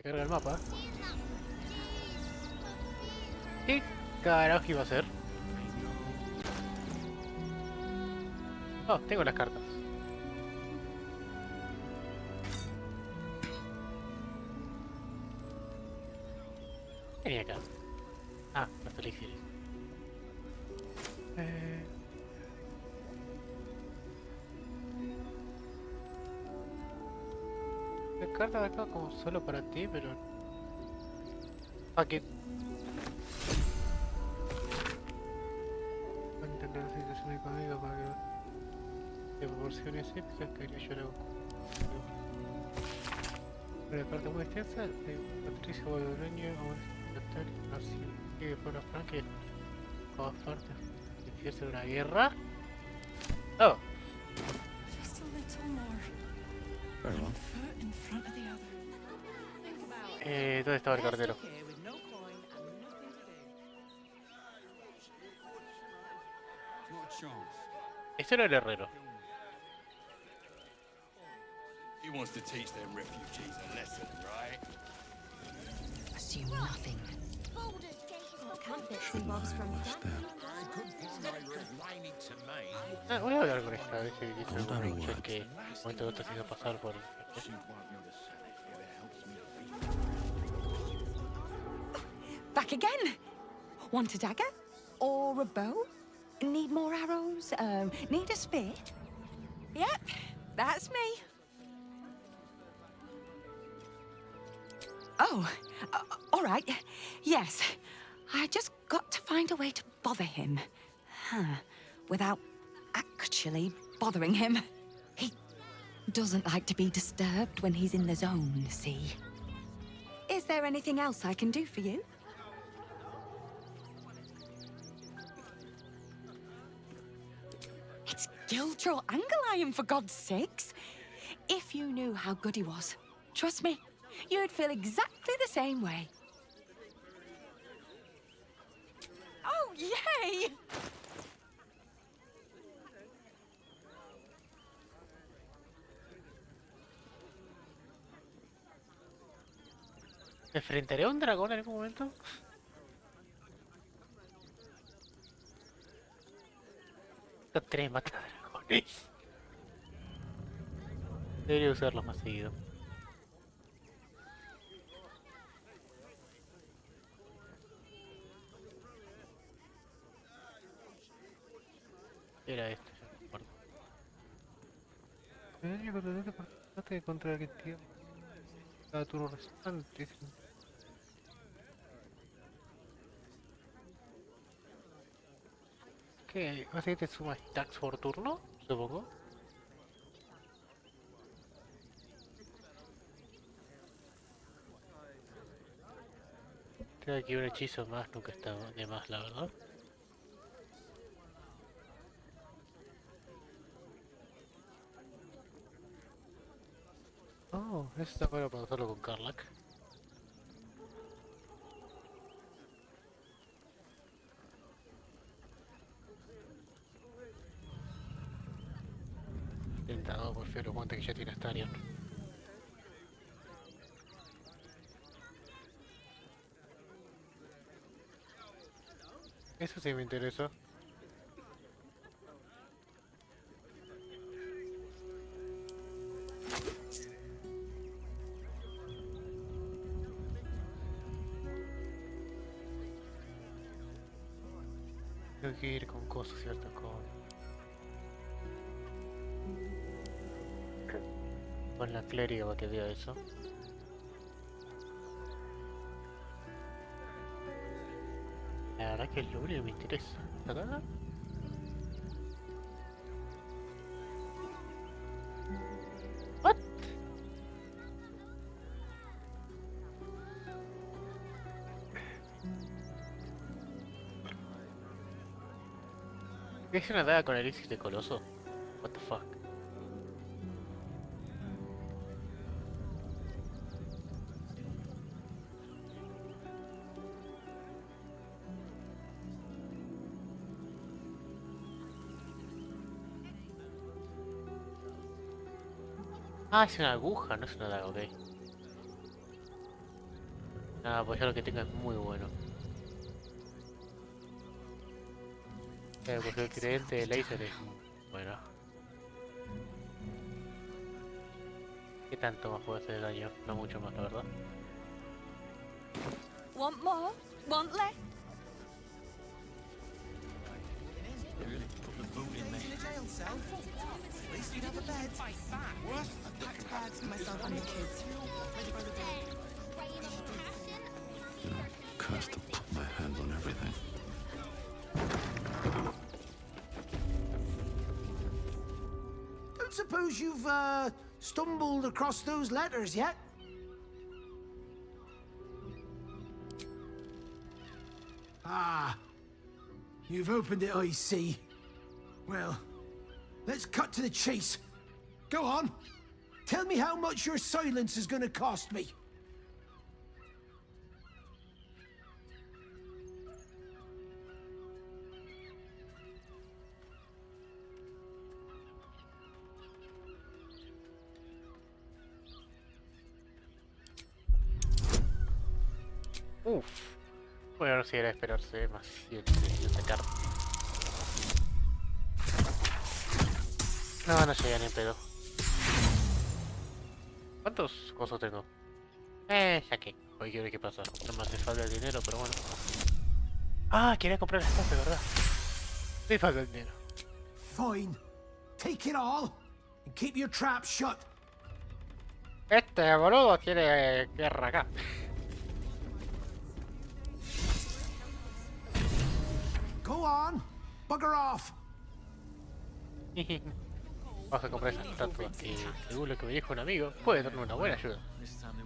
Carga el mapa. ¿Qué carajo iba a hacer? Oh, tengo las cartas. ¿Qué tenía acá? Ah, los elixires. Eh... La carta de acá como solo para ti, pero... Fuck it. Voy a entender la situación económica para que de proporciones épicas que haría yo luego. Pero la carta muy extensa de Patricio Baldureño, aún así, que por la franca y todas partes. ¿Empieza una guerra? Oh, Just a little more. Very One well. foot in front of the other. ¿dónde estaba el cartero? Here with no coin and nothing to do. Not a chance. Este era el herrero. He wants to teach them refugees a lesson, right? Assume nothing. Baldur's Gate is for Can't bits and Shouldn't bobs I from have asked that. them? I couldn't find my whining to me. Ah, voy a hablar con esta vez que dice Hold algún on a pinche word. que en un momento u otro se hizo pasar por... She won't know the Sabbath if it helps me feel. Back again. Want a dagger? Or a bow? Need more arrows? Need a spear? Yep, that's me. Oh, all right. Yes. I just got to find a way to bother him. Without actually bothering him. He doesn't like to be disturbed when he's in the zone, see? Is there anything else I can do for you? It's Giltro Angelion, for God's sakes. If you knew how good he was, trust me, you'd feel exactly the same way. Oh, yay! ¿Me enfrentaré a un dragón en algún momento? Estos tres mata dragones. Debería usarlos más seguido. Era esto, ya me acuerdo. El daño contundente por ataque contra el que tiene cada turno restante. ¿Qué? ¿Básicamente suma stacks por turno? Supongo. Tengo aquí un hechizo más, nunca está de más, la verdad. Oh, eso está bueno para usarlo con Karlak. Tentado por Fiero Monte que ya tiene Astarion. Eso sí me interesa. Tengo que ir con cosas, ¿cierto? Con la clériga para que vea eso. La verdad que es lo único que me interesa. ¿Acá? ¿What? ¿Qué es una daga con elixir de coloso? What the fuck? Ah, es una aguja, no es una daga, ok. Ah, pues ya lo que tenga es muy bueno. Pues el creyente de láser es muy bueno. ¿Qué tanto más puede hacer daño? No mucho más, la verdad. Want more? Want less? Cursed to put my hand on everything. Don't suppose you've, stumbled across those letters yet? Ah, you've opened it, I see. Well, let's cut to the chase. Go on. Tell me how much your silence is gonna cost me. Uff. Bueno, ahora sí era esperarse más 7 de sacar. No, no llega ni en pedo. ¿Cuántos cosas tengo? Ya que. Hoy quiero ver qué pasa. No me hace falta el dinero, pero bueno. Ah, quería comprar las cosas, ¿verdad? Me falta el dinero. Fine. Take it all and keep your trap shut. Este boludo quiere guerra acá. Go on. Bugger off. Vamos a comprar esa estatua que, según lo que me dijo un amigo, puede darme una buena ayuda. Don't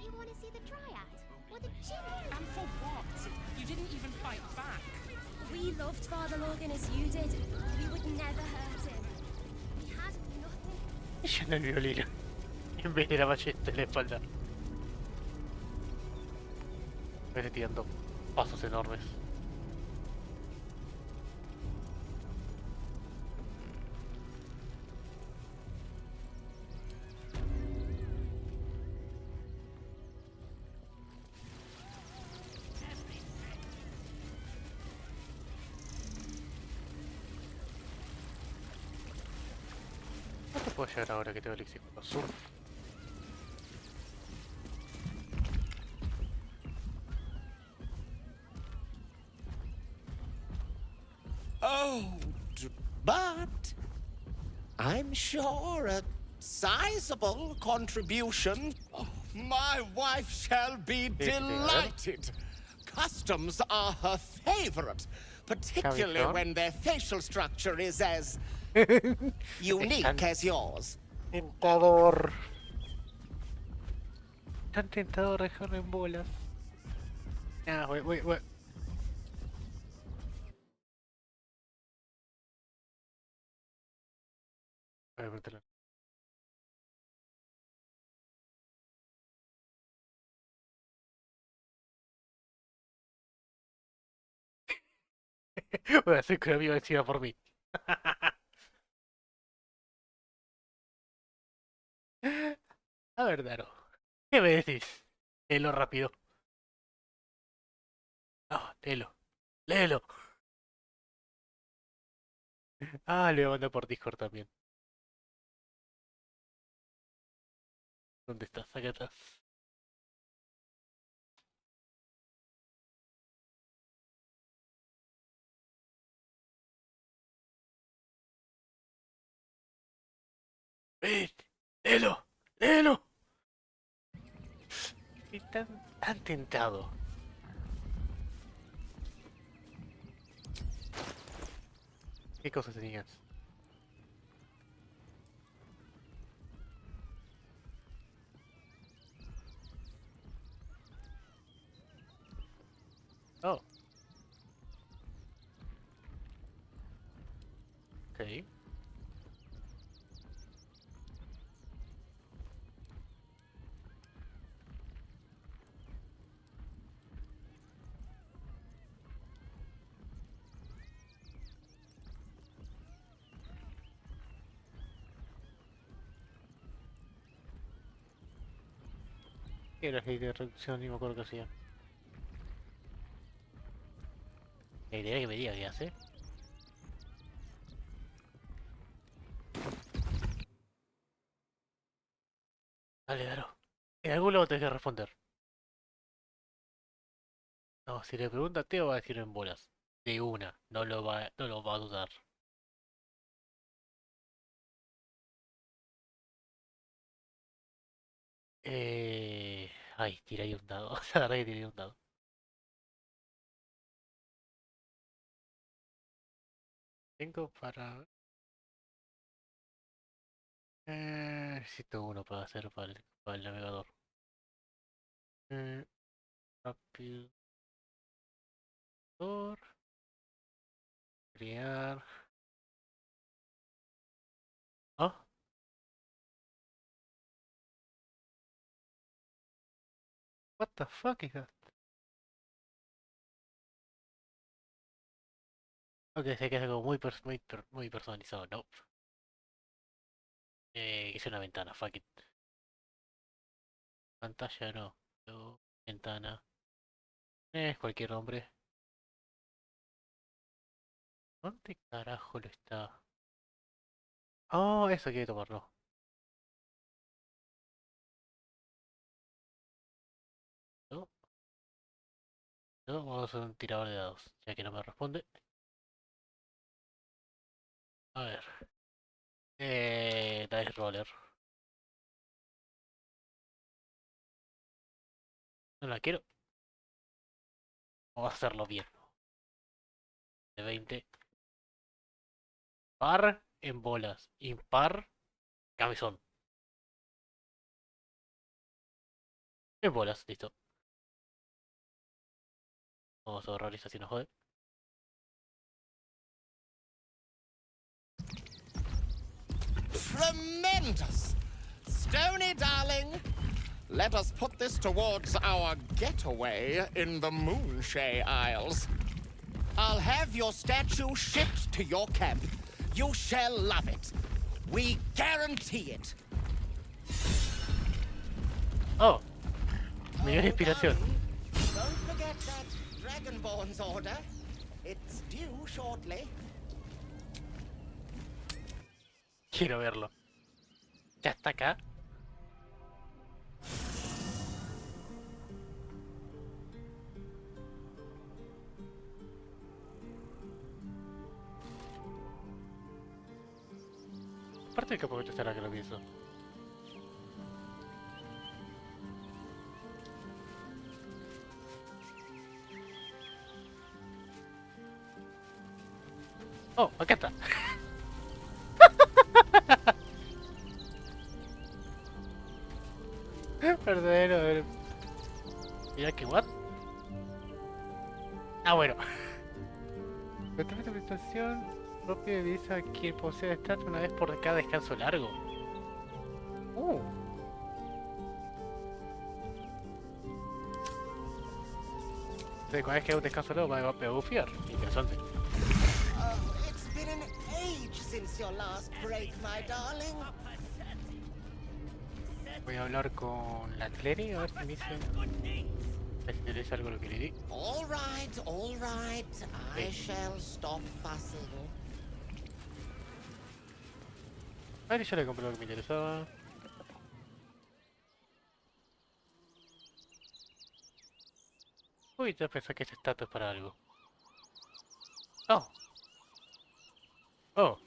you want to see the triad? Or the chimney? And for what? You didn't even fight back. We loved Father Logan as you did. We would never hurt him. He had nothing. Y yo en el violino. En vez de la ballesta en la espalda. Me estoy tirando pasos enormes. ¿Cuánto puedo llegar ahora que tengo el elixir azul? Oh, but I'm sure a sizable contribution. Oh, my wife shall be delighted. Customs are her favorite, particularly when their facial structure is as unique as yours. Tentador. Tan tentador dejarlo en bolas. Ah, voy. Voy a meterlo. Voy a hacer que un amigo decida por mí. A ver, Daro. ¿Qué me decís? Léelo rápido. No, léelo. Léelo. Ah, le voy a mandar por Discord también. ¿Dónde estás? Acá estás. ¡Ven! ¡Léelo! ¡Léelo! Estoy tan tentado. ¿Qué cosas tenías? Oh. Ok. ¿Qué era la ley de reducción? Ni me acuerdo qué hacía. La idea que me diga qué hace. Dale, Daro. En algún lado tenés que responder. No, si le pregunta a Teo va a decir en bolas. De una, no lo va a dudar. Ay, tiré ahí un dado. La verdad que tiré un dado. Tengo para... necesito uno para hacer para el navegador. Eh, rápido. Crear... ¿Ah? What the fuck is that? Ok, sé que es algo muy personalizado, no. Hice una ventana, fuck it. Pantalla no. Ventana. Cualquier nombre. ¿Dónde carajo lo está? Oh, eso quiere tomarlo. No, no, vamos a hacer un tirador de dados. Ya que no me responde. A ver. Dice roller. No la quiero. Vamos a hacerlo bien. De 20. Par en bolas. Impar. Camisón. En bolas, listo. Vamos a ahorrar esa si nos jode. Tremendous! Stony, darling, let us put this towards our getaway in the Moonshay Isles. I'll have your statue shipped to your camp. You shall love it. We guarantee it. Oh. Me dio inspiración. Don't forget that Dragonborn's order. It's due shortly. Quiero verlo. Ya está acá. Aparte de que poquito estará que lo pienso. Oh, acá está. Verdadero. Mira que what? Ah, bueno. Control de prestación propio divisa a quien posee estatus una vez por cada descanso largo. Entonces, cada vez que haga un descanso largo me va a bufear. Interesante. Oh, it's been an age since your last break, my darling. Voy a hablar con la Clery a ver si me dice. A ver si le dice algo lo que le di. All right, all right. I shall stop fussing. A ver, yo le compré lo que me interesaba. Uy, ya pensé que ese estatus es para algo. Oh. Oh.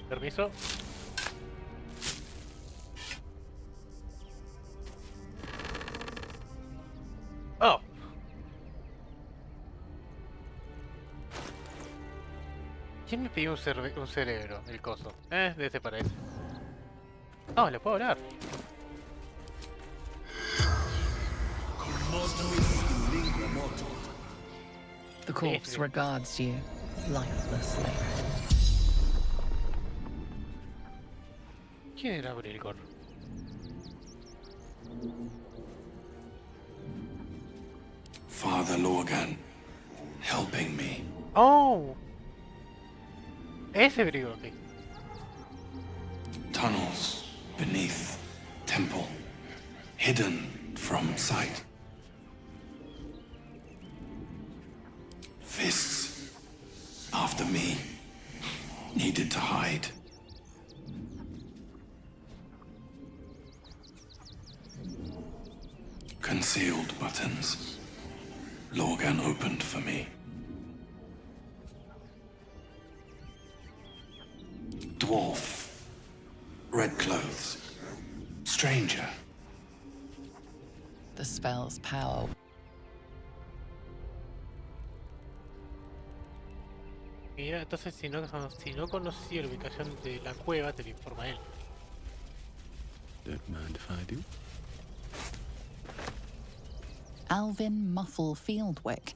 Permiso. Oh. ¿Quién me pidió un cerebro? El coso. De ese parece. Oh, le puedo hablar. The corpse regards you lifelessly. ¿Quién era Brilgor? Father Lorgan, helping me. Oh. Ese Brilgor, ok. Tunnels beneath temple, hidden from sight. Fists after me needed to hide. Concealed buttons. Lorgan opened for me. Dwarf. Red clothes. Stranger. The spell's power. Mira, entonces si no conocía la ubicación de la cueva, te lo informa él. Don't mind if I do. Alvin Muffle Fieldwick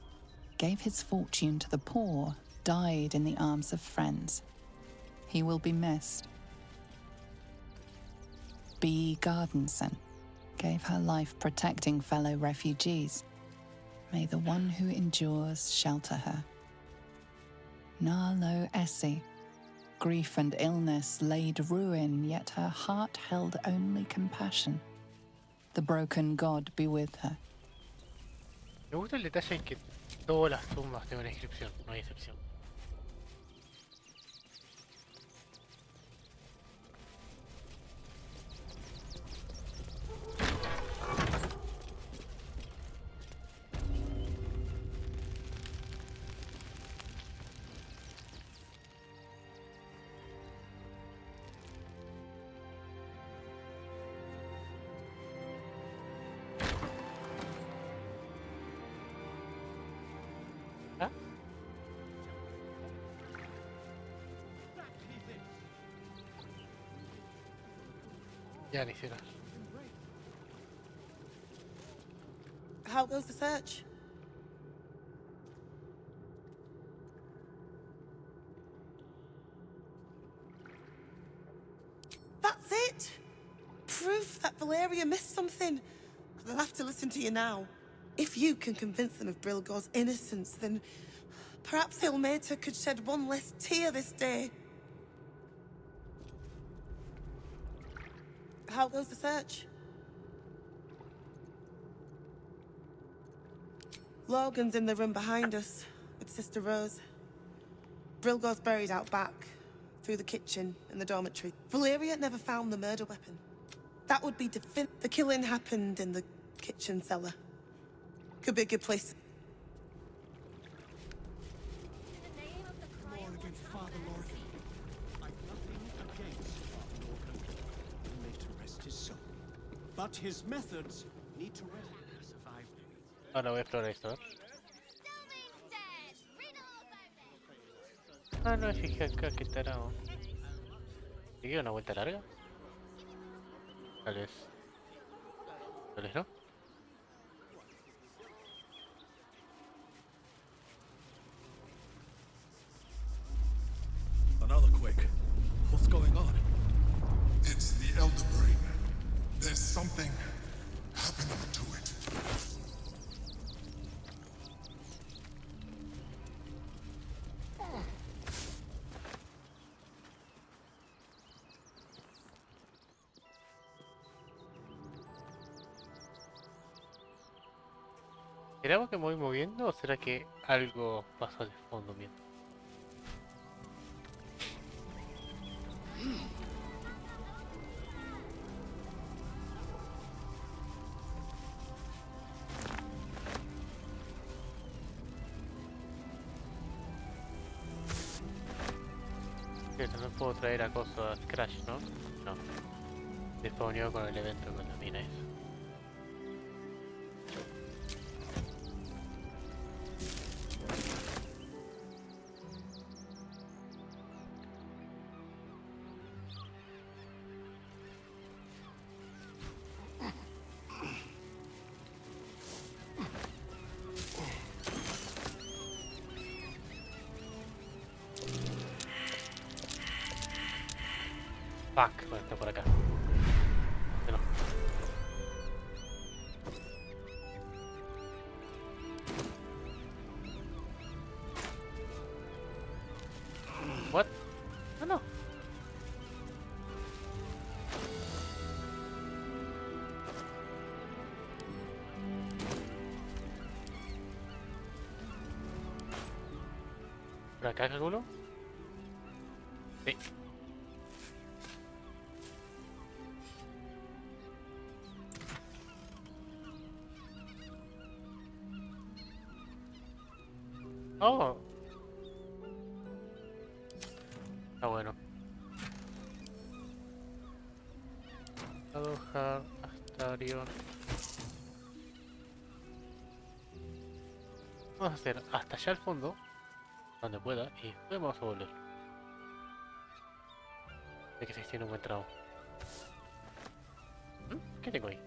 gave his fortune to the poor, died in the arms of friends. He will be missed. B. Gardenson gave her life protecting fellow refugees. May the one who endures shelter her. Narlo Essie, grief and illness laid ruin, yet her heart held only compassion. The broken god be with her. Me gusta el detalle en que todas las tumbas tienen una inscripción, no hay excepción. Ya lo hicieron. How goes the search? That's it! Proof that Valeria missed something. They'll have to listen to you now. If you can convince them of Brilgor's innocence, then perhaps Hilmater could shed one less tear this day. How goes the search? Logan's in the room behind us, with Sister Rose. Brilgor's buried out back, through the kitchen and the dormitory. Valeria never found the murder weapon. That would be the killing happened in the kitchen cellar. Could be a good place. But his methods need to survive. Ahora voy a explorar esto. Ah, no, fijé acá que tarado. ¿Sigue una vuelta larga? Tal vez. Tal vez no. Another quick. What's going on? It's the Elder Brain. There's something happening to it. ¿Será que me voy moviendo o será que algo pasa de fondo bien? No puedo traer acoso a Crash, ¿no? No. Despawneó con el evento con la mina eso. Fuck, bueno, está por acá. No. What? No, no. acá, calculo. Sí. Oh. Está bueno. Adojar hasta Orión. Vamos a hacer hasta allá al fondo, donde pueda, y después vamos a volver. De que se extiende un buen tramo. ¿Qué tengo ahí?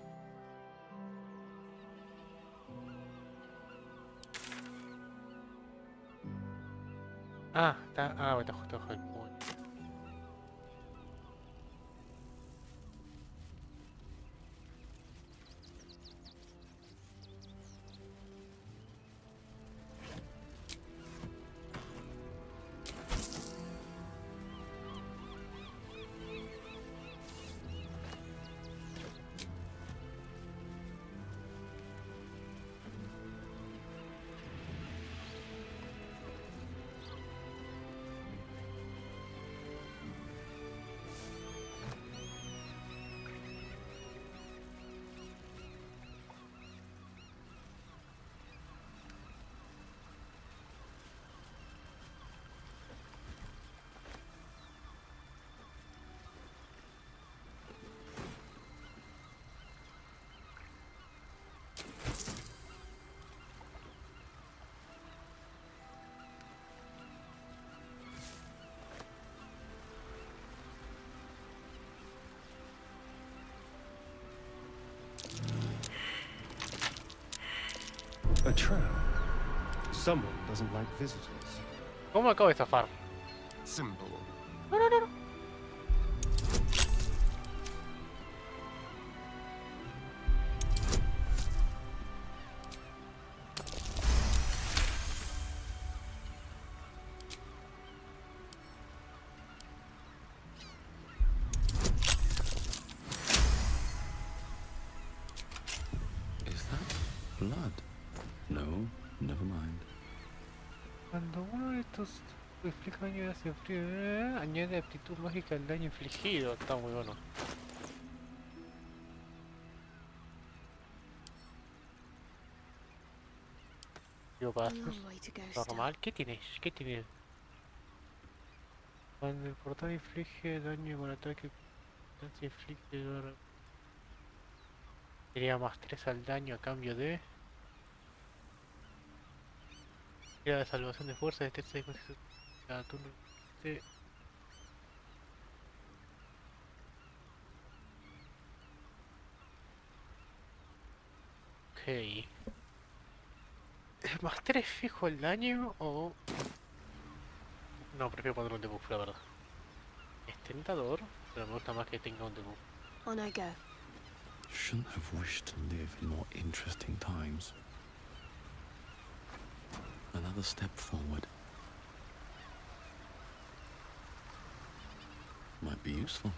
Ah, está. Ah, está justo abajo del puente. A trap. Someone doesn't like visitors. ¿Cómo acabo de zafar? Simple. No, no, no, no. Is that blood? No, never mind. Cuando uno de estos explica daño hace frío, añade aptitud mágica al daño infligido. Está muy bueno. Digo, para hacer normal. ¿Qué tienes? ¿Qué tienes? Cuando el portal inflige daño con ataque, se inflige. Sería más 3 al daño a cambio de. Tira de salvación de fuerza de este 6 cada turno. Sí. Ok. ¿Es más 3 fijo el daño o.? No, prefiero ponerlo en debuff, la verdad. Es tentador, pero me gusta más que tenga un debuff. On I go. Shouldn't have wished to live in more interesting times. Another step forward. Might be useful.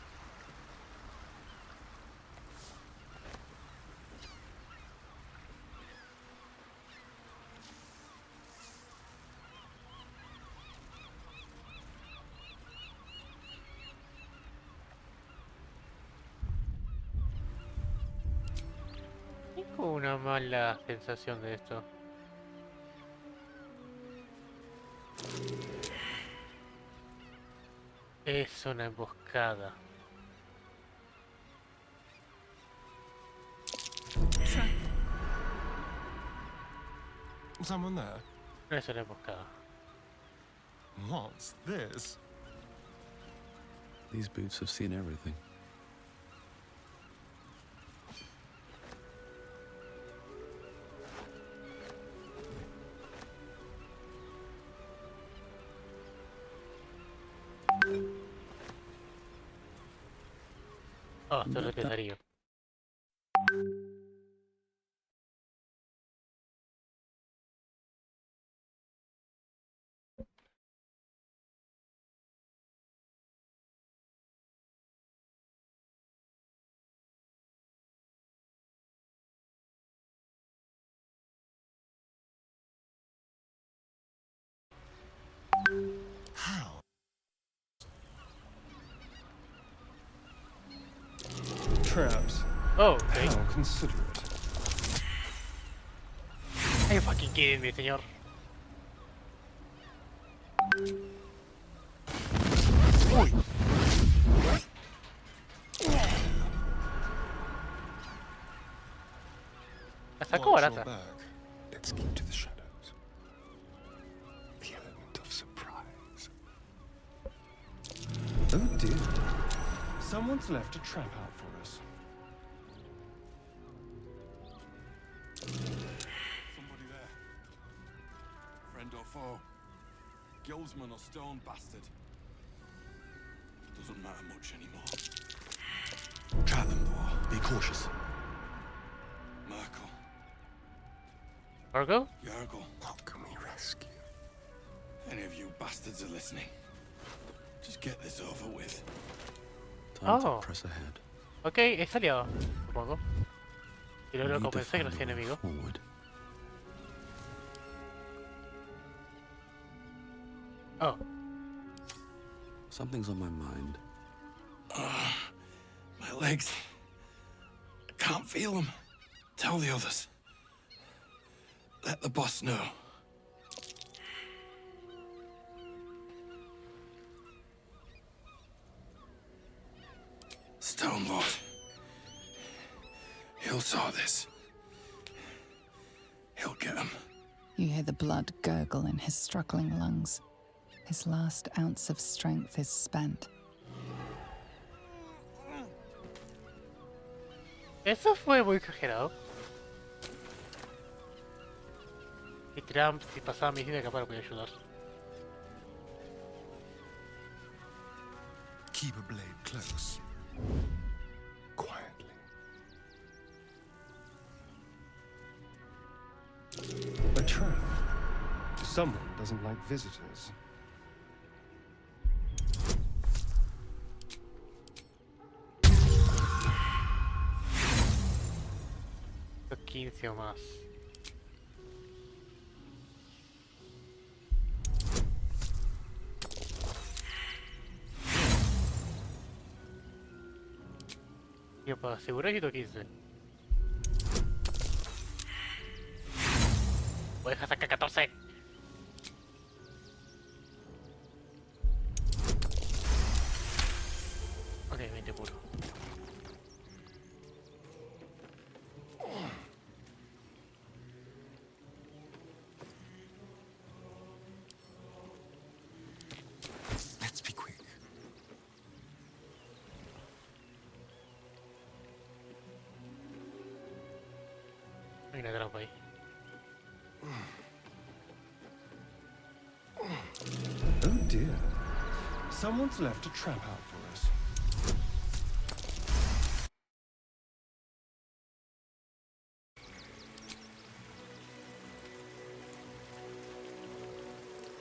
Tengo una mala sensación de esto. Es una emboscada. Someone there? No es una emboscada. What's this? These boots have seen everything. Oh, esto es necesario. traps. Oh, okay. How considerate. Are you fucking kidding me, señor? Uy. La sacó Watch your barata. back. Let's keep to the shadows. The element of surprise. Oh dear. Someone's left a trap out for us. Somebody there. Friend or foe. Guildsman or stone bastard. Doesn't matter much anymore. Trap them, boy. Be cautious. Merkel. Argo? Yargle. What can we rescue? If any of you bastards are listening, just get this over with. Time Oh. to press ahead. Ok, es aliado, supongo. Y luego lo Need to compensé que no find sea a way enemigo. forward. Oh. Something's on my mind. My legs. I can't feel them. Tell the others. Let the boss know. Stone Lord. He'll saw this. He'll get him. You hear the blood gurgle in his struggling lungs. His last ounce of strength is spent. Eso fue muy exagerado. Y tiraban, si pasaba medicina, capaz lo podía ayudar. Keep a blade close. Quietly. A trap. Someone doesn't like visitors. Los 15 o más. Io puedo asegurar que tengo 15. Voy a dejar sacar 14. Ok, 20 puro. Let's be quick. Hay una trampa ahí. Oh dear. Someone's left a trap out for us.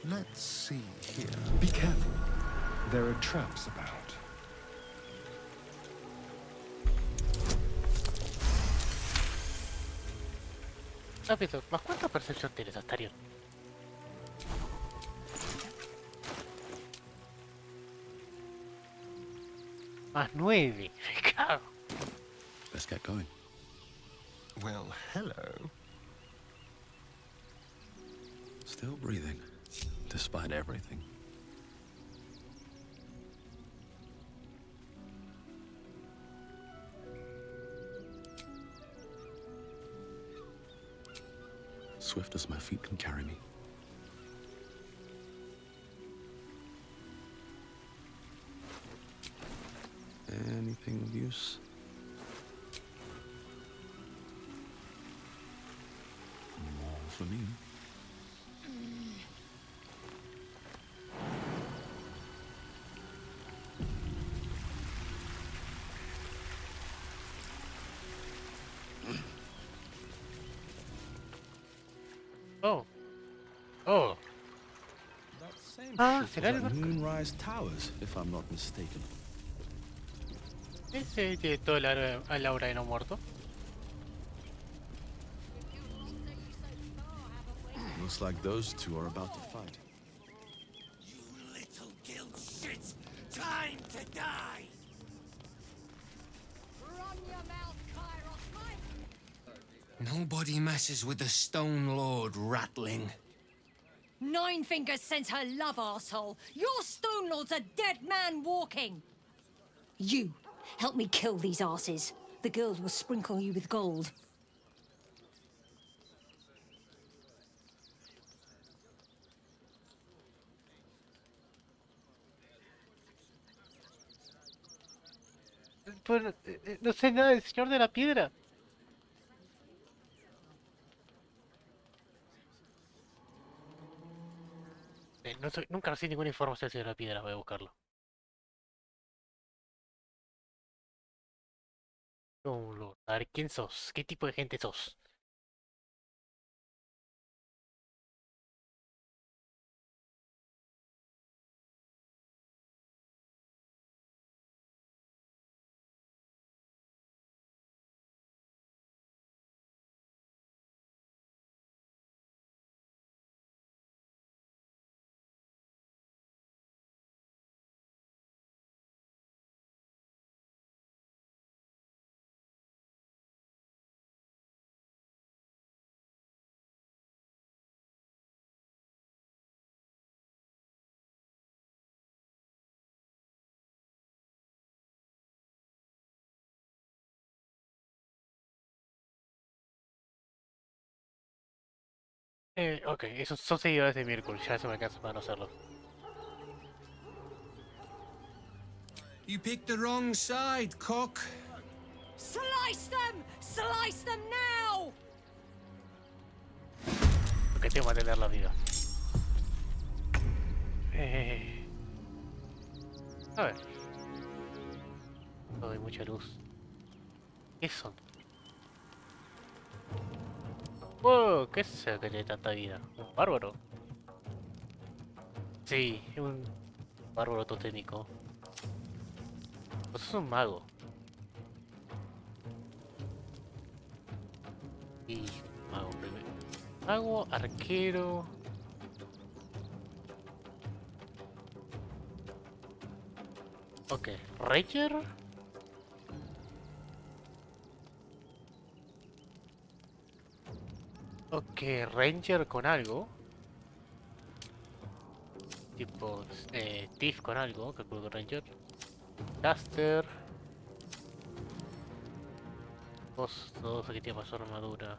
Let's see here. Be careful. There are traps about. Rápido, ¿más cuánta percepción tienes, Astarion? Más 9. Me cago. Let's get going. Well, hello. Still breathing, despite everything. Swift as my feet can carry me. Anything of use? More for me. Oh. Oh. Ah, será el barco. Moonrise Towers, if I'm not mistaken. Ese tiene todo el aura de no muerto. Looks like those two are about to fight. You little guild shit! Time to die! Nobody messes with the Stone Lord, Ratling. Nine Fingers sends her love, arsehole. Your Stone Lord's a dead man walking. You, help me kill these asses. The girls will sprinkle you with gold. Pues, no sé nada del Señor de la Piedra. Nunca recibí ninguna información del Señor de la Piedra, voy a buscarlo. A ver, ¿quién sos? ¿Qué tipo de gente sos? Ok, esos son seguidores de Miracle, ya se me alcanza para no hacerlo. You picked the wrong side, cock. Slice them! Slice them now! Porque tengo que mantener la vida. A ver. No hay mucha luz. ¿Qué son? Wow, ¿qué es eso que tiene tanta vida? ¿Un bárbaro? Sí, un bárbaro totémico. Pues es un mago. Y mago primero. Mago, arquero. Ok, Ranger. Ok, Ranger con algo. Tipo, Thief con algo, calculo que Ranger. Caster. Dos aquí tiene más armadura.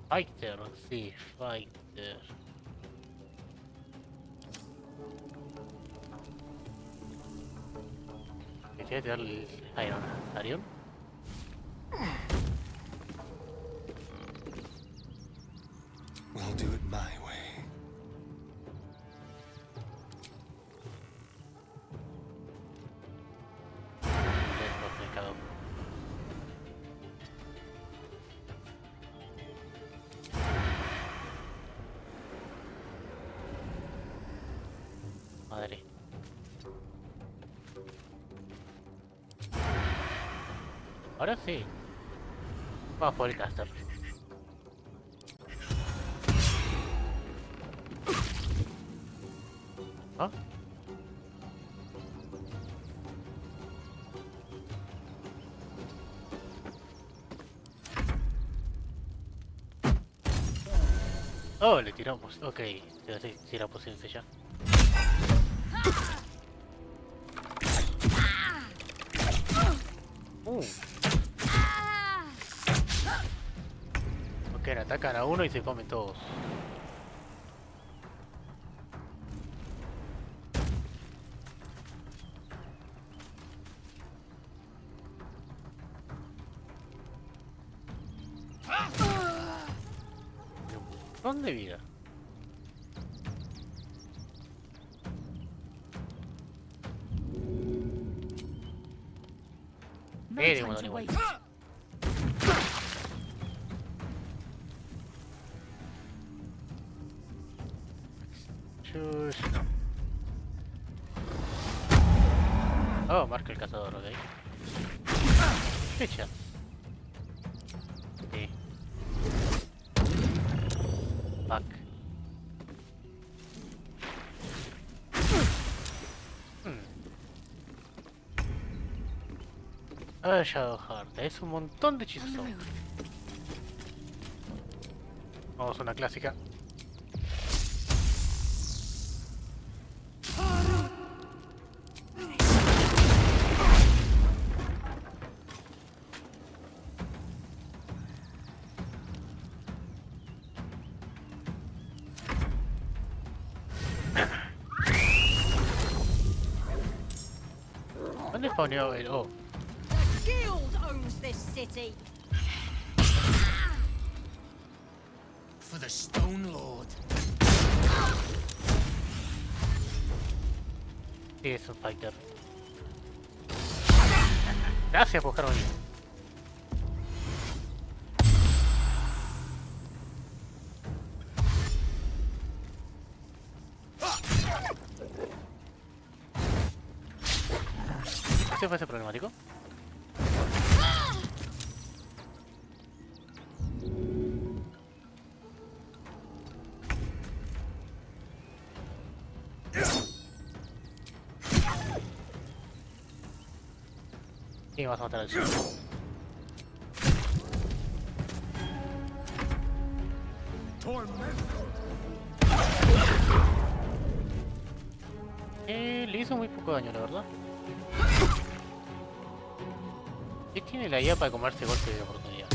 Fighter, sí, Fighter. ¿Me tiene que tirar el Iron? ¿Arion? We'll do it my way. Madre. Ahora sí. Vamos por el caster. ¿Ah? Oh, le tiramos. Ok, tira posible ya. Ok, atacan a uno y se comen todos. ¿Dónde vida? De modo igual. Oh, marca el cazador, ok. Fecha. Sí. Fuck. Ah, Shadowheart, es un montón de hechizos. Vamos a una clásica. ¿Dónde spawneó el...? Oh. The guild owns this city. For the Stone Lord. Sí, es un fighter. Gracias por buscarme. ¿Qué fue ese problemático? Y vamos a matar al suelo. Le hizo muy poco daño, la verdad. ¿Qué tiene la IA para comerse golpe de oportunidad?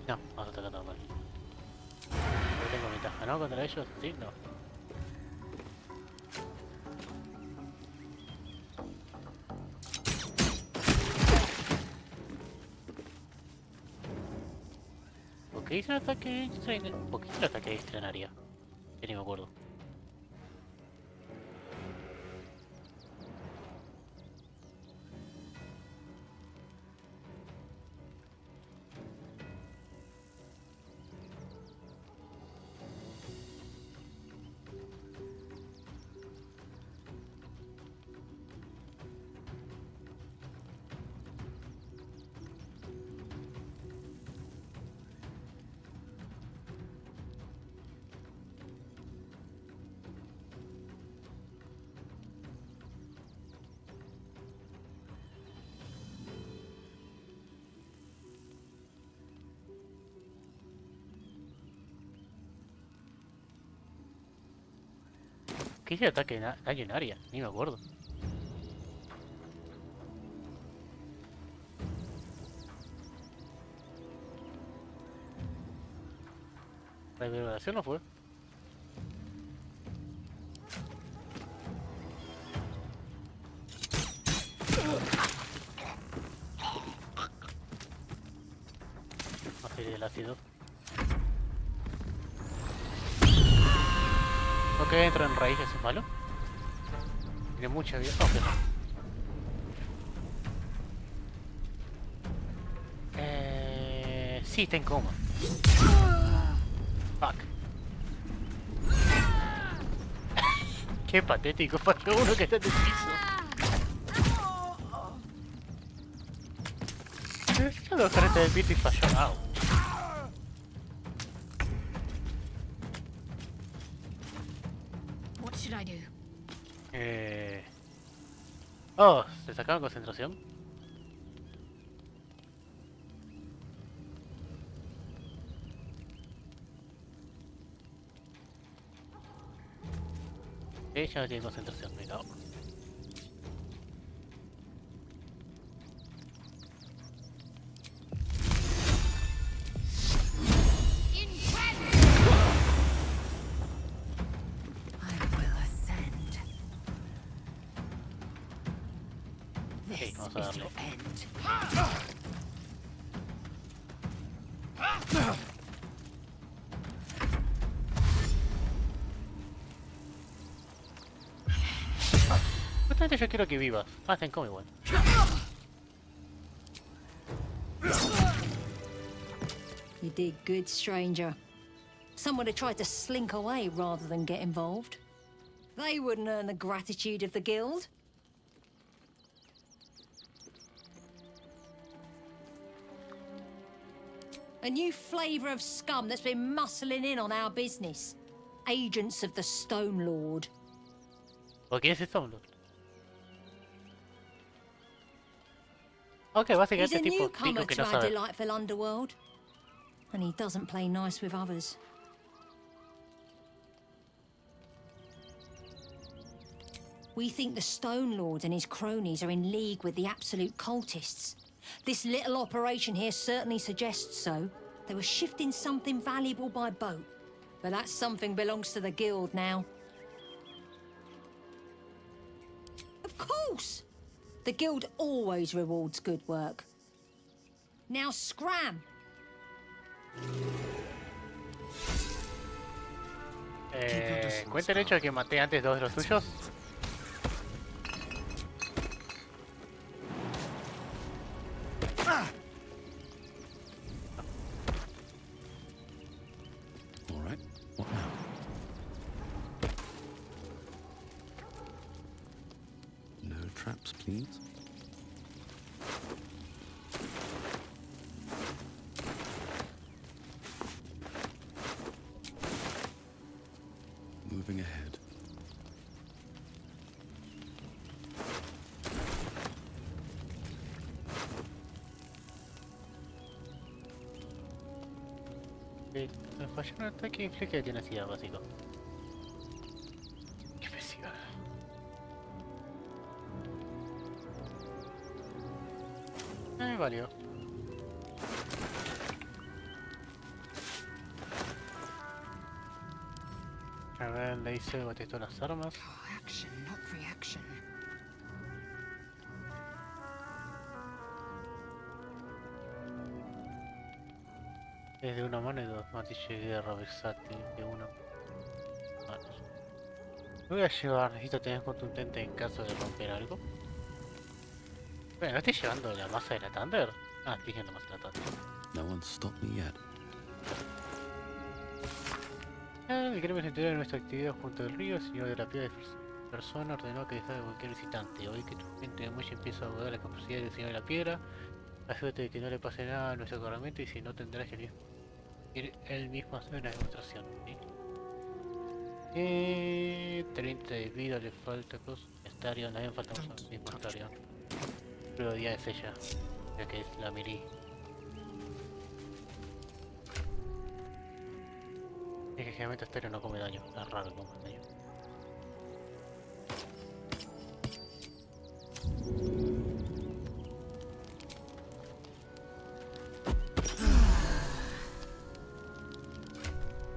No, vamos a atacar normal. No tengo ventaja, ¿no? Contra ellos, sí, no. ¿Por qué hice un ataque extra? ¿Por qué hice el ataque extra en área? Ya ni me acuerdo. ¿Qué hice ataque daño en área? Ni me acuerdo. ¿La vibración no fue? No sé del ácido. Ok, entro en raíz, eso es malo. Tiene mucha vida. Oh, pero... sí, está en coma. Fuck. Qué patético, falló uno que está en el piso. Yo lo frente del piso y falló. Au. What should I do? Oh, ¿se sacaron concentración? Ya no tiene concentración, me cago. Ok, vamos a darle. Justamente yo quiero que vivas. Ah, está en coma igual. You did good, stranger. Someone had tried to slink away rather than get involved. They wouldn't earn the gratitude of the guild. A new flavour of scum that's been muscling in on our business. Agents of the Stone Lord. ¿O quién es el Stone Lord? Ok, He's básicamente a tipo newcomer que to no our sabe. delightful underworld. And he doesn't play nice with others. We think the Stone Lord and his cronies are in league with the absolute cultists. This little operation here certainly suggests so. They were shifting something valuable by boat. But that something belongs to the guild now. Of course! The guild always rewards good work. Now scram! ¿Cuenta el hecho de que maté antes dos de los suyos? All right. What now? No traps, please. Moving ahead. Me falló un ataque y inflige de tenacidad básico. Qué especial. Valió. A ver, le hice batistó las armas. Action, not reaction. Es de una mano y dos martillos de guerra versátil de una mano. Me voy a llevar, necesito tener contundente en caso de romper algo. Bueno, ¿no estoy llevando la masa de la Thunder? Ah, estoy llevando la masa de la Thunder. No one's stopped me yet. El gremio central de nuestra actividad junto al río, el señor de la piedra de persona ordenó que dejara cualquier visitante. Hoy que tu gente de muelle empieza a dudar la capacidad del señor de la piedra, asegúrate de que no le pase nada a nuestro cargamento y si no tendrás que ir él mismo a hacer una demostración. ¿Sí? 30 de vida le falta cosas. Estario, nadie me falta más al mismo Estario. Pero día es ella, ya que es la Miri. Es que generalmente Estario no come daño, es raro que coma daño.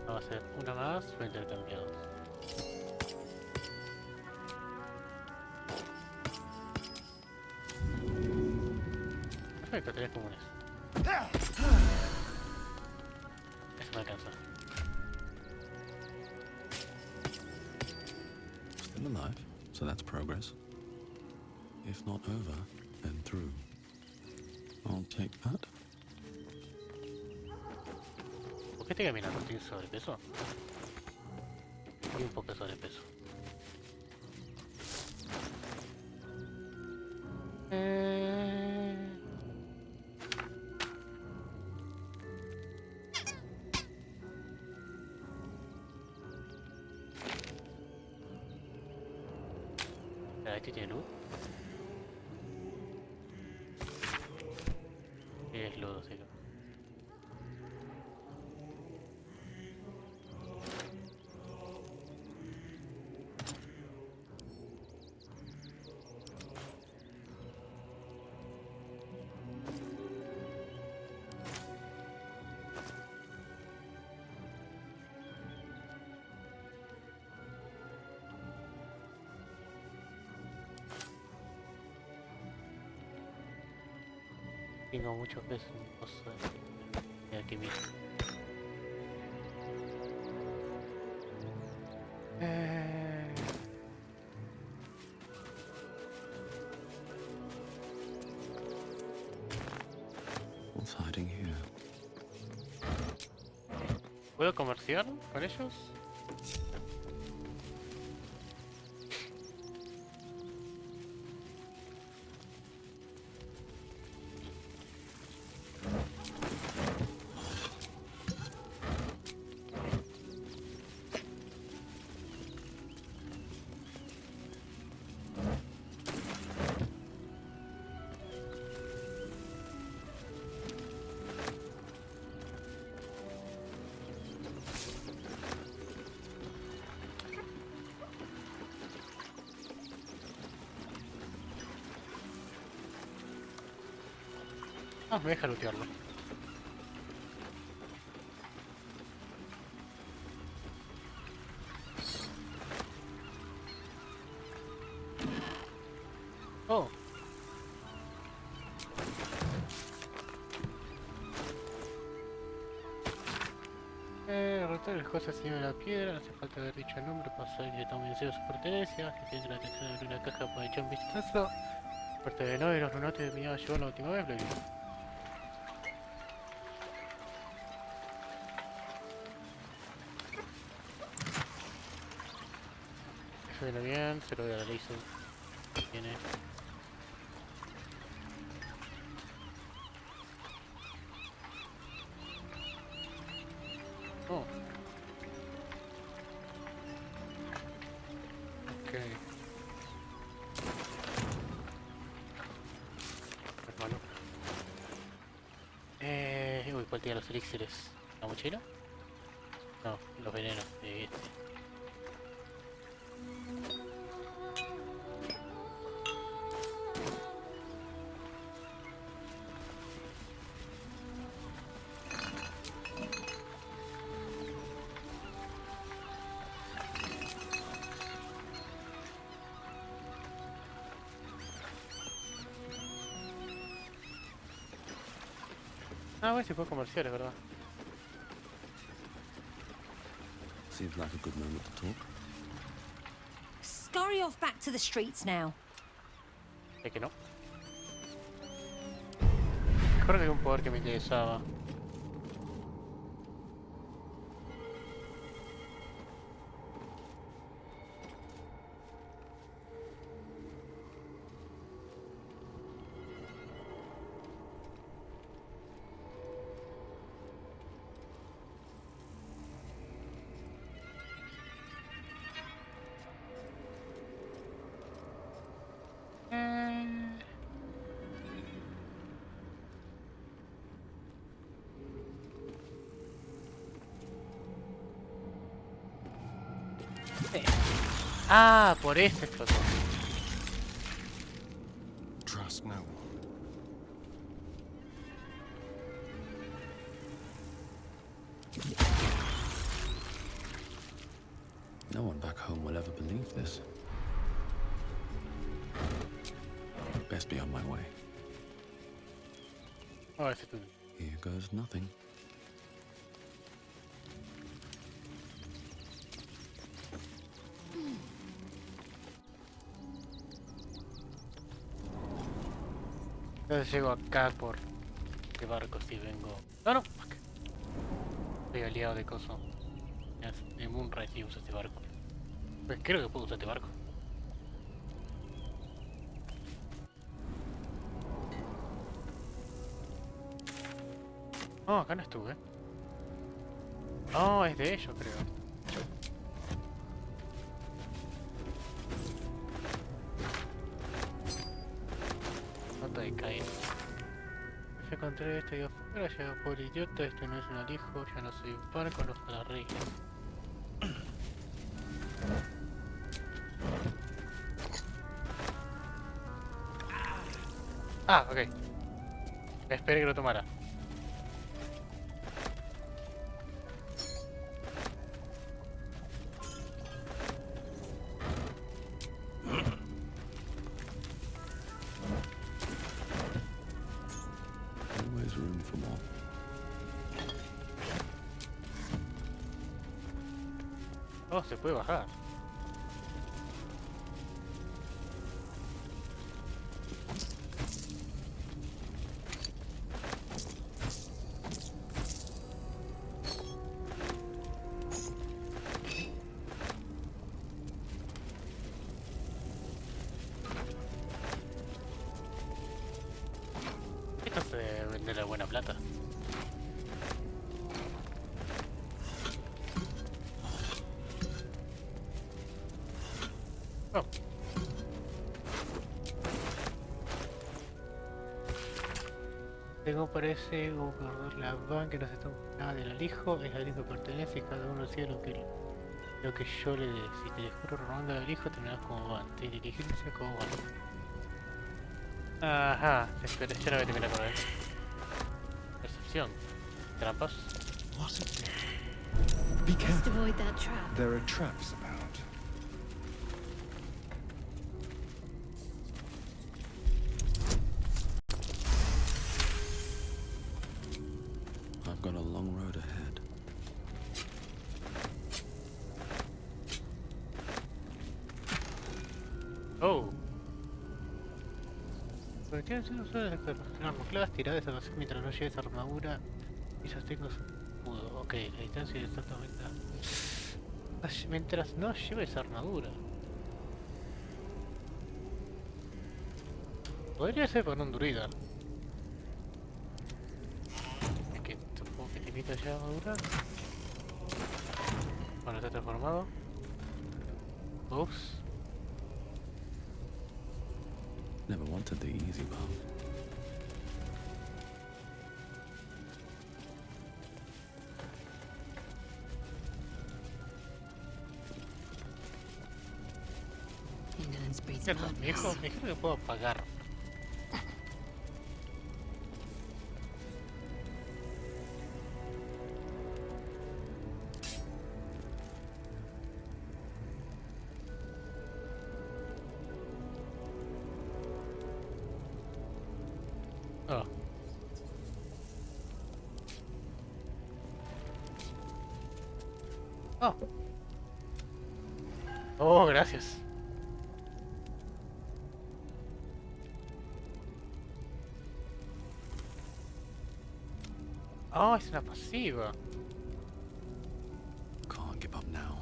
Vamos a hacer una más, lo intercambiados. Perfecto, tres comunes. Eso me alcanza. Still alive, so that's progress. If not over, then through. I'll take that. ¿Por qué estoy caminando? ¿Tienes sobrepeso? Y un poco de sobrepeso. ¿Este tiene luz? Es lodo, sí. Tengo mucho peso en mi cosa de alquimia. What's hiding here? ¿Puedo comerciar con ellos? Ah, me deja lootearlo. Oh. Derrotar el cosas encima de la piedra, no hace falta haber dicho el nombre para saber que tome en serio su pertenencia, que tiene la atención de abrir una caja para echar un vistazo. Parte de no y los runotes que venía a llevar la última vez, Blake. Eso viene bien, se lo voy a la laser. Tiene. Oh. Ok. Hermano. Uy, ¿cuál tiene los elixires? ¿La mochila? No, los venenos. Ah, bueno, sí fue comercial, es verdad. Seems like a good moment to talk. Scurry off back to the streets now. Es que no. Mejor que un poder que me interesaba. Ah, por este explotó. Trust no one. No one back home will ever believe this. Best be on my way. Oh, ese túnel. Here goes nothing. Entonces llego acá por qué barco si vengo. No, no, fuck. Estoy aliado de coso. De Moonrise y uso este barco. Pues creo que puedo usar este barco. No, acá no estuve. No, es de ellos, creo. Nota de caer. Ya encontré esto y afuera, ya pobre idiota, esto no es un alijo, ya no soy un par, conozco las reglas. Ah, ok. Esperé que lo tomara. Always room for more. Oh, se puede bajar. Esto se vende la buena plata. Oh. Según parece, guardar la van que no se toma nada del alijo, es alijo que pertenece y cada uno decide lo que yo le dé. Si te descubro robando el alijo, terminarás como van. Te diligencia como van. Ajá, espera, ya no voy a terminar con él. Acción. Trampas. What a day. Be Just careful. avoid that trap. There are traps about. I've got a long road ahead. Oh. Porque tienes un uso de armaduras tiradas de esa mientras no lleves armadura y sostengas escudo. Ok, la distancia es exactamente. Mientras no lleves armadura. Podría ser con un druida. Es que supongo que te quita ya armadura. Bueno, está transformado. Ups. Never wanted the easy path. Indolence breeds Cierto, me dijo que puedo apagar. Oh. Oh. Oh, gracias. Oh, es una pasiva. Can't give up now.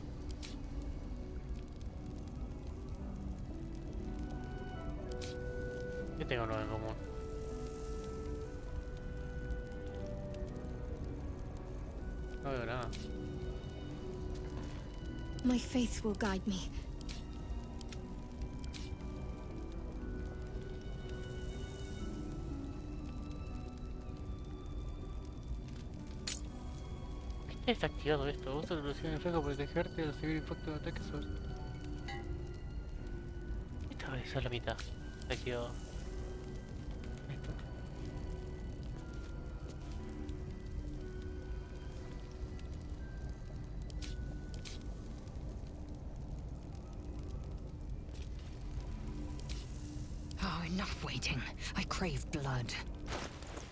Yo tengo 9 en común. No veo nada. My faith will guide me. ¿Qué está desactivado esto? Usa la velocidad de reflejo para protegerte de recibir impacto de ataque sobre. Esta vez es la mitad. Desactivado. Esto. Oh, enough waiting. I crave blood.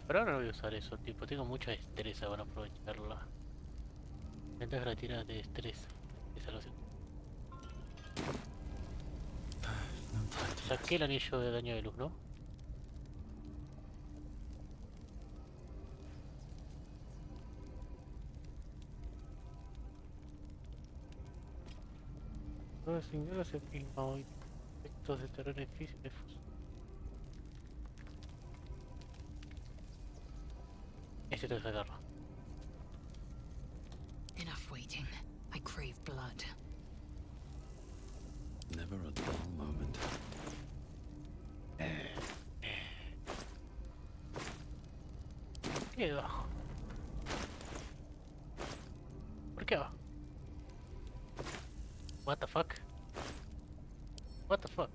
Pero ahora no voy a usar eso, tipo, tengo mucha destreza para aprovecharla. Ventaja la tirada de destreza. De salvación. Saqué el anillo de daño de luz, ¿no? Los señores se filman hoy. Efectos de terror físicos. Este tengo que sacarlo. Enough waiting. I crave blood. Never a dull moment. ¿Qué debajo? ¿Por qué abajo? What the fuck? What the fuck?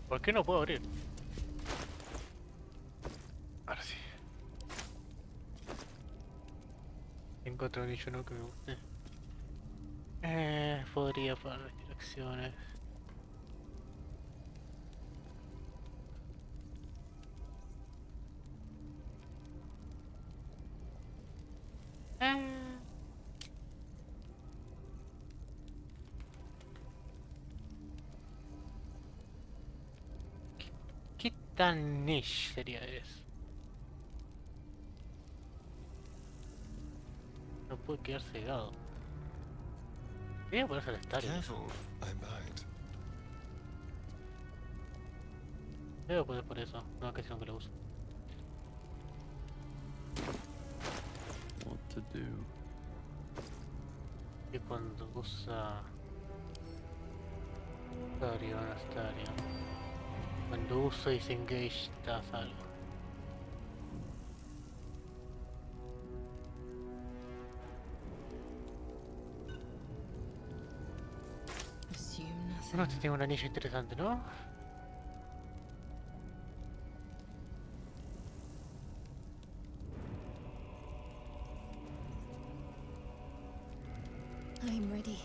¿Por qué no puedo abrir? Ahora sí. Encontré un anillo no que me guste. Podría para acciones. ¿Qué tan niche sería eso? No puede quedar cegado. Voy a ponerse al estadio. Careful, I might. Debo poder por eso. No, que si no que lo uso. What to do? Y cuando usa... Estadio, no estadio. Cuando usa disengage, te das algo. No, este tiene un anillo interesante, ¿no? ready.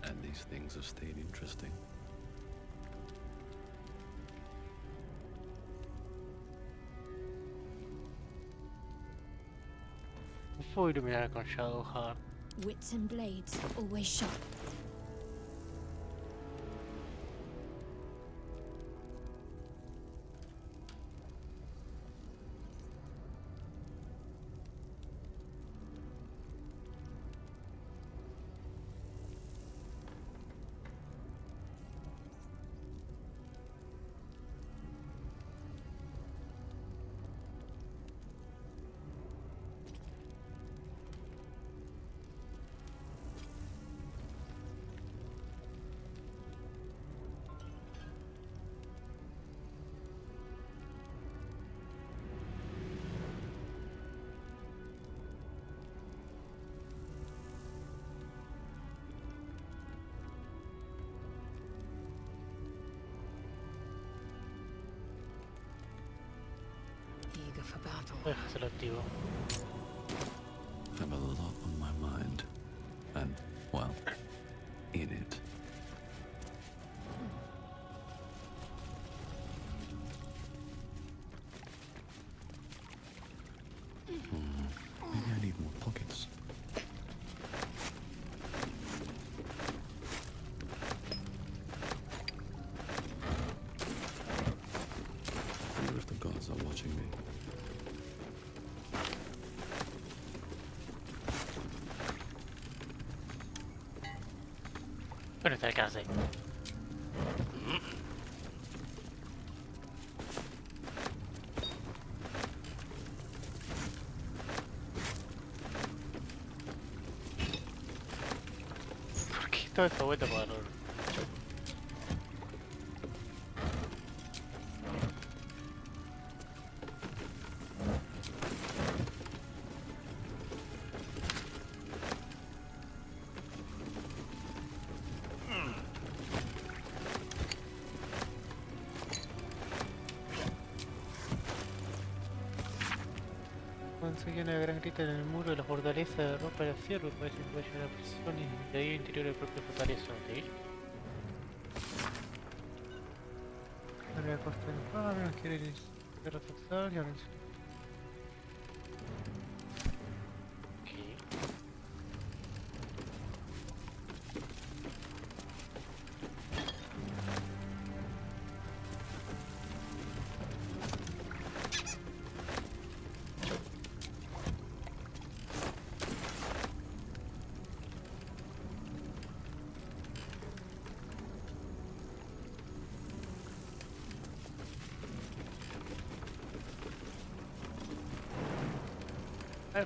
And these things have stayed interesting. Puedo iluminar con Shadowheart. Wits and blades, always sharp. Eager for battle. Déjaselo activo. Have a lot on my mind. And, well, in it. Maybe I need more pockets. I wonder if the gods are watching me. Bueno, está alcance. ¿Por qué toda esa vuelta para no? Conseguí una gran grita en el muro de la fortaleza de ropa de acero, parece que puede llegar a prisión y de ahí al interior del propio fortaleza, ¿ok? No le costa el paro, no quiere reforzar, ya no sé.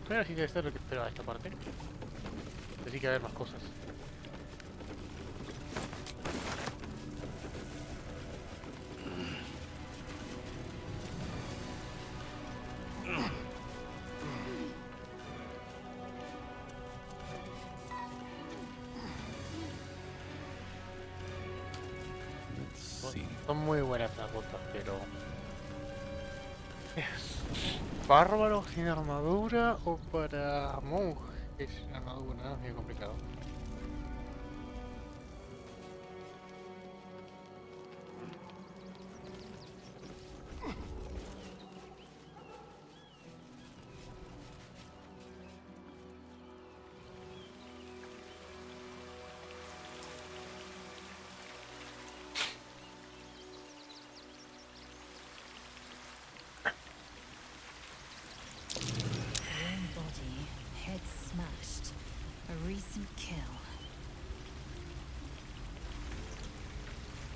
Primero sí debe ser lo que esperaba esta parte. Así que va a haber más cosas. Son muy buenas las botas, pero... ¿Bárbaro sin armadura o para monjes sin armadura? Es medio complicado.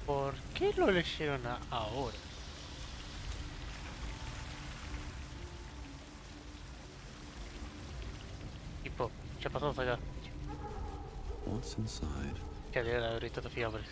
¿Por qué lo leyeron ahora? Y Ya pasamos acá. What's inside? Ya le la ahorita te fiambres.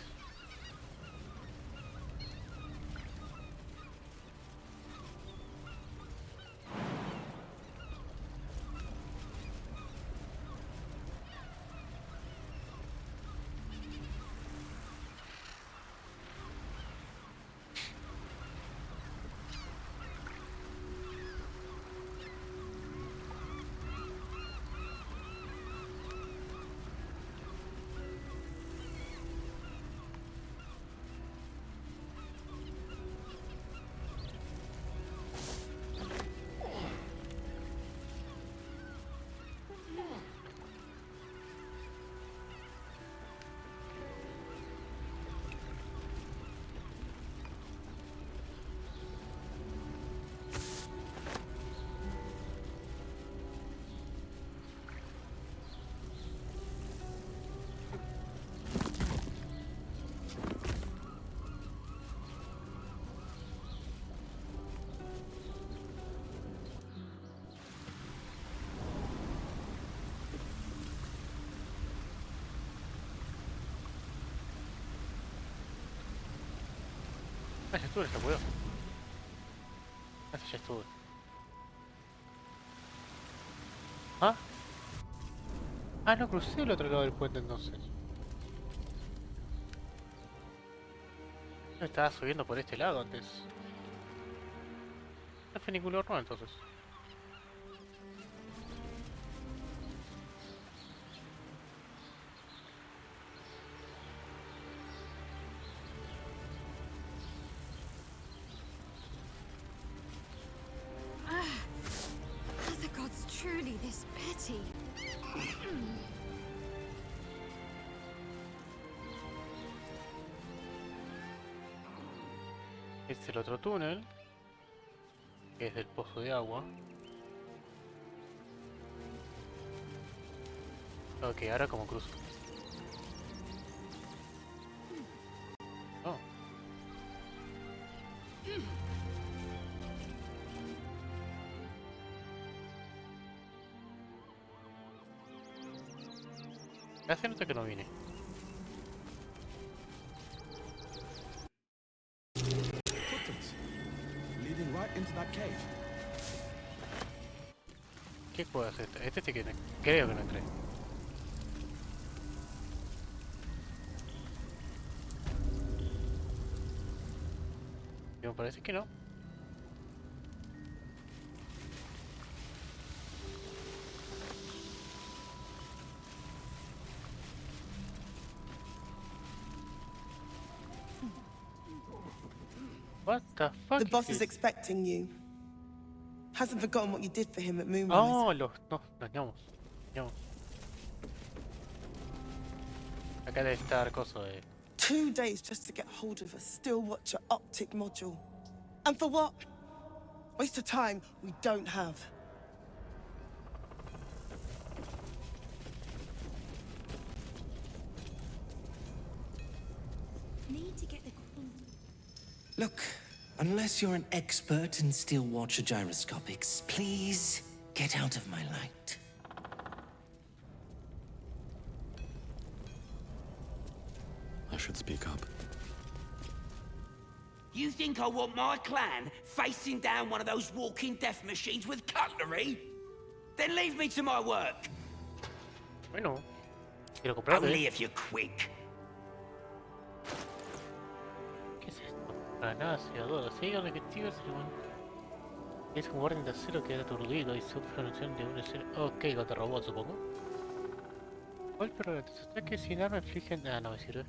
Ah, ya estuve en esta cueva. Ah, sí, ya estuve. ¿Ah? Ah, no crucé el otro lado del puente entonces. Yo estaba subiendo por este lado antes. No fue ningún horno entonces. Are the gods truly this petty? Este es el otro túnel, que es del pozo de agua. Ok, ahora como cruzo. Oh. Hace nota que no vine. Footprints leading right into that cave. ¿Qué cueva es esta? Este sí que no, creo que no entré. Me parece que no. What the fuck? The boss is is this? expecting you. Hasn't forgotten what you did for him at Moonrise. Oh, no, dañamos. Acá debe estar cosa de... 2 days just to get hold of a still watcher optic module. And for what? Waste of time we don't have. Need to get the queen. Look, unless you're an expert in steel watcher gyroscopics, please get out of my light. I should speak up. You think I want my clan facing down one of those walking death machines with cutlery? Then leave me to my work. Bueno, quiero comprarte. Only if you're quick. ¿Qué es esto? Granadas, sí, objetivos, es un guardia de acero que era aturdido y sufre una acción de una escena. Ok, contra robot supongo. Golpe de tus ataques sin arma infligen. Ah, no me sirve.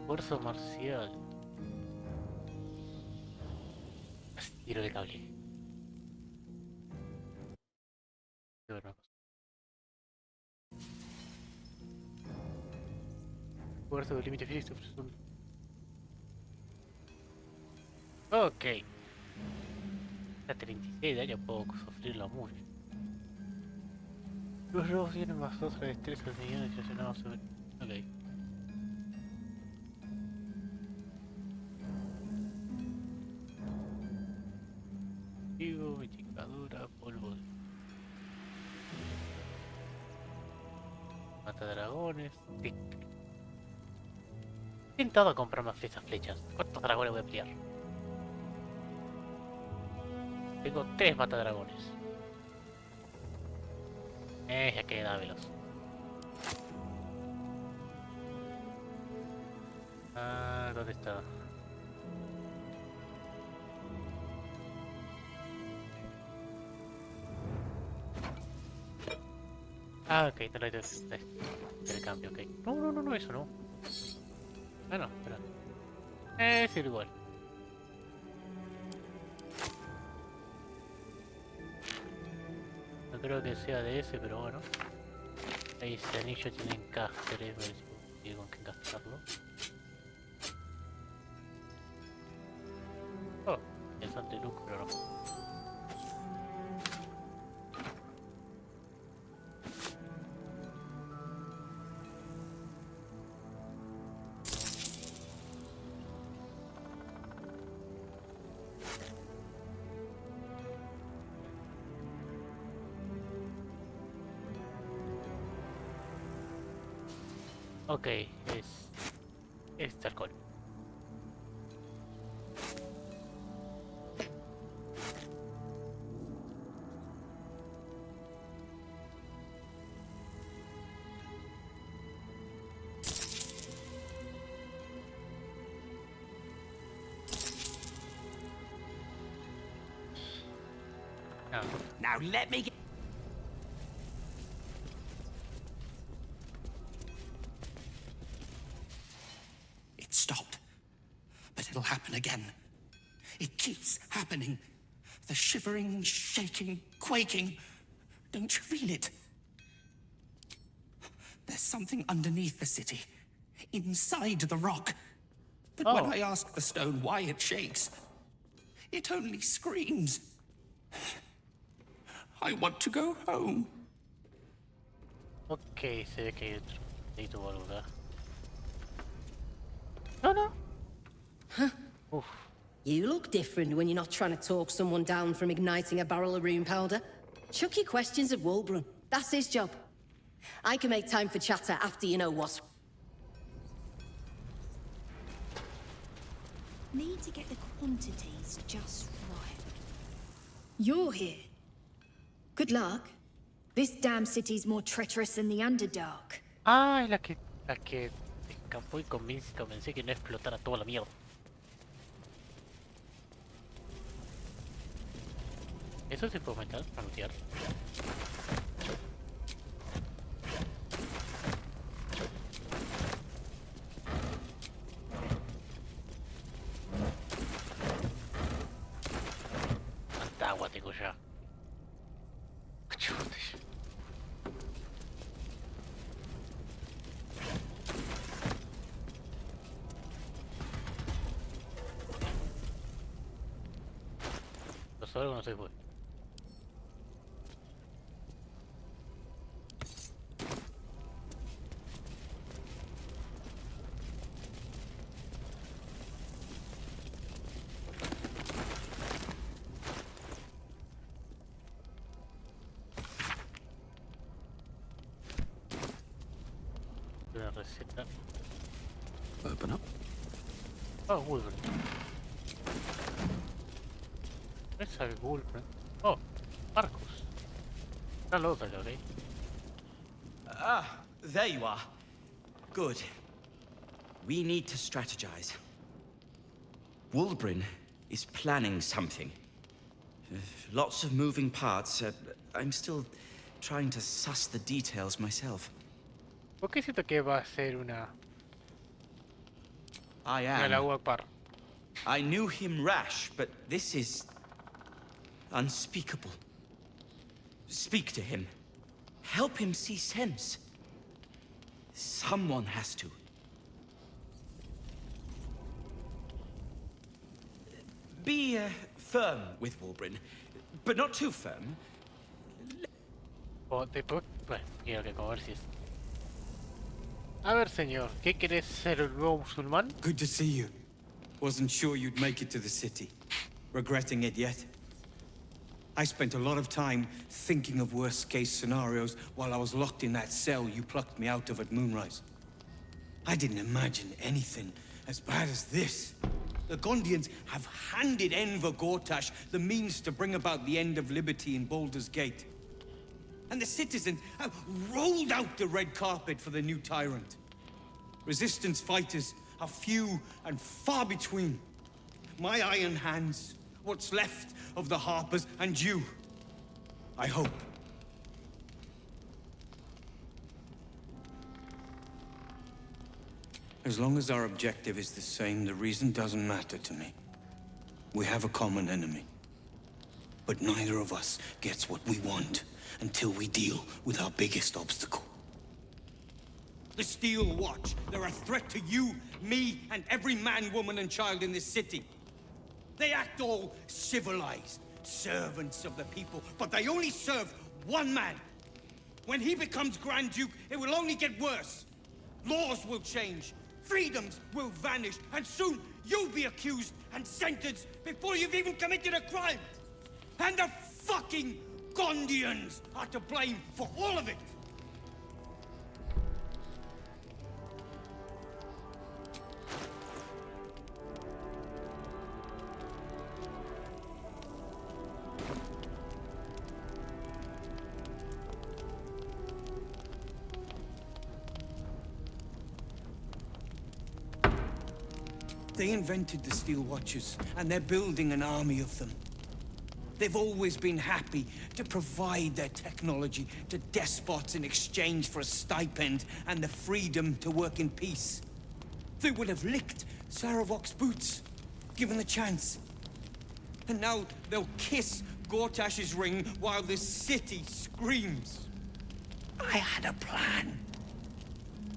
Fuerza marcial. Tiro de cable. Voy a ver una cosa. Fuerza de límite físico. Ok. A 36 de daño puedo sufrirlo mucho. Los robos tienen más 2 a la destreza de millones seleccionados sobre... Ok. Vivo, indicadora, polvo de... matadragones. Sí. He intentado comprar más esas flechas. ¿Cuántos dragones voy a pelear? Tengo 3 matadragones. Ya queda veloz. Ah, ¿dónde está? Ah, ok, te lo he el cambio, ok. No, eso no. Ah, no, espera. Es igual. No creo que sea de ese, pero bueno. Ahí ese anillo tiene encastres, a ver si consigo con qué encastarlo. Oh, interesante look, pero no. Ok, es alcohol. Now let me get... It stopped. But it'll happen again. It keeps happening. The shivering, shaking, quaking. Don't you feel it? There's something underneath the city. Inside the rock. But when I ask the stone why it shakes, it only screams. I want to go home. Ok, se ve que hay otro. Necesito volver. No. Huh? Oof. You look different when you're not trying to talk someone down from igniting a barrel of rune powder. Chuck your questions at Wulbrun. That's his job. I can make time for chatter after you know what's... Need to get the quantities just right. You're here. Good luck. This damn city's more treacherous than the Underdark. Ah, es la que escapó y convencí que no explotara toda la mierda. Eso se puede aumentar para lootear. Tanta agua tengo ya. Los órganos no se fue. Una receta. Open up. Oh, Wolverine. Let's have a Wolverine. Oh, Marcus. Hello there, okay? Ah, there you are. Good. We need to strategize. Wulbrun is planning something. Lots of moving parts. I'm still trying to suss the details myself. ¿Por qué siento que va a ser una... I knew him rash, but this is... unspeakable. Speak to him. Help him see sense. Someone has to. Be firm with Wulbrun, but not too firm. Bueno, quiero que comer si es... A ver, señor, ¿qué querés ser el nuevo musulmán? Good to see you. Wasn't sure you'd make it to the city. Regretting it yet? I spent a lot of time thinking of worst-case scenarios while I was locked in that cell you plucked me out of at Moonrise. I didn't imagine anything as bad as this. The Gondians have handed Enver Gortash the means to bring about the end of liberty in Baldur's Gate. And the citizens have rolled out the red carpet for the new tyrant. Resistance fighters are few and far between. My iron hands, what's left of the Harpers, and you, I hope. As long as our objective is the same, the reason doesn't matter to me. We have a common enemy. But neither of us gets what we want until we deal with our biggest obstacle. The Steel Watch. They're a threat to you, me, and every man, woman, and child in this city. They act all civilized, servants of the people, but they only serve one man. When he becomes Grand Duke, it will only get worse. Laws will change, freedoms will vanish, and soon you'll be accused and sentenced before you've even committed a crime. And the fucking Gondians are to blame for all of it. They invented the Steel Watchers, and they're building an army of them. They've always been happy to provide their technology to despots in exchange for a stipend and the freedom to work in peace. They would have licked Saravok's boots, given the chance. And now they'll kiss Gortash's ring while this city screams. I had a plan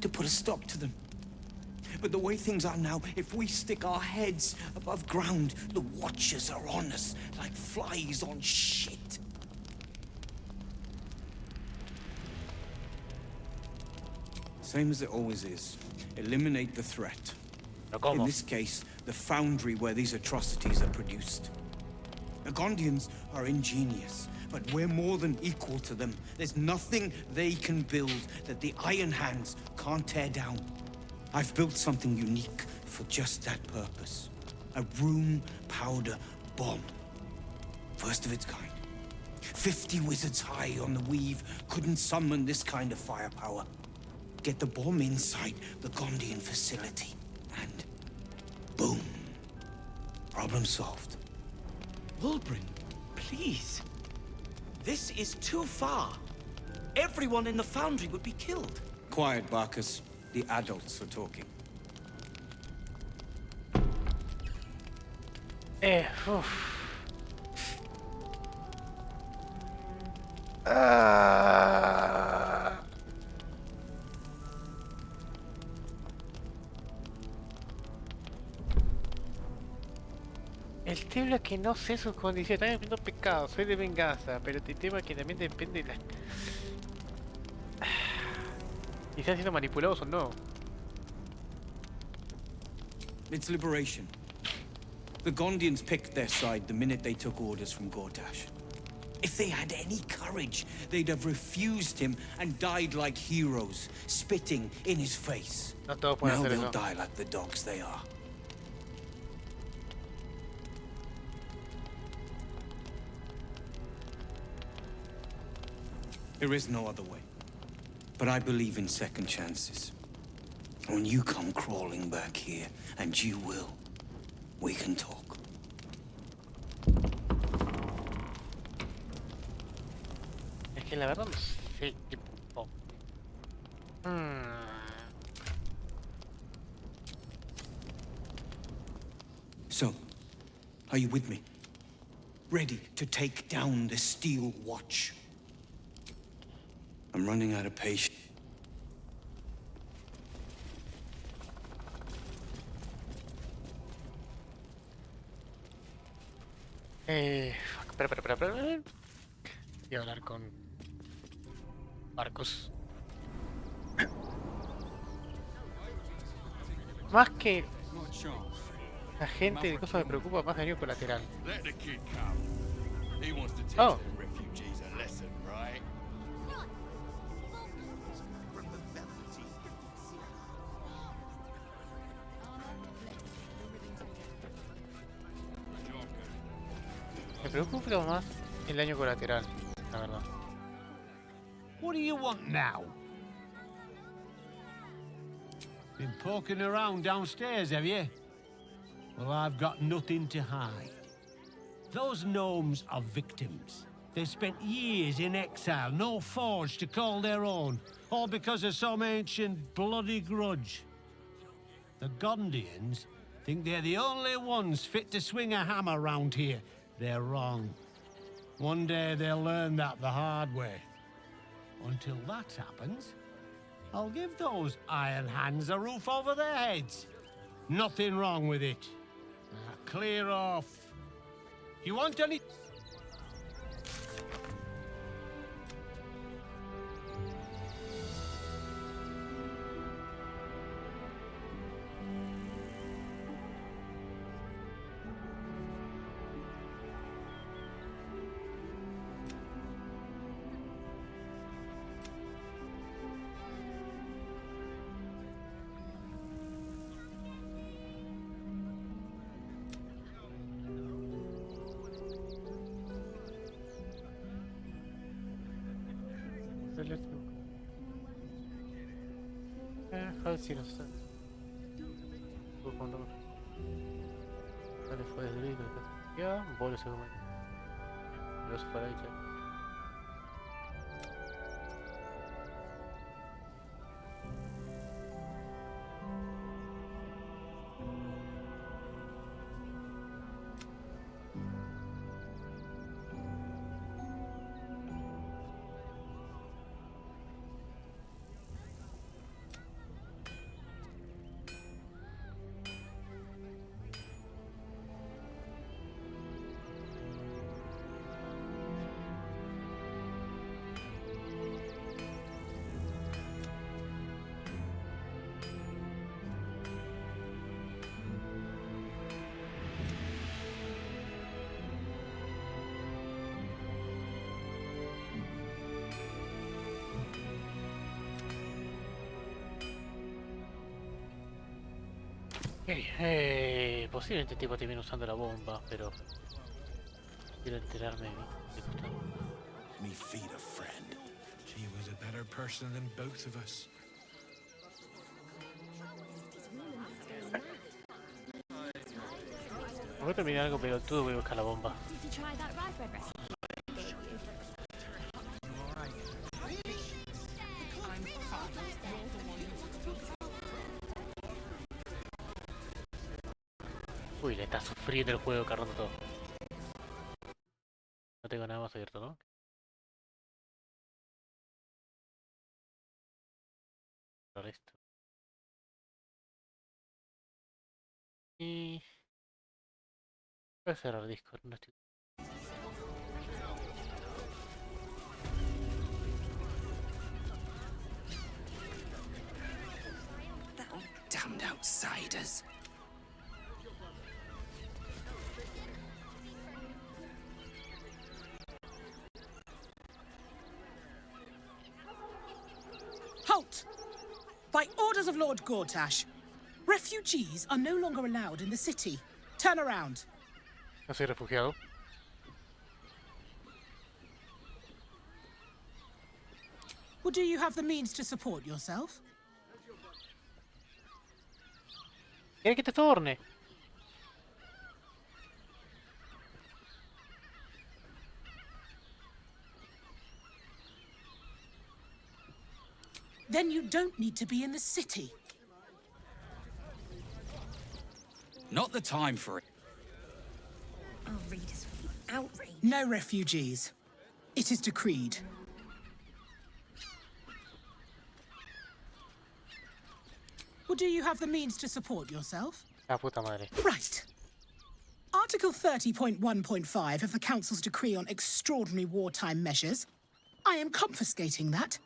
to put a stop to them. But the way things are now, if we stick our heads above ground, the Watchers are on us like flies on shit. Same as it always is. Eliminate the threat. In this case, the foundry where these atrocities are produced. The Gondians are ingenious, but we're more than equal to them. There's nothing they can build that the Iron Hands can't tear down. I've built something unique for just that purpose. A room powder bomb. First of its kind. 50 wizards high on the weave couldn't summon this kind of firepower. Get the bomb inside the Gondian facility, and boom. Problem solved. Wulbren, please. This is too far. Everyone in the foundry would be killed. Quiet, Barkus. The adults are talking. El tema es que no sé sus condiciones. También viendo pecado, soy de venganza, pero el tema es que también depende de la... ¿Y están siendo manipulados o no? It's liberation. The Gondians picked their side the minute they took orders from Gortash. If they had any courage, they'd have refused him and died like heroes, spitting in his face. No todos pueden now hacer they'll eso. die like the dogs they are. There is no other way. But I believe in second chances. When you come crawling back here, and you will, we can talk. Es que la verdad no sé qué... Oh. So, are you with me? Ready to take down the Steel Watch? I'm running out of patience. Espera. Voy a hablar con Marcos. Más que la gente de cosas me preocupa más daño colateral. Let the kid come. He wants to teach Oh. them refugees a lesson, right? Me preocupa más el daño colateral, la verdad. What do you want now? Been poking around downstairs, have you? Well, I've got nothing to hide. Those gnomes are victims. They spent years in exile, no forge to call their own, all because of some ancient bloody grudge. The Gondians think they're the only ones fit to swing a hammer round here. They're wrong. One day they'll learn that the hard way. Until that happens, I'll give those iron hands a roof over their heads. Nothing wrong with it. Now, clear off. You want any... Hadi si no sé. Dale fue de grito, ya, bolo se come. Los para ahí, posiblemente el tipo termine usando la bomba, pero quiero enterarme de mí. Me feed a friend. She was a better person than both of us. Voy a terminar algo pelotudo, voy a buscar la bomba. Did you try that rye bread recipe I gave you? Uy, le está sufriendo el juego, cargando todo. No tengo nada más abierto, ¿no? Por esto. Y... voy a cerrar Discord, no estoy... Damned outsiders. Halt! By orders of Lord Gortash, refugees are no longer allowed in the city. Turn around. No soy refugiado. Well, do you have the means to support yourself? ¿Quieres que te soborne? Then you don't need to be in the city. Not the time for it. Our readers will be outraged. No refugees. It is decreed. Well, do you have the means to support yourself? La puta madre. Right. Article 30.1.5 of the Council's decree on extraordinary wartime measures. I am confiscating that.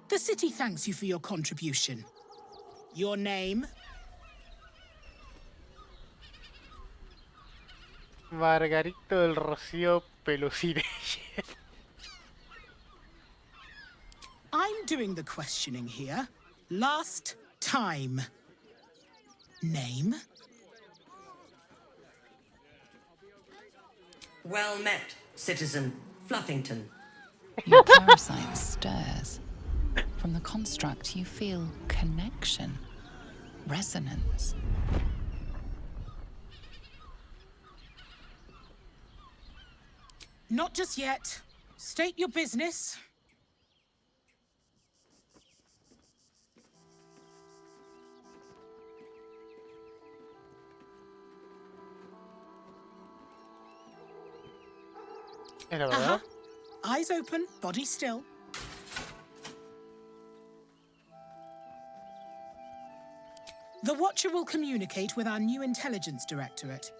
The city thanks you for your contribution. Your name? Margarito del Rocío pelucine. I'm doing the questioning here. Last time. Name? Well met, citizen Fluffington. Your parasite stirs. From the construct, you feel connection, resonance. Not just yet. State your business. Hello. Eyes open, body still. The Watcher will communicate with our new intelligence directorate.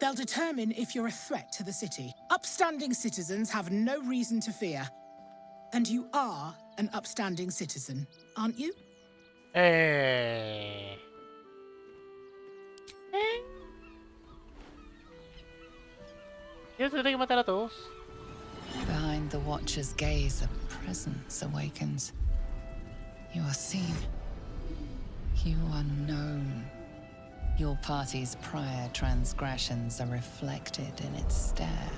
They'll determine if you're a threat to the city. Upstanding citizens have no reason to fear. And you are an upstanding citizen, aren't you? Yo tengo que matar a todos. Behind the Watcher's gaze, a presence awakens. You are seen. You are known. Your party's prior transgressions are reflected in its stare,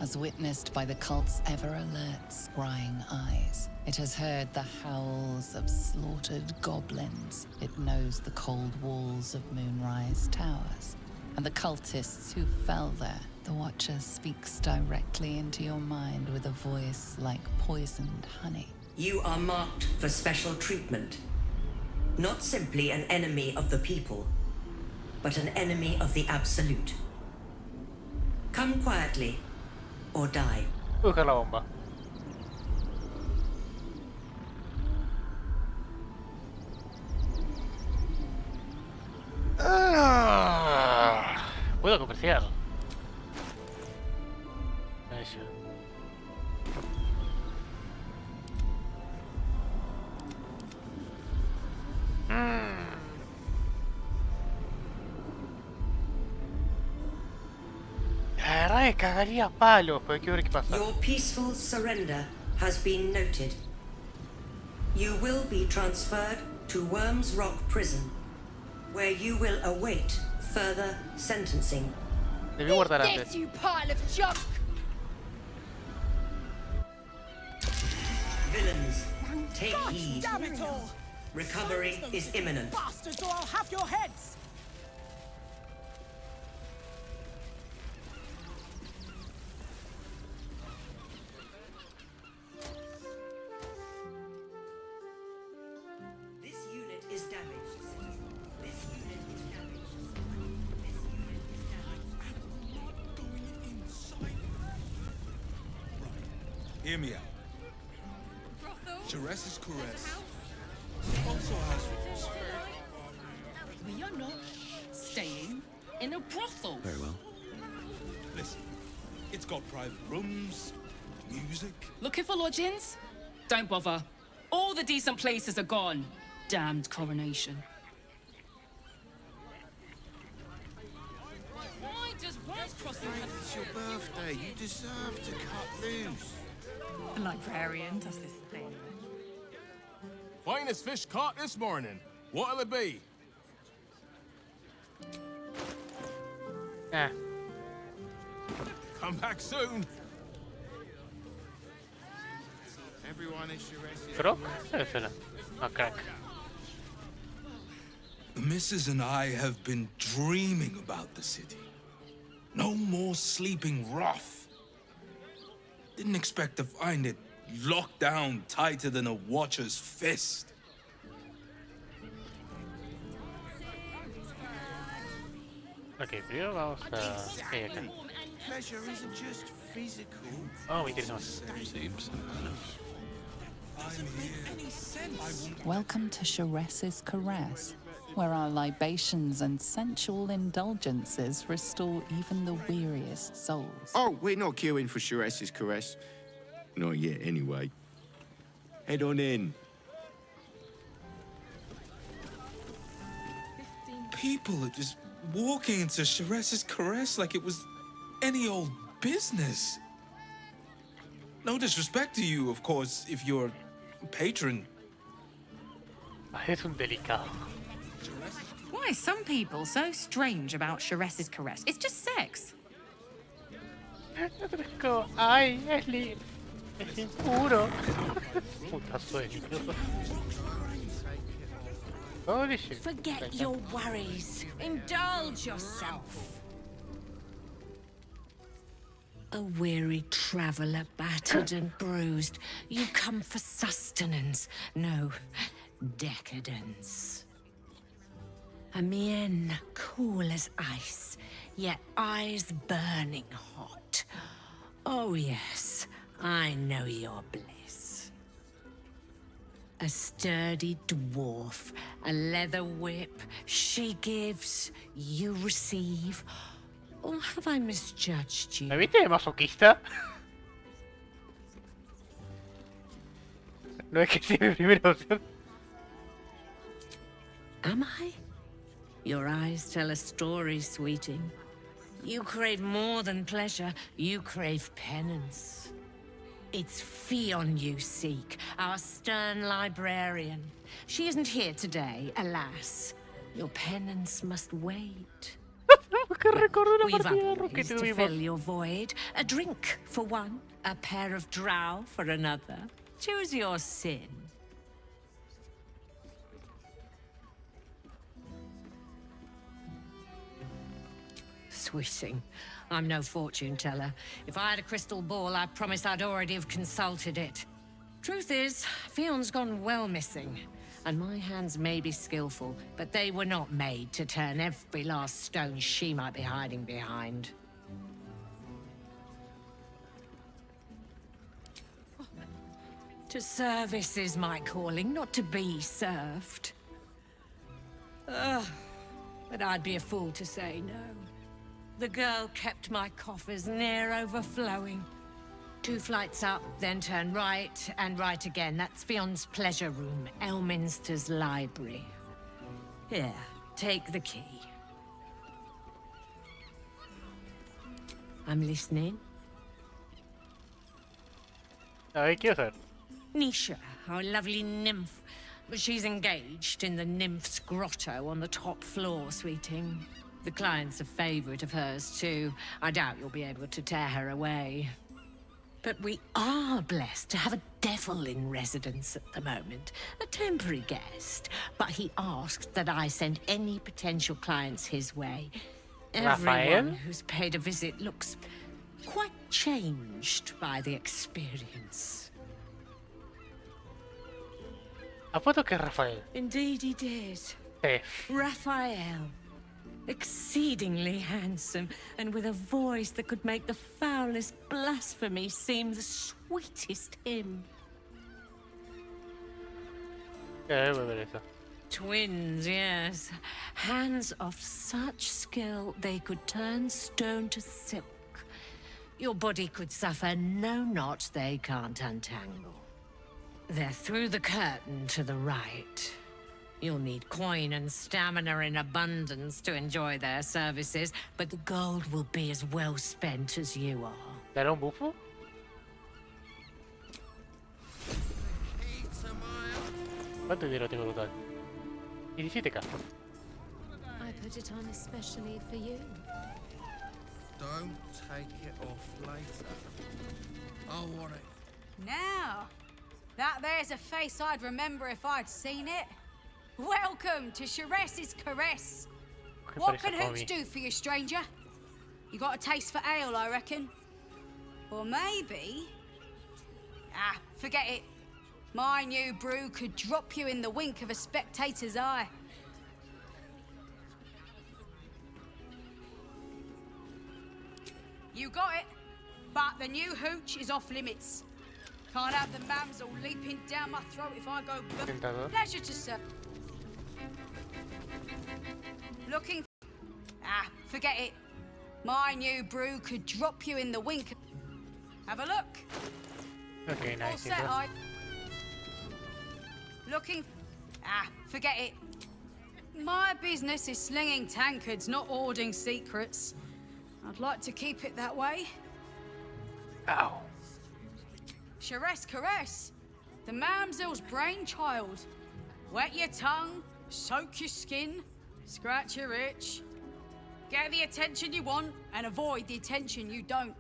as witnessed by the cult's ever-alert, scrying eyes. It has heard the howls of slaughtered goblins. It knows the cold walls of Moonrise Towers, and the cultists who fell there. The Watcher speaks directly into your mind with a voice like poisoned honey. You are marked for special treatment. Not simply an enemy of the people, but an enemy of the Absolute. Come quietly, or die. Busca la bomba. Puedo comerciar. Eso. La verdad es que cagaría palos, pero hay que ver qué pasa. Your peaceful surrender has been noted. You will be transferred to Worms Rock Prison, where you will await further sentencing. Debí guardar antes. This, you pile of junk! Villains, take heed. Damn it all! Recovery is imminent. Bastards, or I'll have your heads! This unit is damaged. This unit is damaged. Hear me out. Jerez's caress also has rules. We are not staying in a brothel. Very well. Listen, it's got private rooms, music. Looking for lodgings? Don't bother. All the decent places are gone. Damned coronation. Why does Worms Crossing have... It's your birthday. You deserve to cut loose. The librarian does this thing. Finest fish caught this morning. What'll it be? Come back soon. Everyone is Jerez's. Croc? Suena. Ah, crack. The missus and I have been dreaming about the city. No more sleeping rough. Didn't expect to find it locked down tighter than a Watcher's fist. Ok, primero vamos a... ¿Qué hay acá? Pleasure isn't just physical. Oh, me interesamos. Seems Welcome to Jerez's Caress, where our libations and sensual indulgences restore even the weariest souls. Oh, we're not queuing for Jerez's caress. Not yet, anyway. Head on in. People are just walking into Jerez's caress like it was any old business. No disrespect to you, of course, if you're a patron. Es un delicado. Why are some people so strange about Sharess's caress? It's just sex. Como, ay, es impuro. Puta sueño. Holy shit. Forget your worries. Indulge yourself. A weary traveller, battered and bruised. You come for sustenance, no decadence. A mien cool as ice, yet eyes burning hot. Oh yes, I know your bliss. A sturdy dwarf, a leather whip, she gives, you receive. Or have I misjudged you? ¿Me viste de masoquista? No es que sea mi primera opción. Am I? Your eyes tell a story, sweeting. You crave more than pleasure, you crave penance. It's Fionn you seek, our stern librarian. She isn't here today, alas. Your penance must wait. We've upwards to fill your void. A drink for one, a pair of drow for another. Choose your sin. Sweeting, I'm no fortune teller. If I had a crystal ball, I promise I'd already have consulted it. Truth is, Fionn's gone well missing. And my hands may be skillful, but they were not made to turn every last stone she might be hiding behind. To service is my calling, not to be served. Ugh, but I'd be a fool to say no. The girl kept my coffers near overflowing. 2 flights up, then turn right, and right again. That's Fionn's pleasure room, Elminster's library. Here, take the key. I'm listening. A ver, quiero saber. Nisha, our lovely nymph. But she's engaged in the nymph's grotto on the top floor, sweeting. The client's a favorite of hers, too. I doubt you'll be able to tear her away. But we are blessed to have a devil in residence at the moment. A temporary guest. But he asked that I send any potential clients his way. Everyone who's paid a visit looks quite changed by the experience. Apuesto que es Rafael. Indeed he did. Raphael. Exceedingly handsome, and with a voice that could make the foulest blasphemy seem the sweetest hymn. Twins, yes. Hands of such skill they could turn stone to silk. Your body could suffer no knot they can't untangle. They're through the curtain to the right. You'll need coin and stamina in abundance to enjoy their services, but the gold will be as well spent as you are. ¿Dará un bufo? ¿Cuánto dinero tengo total? 17k. I put it on especially for you. Don't take it off later. I want it. Now, that there's a face I'd remember if I'd seen it. Welcome to Sharess's caress. What can hooch do for you, stranger? You got a taste for ale, I reckon. Or maybe... Ah, forget it. My new brew could drop you in the wink of a spectator's eye. You got it, but the new hooch is off limits. Can't have the mamsel leaping down my throat if I go... Pleasure to serve. Looking... Ah, forget it. My new brew could drop you in the wink. Have a look. Okay, nice. All set, Looking... Ah, forget it. My business is slinging tankards, not hoarding secrets. I'd like to keep it that way. Ow. Sheress Caress, the mamsel's brainchild. Wet your tongue, soak your skin, scratch your itch. Get the attention you want and avoid the attention you don't.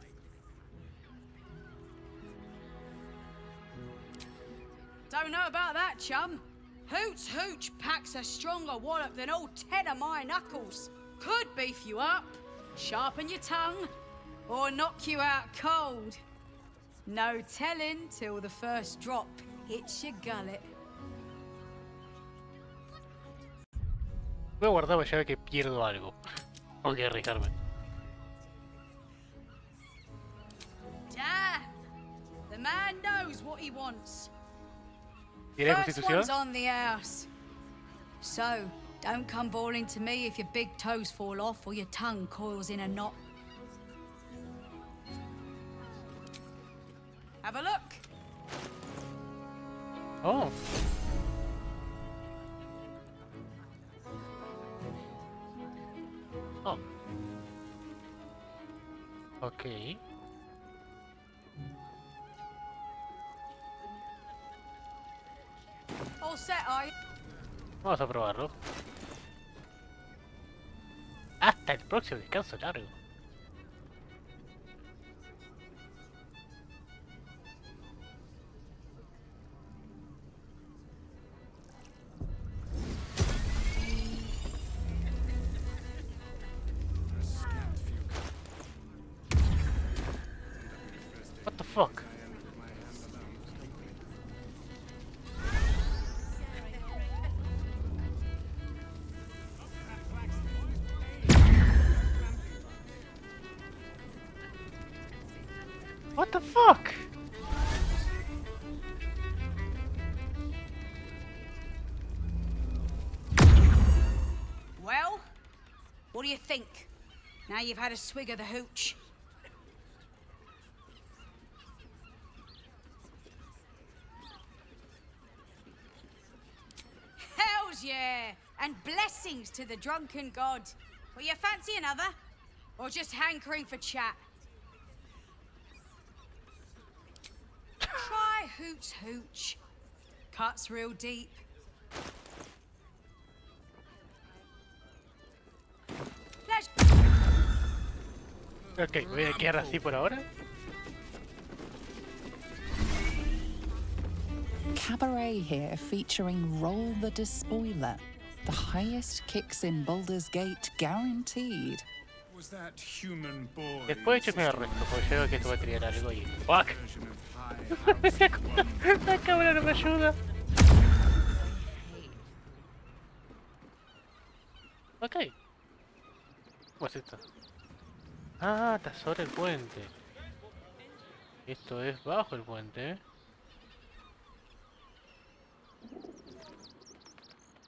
Don't know about that, chum. Hoots Hooch packs a stronger wallop than all 10 of my knuckles. Could beef you up, sharpen your tongue, or knock you out cold. No telling till the first drop hits your gullet. Voy a guardar para ya que pierdo algo. Tengo que arriesgarme. Damn! The man knows what he wants. ¿Tiene First constitución? one's on the house. So, don't come bawling to me if your big toes fall off or your tongue coils in a knot. Have a look. Oh. Oh. Ok. All set, are you? Vamos a probarlo. Hasta el próximo descanso largo. What the fuck? What the fuck? Well, what do you think? Now you've had a swig of the hooch. Hells yeah! And blessings to the drunken god. Will you fancy another? Or just hankering for chat? Try Hoots Hooch. Cuts real deep. Let's... Ok, voy a quedar así por ahora. Cabaret here featuring Roll the Despoiler. The highest kicks in Baldur's Gate guaranteed. Was that human boy? Después échame el resto, porque yo veo que esto va a tirar algo y... ¡Fuck! La cámara no me ayuda. Ok. ¿Cómo es esto? Ah, está sobre el puente. Esto es bajo el puente.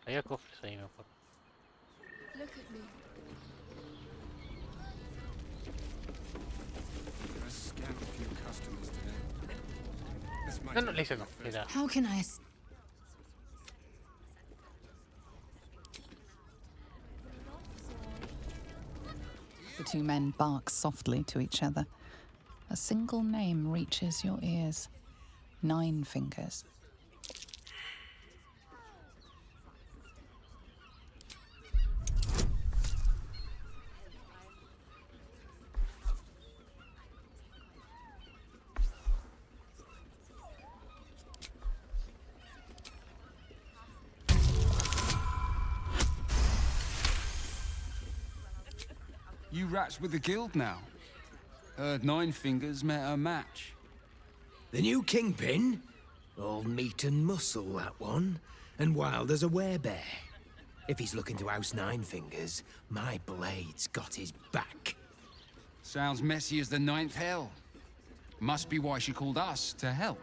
Había cofres ahí, me acuerdo. Look at me. No, no, le hice no. Mira. How can I... The two men bark softly to each other. A single name reaches your ears. 9 Fingers. You rats with the guild now. Heard 9 Fingers met her match. The new kingpin? All meat and muscle, that one. And wild as a werebear. If he's looking to oust 9 Fingers, my blade's got his back. Sounds messy as the 9th hell. Must be why she called us to help.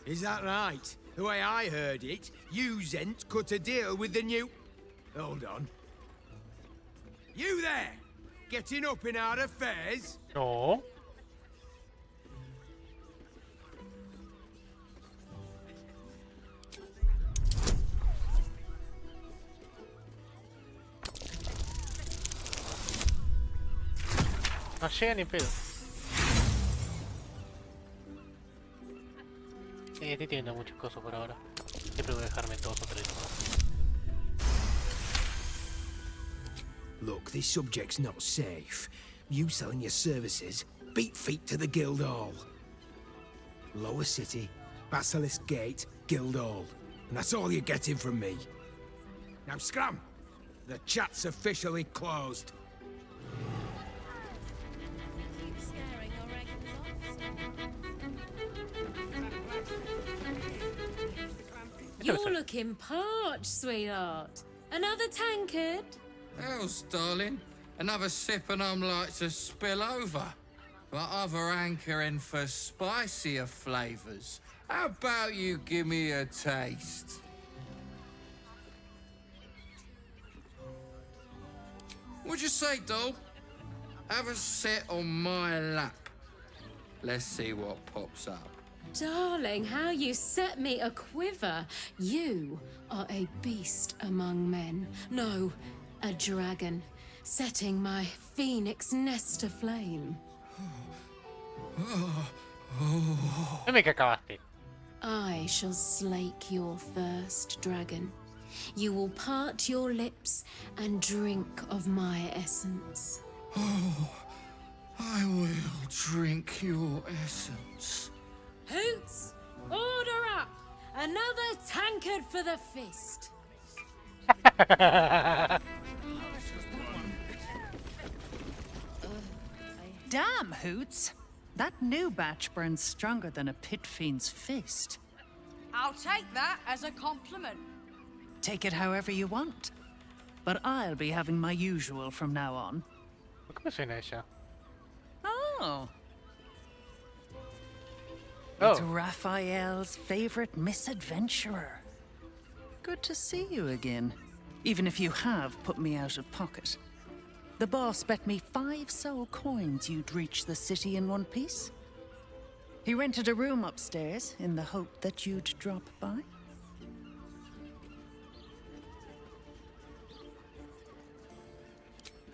Is that right? The way I heard it, you Zent cut a deal with the new... Hold on. You there! Getting up in our affairs? No. No llega ni pedo. estoy teniendo muchas cosas por ahora. Siempre voy a dejarme dos o tres. Look, this subject's not safe. You selling your services, beat feet to the Guildhall. Lower City, Basilisk Gate, Guildhall. And that's all you're getting from me. Now scram! The chat's officially closed. You're looking parched, sweetheart. Another tankard? Hells, darling. Another sip and I'm like to spill over. But other hankering for spicier flavours. How about you give me a taste? What'd you say, doll? Have a sit on my lap. Let's see what pops up. Darling, how you set me a quiver. You are a beast among men. No, a dragon, setting my phoenix nest aflame. Dime que acabaste. I shall slake your thirst, dragon. You will part your lips and drink of my essence. Oh, I will drink your essence. Hoots, order up! Another tankard for the fist. Damn, Hoots. That new batch burns stronger than a pit fiend's fist. I'll take that as a compliment. Take it however you want. But I'll be having my usual from now on. ¿Cómo suena ella? Oh. Oh. It's Raphael's favorite misadventurer. Good to see you again. Even if you have put me out of pocket. The boss bet me 5 soul coins you'd reach the city in one piece. He rented a room upstairs in the hope that you'd drop by.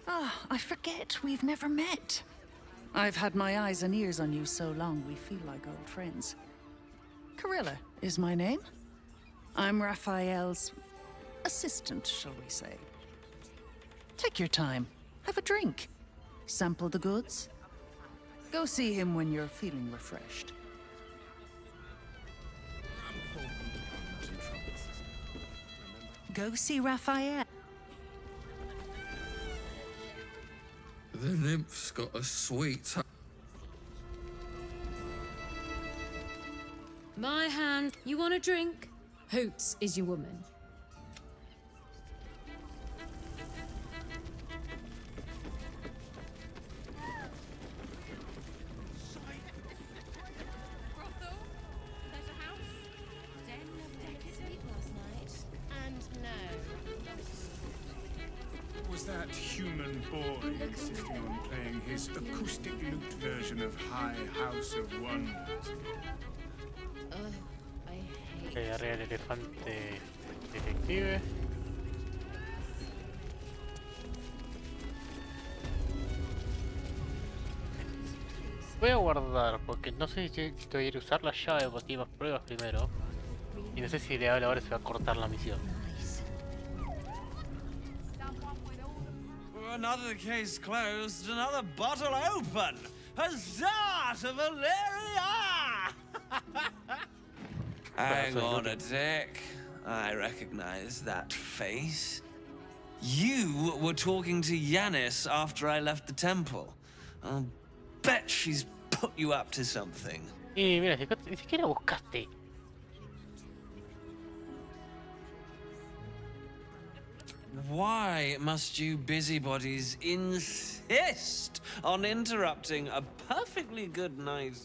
Ah, I forget we've never met. I've had my eyes and ears on you so long we feel like old friends. Carilla is my name. I'm Raphael's assistant, shall we say. Take your time. Have a drink. Sample the goods. Go see him when you're feeling refreshed. Go see Raphael. The nymph's got a sweet... My hand. You want a drink? Hoots is your woman. Was that human boy insisting on playing his acoustic lute version of High House of Wonders? Arriba el elefante detective. Voy a guardar porque no sé si voy a ir a usar la llave para hacer más pruebas primero. Y no sé si le hablo ahora se va a cortar la misión. Another case closed, another bottle open! Huzzah to Valeria! Hang on a tick. I recognize that face. You were talking to Yanis after I left the temple. I'll bet she's put you up to something. Y mira, ni siquiera buscaste. Why must you busybodies insist on interrupting a perfectly good night?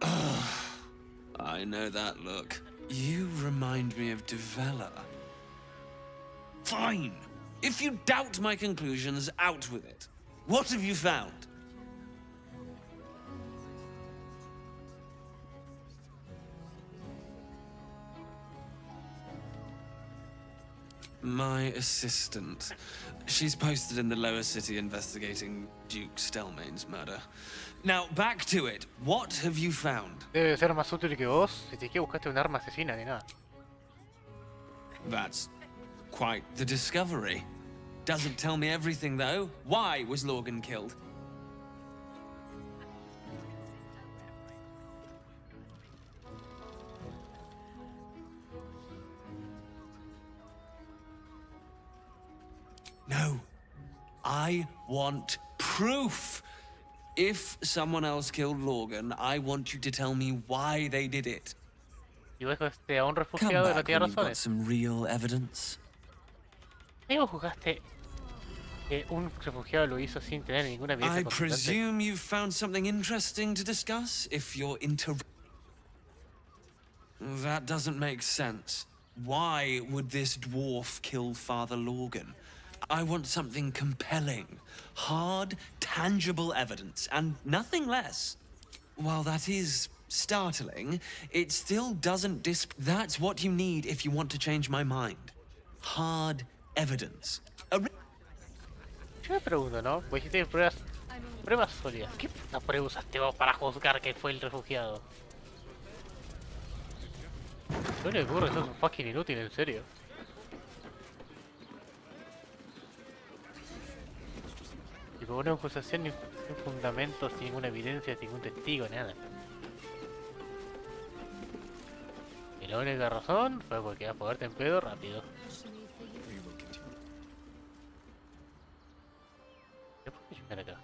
I know that look. You remind me of Devella. Fine. If you doubt my conclusions, out with it. What have you found? My assistant. She's posted in the lower city investigating Duke Stelmane's murder. Now, back to it. What have you found? Debe ser más útil que vos. Si siquiera buscaste un arma asesina ni nada. That's quite the discovery. Doesn't tell me everything, though. Why was Lorgan killed? No. I want proof. If someone else killed Lorgan, I want you to tell me why they did it. Y vos jugaste a un Come refugiado de la back Tierra when you've got Razones. some real evidence. ¿Y vos jugaste que un refugiado lo hizo sin tener ninguna evidencia I contundente? presume you've found something interesting to discuss if you're into... That doesn't make sense. Why would this dwarf kill Father Lorgan? I want something compelling. Hard, tangible evidence, and nothing less. While that is startling, it still doesn't That's what you need if you want to change my mind. Hard evidence. Yo me pregunto, ¿no? Vos dijiste pruebas sólidas. ¿Qué puta prueba usaste vos para juzgar que fue el refugiado? No le ocurre, sos un fucking inútil, en serio. Tipo, una acusación sin fundamento, sin ninguna evidencia, sin ningún testigo, nada. Y la única razón fue porque vas a ponerte en pedo rápido. ¿Qué puedo llegar acá?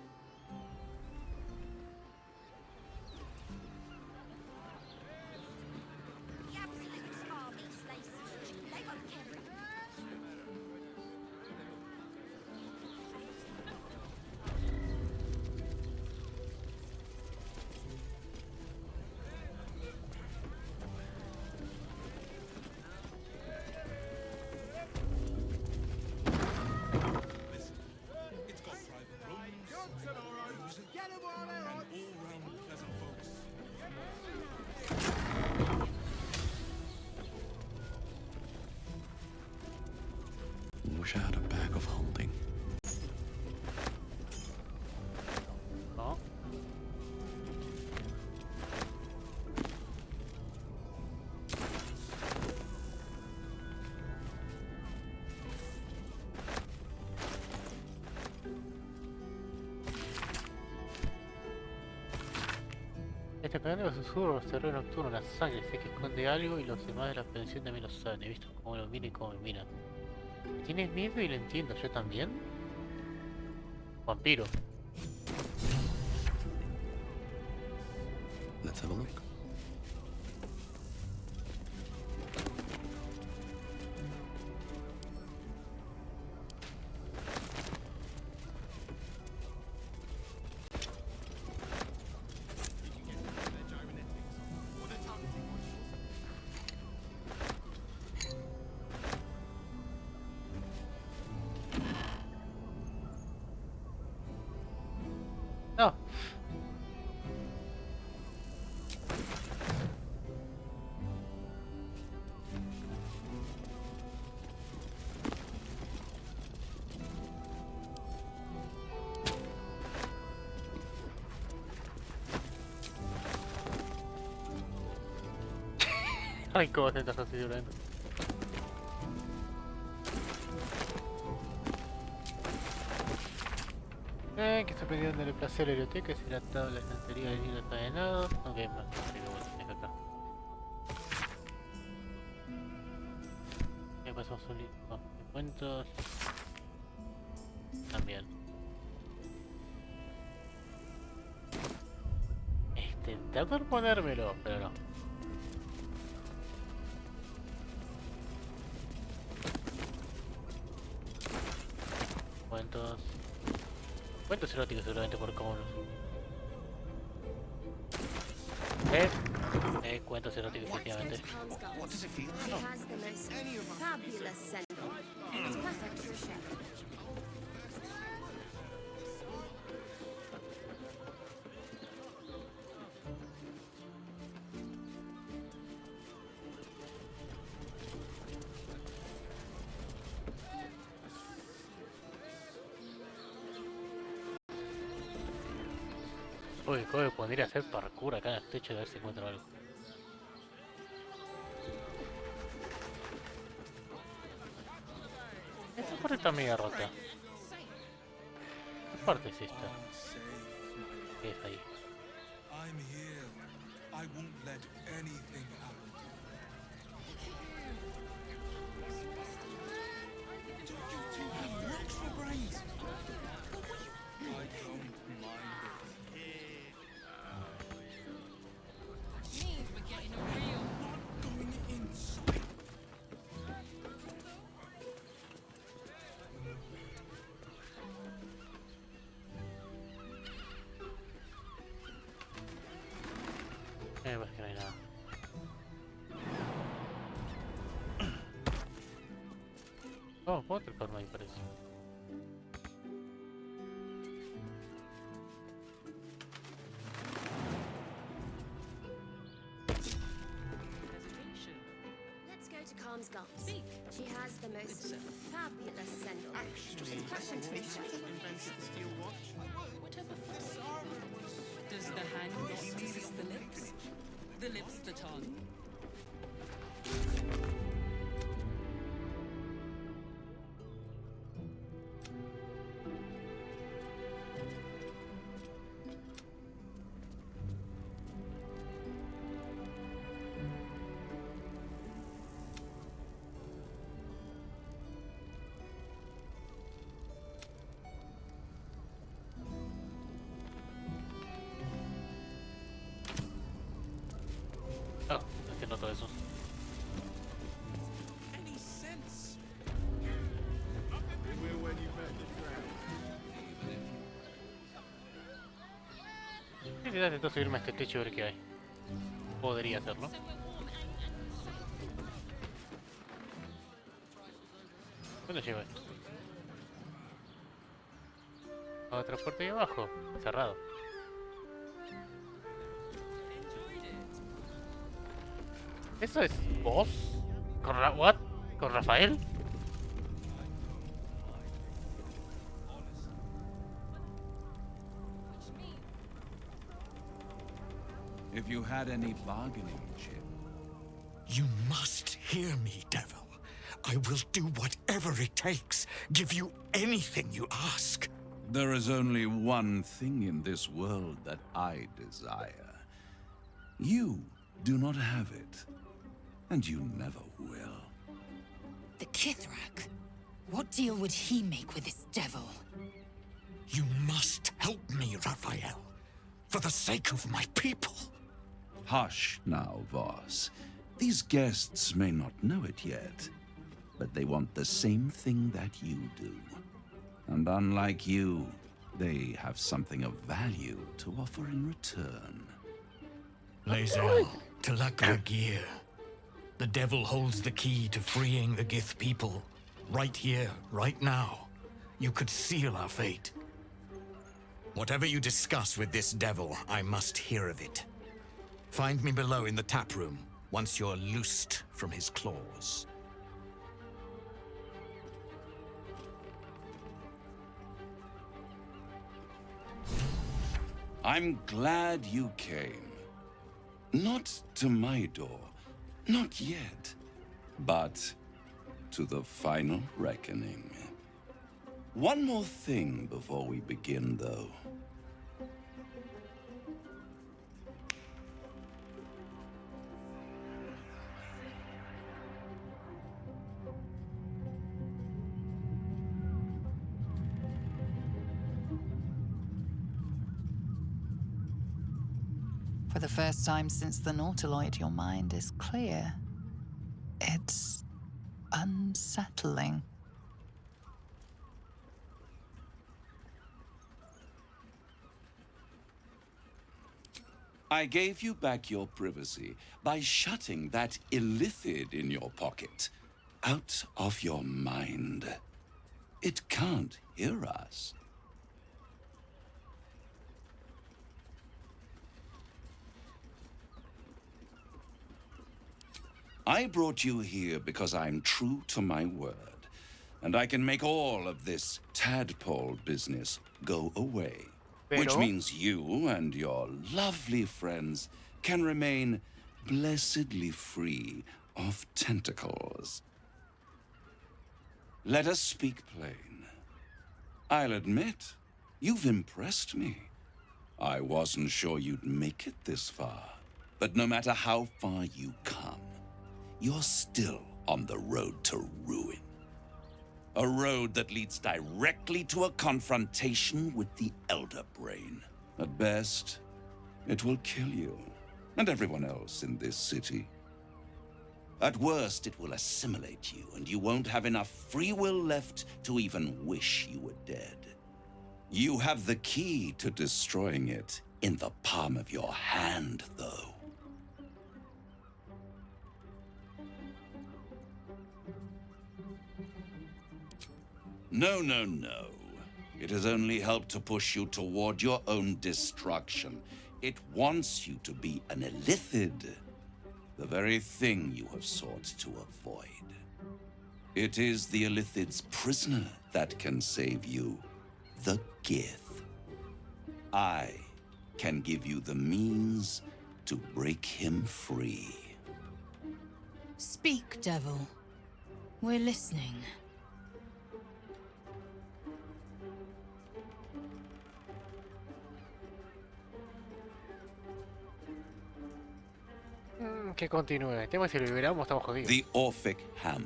Wish I had a bag of holding. No. Este canal de susurros, terror nocturno, la sangre, sé que esconde algo y los demás de la pensión también lo saben. He visto cómo lo mira y cómo me mira. Tienes miedo y lo entiendo, ¿yo también? Vampiro. Let's have a look. No. Ay, cómo se está sucediendo. Que se pedían del placer de la biblioteca, si la tabla de estantería de libros encadenados. Ok, más, bueno, acá. ¿Qué pasamos un libro? Cuentos. También. Intenté por ponérmelo, pero no. Cuentos. Cuentos eróticos seguramente por cómo los... cuentos eróticos efectivamente. What does it feel like? It has the most fabulous scent. It's perfect for a chef. Uy, joder, podría hacer parkour acá en el techo de ver si encuentro algo. Esa parte está media rota. ¿Qué parte es esta? ¿Qué es ahí? I'm here. I won't let anything happen. Do you two have rocks for brains? I don't mind it. Means we're getting a real. Not going inside. Pues que no hay nada. Oh, puedo treparme ahí, parece. Let's go to Calm's Gums. She has the most fabulous send-off. Actually, whatever for. Does the hand not resist the lips? The lips the tongue? Oh, no entiendo todo eso. Any sense? Quizás intento subirme a este techo a ver qué hay. Podría hacerlo. ¿Dónde lleva esto? Otra puerta ahí abajo. Cerrado. ¿Eso es vos? ¿Con what? ¿Con Rafael? If you had any bargaining chip. You must hear me, devil. I will do whatever it takes. Give you anything you ask. There is only one thing in this world that I desire. You do not have it. And you never will. The Kithrak? What deal would he make with this devil? You must help me, Raphael. For the sake of my people. Hush now, Voss. These guests may not know it yet, but they want the same thing that you do. And unlike you, they have something of value to offer in return. Lae'zel, Telakagir. The devil holds the key to freeing the Gith people. Right here, right now. You could seal our fate. Whatever you discuss with this devil, I must hear of it. Find me below in the tap room, once you're loosed from his claws. I'm glad you came. Not to my door, not yet, but to the final reckoning. One more thing before we begin, though. For the first time since the Nautiloid, your mind is clear. It's unsettling. I gave you back your privacy by shutting that illithid in your pocket out of your mind. It can't hear us. I brought you here because I'm true to my word, and I can make all of this tadpole business go away. Which means you and your lovely friends can remain blessedly free of tentacles. Let us speak plain. I'll admit, you've impressed me. I wasn't sure you'd make it this far. But no matter how far you come, you're still on the road to ruin. A road that leads directly to a confrontation with the Elder Brain. At best, it will kill you and everyone else in this city. At worst, it will assimilate you, and you won't have enough free will left to even wish you were dead. You have the key to destroying it in the palm of your hand, though. No, no, no. It has only helped to push you toward your own destruction. It wants you to be an illithid. The very thing you have sought to avoid. It is the illithid's prisoner that can save you, the Gith. I can give you the means to break him free. Speak, devil. We're listening. Que continúe. Tema si lo liberamos estamos jodidos. The Orphic Hammer.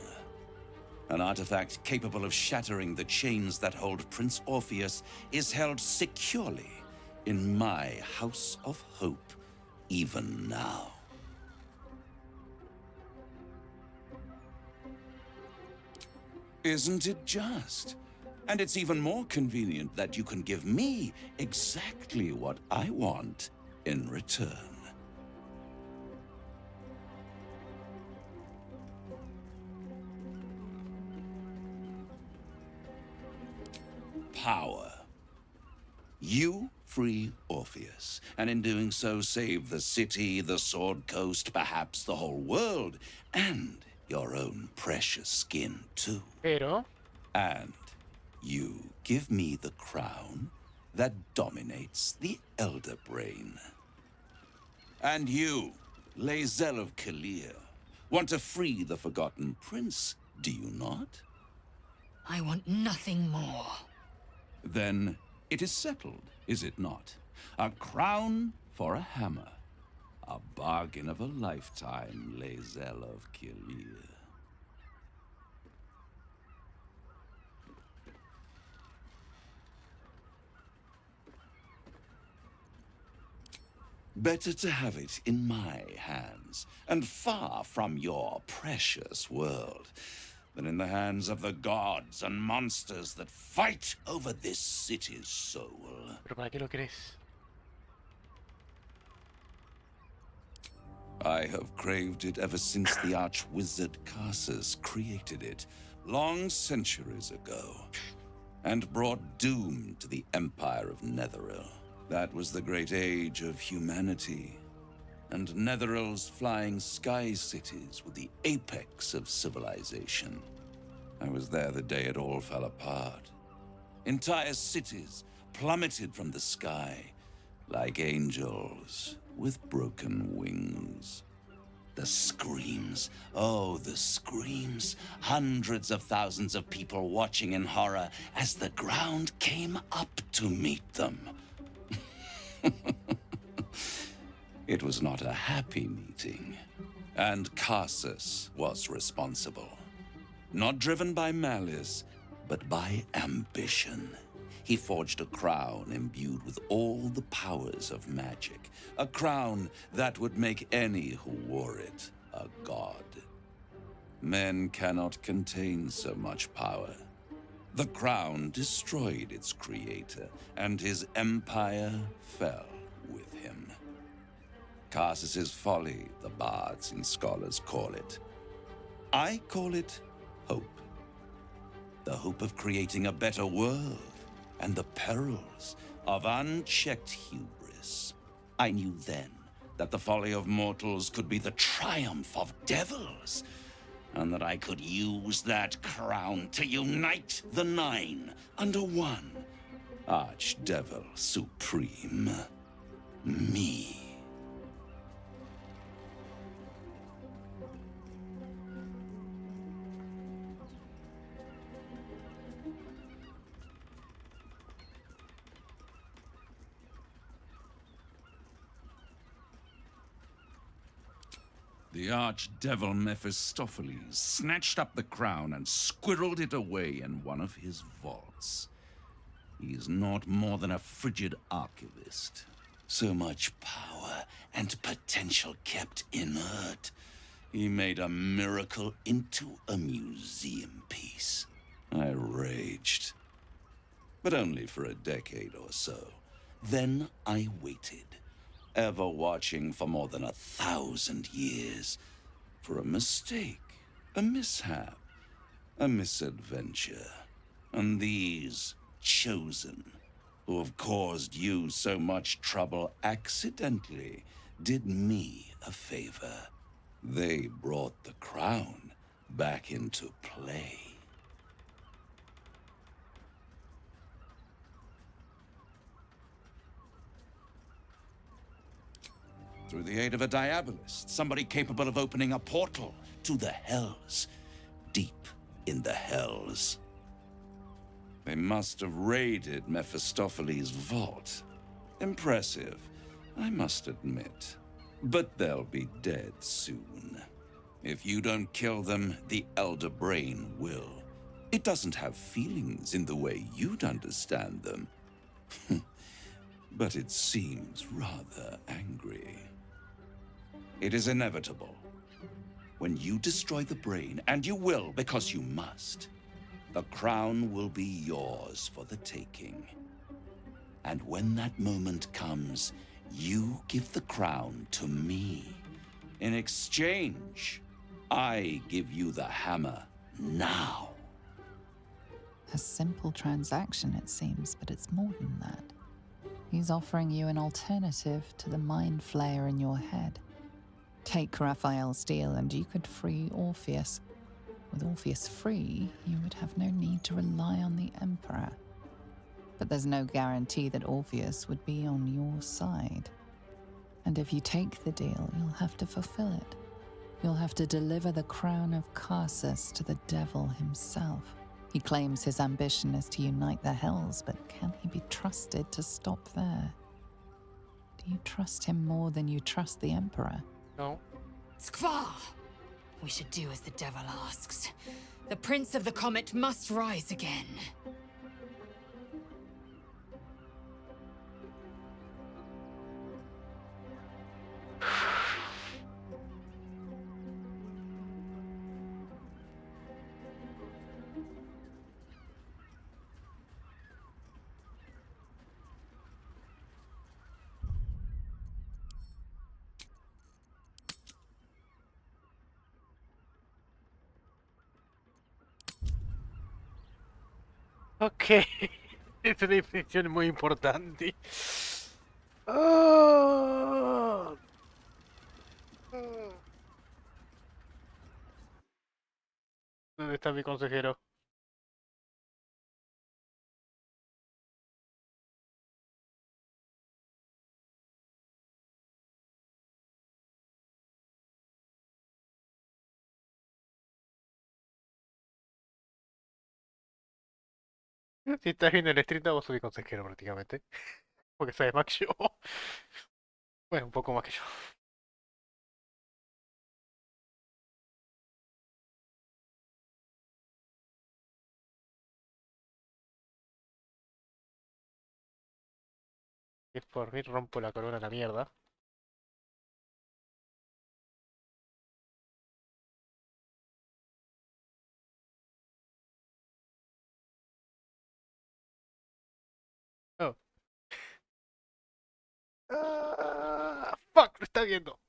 An artifact capable of shattering the chains that hold Prince Orpheus is held securely in my House of Hope, even now. Isn't it just? And it's even more convenient that you can give me exactly what I want in return. Power. You free Orpheus, and in doing so save the city, the Sword Coast, perhaps the whole world, and your own precious skin too. Pero... And you give me the crown that dominates the Elder Brain. And you, Lae'zel of Kalir, want to free the Forgotten Prince, do you not? I want nothing more. Then it is settled, is it not? A crown for a hammer. A bargain of a lifetime, Lae'zel of Kalir. Better to have it in my hands, and far from your precious world, than in the hands of the gods and monsters that fight over this city's soul. ¿Pero para qué lo crees? I have craved it ever since the arch-wizard Karsus created it, long centuries ago, and brought doom to the Empire of Netheril. That was the great age of humanity, and Netheril's flying sky cities were the apex of civilization. I was there the day it all fell apart. Entire cities plummeted from the sky, like angels with broken wings. The screams, oh, the screams. Hundreds of thousands of people watching in horror as the ground came up to meet them. It was not a happy meeting, and Karsus was responsible. Not driven by malice, but by ambition. He forged a crown imbued with all the powers of magic, a crown that would make any who wore it a god. Men cannot contain so much power. The crown destroyed its creator, and his empire fell with him. Karsus's folly, the bards and scholars call it. I call it hope. The hope of creating a better world, and the perils of unchecked hubris. I knew then that the folly of mortals could be the triumph of devils, and that I could use that crown to unite the Nine under one Archdevil Supreme. Me. The archdevil Mephistopheles snatched up the crown and squirreled it away in one of his vaults. He is not more than a frigid archivist. So much power and potential kept inert. He made a miracle into a museum piece. I raged. But only for a decade or so. Then I waited, ever watching for more than 1,000 years. For a mistake, a mishap, a misadventure. And these chosen, who have caused you so much trouble accidentally, did me a favor. They brought the crown back into play. Through the aid of a diabolist, somebody capable of opening a portal to the Hells. Deep in the Hells. They must have raided Mephistopheles' vault. Impressive, I must admit. But they'll be dead soon. If you don't kill them, the Elder Brain will. It doesn't have feelings in the way you'd understand them. But it seems rather angry. It is inevitable. When you destroy the brain, and you will because you must, the crown will be yours for the taking. And when that moment comes, you give the crown to me. In exchange, I give you the hammer now. A simple transaction, it seems, but it's more than that. He's offering you an alternative to the mind flayer in your head. Take Raphael's deal and you could free Orpheus. With Orpheus free, you would have no need to rely on the Emperor. But there's no guarantee that Orpheus would be on your side. And if you take the deal, you'll have to fulfill it. You'll have to deliver the crown of Carsus to the devil himself. He claims his ambition is to unite the Hells, but can he be trusted to stop there? Do you trust him more than you trust the Emperor? No. Skvar! We should do as the devil asks. The Prince of the Comet must rise again. Ok, es una inflexión muy importante. Ah. ¿Dónde está mi consejero? Si estás viendo el stream, vos sos mi consejero prácticamente. Porque sabes más que yo. Bueno, un poco más que yo. Si es por mí, rompo la corona a la mierda. Oh. Ah, fuck, lo está viendo.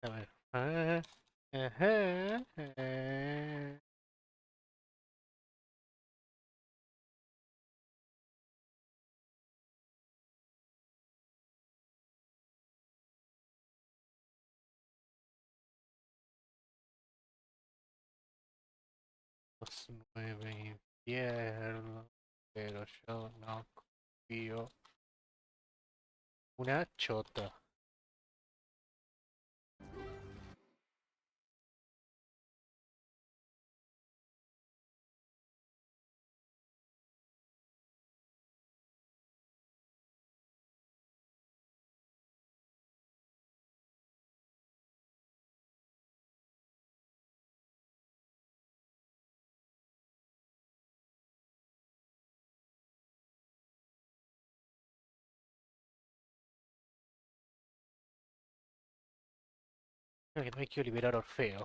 A ver. Ajá, Los 9 infiernos, pero yo no confío. Una chota. Creo que no hay que liberar a Orfeo.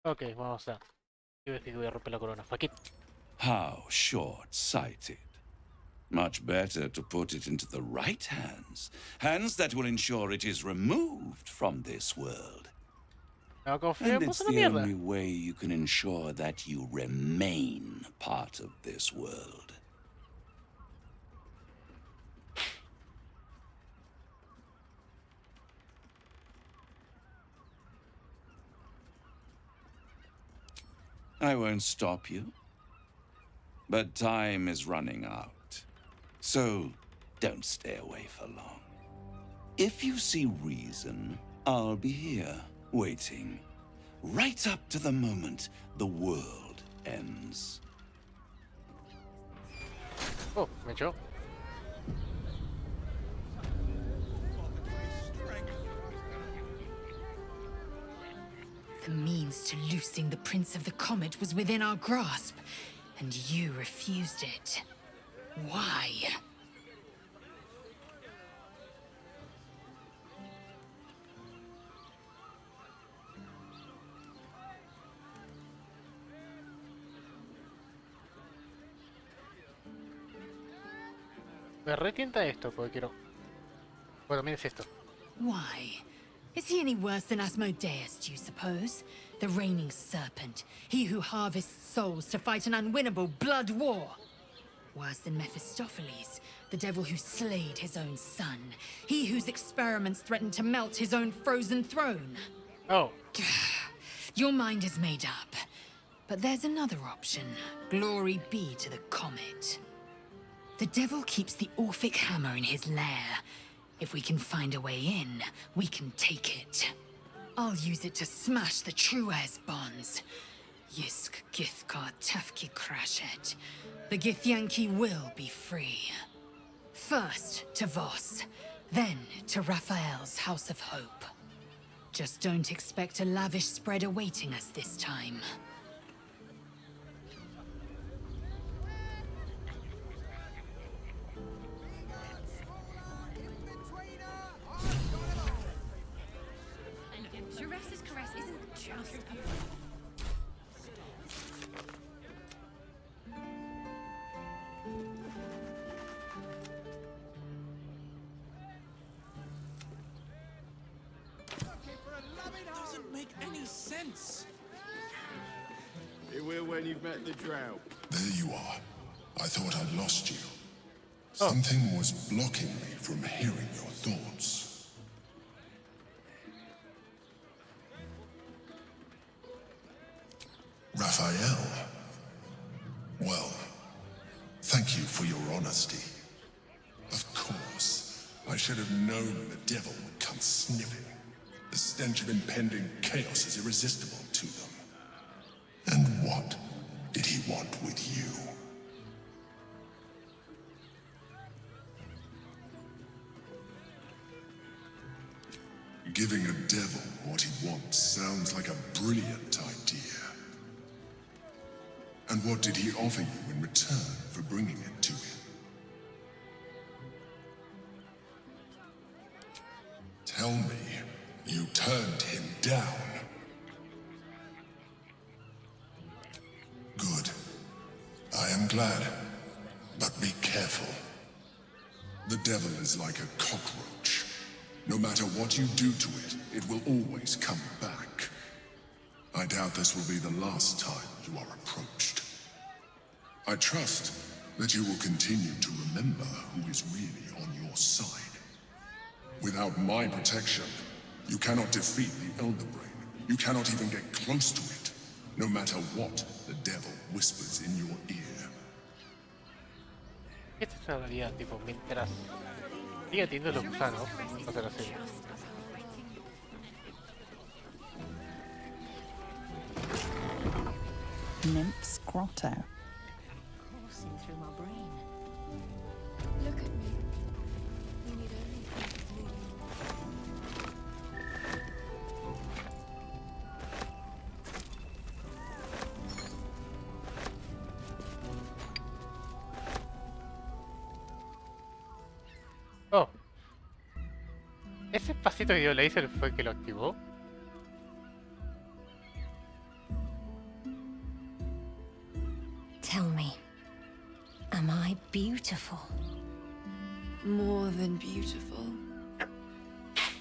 Ok, vamos a... Yo decir que voy a romper la corona. Fuck it. How short-sighted. Much better to put it into the right hands. Hands that will ensure it is removed from this world. No confío And en it's vos, una the mierda. only way you can ensure that you remain part of this world. I won't stop you. But time is running out. So, don't stay away for long. If you see reason, I'll be here, waiting. Right up to the moment the world ends. Oh, me echó. The means to loosing the Prince of the Comet was within our grasp, and you refused it. Why? Me retienta esto porque quiero... Bueno, también es esto. Why? Is he any worse than Asmodeus, do you suppose? The reigning serpent, he who harvests souls to fight an unwinnable blood war. Worse than Mephistopheles, the devil who slayed his own son. He whose experiments threatened to melt his own frozen throne. Oh. Your mind is made up. But there's another option. Glory be to the comet. The devil keeps the Orphic hammer in his lair. If we can find a way in, we can take it. I'll use it to smash the true heirs' bonds. Yisk Githkar Tafki Crashet. The Githyanki will be free. First to Voss, then to Raphael's House of Hope. Just don't expect a lavish spread awaiting us this time. Sharess's caress isn't just a... Doesn't make any sense. It will when you've met the drought. There you are. I thought I'd lost you. Something was blocking me from hearing your thoughts. Raphael. Well, thank you for your honesty. Of course, I should have known the devil would come sniffing. The stench of impending chaos is irresistible to them. And what did he want with you? Giving a devil what he wants sounds like a brilliant idea. And what did he offer you in return for bringing it to him? Tell me, you turned him down. Good. I am glad. But be careful. The devil is like a cockroach. No matter what you do to it, it will always come back. I doubt this will be the last time you are approached. I trust that you will continue to remember who is really on your side. Without my protection, you cannot defeat the Elder Brain. You cannot even get close to it, no matter what the devil whispers in your ear. Esta es la realidad, tipo, mientras siga teniendo los gusanos, va a ser así. Nymph's Grotto. Coursing through my brain. Look at me. We need only Oh. ¿Ese pasito que dio Laser fue el que lo activó? Tell me, am I beautiful? More than beautiful.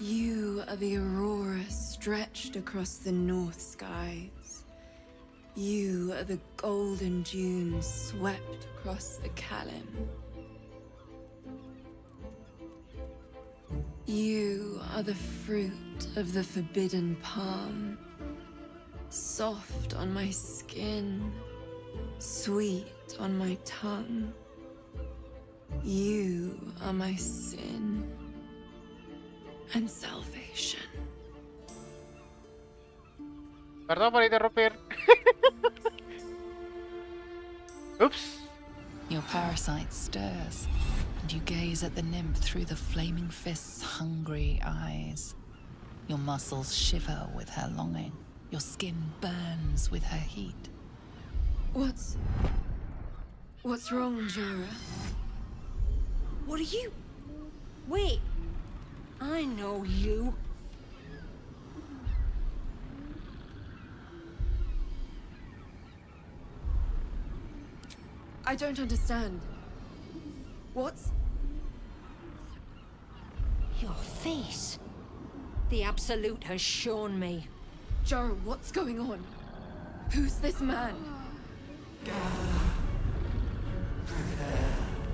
You are the aurora stretched across the north skies. You are the golden dunes swept across the Kalim. You are the fruit of the forbidden palm, soft on my skin, sweet on my tongue. You are my sin and salvation. Perdón por interrumpir. Oops. Your parasite stirs, and you gaze at the nymph through the flaming fist's hungry eyes. Your muscles shiver with her longing. Your skin burns with her heat. What's wrong, Jara? What are you? Wait, I know you. I don't understand. What's... Your face. The Absolute has shown me. Jara, what's going on? Who's this man?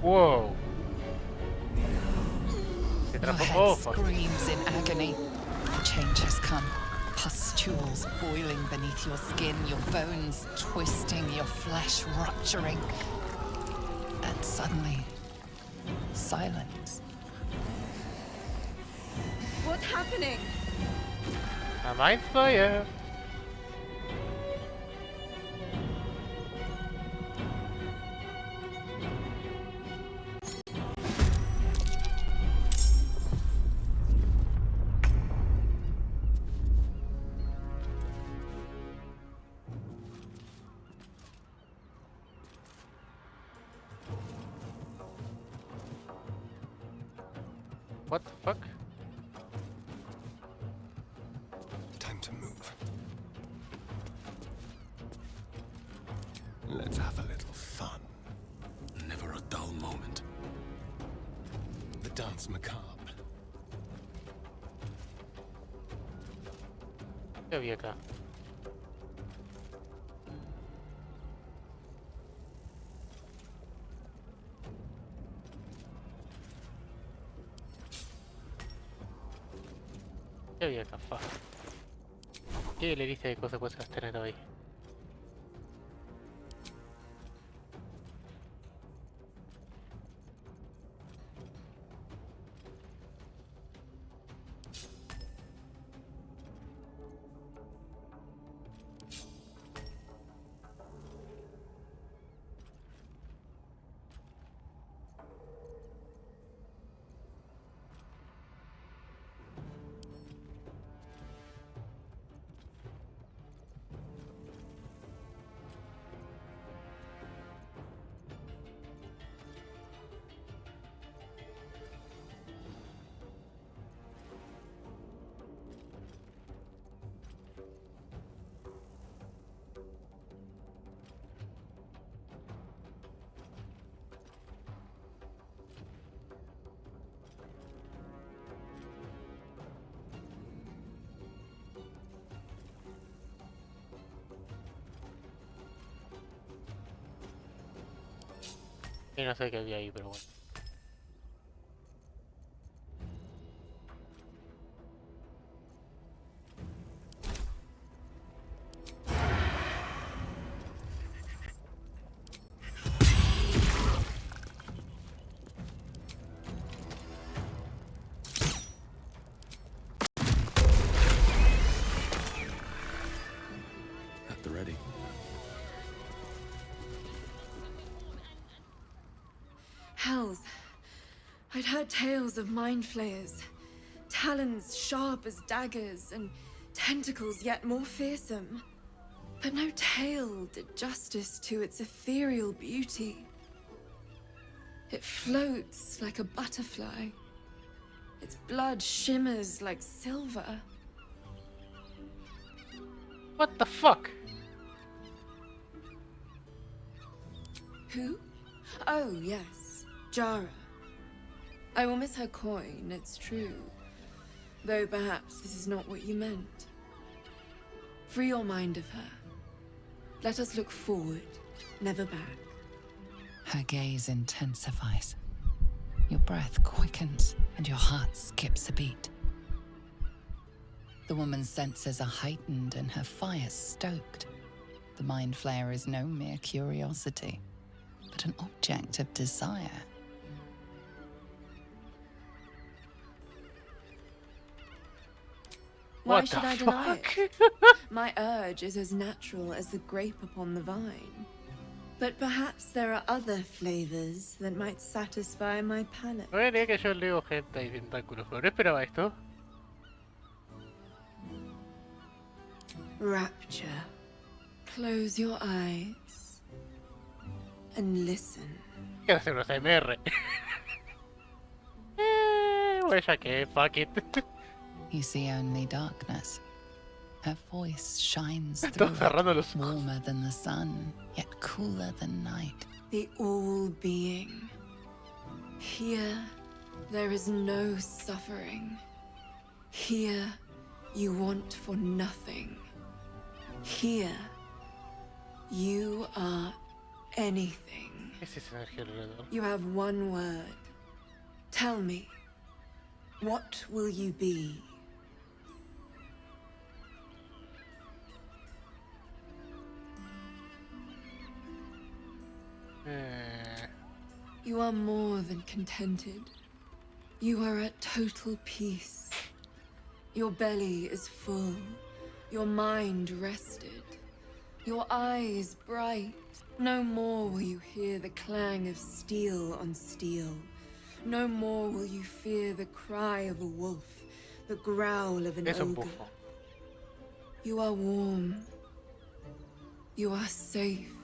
Whoa. Your head screams in agony. The change has come. Pustules boiling beneath your skin, your bones twisting, your flesh rupturing. And suddenly, silence. What's happening? A mind flayer. What the fuck? Time to move. Let's have a little fun. Never a dull moment. The dance macabre. ¿Qué había acá? ¿Qué había acá? Fa. ¿Qué lista de cosas puedes tener hoy? Y no sé qué había ahí, pero bueno. At the ready. Hells. I'd heard tales of mind flayers. Talons sharp as daggers, and tentacles yet more fearsome. But no tale did justice to its ethereal beauty. It floats like a butterfly. Its blood shimmers like silver. What the fuck? Who? Oh, yes. Jara. I will miss her coin, it's true. Though perhaps this is not what you meant. Free your mind of her. Let us look forward, never back. Her gaze intensifies. Your breath quickens, and your heart skips a beat. The woman's senses are heightened and her fire stoked. The mind flayer is no mere curiosity, but an object of desire. Why should I deny it? My urge is as natural as the grape upon the vine. But perhaps there are other flavors that might satisfy my palate. No diría que yo leo hentai y tentáculos, pero no esperaba esto. Rapture. Close your eyes and listen. Quiero hacer unos AMR. Well, ya que, fuck it. You see only darkness. Her voice shines through, warmer than the sun, yet cooler than night. The all-being. Here, there is no suffering. Here, you want for nothing. Here, you are anything. You have one word. Tell me, what will you be? You are more than contented. You are at total peace. Your belly is full. Your mind rested. Your eyes bright. No more will you hear the clang of steel on steel. No more will you fear the cry of a wolf, the growl of an ogre. You are warm. You are safe.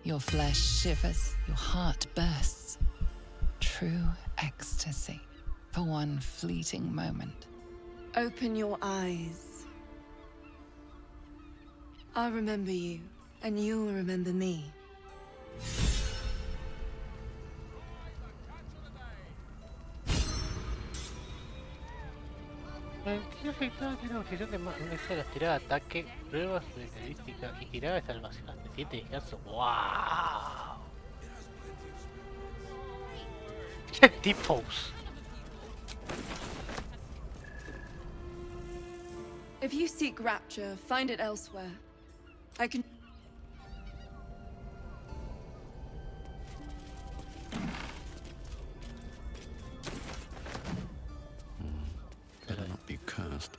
Your flesh shivers, your heart bursts. True ecstasy for one fleeting moment. Open your eyes. I'll remember you, and you'll remember me. El tiro efectuado tiene una opción de más de las tiradas de ataque, pruebas de estadística y tiradas almacenadas. 7 descanso. ¡Wow! ¡Qué tipos! If you seek rapture, find it elsewhere. I can... Better not be cursed.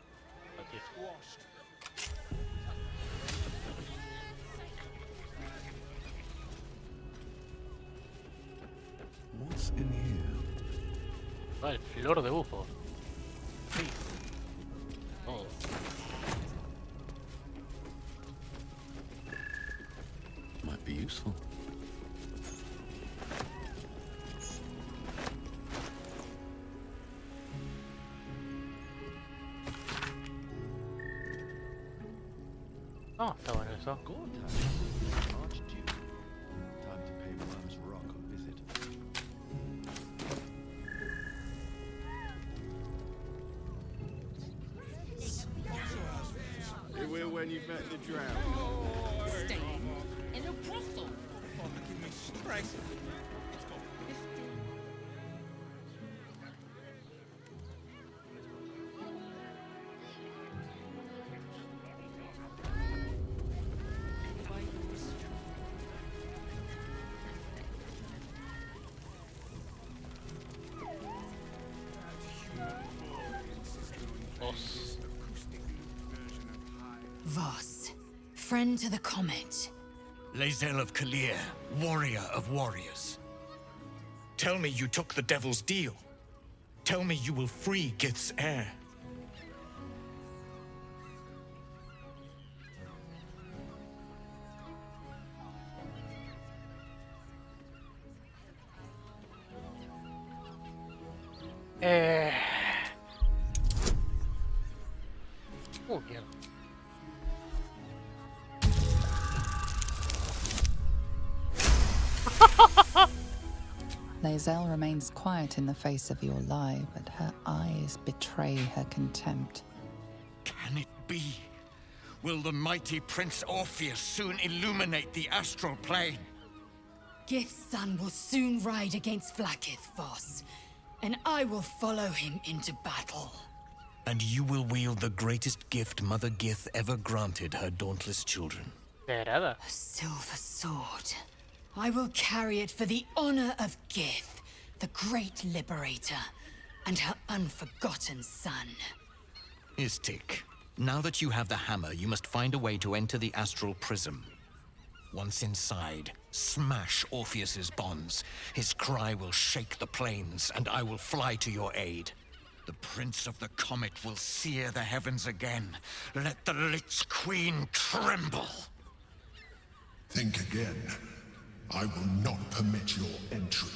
What's in here? Ah, el flor de bufo. Sí. Oh. Might be useful. Ah, está bueno eso. You will when you've met the drought. Staying in a brothel. Give me strength. friend to the Comet. Lae'zel of Kalir, warrior of warriors. Tell me you took the Devil's deal. Tell me you will free Gith's heir. Oh, mierda. Lae'zel remains quiet in the face of your lie, but her eyes betray her contempt. Can it be? Will the mighty Prince Orpheus soon illuminate the astral plane? Gith's son will soon ride against Vlaakith, Voss, and I will follow him into battle. And you will wield the greatest gift Mother Gith ever granted her dauntless children. A silver sword. I will carry it for the honor of Gith, the great liberator, and her unforgotten son. Istik, now that you have the hammer, you must find a way to enter the astral prism. Once inside, smash Orpheus's bonds. His cry will shake the plains, and I will fly to your aid. The Prince of the Comet will sear the heavens again. Let the Lich Queen tremble. Think again. I will not permit your entry.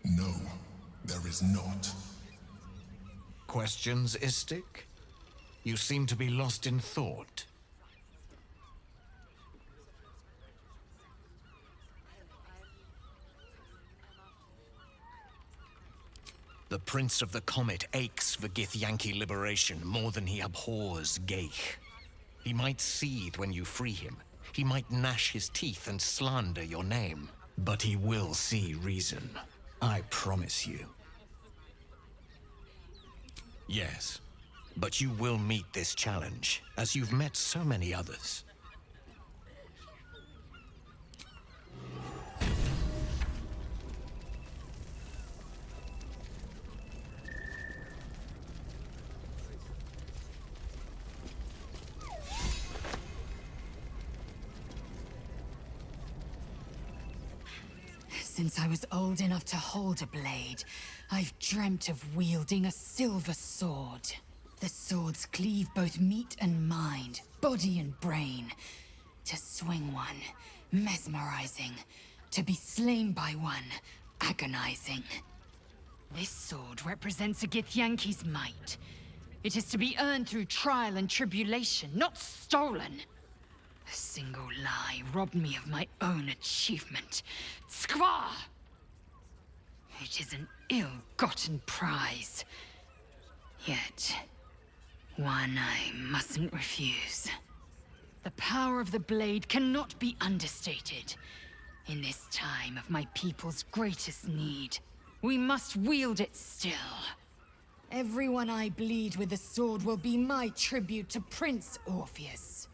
No, there is not. Questions, Istik? You seem to be lost in thought. The Prince of the Comet aches for Githyanki liberation more than he abhors Geich. He might seethe when you free him. He might gnash his teeth and slander your name. But he will see reason. I promise you. Yes, but you will meet this challenge, as you've met so many others. Since I was old enough to hold a blade, I've dreamt of wielding a silver sword. The swords cleave both meat and mind, body and brain. To swing one, mesmerizing. To be slain by one, agonizing. This sword represents a Githyanki's might. It is to be earned through trial and tribulation, not stolen. A single lie robbed me of my own achievement. Skwa! It is an ill-gotten prize. Yet, one I mustn't refuse. The power of the blade cannot be understated. In this time of my people's greatest need, we must wield it still. Everyone I bleed with the sword will be my tribute to Prince Orpheus.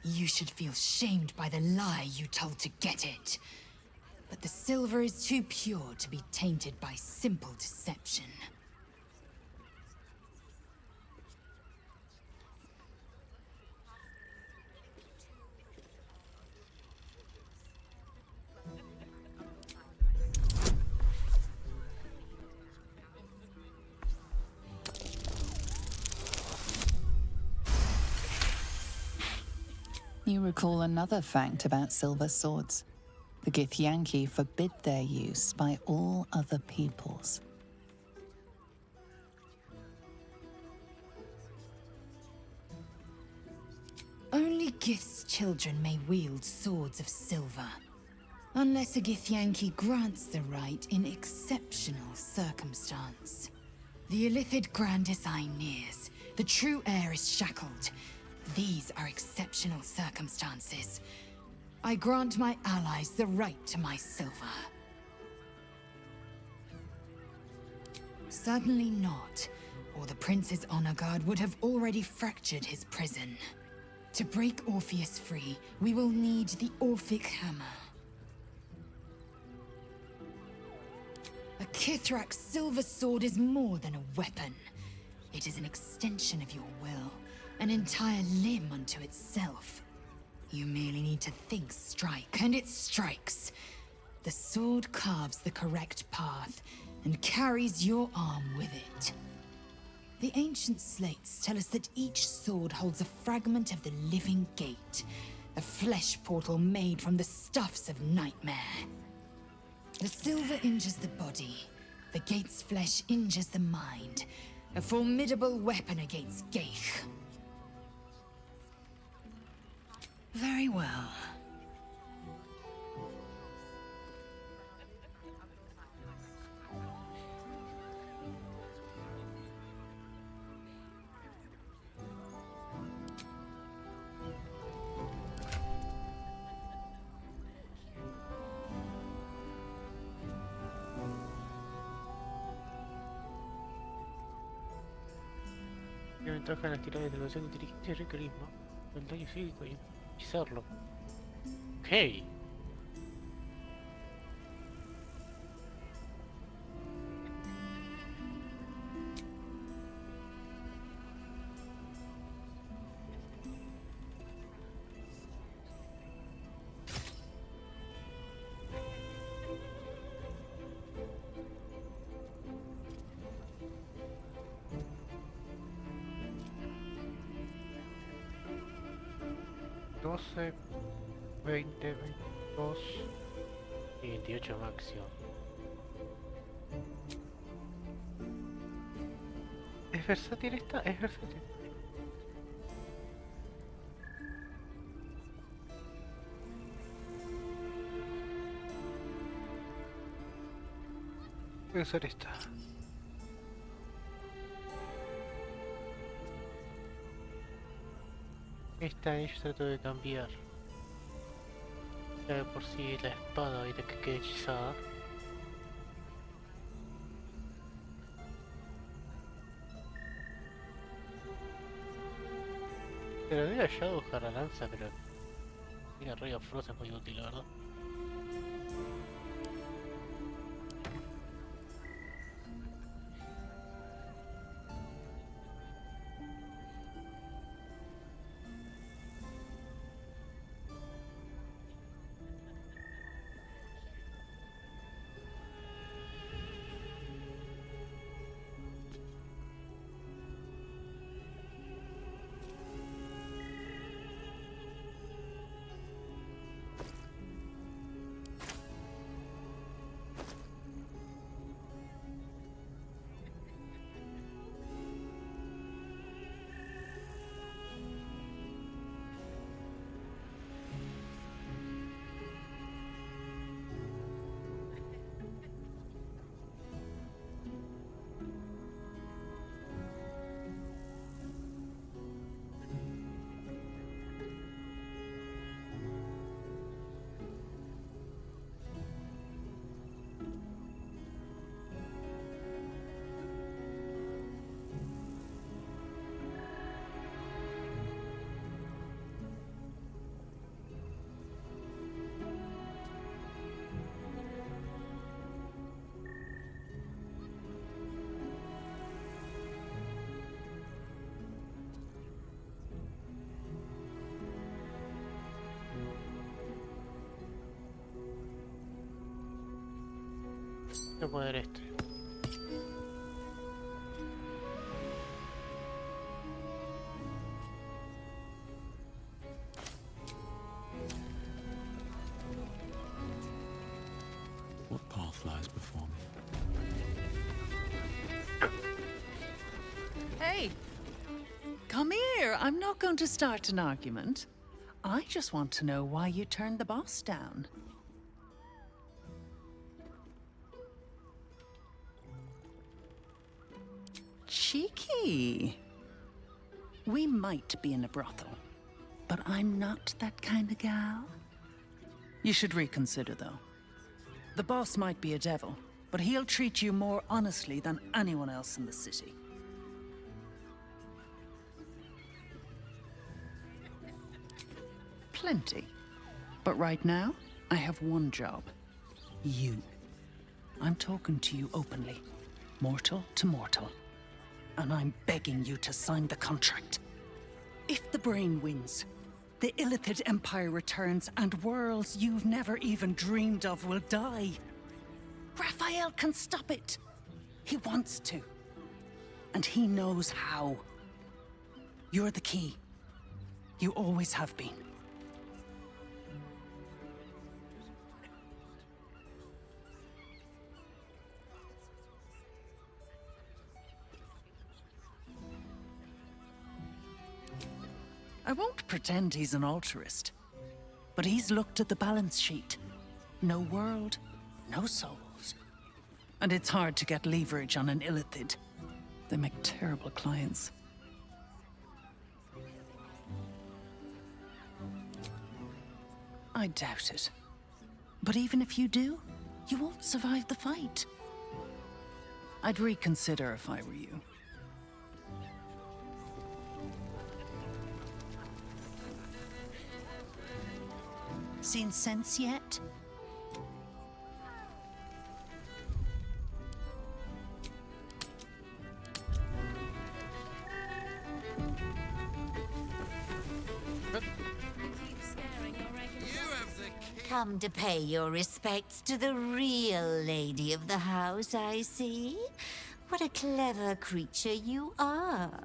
You should feel shamed by the lie you told to get it. But the silver is too pure to be tainted by simple deception. You recall another fact about silver swords. The Githyanki forbid their use by all other peoples. Only Gith's children may wield swords of silver. Unless a Githyanki grants the right in exceptional circumstance. The Illithid Grand Design nears. The true heir is shackled. These are exceptional circumstances. I grant my allies the right to my silver. Certainly not. or the Prince's honor guard would have already fractured his prison. To break Orpheus free, we will need the Orphic Hammer. A Kithrak's silver sword is more than a weapon. It is an extension of your will, an entire limb unto itself. You merely need to think strike, and it strikes. The sword carves the correct path, and carries your arm with it. The ancient slates tell us that each sword holds a fragment of the living gate, a flesh portal made from the stuffs of nightmare. The silver injures the body, the gate's flesh injures the mind, a formidable weapon against Geich. Very well. Tiene ventaja en las tiradas de evaluación de inteligencia y carisma, el daño físico y hechizarlo. Ok. $12, 20, 22 y 28 máximo. ¿Es versátil esta? Es versátil. Voy a usar esta. Esta yo trato de cambiar. Ya de por sí la espada ahorita que quede hechizada. Pero había hallado la lanza, pero mira, Ray of Frost es muy útil, la verdad. Voy a poner este. What path lies before me? Hey! Come here. I'm not going to start an argument. I just want to know why you turned the boss down. Cheeky. We might be in a brothel, but I'm not that kind of gal. You should reconsider, though. The boss might be a devil, but he'll treat you more honestly than anyone else in the city. Plenty. But right now, I have one job. You. I'm talking to you openly. Mortal to mortal. And I'm begging you to sign the contract. If the brain wins, the Illithid Empire returns and worlds you've never even dreamed of will die. Raphael can stop it. He wants to. And he knows how. You're the key. You always have been. I won't pretend he's an altruist, but he's looked at the balance sheet. No world, no souls. And it's hard to get leverage on an Illithid. They make terrible clients. I doubt it. But even if you do, you won't survive the fight. I'd reconsider if I were you. Seen sense yet? Come to pay your respects to the real lady of the house, I see. What a clever creature you are.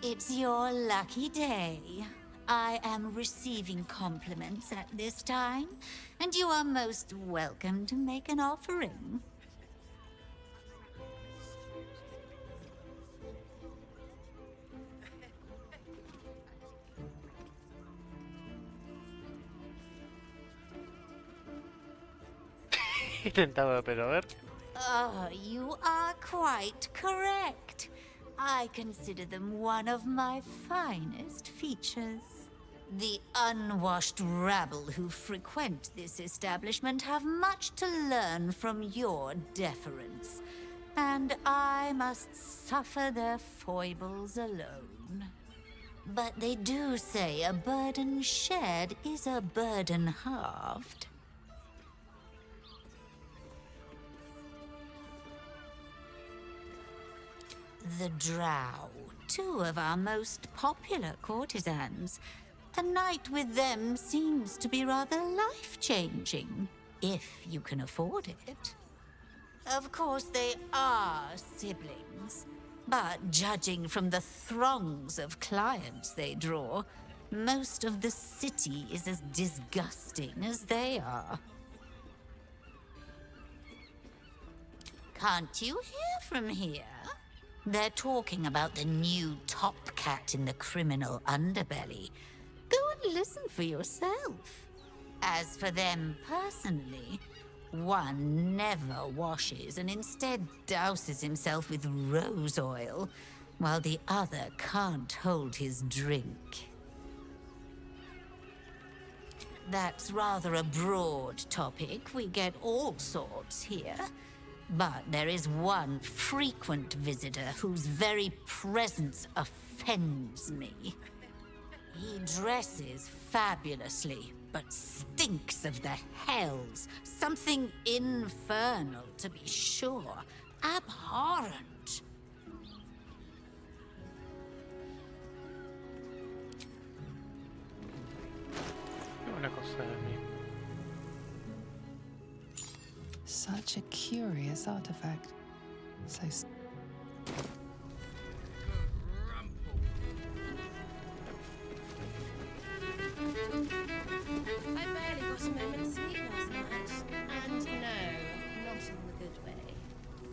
It's your lucky day. I am receiving compliments at this time, and you are most welcome to make an offering. Intentaba, pero a ver. Oh, you are quite correct. I consider them one of my finest features. The unwashed rabble who frequent this establishment have much to learn from your deference, and I must suffer their foibles alone. But they do say a burden shared is a burden halved. The Drow, two of our most popular courtesans. A night with them seems to be rather life-changing, if you can afford it. Of course, they are siblings, but judging from the throngs of clients they draw, most of the city is as disgusting as they are. Can't you hear from here? They're talking about the new top cat in the criminal underbelly. Go and listen for yourself. As for them personally, one never washes and instead douses himself with rose oil, while the other can't hold his drink. That's rather a broad topic. We get all sorts here. But there is one frequent visitor whose very presence offends me. He dresses fabulously, but stinks of the hells. Something infernal, to be sure. Abhorrent. Una cosa de mí. Such a curious artifact. So. I barely got a moment's sleep last night. And no, not in the good way.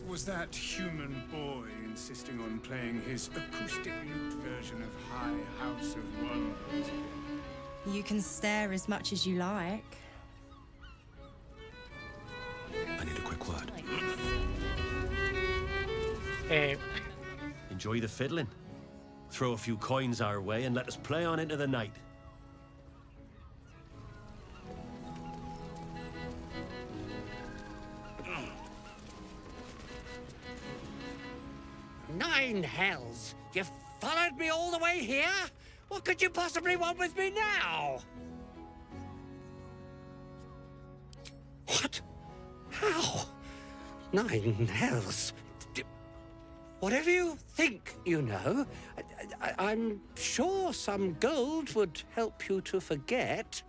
Was that human boy insisting on playing his acoustic lute version of High House of Wonders? You can stare as much as you like. I need a quick word. Enjoy the fiddling. Throw a few coins our way and let us play on into the night. Nine hells! You followed me all the way here? What could you possibly want with me now? What? How? 9 hells. Whatever you think you know, I'm sure some gold would help you to forget.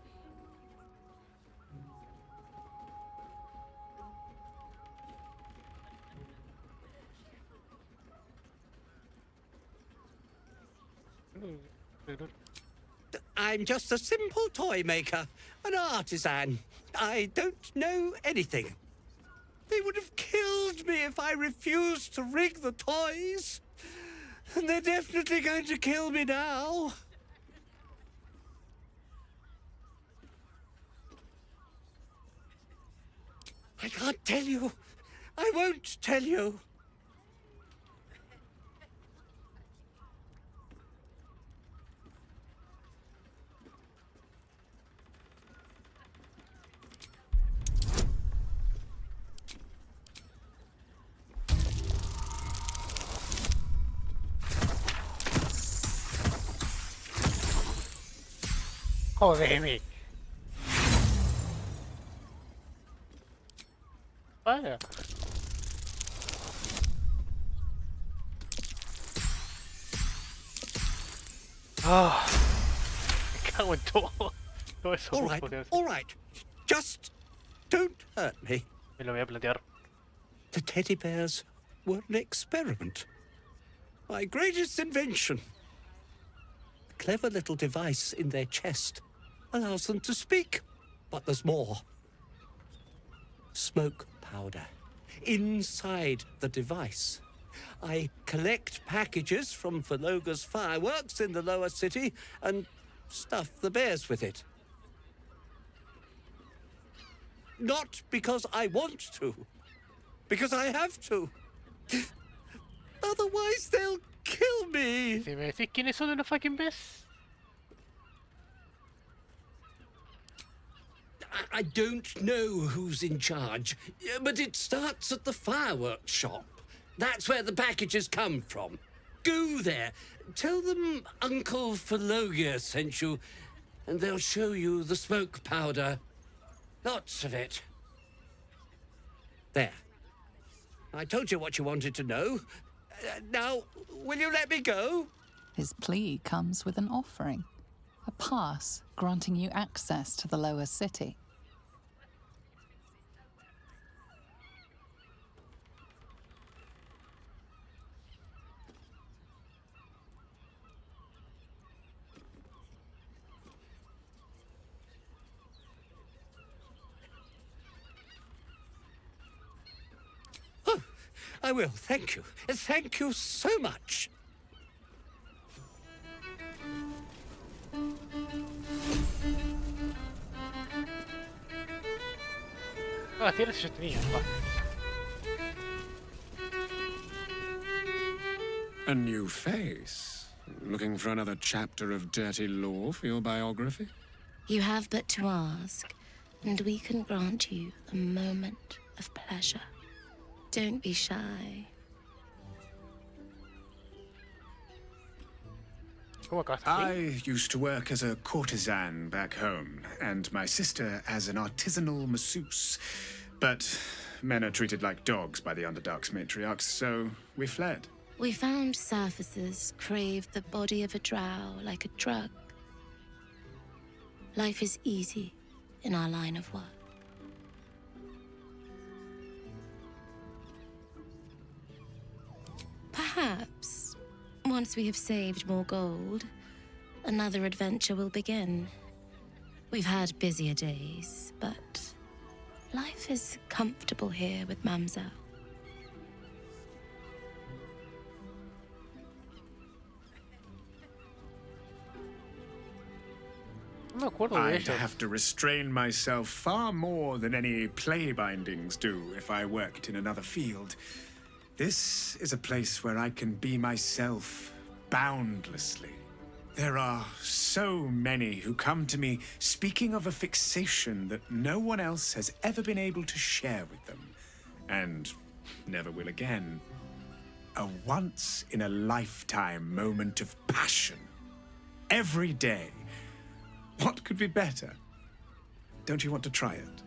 I'm just a simple toy maker, an artisan. I don't know anything. They would have killed me if I refused to rig the toys. And they're definitely going to kill me now. I can't tell you. I won't tell you. Jodeme. Vaya. Ah, me cago en todo. Todo eso. All right. Just don't hurt me. Me lo voy a plantear. The teddy bears were an experiment. My greatest invention. A clever little device in their chest allows them to speak. But there's more. Smoke powder. Inside the device. I collect packages from Verloga's fireworks in the lower city and stuff the bears with it. Not because I want to. Because I have to. Otherwise they'll kill me. Si me decís quiénes son los fucking bears. I don't know who's in charge, but it starts at the fireworks shop. That's where the packages come from. Go there. Tell them Uncle Verloga sent you, and they'll show you the smoke powder. Lots of it. There. I told you what you wanted to know. Now, will you let me go? His plea comes with an offering. A pass granting you access to the lower city. I will, thank you. Thank you so much. Ah, tienes yo tenía. A new face? Looking for another chapter of dirty lore for your biography? You have but to ask, and we can grant you a moment of pleasure. Don't be shy. I used to work as a courtesan back home, and my sister as an artisanal masseuse. But men are treated like dogs by the Underdark's matriarchs, so we fled. We found surfacers craved the body of a drow like a drug. Life is easy in our line of work. Perhaps, once we have saved more gold, another adventure will begin. We've had busier days, but life is comfortable here with Mamselle. I'd have to restrain myself far more than any play bindings do if I worked in another field. This is a place where I can be myself boundlessly. There are so many who come to me speaking of a fixation that no one else has ever been able to share with them, and never will again. A once-in-a-lifetime moment of passion. Every day. What could be better? Don't you want to try it?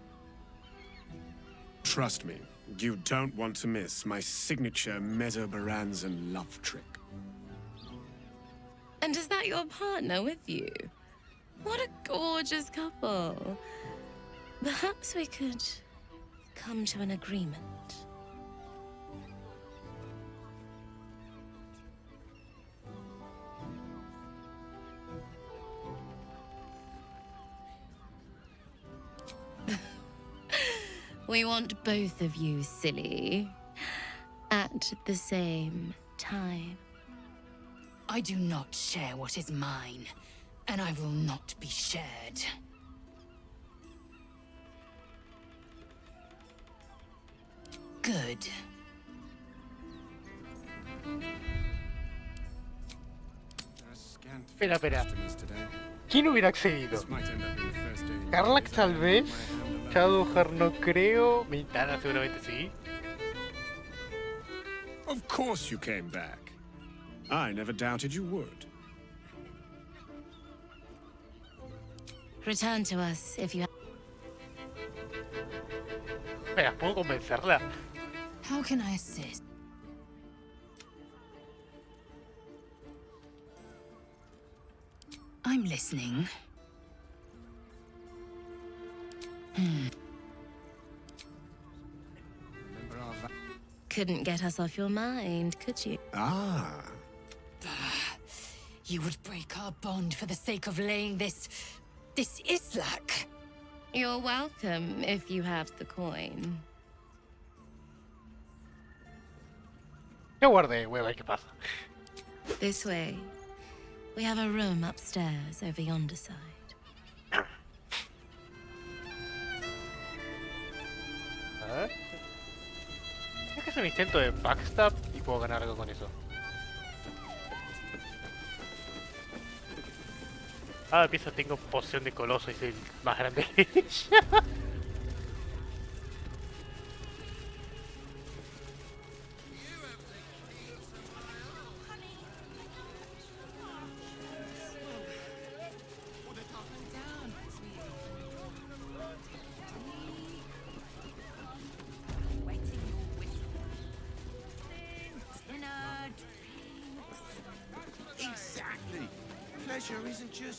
Trust me, you don't want to miss my signature Mesobaranzan love trick. And is that your partner with you? What a gorgeous couple. Perhaps we could come to an agreement. We want both of you, silly, at the same time. I do not share what is mine, and I will not be shared. Good. Espera, espera. ¿Quién hubiera accedido? Carlax tal vez. Shadowheart no creo. Mintana seguramente sí. Of course you came back. I never doubted you would. Return to us if you have. Espera, ¿puedo convencerla? How can I assist? I'm listening. Couldn't get us off your mind, could you? Ah. You would break our bond for the sake of laying this Islak. You're welcome if you have the coin. Yo guardé, hueva, ¿qué pasa? This way. We have a room upstairs over yonder side. A ver. Es que es un intento de backstab y puedo ganar algo con eso. Ah, empieza, tengo poción de coloso y soy el más grande de ella.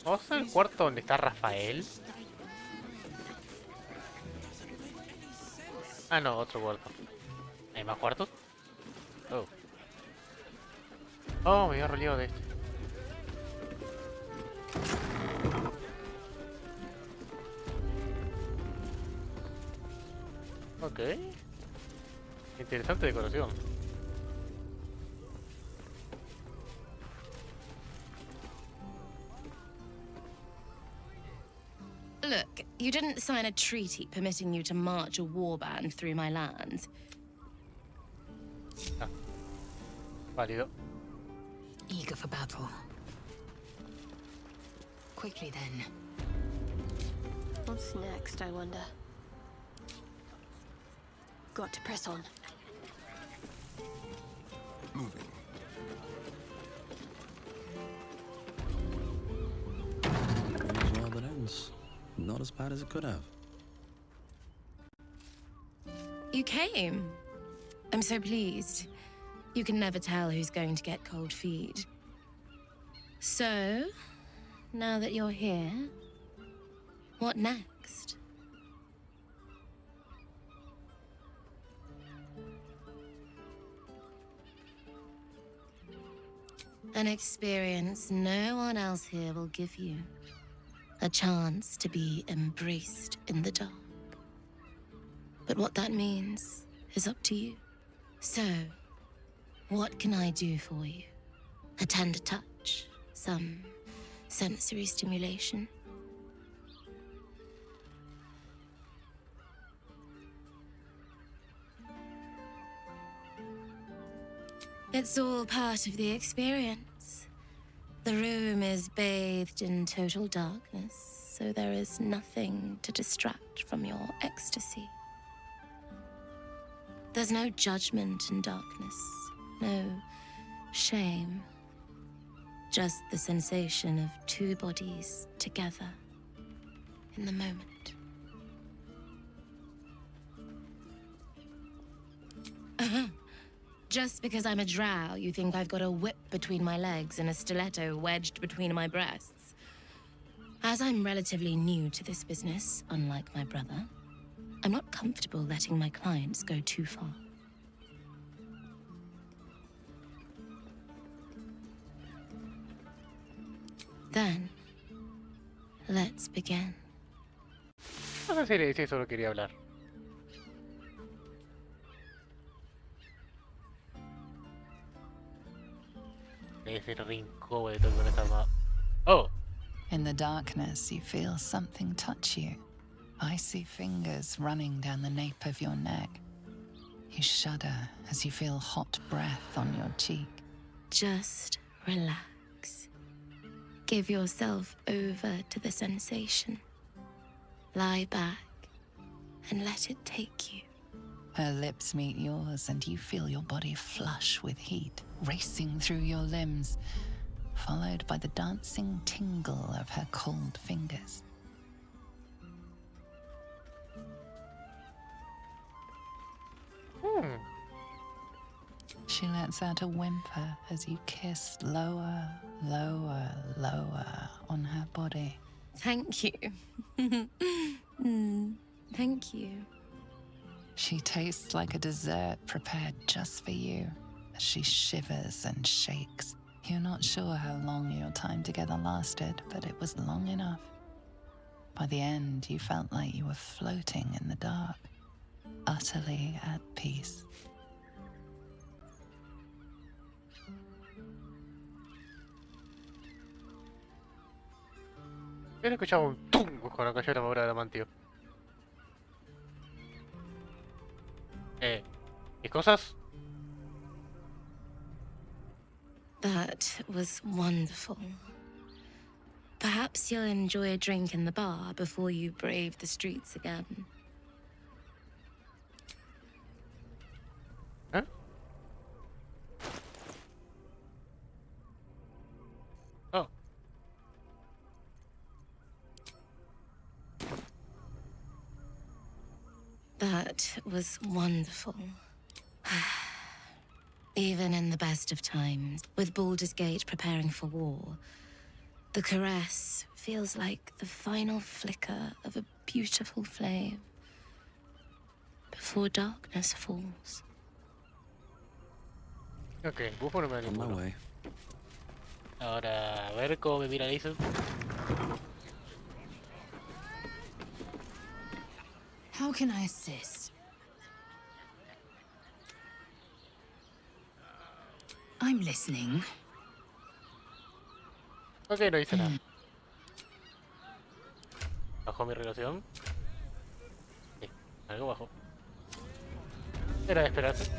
¿Vamos al cuarto donde está Rafael? Ah, no, otro cuarto. ¿Hay más cuartos? Oh. Oh, me había roleado de este. Ok. Interesante decoración. Look, you didn't sign a treaty permitting you to march a warband through my lands. Ah. Válido. Eager for battle. Quickly then. What's next, I wonder? Got to press on. Moving. All's well that ends. Not as bad as it could have. You came. I'm so pleased. You can never tell who's going to get cold feet. So, now that you're here, what next? An experience no one else here will give you. A chance to be embraced in the dark. But what that means is up to you. So, what can I do for you? A tender touch? Some sensory stimulation? It's all part of the experience. The room is bathed in total darkness, so there is nothing to distract from your ecstasy. There's no judgment in darkness, no shame. Just the sensation of two bodies together in the moment. Just because I'm a drow, you think I've got a whip between my legs and a stiletto wedged between my breasts? As I'm relatively new to this business, unlike my brother, I'm not comfortable letting my clients go too far. Then, let's begin. No sé si le decía solo quería hablar. Debe ser re incómodo con esta mapa. Oh! In the darkness, you feel something touch you. Icy fingers running down the nape of your neck. You shudder as you feel hot breath on your cheek. Just relax. Give yourself over to the sensation. Lie back and let it take you. Her lips meet yours and you feel your body flush with heat, racing through your limbs, followed by the dancing tingle of her cold fingers. She lets out a whimper as you kiss lower, lower, lower on her body. Thank you. Thank you. She tastes like a dessert prepared just for you as she shivers and shakes. You're not sure how long your time together lasted, but it was long enough. By the end, you felt like you were floating in the dark, utterly at peace. Yo escuchaba un tum cuando cayó la armadura de adamantio. ¿Mis cosas? That was wonderful. Perhaps you'll enjoy a drink in the bar before you brave the streets again. Huh? Oh. That was wonderful. Even in the best of times, with Baldur's Gate preparing for war, the caress feels like the final flicker of a beautiful flame before darkness falls. Ok, bufo no me da On my ninguno. way. Ahora, a ver cómo me mira Jason. How can I assist? I'm listening. Ok, no hice nada. ¿Bajó mi relación? Sí, algo bajó. Era de esperarse.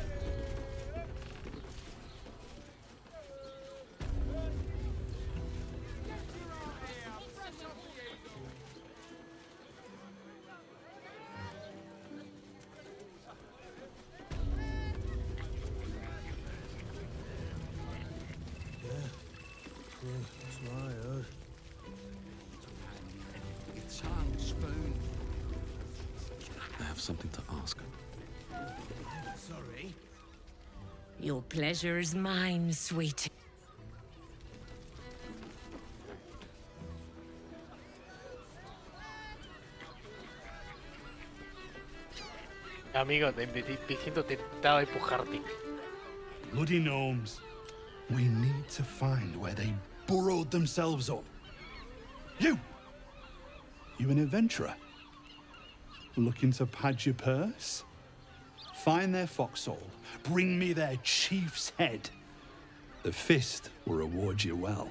I have something to ask. Sorry. Your pleasure is mine, sweet. Amigo, me siento tentado a empujarte. Bloody gnomes. We need to find where they burrowed themselves up. You an adventurer? Looking to pad your purse? Find their foxhole. Bring me their chief's head. The fist will reward you well.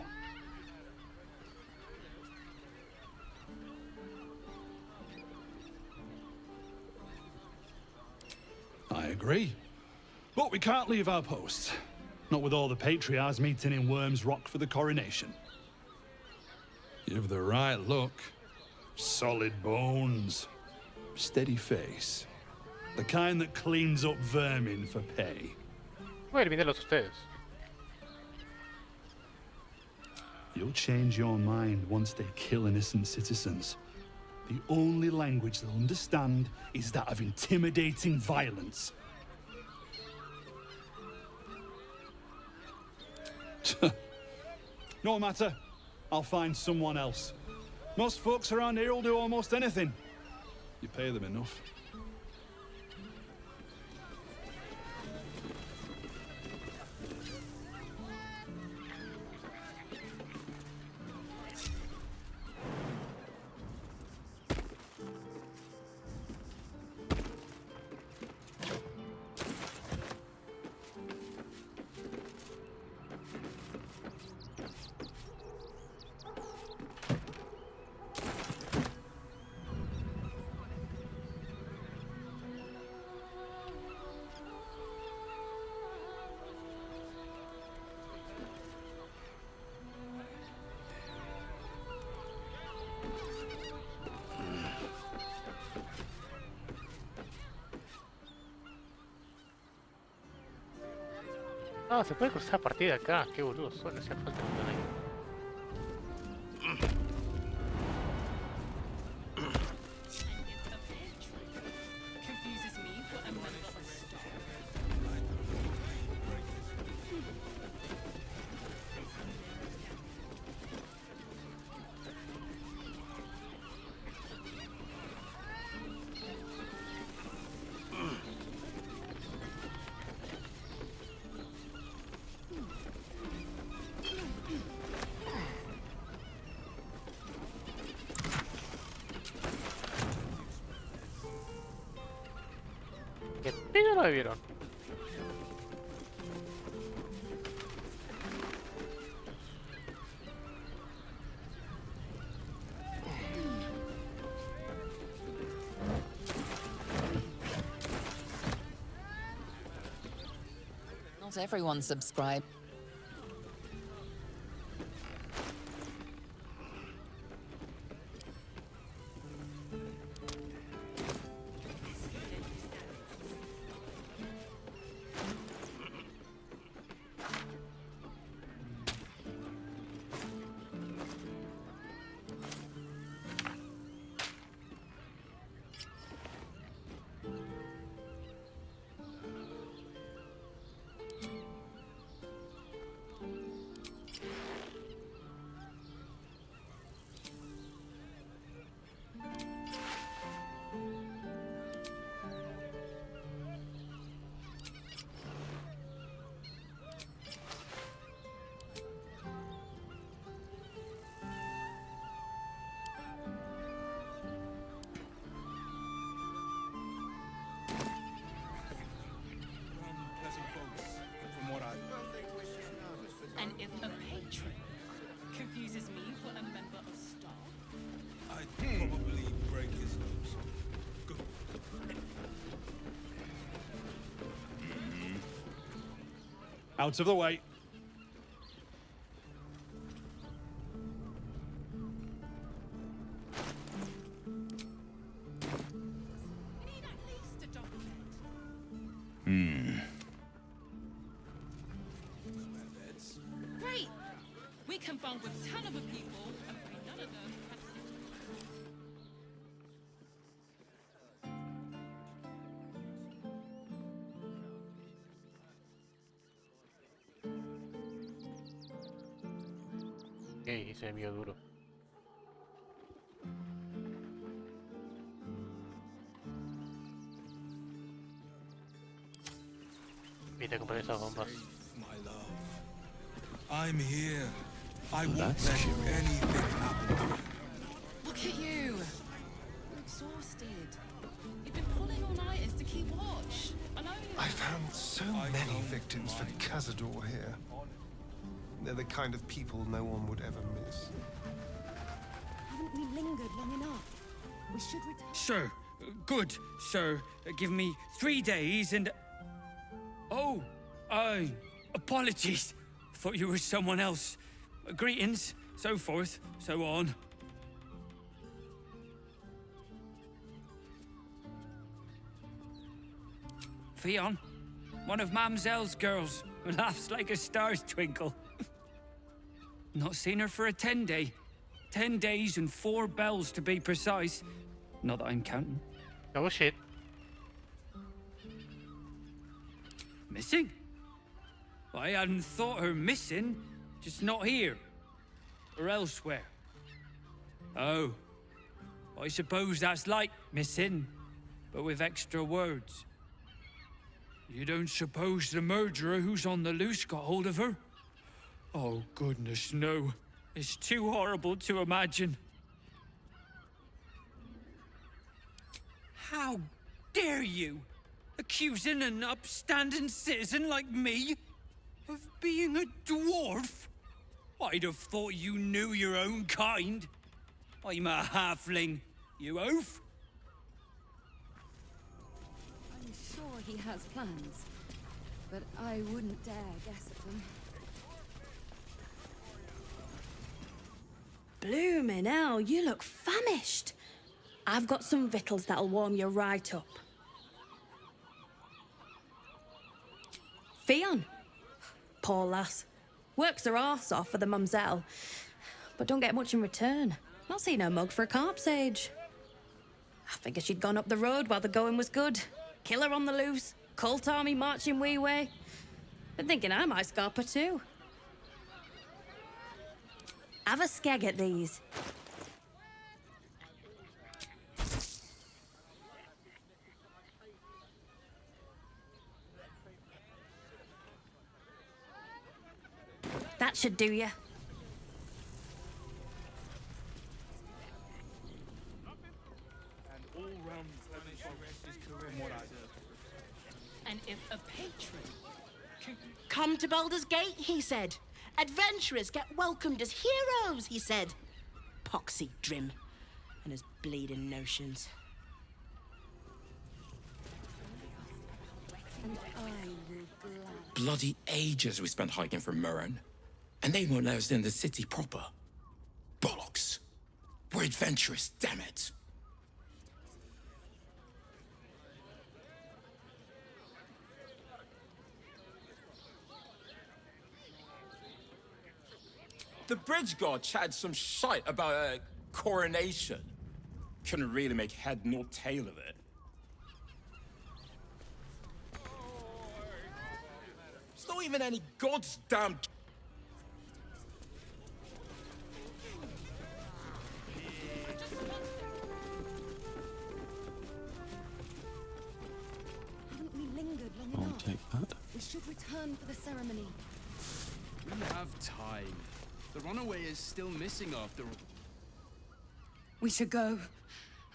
I agree. But we can't leave our post. Not with all the patriarchs meeting in Worm's Rock for the coronation. You've the right look. Solid bones. Steady face. The kind that cleans up vermin for pay. Voy a eliminarlos ustedes. You'll change your mind once they kill innocent citizens. The only language they'll understand is that of intimidating violence. No matter. I'll find someone else. Most folks around here will do almost anything. You pay them enough. Ah, se puede cruzar a partir de acá. Qué boludo, solo hacía falta estar ahí. ¿Qué pedo lo vieron? Not everyone subscribed. And if a patron confuses me for a member of staff, I'd probably break his nose. Go. Out of the way. great! We can bond with 10 other people and pay none of them. Ok, ese enemigo duro. Vete a comprar esas bombas. My love, I'm here. I won't That's let curious. anything happen to you. Look at you! You're exhausted. You've been pulling all-nighters to keep watch. I know you... I found so many victims for Cazador here. They're the kind of people no one would ever miss. Haven't we lingered long enough? We should return. Sir, good, sir. Give me 3 days and... Oh, apologies. Thought you were someone else. Greetings, so forth, so on. Fionn, one of Mamselle's girls, who laughs like a star's twinkle. Not seen her for a 10-day. 10 days and 4 bells to be precise. Not that I'm counting. Oh shit. Missing? I hadn't thought her missing, just not here. or elsewhere? Oh, I suppose that's like missing, but with extra words. You don't suppose the murderer who's on the loose got hold of her? Oh, goodness, no. It's too horrible to imagine. How dare you? Accusing an upstanding citizen like me of being a dwarf? I'd have thought you knew your own kind. I'm a halfling, you oaf. I'm sure he has plans, but I wouldn't dare guess at them. Bloomin' hell, you look famished. I've got some victuals that'll warm you right up. Fionn. Poor lass. Works her arse off for the mumselle, but don't get much in return. Not seen her mug for a carp's age. I figured she'd gone up the road while the going was good. Killer on the loose, cult army marching wee way. Been thinking I might scarp her too. Have a skeg at these. That should do ya. And if a patron come to Baldur's Gate, he said. Adventurers get welcomed as heroes, he said. Poxy Drim and his bleeding notions. And I will gladly. Bloody ages we spent hiking from Murren, and they won't let us in the city proper. Bollocks. We're adventurous, damn it. The bridge god chatted some shite about a coronation. Couldn't really make head nor tail of it. It's not even any god's damn. Haven't we lingered long I'll enough? take that. We should return for the ceremony. We have time. The runaway is still missing after all. We should go.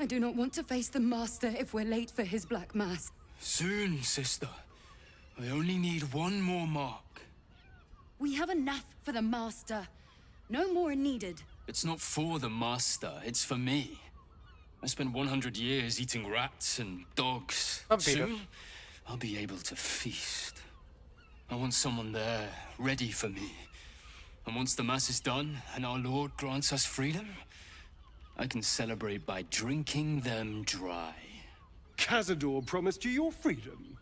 I do not want to face the Master if we're late for his Black Mass. Soon, sister. I only need one more mark. We have enough for the Master. No more are needed. It's not for the Master, it's for me. I spent 100 years eating rats and dogs. Soon, I'll be able to feast. I want someone there, ready for me. And once the Mass is done, and our Lord grants us freedom, I can celebrate by drinking them dry. Cazador promised you your freedom.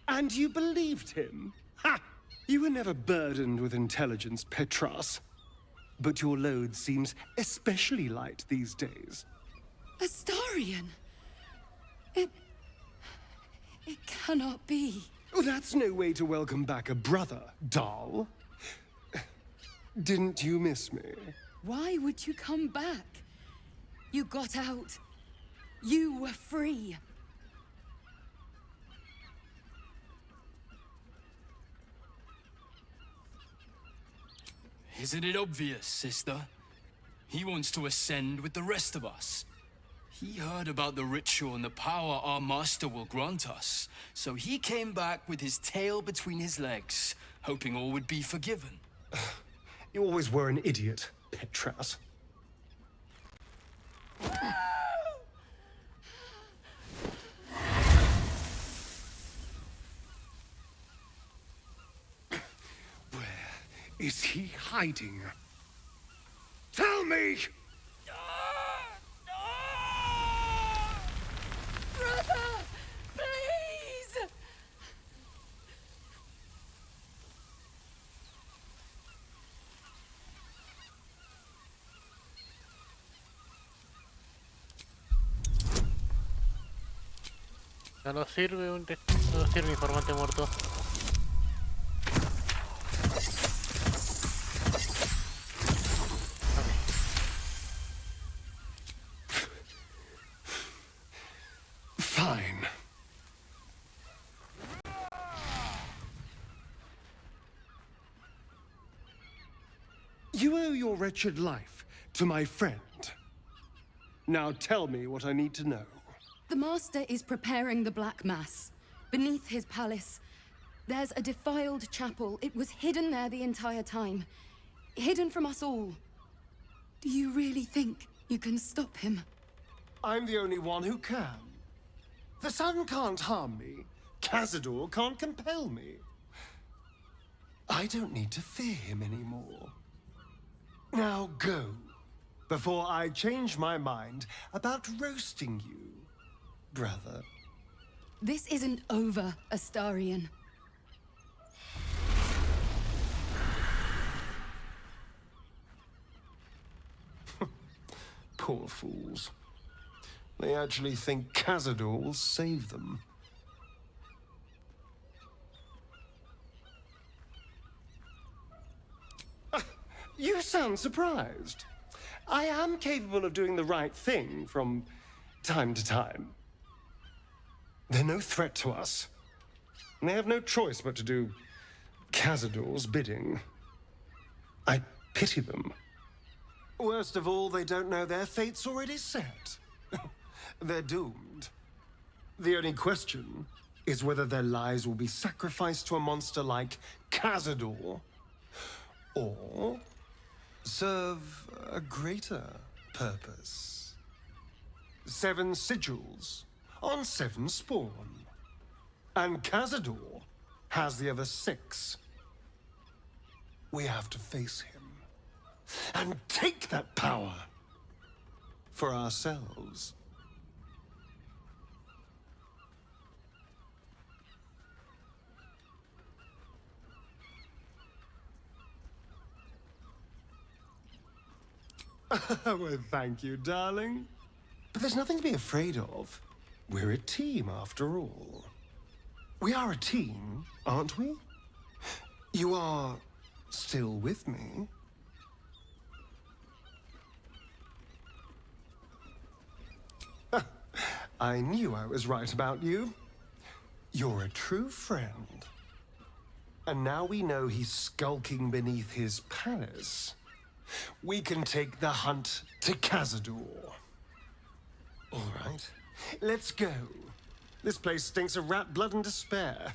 And you believed him? Ha! You were never burdened with intelligence, Petras. But your load seems especially light these days. Astarion! It cannot be. Oh, that's no way to welcome back a brother, doll. Didn't you miss me? Why would you come back? You got out. You were free. Isn't it obvious, sister? He wants to ascend with the rest of us. He heard about the ritual and the power our master will grant us, so he came back with his tail between his legs, hoping all would be forgiven. You always were an idiot, Petras. Where is he hiding? Tell me! Brother! Please! No nos sirve no nos sirve informante muerto. Fine. You owe your wretched life to my friend. Now tell me what I need to know. The Master is preparing the Black Mass. Beneath his palace, there's a defiled chapel. It was hidden there the entire time. Hidden from us all. Do you really think you can stop him? I'm the only one who can. The sun can't harm me. Cazador can't compel me. I don't need to fear him anymore. Now go, before I change my mind about roasting you, brother. This isn't over, Astarion. Poor fools. They actually think Cazador will save them. You sound surprised. I am capable of doing the right thing from time to time. They're no threat to us. And they have no choice but to do Cazador's bidding. I pity them. Worst of all, they don't know their fate's already set. They're doomed. The only question is whether their lives will be sacrificed to a monster like Cazador, or serve a greater purpose. 7 sigils on 7 spawn. And Cazador has the other 6. We have to face him and take that power for ourselves. Well, thank you, darling. But there's nothing to be afraid of. We're a team, after all. We are a team, aren't we? You are still with me? I knew I was right about you. You're a true friend. And now we know he's skulking beneath his palace. We can take the hunt to Cazador. All right, let's go. This place stinks of rat blood and despair.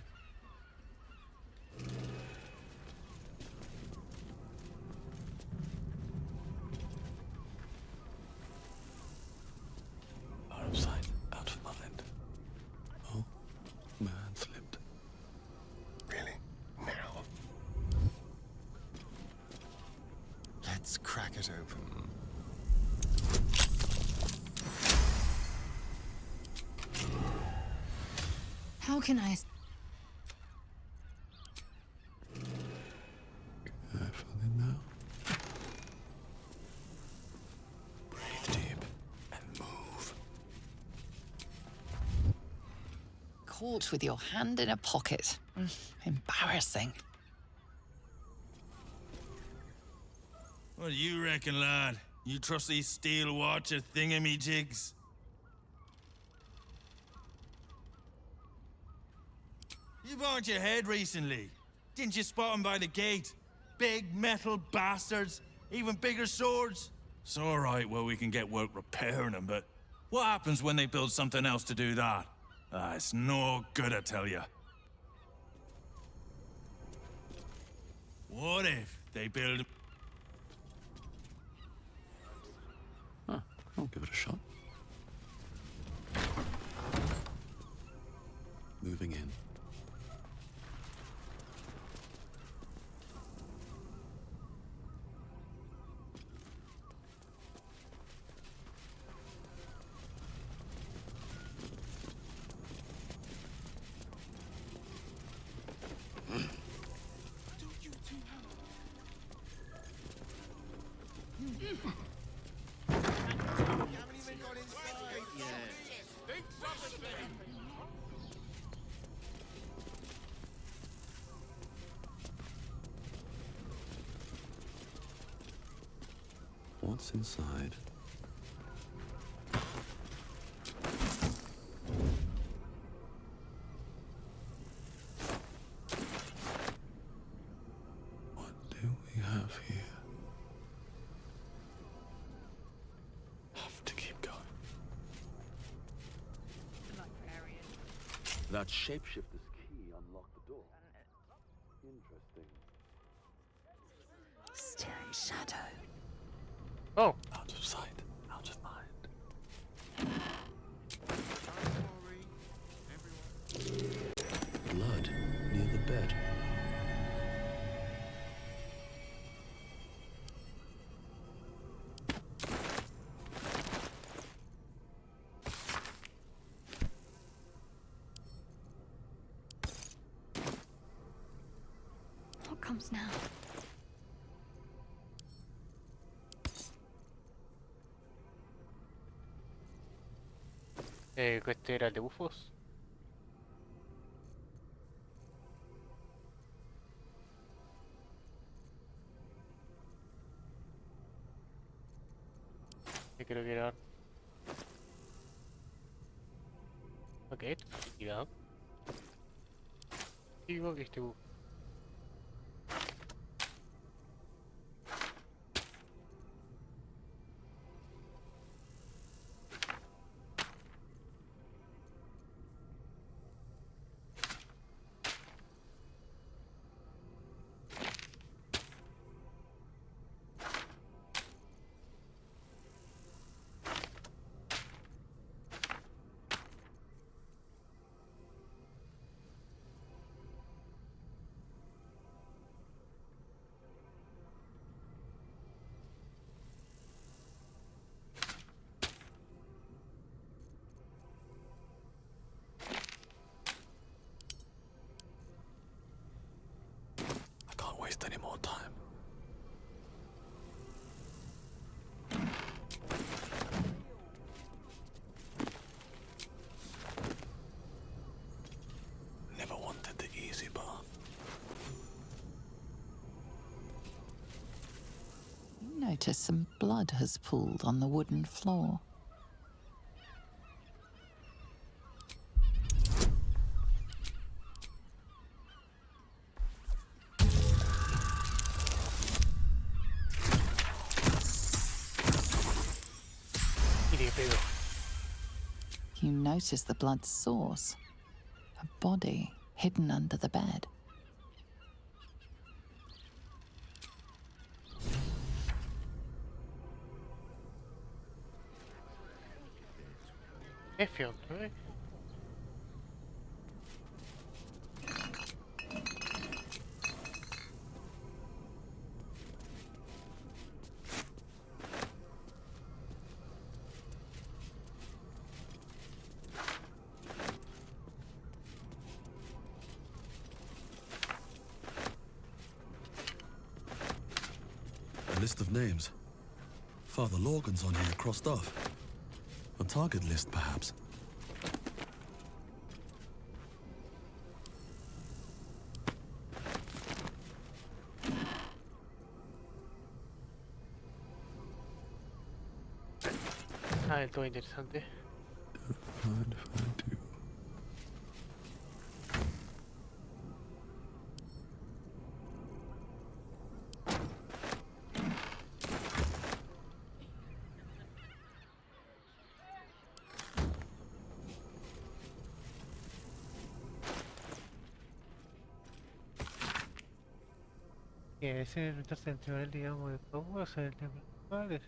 Out of sight, out of mind. Oh, my hand slipped. Really? Now? Let's crack it open. How can I... Carefully now. Breathe deep and move. Caught with your hand in a pocket. Embarrassing. What do you reckon, lad? You trust these steel watcher thingamajigs? You burned your head recently. Didn't you spot them by the gate? Big metal bastards, even bigger swords. It's all right, well, we can get work repairing them, but what happens when they build something else to do that? It's no good, I tell you. What if they build... Huh, I'll give it a shot. Moving in. What's inside? That shapeshifter's key unlocked the door. Interesting. Still in shadow. Oh. Out of sight, out of mind. Blood near the bed. What comes now? Este era el de bufos. Que creo que era. Ok, cuidado. Digo que este bufo. I can't waste any more time. Never wanted the easy path. You notice some blood has pooled on the wooden floor. You notice the blood's source. A body hidden under the bed. Effion, right? A list of names. Father Lorgan's on here crossed off. A target list, perhaps. Ah, el todo interesante. Mind if I do? Ese es meterse en el tribunal, digamos, de Hogwarts, en el templo principal,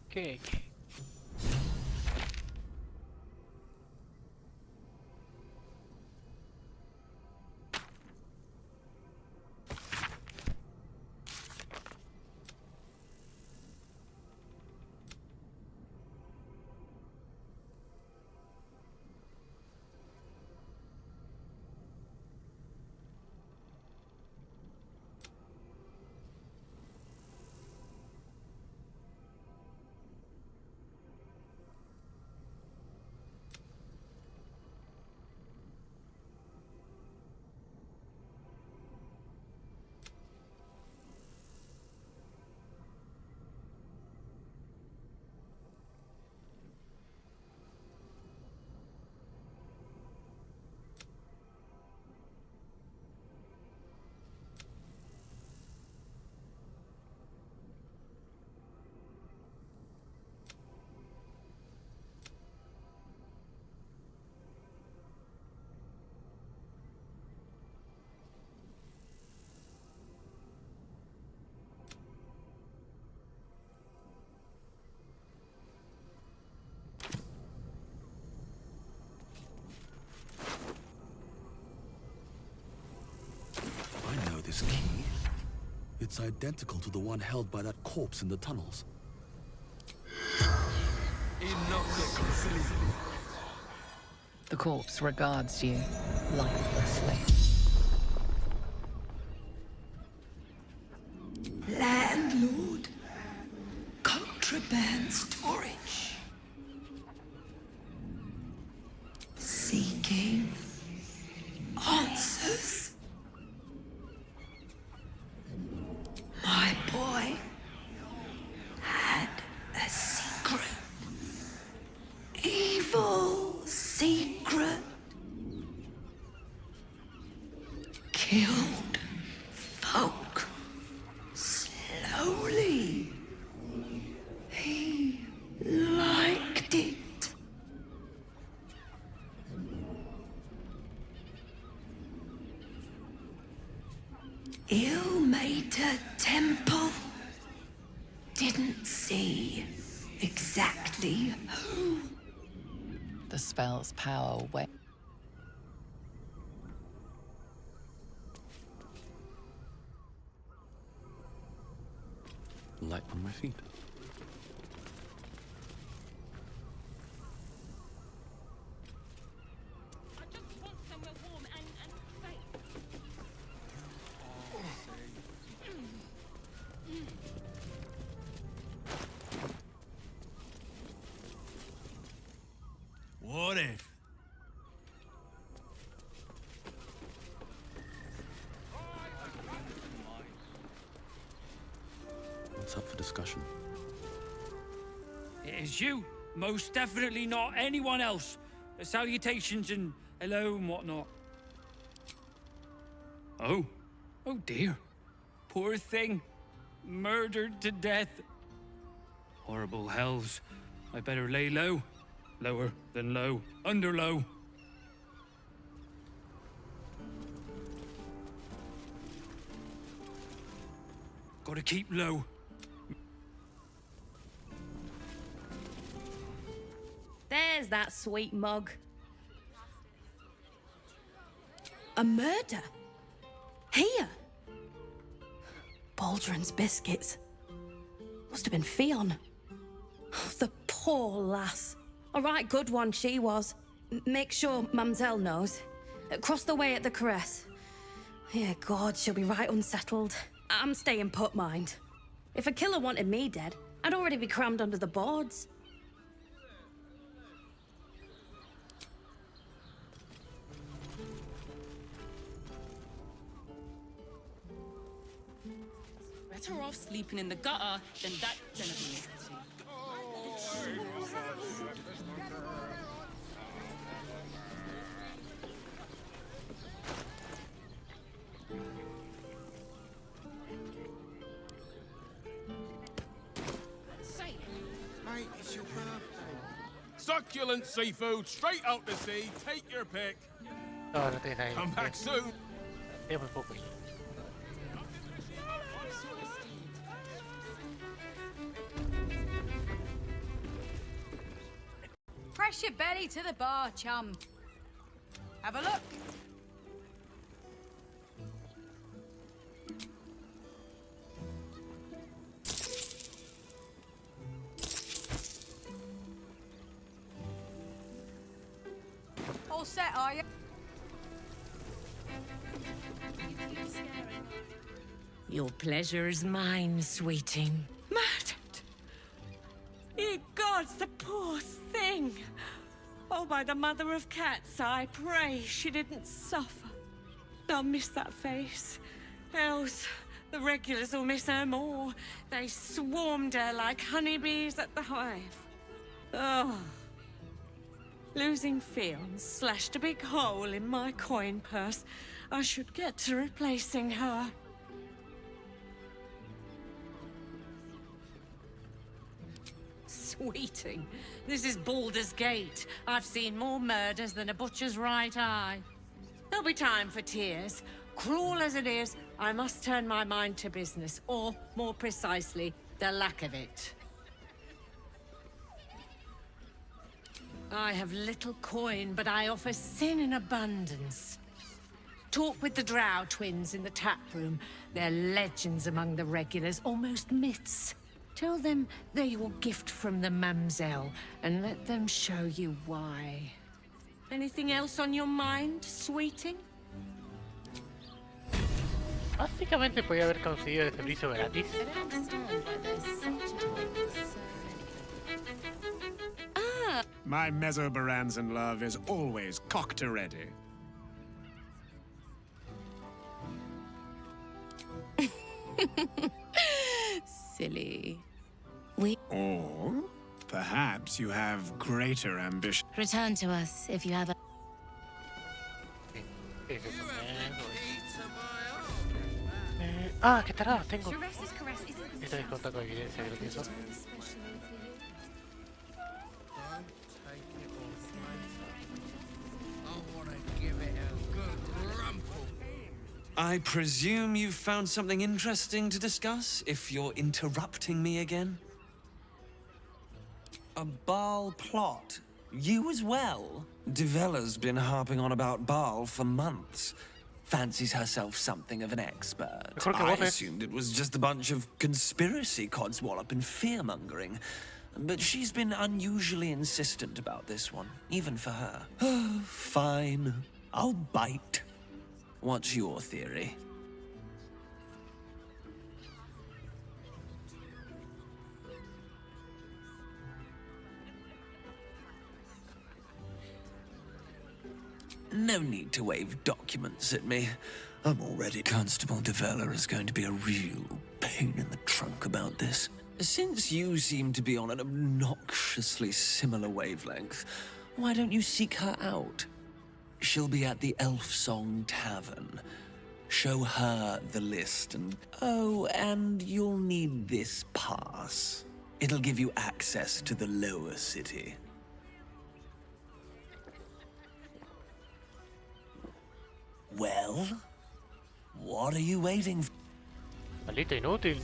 ¿qué? It's identical to the one held by that corpse in the tunnels. The corpse regards you lifelessly. Landlord. Contraband storage. Seeking answers. My boy had a secret. Evil secret. Killed folk slowly. He liked it. Ill-mated temple. Didn't see exactly who. The spell's power went. Light on my feet. What if? What's up for discussion? It is you. Most definitely not anyone else. Salutations and hello and whatnot. Oh. Oh dear. Poor thing. Murdered to death. Horrible hells. I better lay low. Lower than low. Under low. Gotta keep low. There's that sweet mug. A murder? Here? Baldur's biscuits. Must have been Fionn. Oh, the poor lass. A right good one she was. Make sure Mamselle knows. Across the way at the caress. Yeah, God, she'll be right unsettled. I'm staying put, mind. If a killer wanted me dead, I'd already be crammed under the boards. Better off sleeping in the gutter than that Genevieve. Mate, it's your birthday. Succulent seafood, straight out the sea. Take your pick. No, no tienes ahí. Come back soon. Es muy poco. Press your belly to the bar, chum. Have a look. All set, are you? Your pleasure is mine, sweeting. Murdered! Ye gods, the poor thing! Oh, by the mother of cats, I pray she didn't suffer. I'll miss that face. Else, the regulars will miss her more. They swarmed her like honeybees at the hive. Oh. Losing Fionn slashed a big hole in my coin purse. I should get to replacing her. Sweeting, this is Baldur's Gate. I've seen more murders than a butcher's right eye. There'll be time for tears. Cruel as it is, I must turn my mind to business, or, more precisely, the lack of it. I have little coin, but I offer sin in abundance. Talk with the Drow twins in the tap room. They're legends among the regulars, almost myths. Tell them they're your gift from the Mamselle, and let them show you why. Anything else on your mind, sweeting? Básicamente podía haber conseguido el servicio gratis. My Mesobaranzan love is always cocked to ready. Silly. Or perhaps you have greater ambition. Return to us if you have a... Qué tarado, tengo. Esto es contacto de evidencia, creo que eso. I presume you've found something interesting to discuss, if you're interrupting me again? A Baal plot? You as well? Devella's been harping on about Baal for months. Fancies herself something of an expert. I assumed it was just a bunch of conspiracy codswallop and fear-mongering. But she's been unusually insistent about this one, even for her. Fine. I'll bite. What's your theory? No need to wave documents at me. I'm already... Constable Devella is going to be a real pain in the trunk about this. Since you seem to be on an obnoxiously similar wavelength, why don't you seek her out? She'll be at the Elf Song Tavern. Show her the list and... Oh, and you'll need this pass. It'll give you access to the lower city. Well, what are you waiting for? Maldito inútil.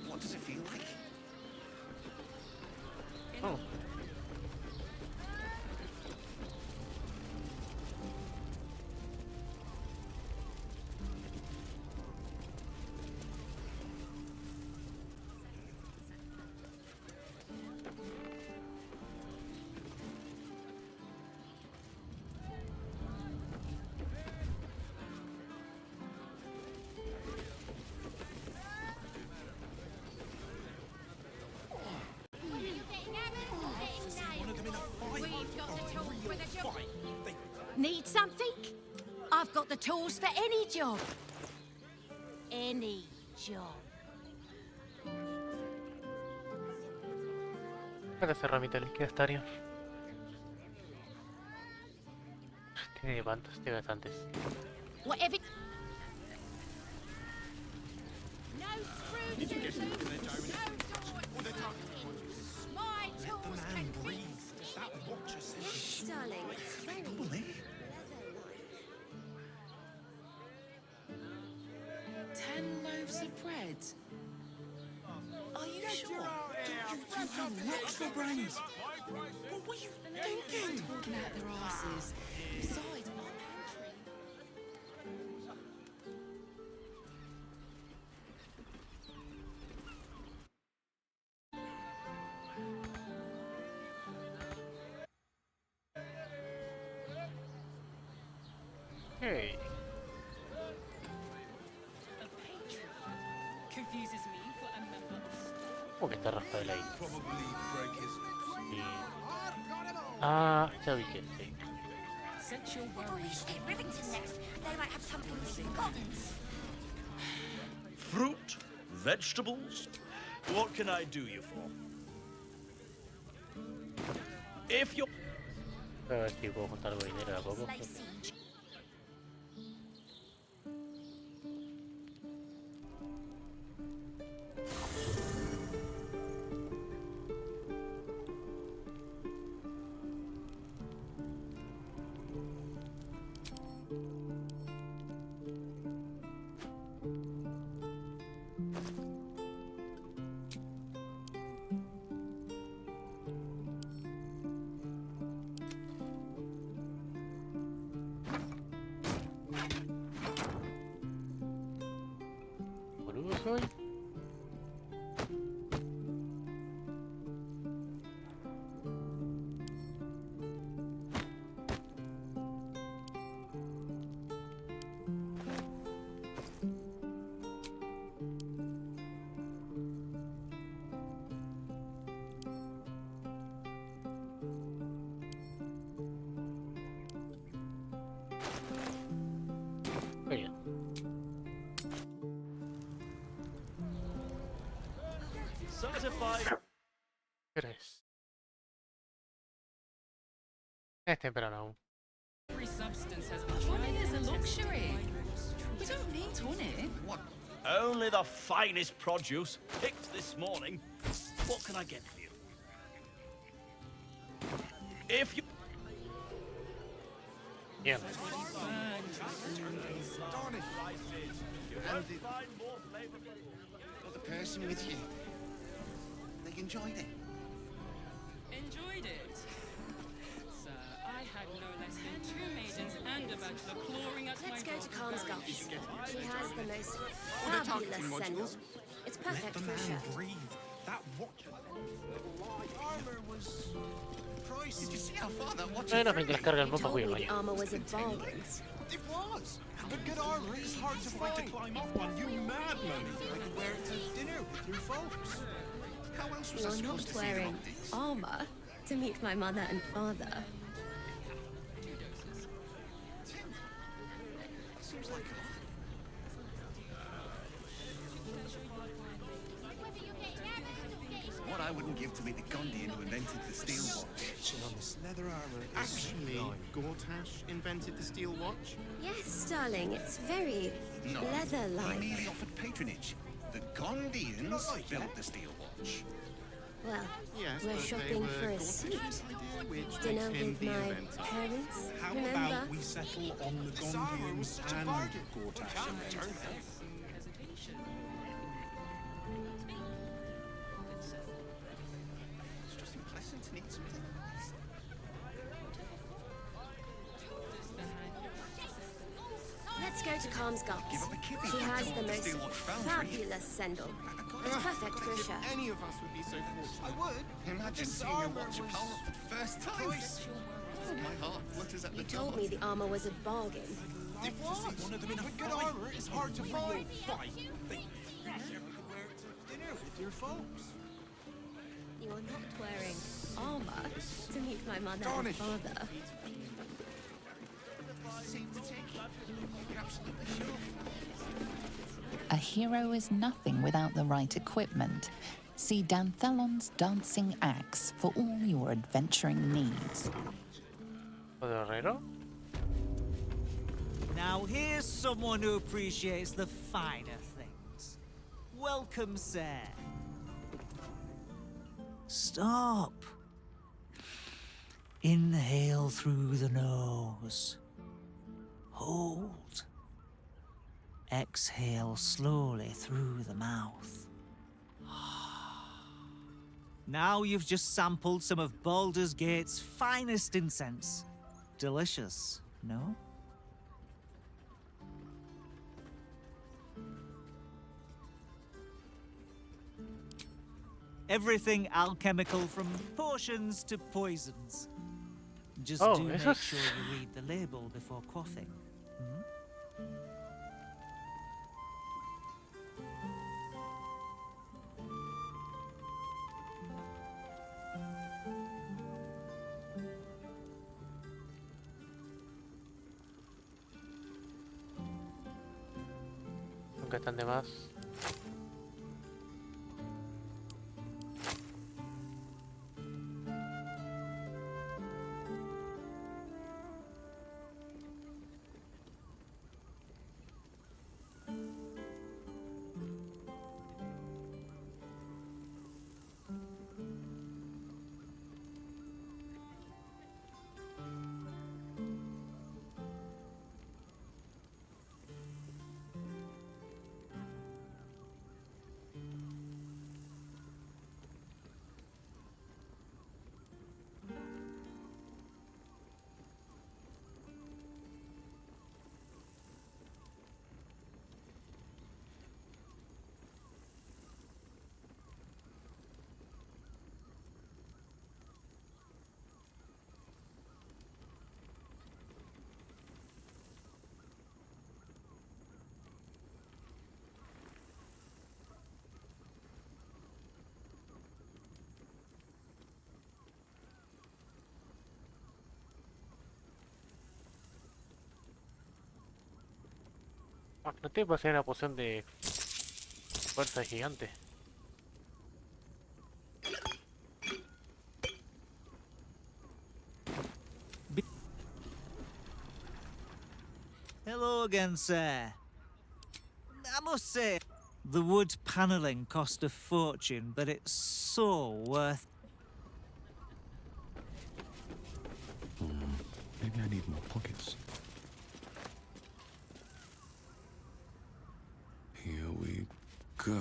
What does it feel like? Oh. Need something? I've got the tools for any job. Any job. Para cerrar mi telesquestario. Tiene cuántos, tiene bastantes. Whatever. No screws. My tools can darling, it's very... 10 loaves of bread? Are you sure? You have rocks for brains. What were you thinking? Talking out their asses. Besides, our pantry... Hey. Confuses me for a member. ¿Cómo que está Rafael ahí? Sí. Ah, ya vi que sí. Set your worries. Rivington next. They might have something forgotten. Fruit? Vegetables? What can I do you for? If you're... A ver si puedo juntar algo de dinero a poco. soy. Muy bien. Certified. Tres. Es temprano aún. Every substance has Honey is a luxury. We don't need honey. What? Only the finest produce picked this morning. What can I get for you? If you... Yeah. And the person with you, they enjoyed it. Enjoyed it. Sir, I had no less than 2 maidens and a bachelor clawing at Let's my go to dog's Khan's belly. Guts. She has the most they're talking fabulous modules. sandal. It's perfect for a shirt. breathe. That watch. Armor was pricey. Did you see how far that watch Bueno, mientras carga el You mapa told voy al me the baño. armor was a bargain. It was. But good armor is hard to find to climb up on. You madman. I could wear it to dinner with your folks. How else was I You're supposed not to see wearing them this? armor to meet my mother and father. Seems like what I wouldn't give to meet the Gondian who invented the steel watch. Leather armor. Actually, Gortash invented the steel watch? Yes, darling, it's very No, leather-like. he merely offered patronage. The Gondians built the steel watch. Well, Yes, we're but they shopping were for a Gortash's suit. idea, which Dinner makes him with the my inventor. parents, How remember? about we settle on the Gondians and Gortash? It's just pleasant to need something nice. Let's go to Khan's Guts. Give up a kippy She for has talk the to most Steel Watch Foundry. fabulous sandal. It's perfect for a If shirt. any of us would be so fortunate. I would. Imagine seeing your watch apart for the first time. Oh, my heart flutters at the You told thought. me the armor was a bargain. It was. One of them in a Good fight. armor is hard to find. Fight. I could wear it to dinner with your folks. You are not wearing armor to meet my mother and Garnish. father. A hero is nothing without the right equipment. See Danthelon's dancing axe for all your adventuring needs. ¿O de herrero? Now here's someone who appreciates the finer things. Welcome, sir. Stop. Inhale through the nose. Hold. Exhale slowly through the mouth. Now you've just sampled some of Baldur's Gate's finest incense. Delicious, no? Everything alchemical from potions to poisons. Just Oh, do make eso es- sure you read the label before quaffing. Nunca están de más. Ah, no te puedo hacer una poción de fuerza gigante. Hello again, sir. I must say, the wood panelling cost a fortune, but it's so worth. Maybe I need more pockets. Here we go.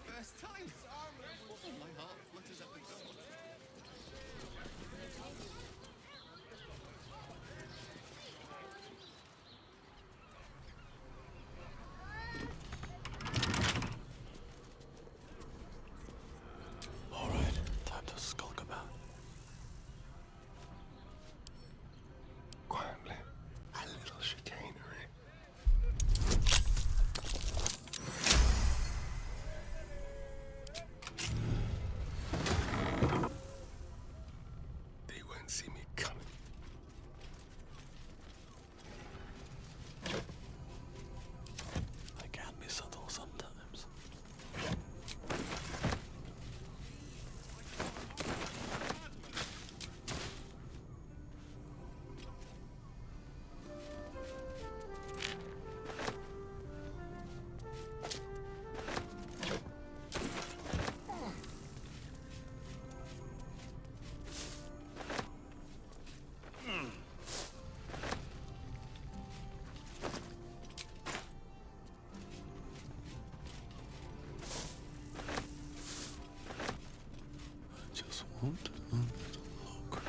First time. My heart flutters at the thought. All right, time to skulk about. Quietly. A little chicanery. They won't see me coming. I can be subtle sometimes. I just want a little look.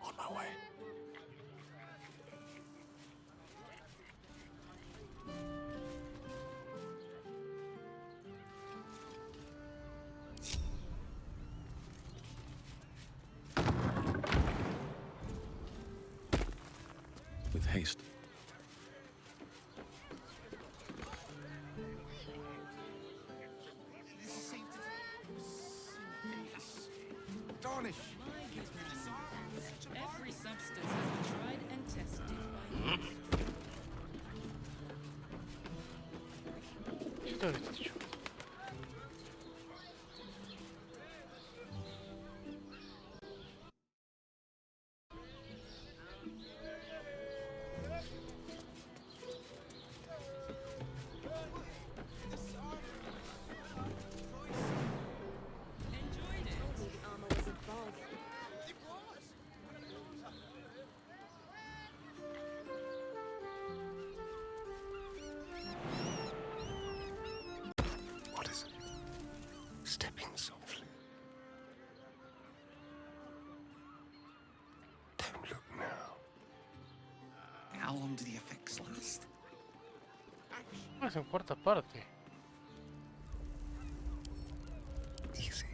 On my way. With haste. Darnish. My goodness. Every substance has been tried and tested by you. Что это еще? Told me the armor was a bargain. What is it? Stepping softly. Don't look now. How long do the effects last? Es en cuarta parte. Easy.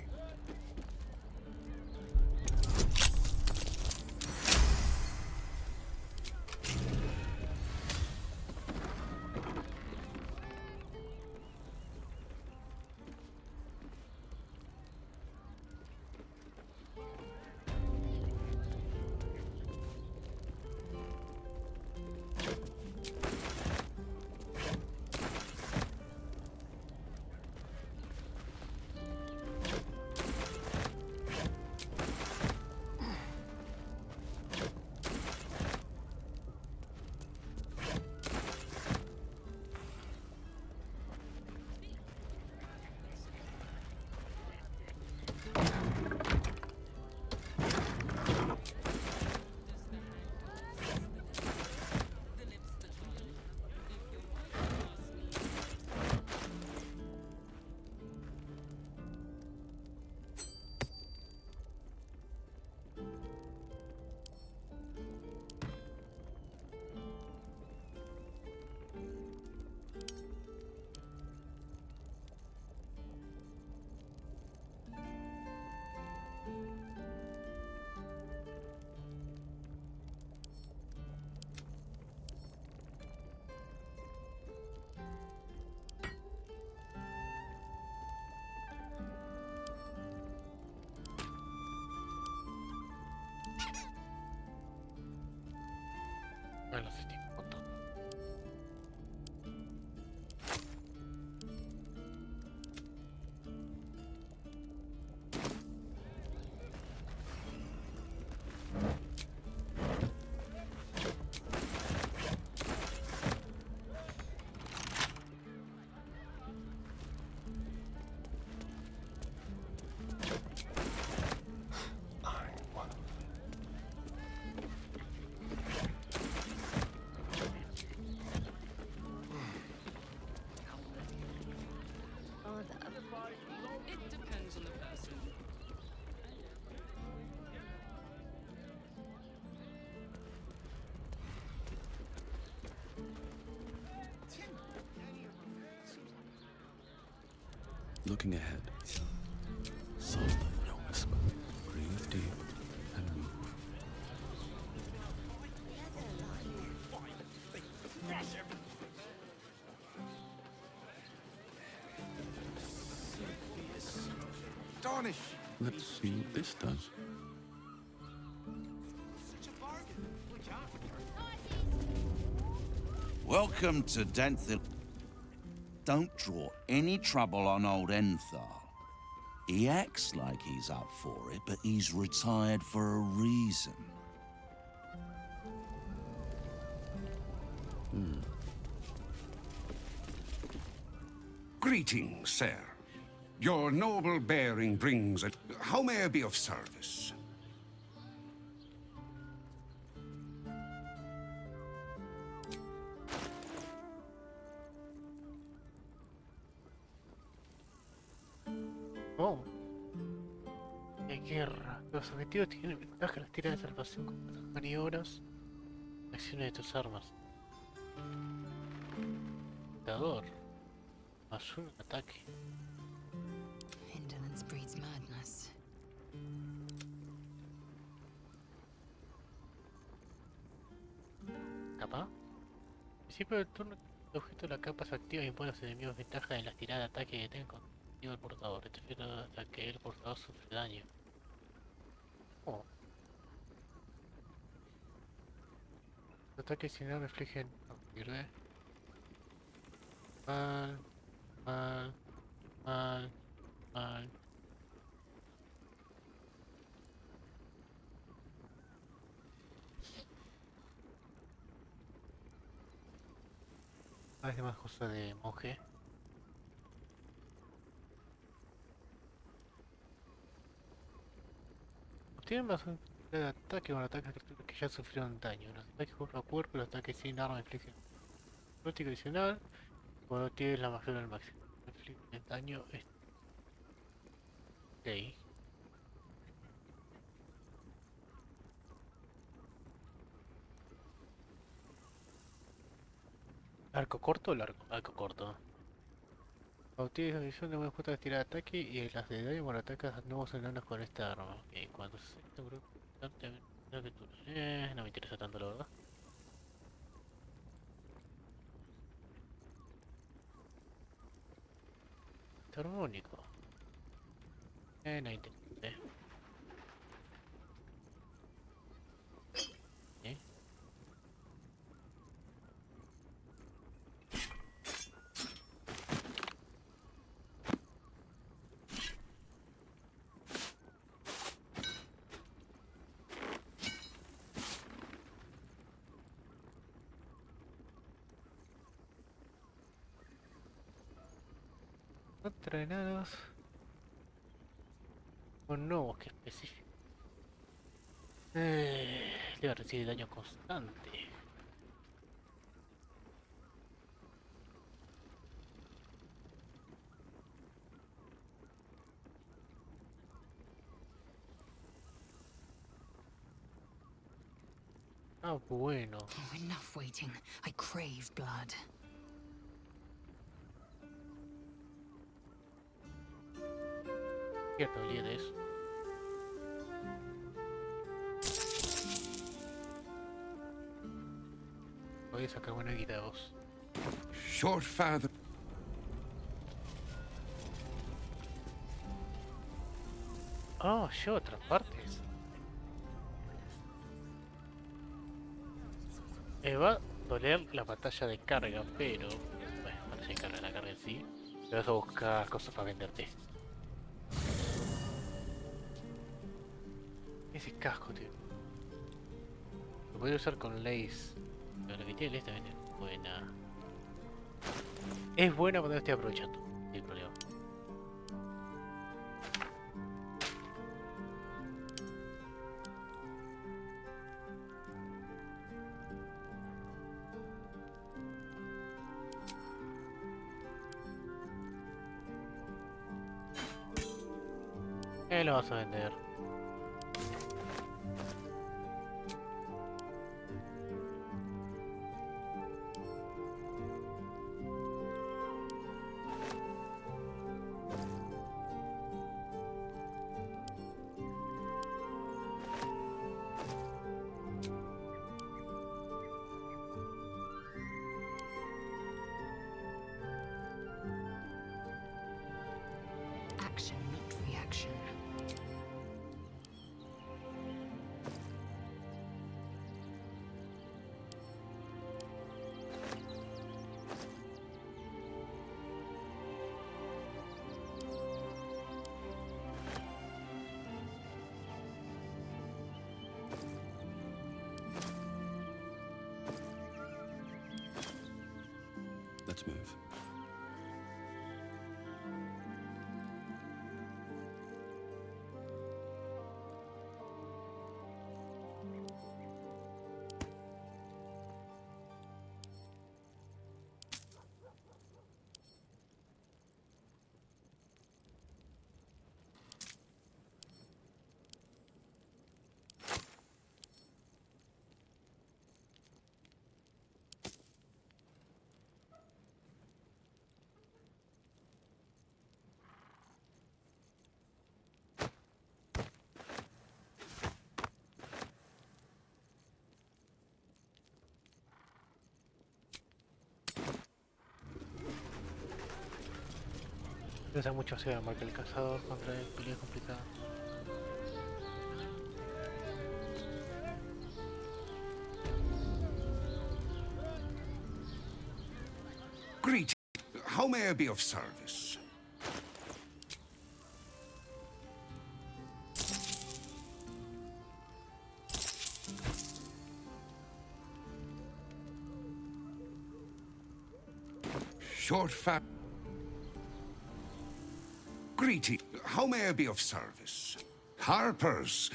Looking ahead. Soft, no whisper. Breathe deep and move. Dawnish. Let's see what this does. Welcome to Denthil. Don't draw any trouble on old Enthal. He acts like he's up for it, but he's retired for a reason. Greetings, sir. Your noble bearing brings a... How may I be of service? Oh. De guerra. Los objetivos tienen ventaja en las tiras de salvación con maniobras. Acciones de tus armas. Dictador. Más un ataque. Indolence breeds madness. ¿Capa? Al principio del turno, el objeto de la capa se activa y impone a los enemigos ventaja en las tiradas de ataque que tengan contigo el portador. Este efecto hasta que el portador sufre daño. Oh. Los ataques sin arma infligen. No sirve. Mal. Mal. Mal. Mal. Parece más cosa de monje. Obtienen más un de ataque con ataques que ya sufrieron daño. Los ataques cuerpo a cuerpo y los ataques sin arma infligen práctica adicional. Cuando tienes la magia al máximo. Infligen daño. Ok. ¿Arco corto o largo? Arco corto. Obtienes la visión de buenas puntas de tirada de ataque y las de daño cuando atacas nuevos enanos con esta arma. Ok, cuando se acepta un grupo no me interesa tanto la verdad. Está armónico. No interesa. Entrenados con nuevos que específico. Debe recibir daño constante. Ah, bueno. Oh, enough waiting. I crave blood. Cierto, olvidé de eso. Voy a sacar buena guita de vos. Your father... Oh, yo otras partes. Me va a doler la batalla de carga, pero... Bueno, batalla de carga, la carga en sí. Te vas a buscar cosas para venderte. Ese casco, tío. Lo podría usar con Lace. Pero lo que tiene Lace también es buena. Es buena cuando estoy aprovechando. No hay problema. Lo vas a vender. action, not reaction. Let's move. Piensa mucho hacia marca el cazador contra el pelea complicada. Greet. How may I be of service? Short fat. Greeting. How may I be of service? Harpers.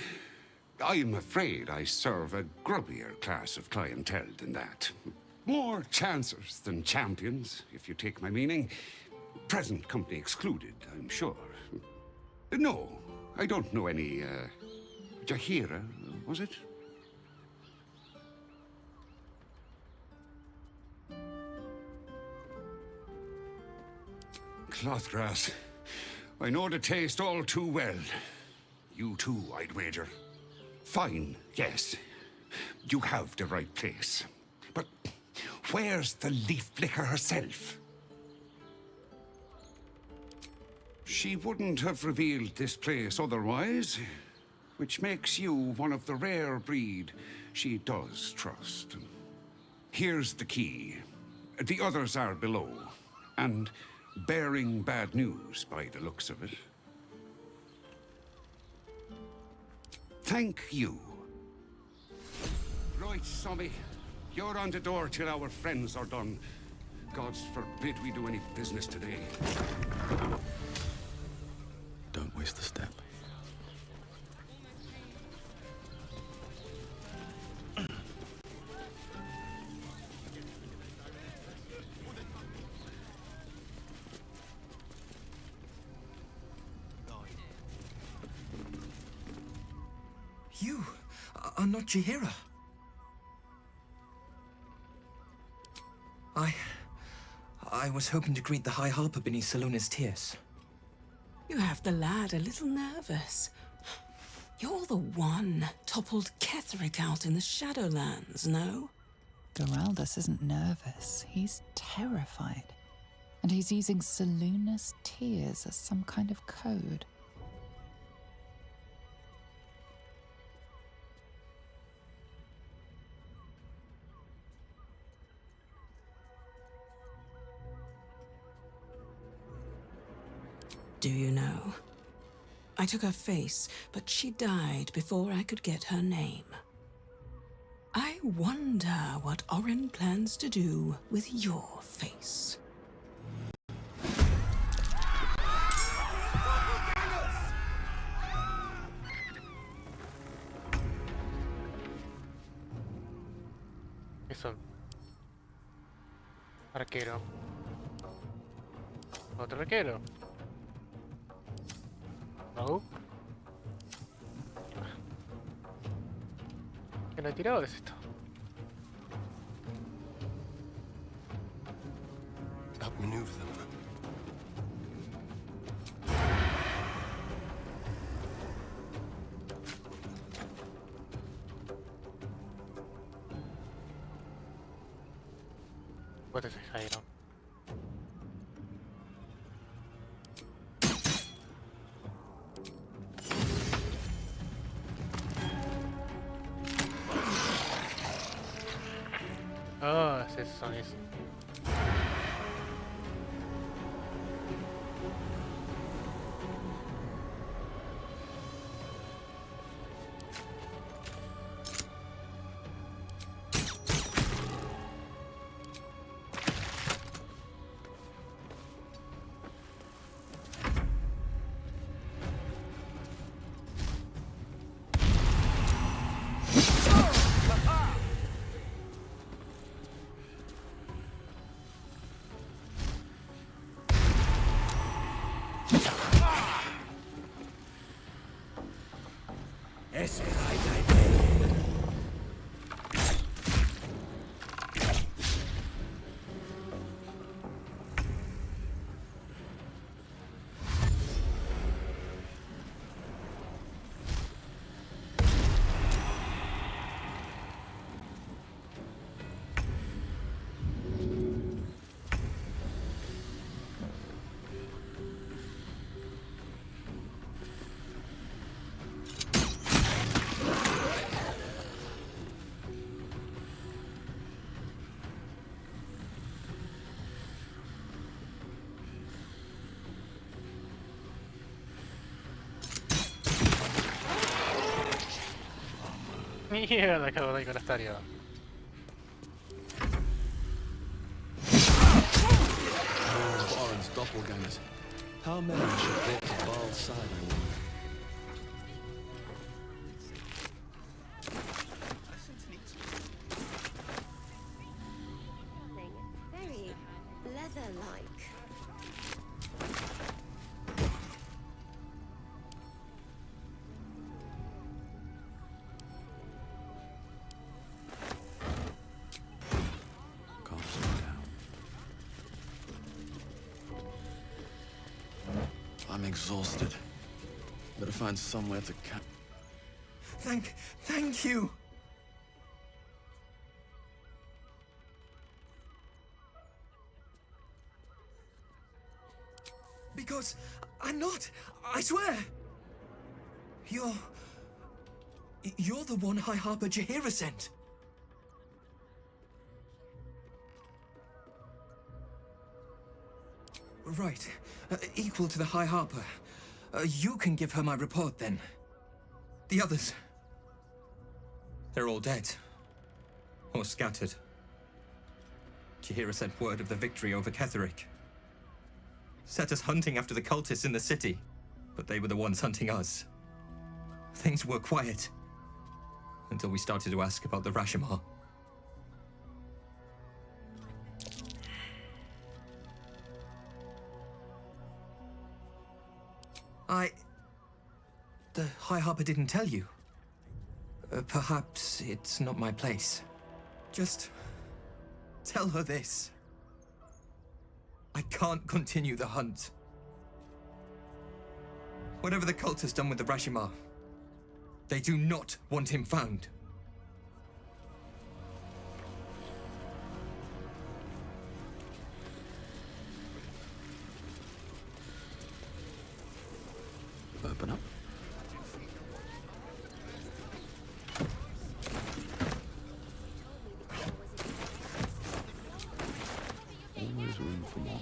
I'm afraid I serve a grubbier class of clientele than that. More chancers than champions, if you take my meaning. Present company excluded, I'm sure. No, I don't know any, Jahira, was it? Clothgrass. I know the taste all too well. You too, I'd wager. Fine, yes. You have the right place. But where's the leaf flicker herself? She wouldn't have revealed this place otherwise, which makes you one of the rare breed she does trust. Here's the key. The others are below, and bearing bad news by the looks of it. Thank you. Right, Sommy. You're on the door till our friends are done. Gods forbid we do any business today. Don't waste a step. You are not Jahira. I was hoping to greet the High Harper beneath Salona's tears. You have the lad a little nervous. You're the one toppled Ketherick out in the Shadowlands, no? Geraldus isn't nervous. He's terrified. And he's using Salona's tears as some kind of code. Do you know? I took her face, but she died before I could get her name. I wonder what Oren plans to do with your face. Eso. Arquero. Otro arquero. No. ¿Qué no he tirado es esto? Outmaneuver them. What is it, Jairo? Oh, es eso, son eso. Mierda, acabo de ir con Astario. Baron's doppelgangers. How many should get to Baal's side, I wonder? Very leather-like. Calm down. I'm exhausted. Better find somewhere to camp. Thank you. Because I'm not, I swear. You're the one High Harper Jaheira sent. Right. Equal to the High Harper. You can give her my report then. The others. They're all dead. Or scattered. Jaheira sent word of the victory over Ketheric. Set us hunting after the cultists in the city, but they were the ones hunting us. Things were quiet. Until we started to ask about the Rashomar. The High Harper didn't tell you. Perhaps it's not my place. Just tell her this. I can't continue the hunt. Whatever the cult has done with the Rashomar, they do not want him found. Open up. Always room for more.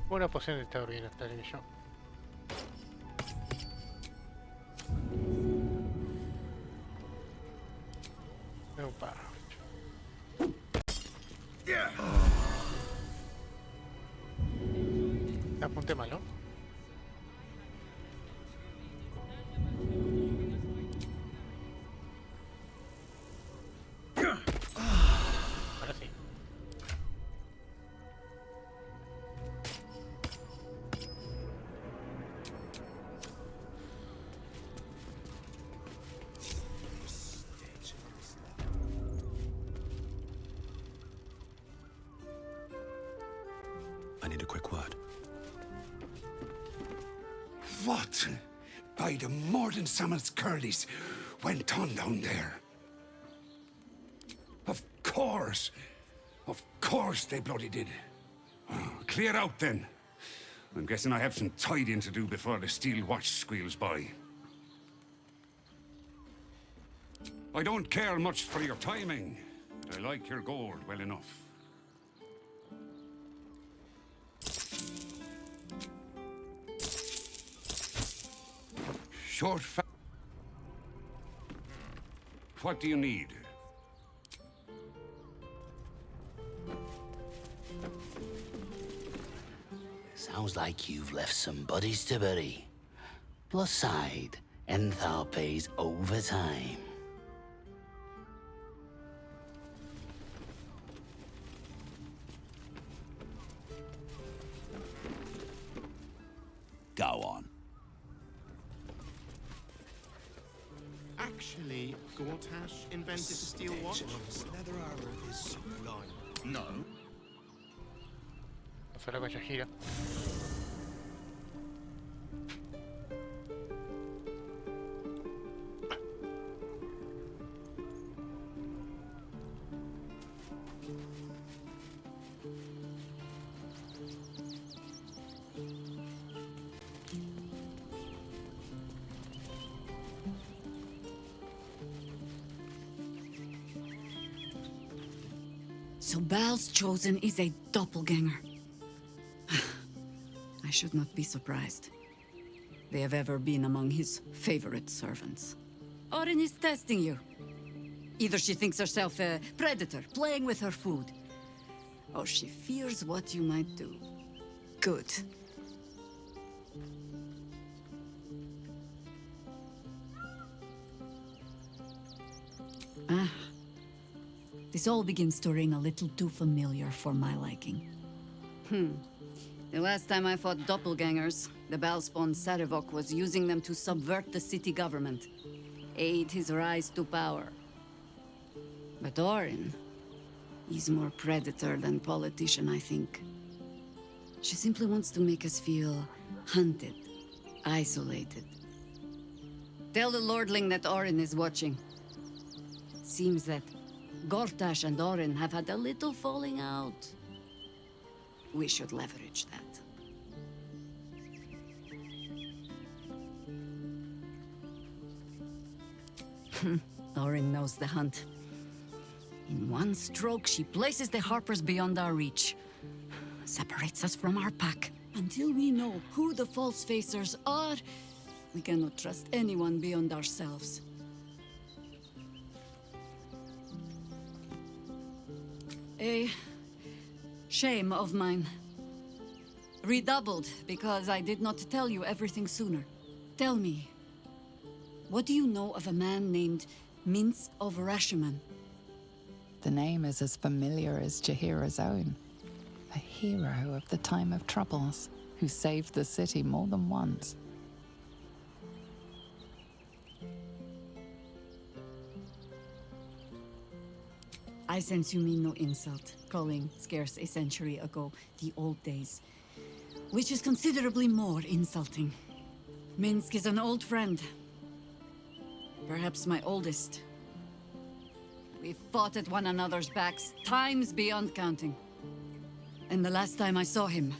Una poción de estar bien, estaré yo. Apunte malo. Ahora sí. I need a quick word. What, by the Morden Sammel's curlies, went on down there? Of course they bloody did. Oh, clear out then. I'm guessing I have some tidying to do before the steel watch squeals by. I don't care much for your timing. I like your gold well enough. Short fa- What do you need? Sounds like you've left some buddies to bury. Plus side, Enthal pays overtime. Go on. Actually, Gortash invented the steel watch. Leather armor is sublime. No. Solo con gira. So Bal's chosen is a doppelganger. I should not be surprised. They have ever been among his favorite servants. Orin is testing you. Either she thinks herself a predator, playing with her food, or she fears what you might do. Good. Ah. This all begins to ring a little too familiar for my liking. The last time I fought doppelgangers, the Balspawn Sarevok was using them to subvert the city government, aid his rise to power. But Orin, he's more predator than politician, I think. She simply wants to make us feel hunted, isolated. Tell the Lordling that Orin is watching. Seems that Gortash and Orin have had a little falling out. We should leverage that. Orin knows the hunt. In one stroke, she places the Harpers beyond our reach. Separates us from our pack. Until we know who the false facers are, we cannot trust anyone beyond ourselves. A shame of mine. Redoubled because I did not tell you everything sooner. Tell me, what do you know of a man named Minsk of Rashiman? The name is as familiar as Jahira's own. A hero of the time of troubles, who saved the city more than once. I sense you mean no insult, calling scarce a century ago the old days, which is considerably more insulting. Minsk is an old friend. Perhaps my oldest. We've fought at one another's backs times beyond counting. And the last time I saw him,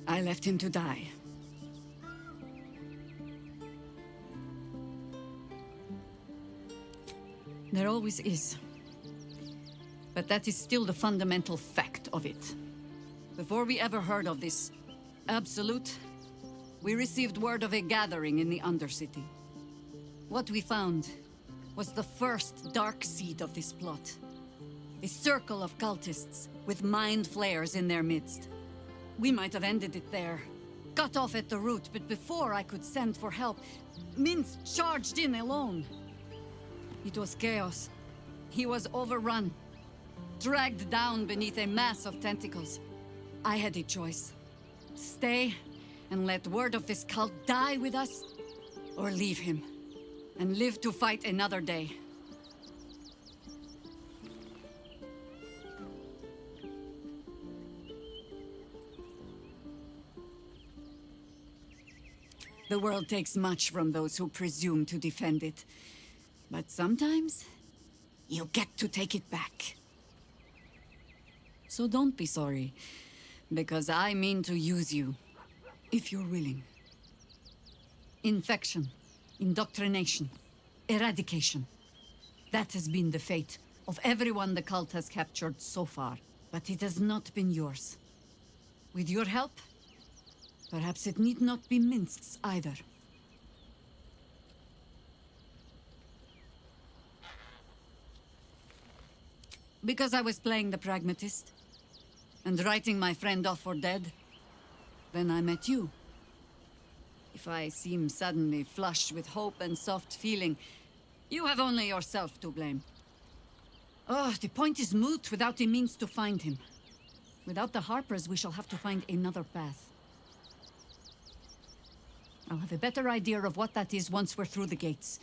I left him to die. There always is. But that is still the fundamental fact of it. Before we ever heard of this absolute, we received word of a gathering in the Undercity. What we found was the first dark seed of this plot. A circle of cultists with mind flayers in their midst. We might have ended it there. Cut off at the root, but before I could send for help, Mince charged in alone. It was chaos. He was overrun, dragged down beneath a mass of tentacles. I had a choice. Stay and let word of this cult die with us, or leave him and live to fight another day. The world takes much from those who presume to defend it. But sometimes, you get to take it back. So don't be sorry, because I mean to use you, if you're willing. Infection, indoctrination, eradication. That has been the fate of everyone the cult has captured so far. But it has not been yours. With your help, perhaps it need not be Minsk's either. Because I was playing the pragmatist, and writing my friend off for dead, then I met you. If I seem suddenly flush with hope and soft feeling, you have only yourself to blame. Oh, the point is moot without a means to find him. Without the Harpers, we shall have to find another path. I'll have a better idea of what that is once we're through the gates.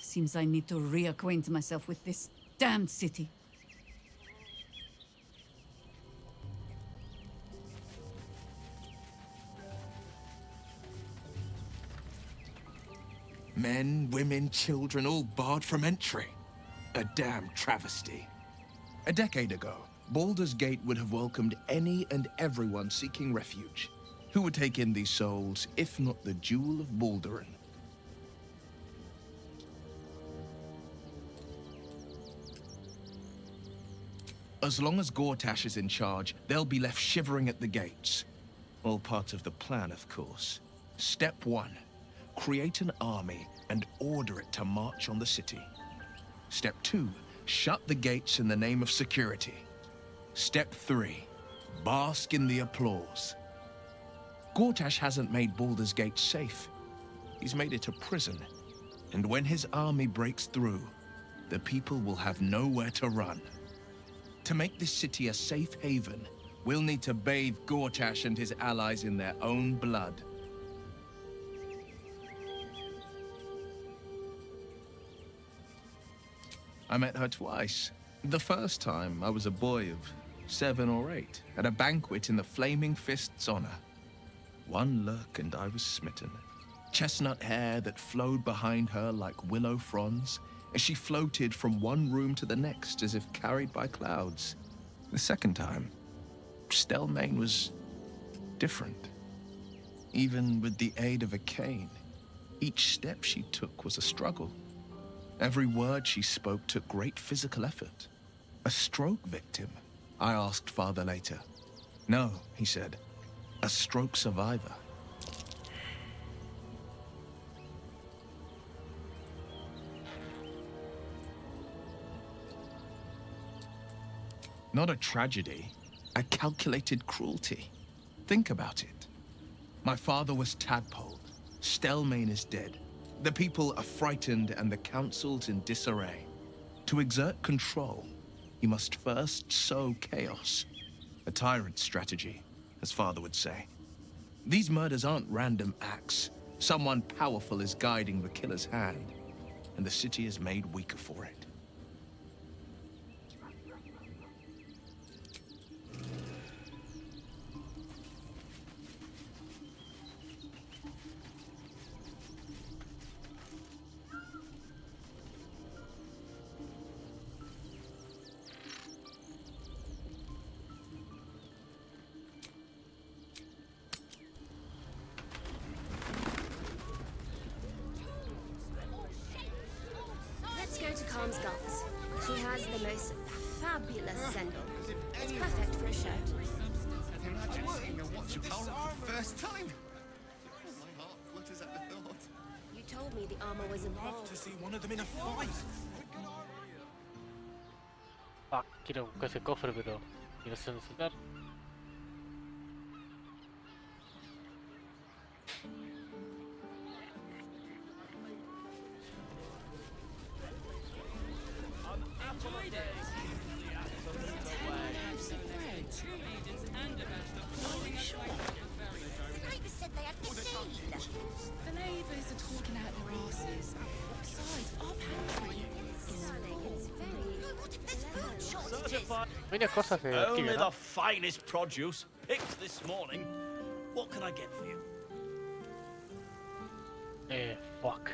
Seems I need to reacquaint myself with this damned city. Men, women, children, all barred from entry. A damn travesty. A decade ago, Baldur's Gate would have welcomed any and everyone seeking refuge. Who would take in these souls, if not the Jewel of Baldurin? As long as Gortash is in charge, they'll be left shivering at the gates. All part of the plan, of course. Step 1. Create an army and order it to march on the city. Step 2. Shut the gates in the name of security. Step 3. Bask in the applause. Gortash hasn't made Baldur's Gate safe. He's made it a prison. And when his army breaks through, the people will have nowhere to run. To make this city a safe haven, we'll need to bathe Gortash and his allies in their own blood. I met her twice. The first time, I was a boy of 7 or 8, at a banquet in the Flaming Fist's honor. One look and I was smitten. Chestnut hair that flowed behind her like willow fronds as she floated from one room to the next as if carried by clouds. The second time, Stelmane was different. Even with the aid of a cane, each step she took was a struggle. Every word she spoke took great physical effort. A stroke victim? I asked father later. No, he said. A stroke survivor. Not a tragedy, a calculated cruelty. Think about it. My father was tadpoled. Stelmane is dead. The people are frightened and the council's in disarray. To exert control, you must first sow chaos. A tyrant's strategy, as father would say. These murders aren't random acts. Someone powerful is guiding the killer's hand, and the city is made weaker for it. Let's go to Calm's Gulls. She has the most fabulous send-off. It's perfect for a show. Imagine seeing a watch of power for the first time. My heart flutters at the thought. You told me the armor was involved. To see one of them in a fight. Fuck, quiero buscar ese cofre, pero... ¿Quiero hacer celular? The neighbours are talking out their asses. Besides, our pantry is Certified. Mira cosas de Only Ortiga, the ¿no? finest produce picked this morning. What can I get for you? Fuck.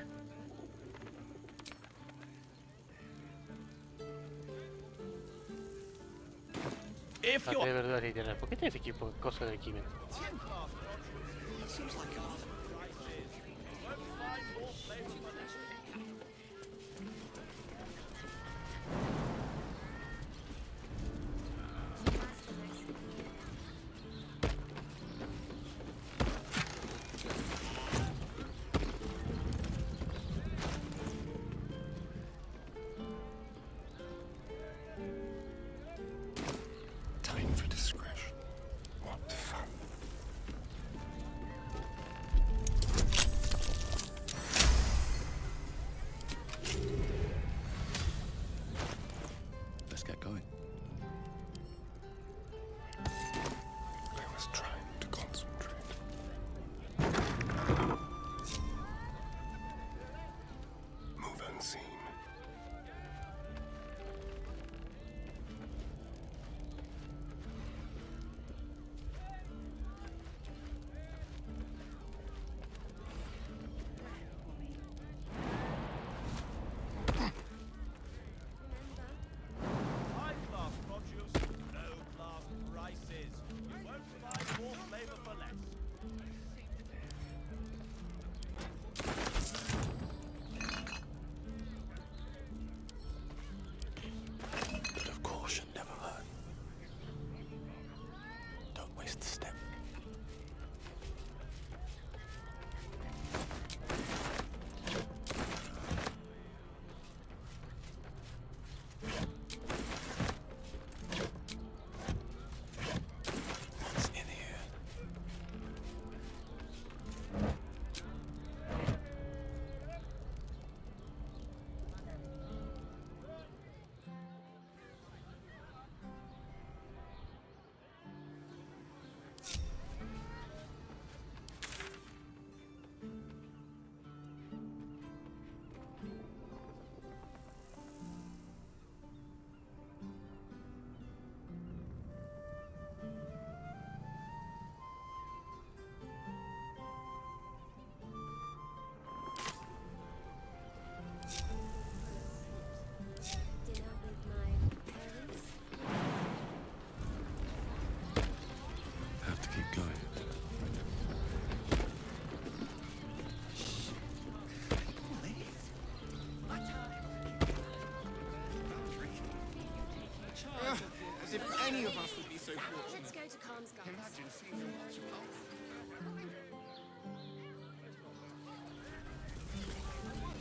If Parte you're de verduras literal. ¿Por qué tienes equipo cosas de Kimen? Seems like a lot. Time for discretion. What fun. Let's get going. I was trying to concentrate. Move unseen. high-class produce, low-class prices. You won't find more flavour for less. But of caution never hurt. Don't waste a step. What's in here? Dinner with my parents. Have to keep going. As if any of us would be so fortunate. Let's go to Calm's Gulch. Imagine seeing them watch a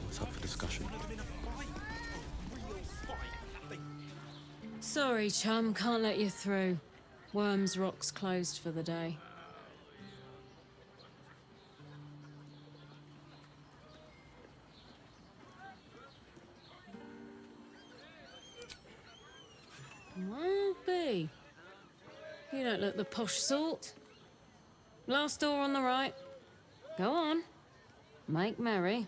What's up for discussion? Sorry, chum, can't let you through. Worms Rock's closed for the day. Well, be. You don't look the posh sort. Last door on the right. Go on. Make merry.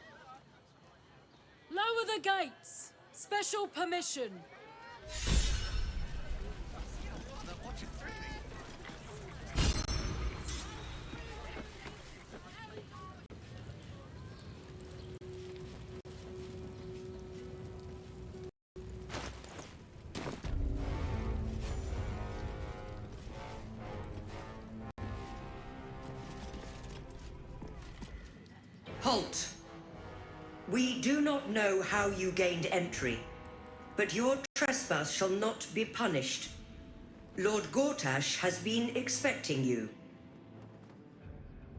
Lower the gates! Special permission! Halt! We do not know how you gained entry, but your trespass shall not be punished. Lord Gortash has been expecting you.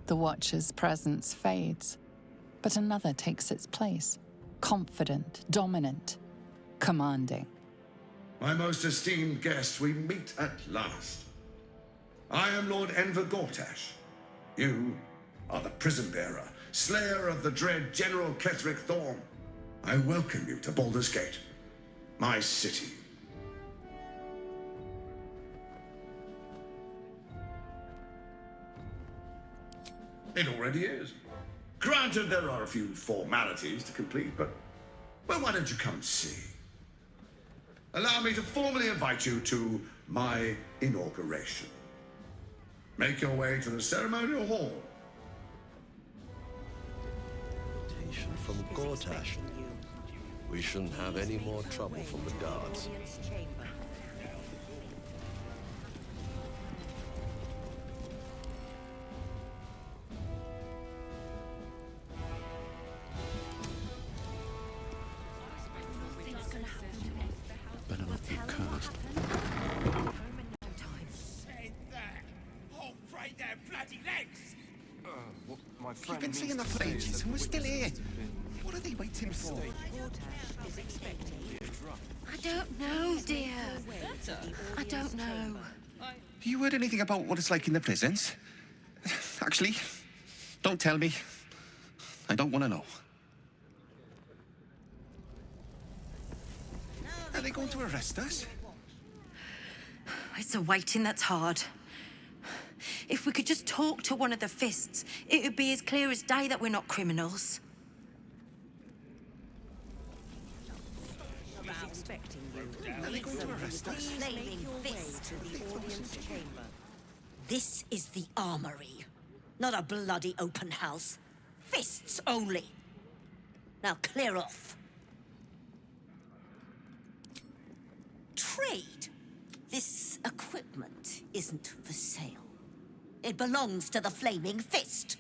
The Watcher's presence fades, but another takes its place. Confident, dominant, commanding. My most esteemed guest, we meet at last. I am Lord Enver Gortash. You are the prison bearer, slayer of the dread General Ketheric Thorm. I welcome you to Baldur's Gate, my city. It already is. Granted, there are a few formalities to complete, but, well, why don't you come see? Allow me to formally invite you to my inauguration. Make your way to the ceremonial hall. Invitation from Gortash. We shouldn't have any more trouble from the guards. Better not be cursed. Hold right there, bloody legs! My You've been seeing the flames, and we're still here. What are they waiting for? I don't know, dear. I don't know. You heard anything about what it's like in the prisons? Actually, don't tell me. I don't want to know. Are they going to arrest us? It's the waiting that's hard. If we could just talk to one of the fists, it would be as clear as day that we're not criminals. Are they going to arrest us? Flaming fist. This is the armory, not a bloody open house. Fists only. Now clear off. Trade. This equipment isn't for sale. It belongs to the Flaming Fist.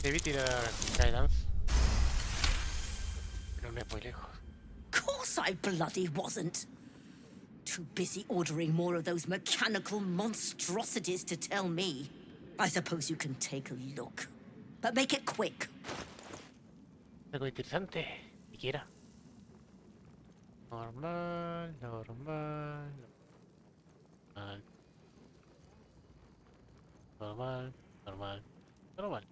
Debí tirar guidance, pero no es muy lejos. Course I bloody wasn't. Too busy ordering more of those mechanical monstrosities to tell me. I suppose you can take a look. But make it quick. Algo interesante, siquiera. Normal, normal, normal. Normal, normal, normal.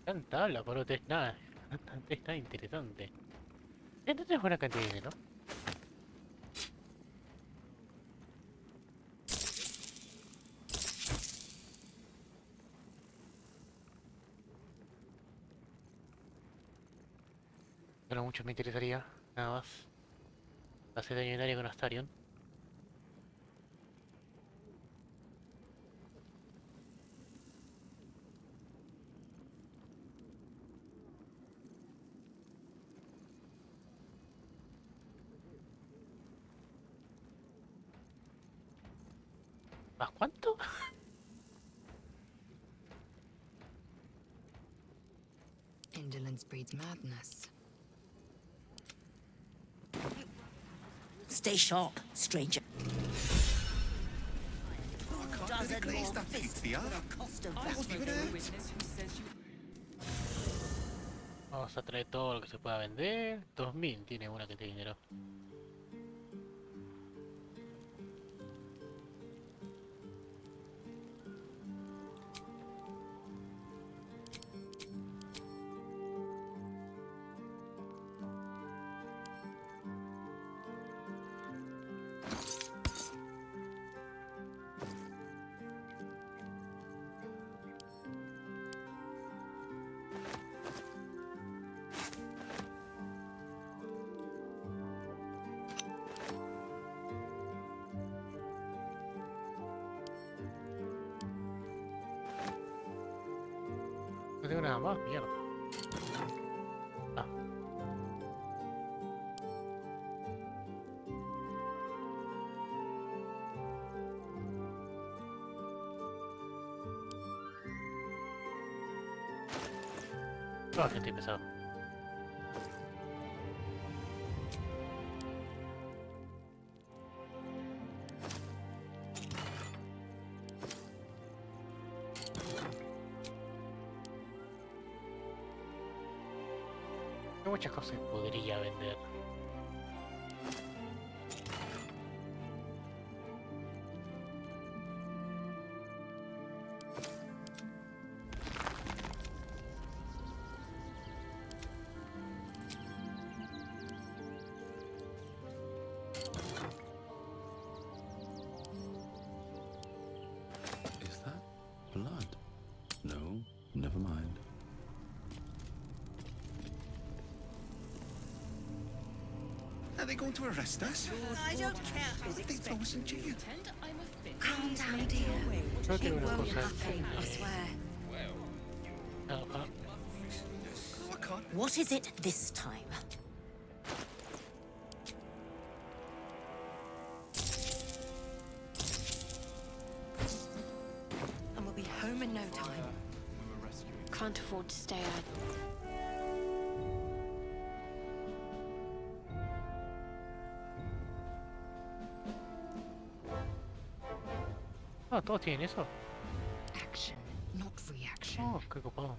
Tanta habla por otro es nada. Está interesante. Entonces es buena cantidad de dinero. Pero mucho me interesaría, nada más. Hacer daño en área con Astarion. ¿Más cuánto? Indolence breeds madness. Stay sharp, stranger. Doesn't more fists for the cost of that. Vamos a traer todo lo que se pueda vender. 2000 tiene una que tiene dinero. No tengo nada más, mierda. Ah. Oh, gente pesado. Hay muchas cosas que podría vender. Never mind. Are they going to arrest us? I don't care. They throw us in jail. Calm down, dear. Creo que It era una won't cosa. happen, I swear. What is it this time? And we'll be home in no time. Can't afford to stay idle. Ah, todos tienen eso. Action, not reaction. Oh, qué copado.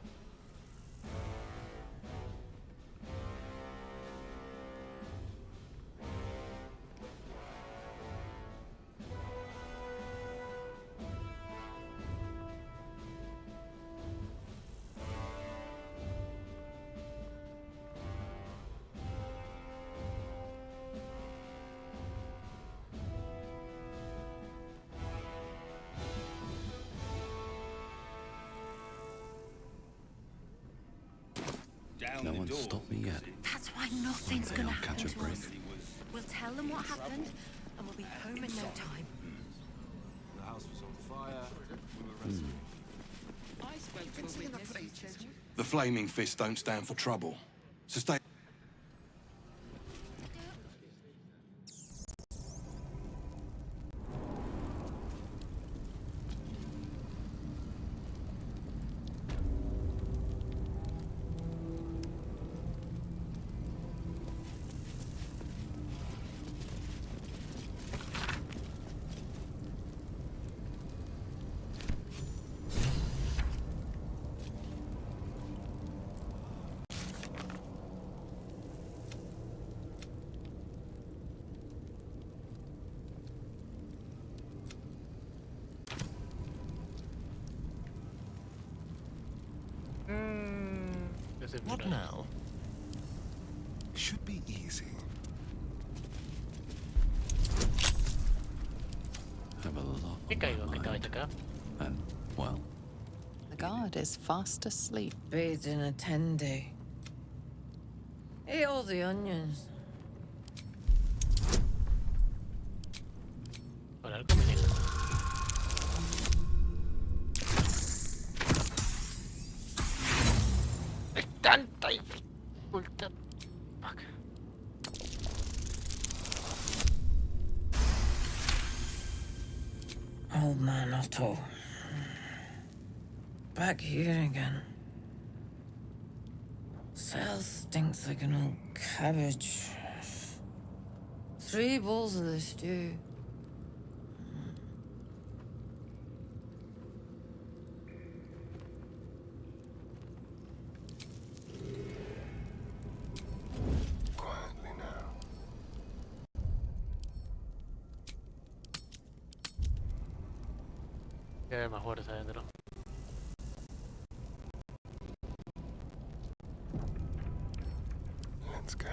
No one's stopped me yet. That's why nothing's One day gonna I'll catch happen a to break. us. We'll tell them what happened, and we'll be home in no time. The house was on fire. We were I spoke to a witness who says The Flaming Fist don't stand for trouble. So stay. What now? Should be easy. Have a lot. ¿Qué caigo que estaba acá? And, well, The guard is fast asleep. Bathed in a tendy. Eat all the onions. Por algo me deja. Es tanta dificultad. Fuck. Old man Otto. Back here again. Cell stinks like an old cabbage. 3 bowls of the stew. Quietly now. Debe haber más fuerza adentro. Let's go.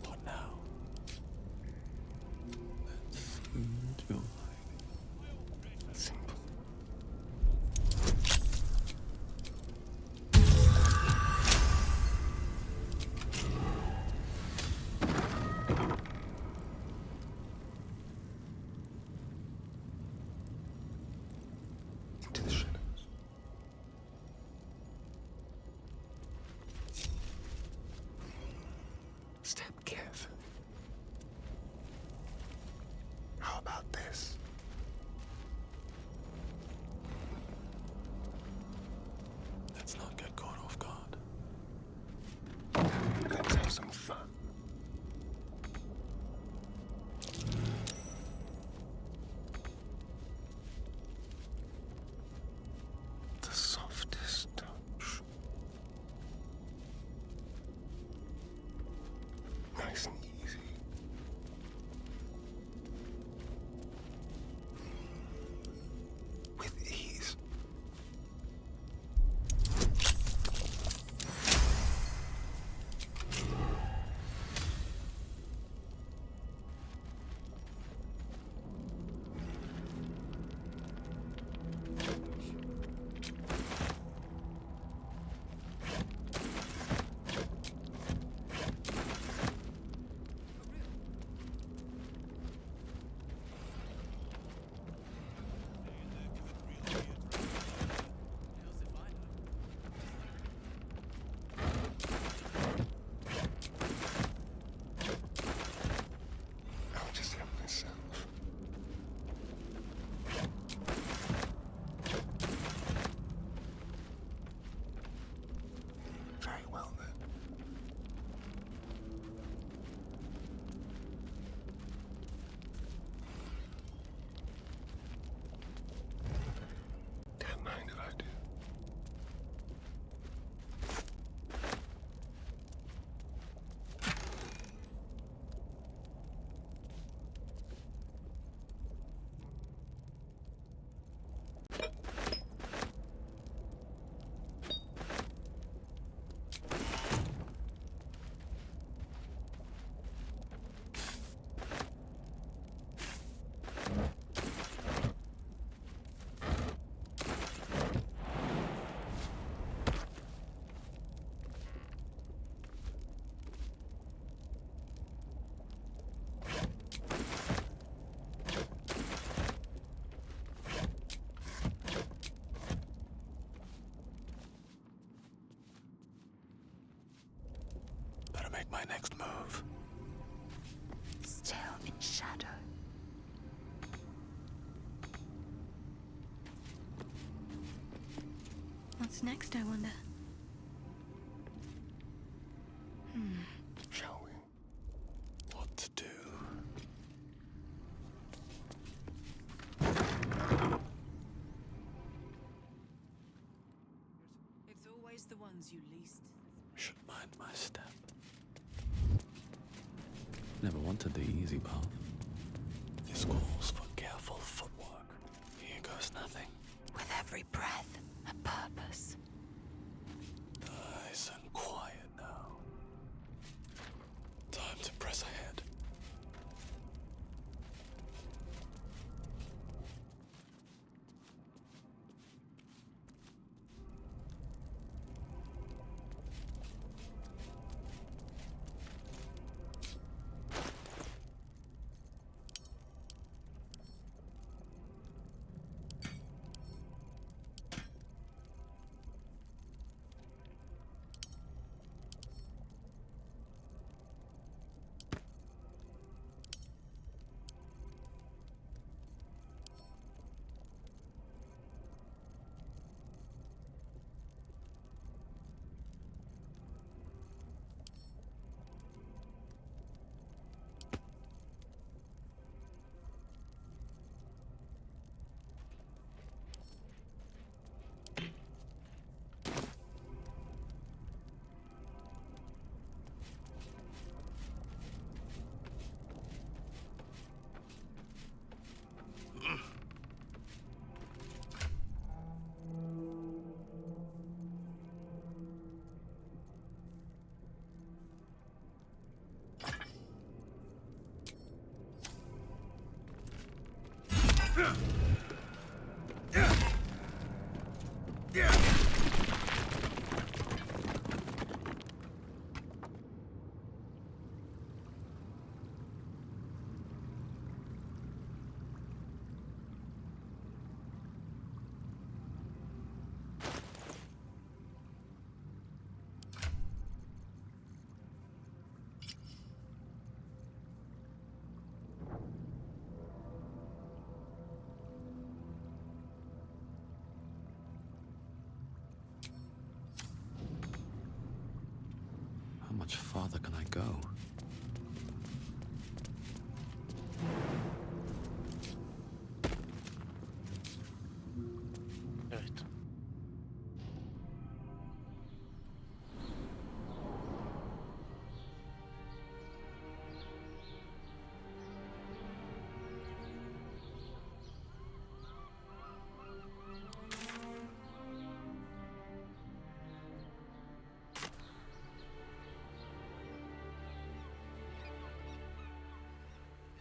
what now? Let's soothe your mind. Simple. What's next, I wonder? Shall we? What to do? It's always the ones you least. Should mind my step. Never wanted the easy path. This calls for careful footwork. Here goes nothing. With every breath, a purpose. Nice and quiet now. Time to press ahead. How much farther can I go? Evet.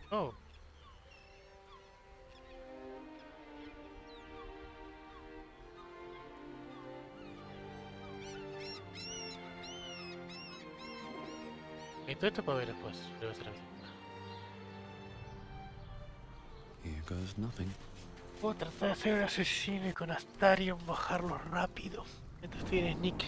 Oh. Y todo esto para ver después. Debe ser así. Here goes nothing. Puedo tratar de hacer un asesino y con Astarion bajarlo rápido. Mientras estoy en Sneak.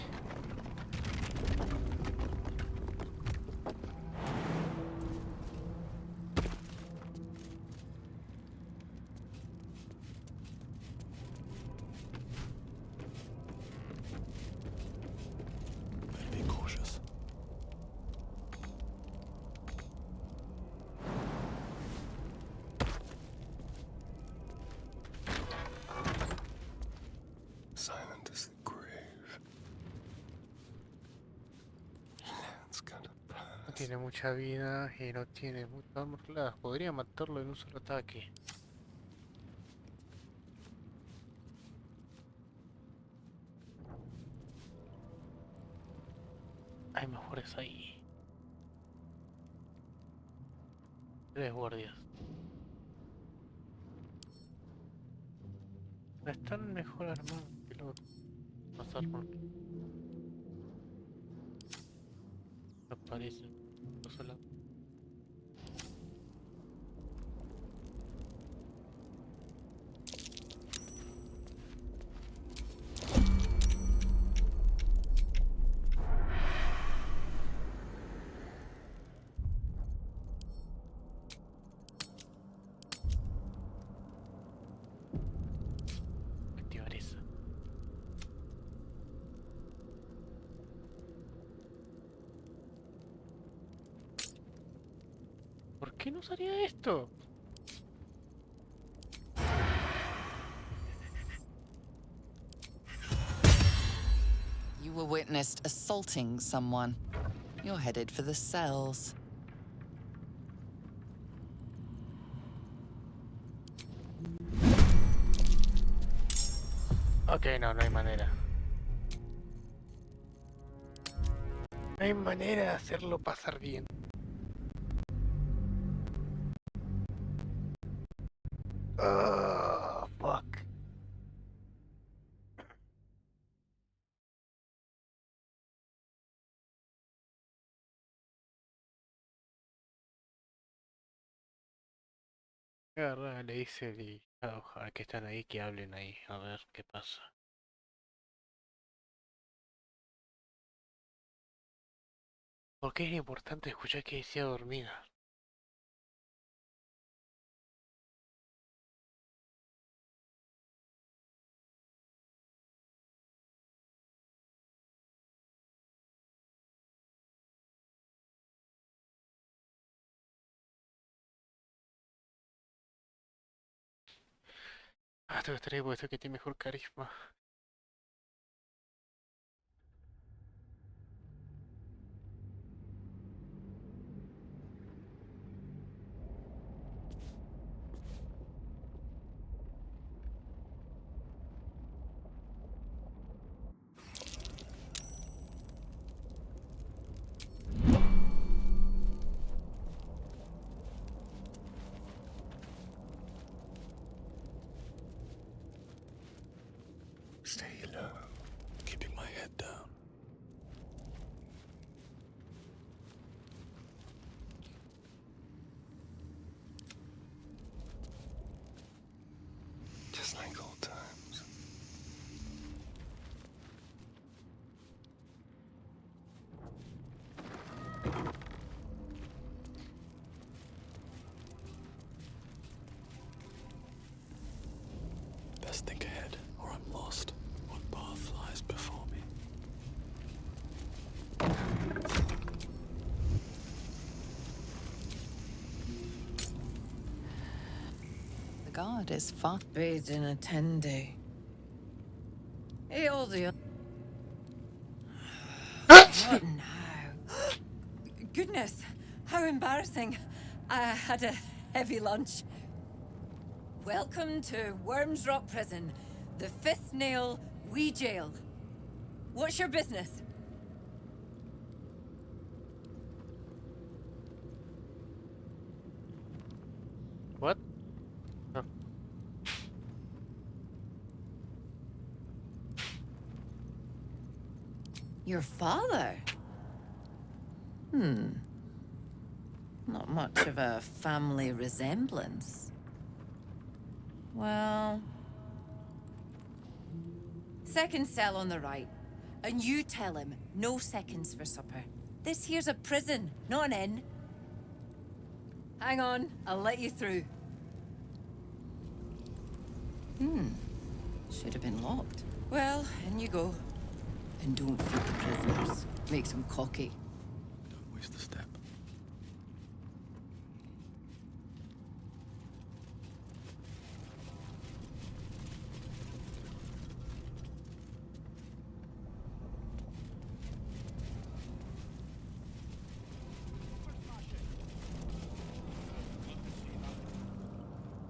Better be cautious. Silent as the grave. It's gonna No pass. tiene mucha vida y no tiene mucha armor class. Podría matarlo en un solo ataque. Hay mejores ahí. 3 guardias. No están mejor armados que los más armor. No parecen. No solo. Activar esa. qué no salía esto? You were witnessed assaulting someone. You're headed for the cells. Ok, no, no hay manera. No hay manera de hacerlo pasar bien. Ah, fuck. Agarra, le dice a que están ahí que hablen ahí, a ver qué pasa. Porque es importante escuchar que decía dormida. Ah, te gustaría puesto que tiene mejor carisma. Stay low, keeping my head down. Just like old times. Best think ahead, or I'm lost. What path lies before me? The guard is far. Bathed in attendee. Hey, all the. What now? Goodness, how embarrassing. I had a heavy lunch. Welcome to Worms Rock Prison, the Fifth Nail Wee Jail. What's your business? What? Oh. Your father? Not much of a family resemblance. Well... Second cell on the right. And you tell him, no seconds for supper. This here's a prison, not an inn. Hang on, I'll let you through. Should have been locked. Well, in you go. And don't feed the prisoners. Makes them cocky. Don't waste a step.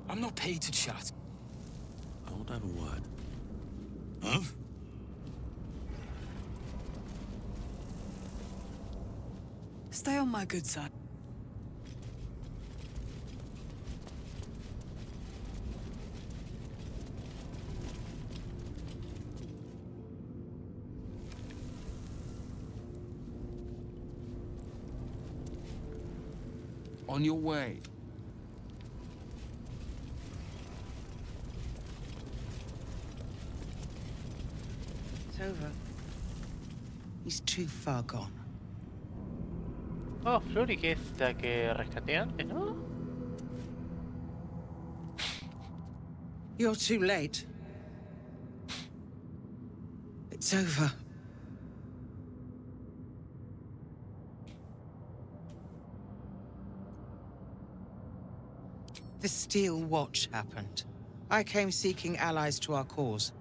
I'm not paid to chat. I want to have a word. Huh? Stay on my good side. On your way. It's over. He's too far gone. Oh, Flori, que es la que rescaté antes, ¿no? You're too late. It's over. The Steel Watch happened. I came seeking allies to our cause.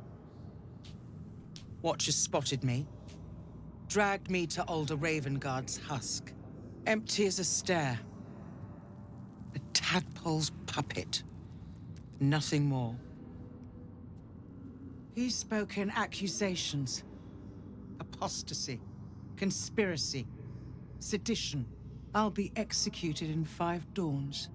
Watchers spotted me, dragged me to Older Ravengard's husk. Empty as a stare. A tadpole's puppet. Nothing more. He spoke in accusations. Apostasy. Conspiracy. Sedition. I'll be executed in 5 dawns.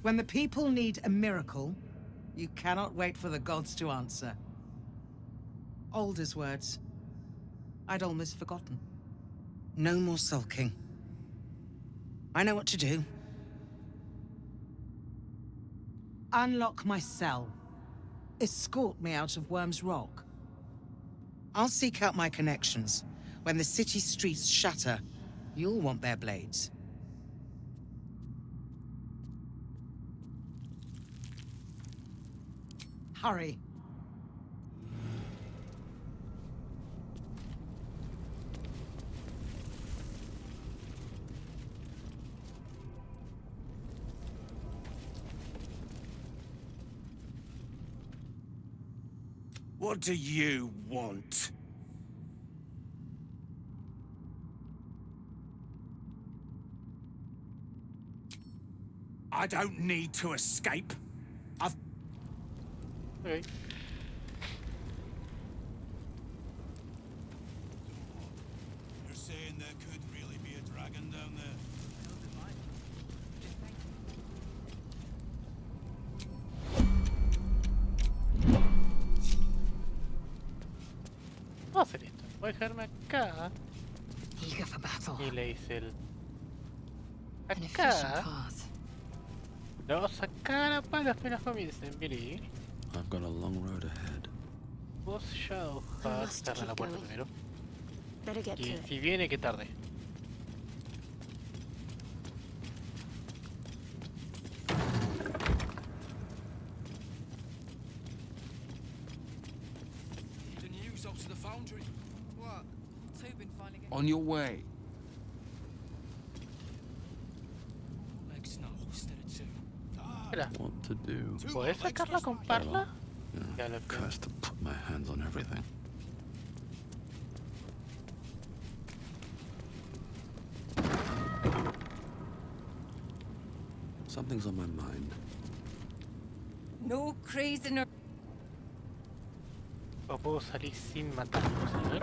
When the people need a miracle, you cannot wait for the gods to answer. Alder's words. I'd almost forgotten. No more sulking. I know what to do. Unlock my cell. Escort me out of Worm's Rock. I'll seek out my connections. When the city streets shatter, you'll want their blades. Hurry. What do you want? I don't need to escape. I've... Okay. You're saying there could really be a dragon down there? Vamos a hacer esto. Voy a dejarme acá. Eager for battle. Y le hice el... An efficient Acá. path. Lo vamos a sacar a palas apenas comiencen. Mire. I've got a long road ahead. Vos ya I ojalá must cerrar la keep puerta going. primero. Better get to Y it. si viene, que tarde. The news out to the foundry. What? Tobin finally getting... On your way. Legs now, instead of 2. Espera. What to do? ¿Puedes sacarla con parla? Yeah, Ya lo que... cursed to put my hands on everything. Something's on my mind. No crazy nor... O puedo salir sin matarlos, ¿no?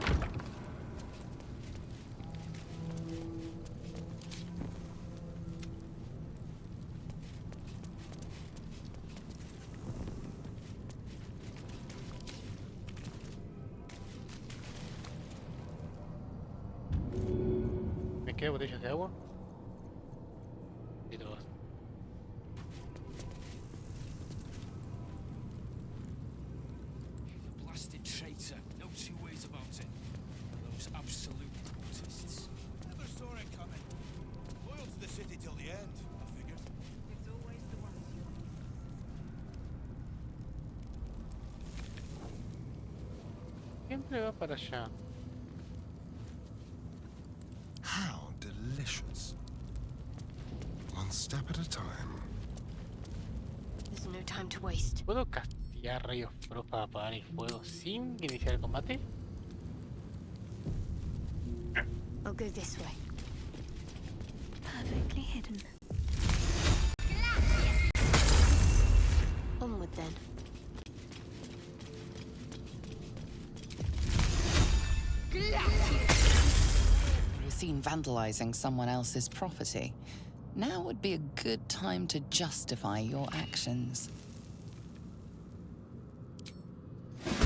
¿Me quedan botellas de agua? Y todas. The blasted traitor. No 2 ways about it. Those absolute cultists. Never saw it coming. Loyal to the city till the end, I figured. It's always the ones you Siempre va para allá. How delicious. One step at a time. There's no time to waste. ¿Puedo castigar rayos pros para apagar el fuego sin iniciar el combate? I'll go this way. Perfectly hidden. Onward then. You were seen vandalizing someone else's property. Now would be a good time to justify your actions.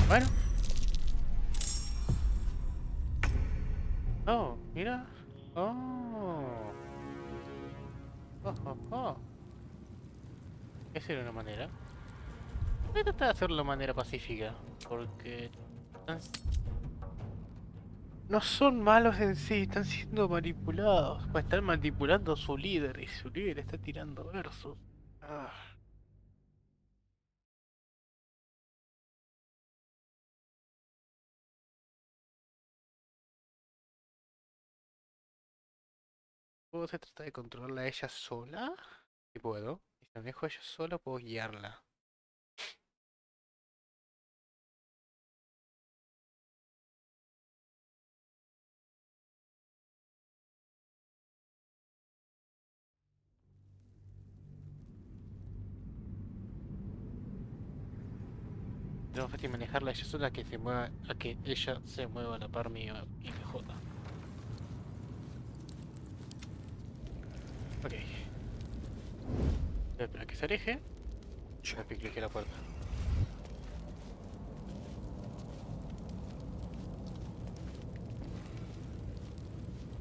Bueno. Oh, mira. Oh. Oh, oh, oh. Esa era una manera. Voy a tratar de hacerlo de manera pacífica. Porque... No son malos en sí, están siendo manipulados. O están manipulando a su líder y su líder está tirando versos. Ah. ¿Puedo se trata de controlarla a ella sola? Si puedo. Y si la dejo a ella sola, puedo guiarla. Es más fácil manejarla a ella sola que se mueva, a que ella se mueva a la par mía y me joda. Ok. Voy a esperar a que se aleje. Voy a piquear la puerta.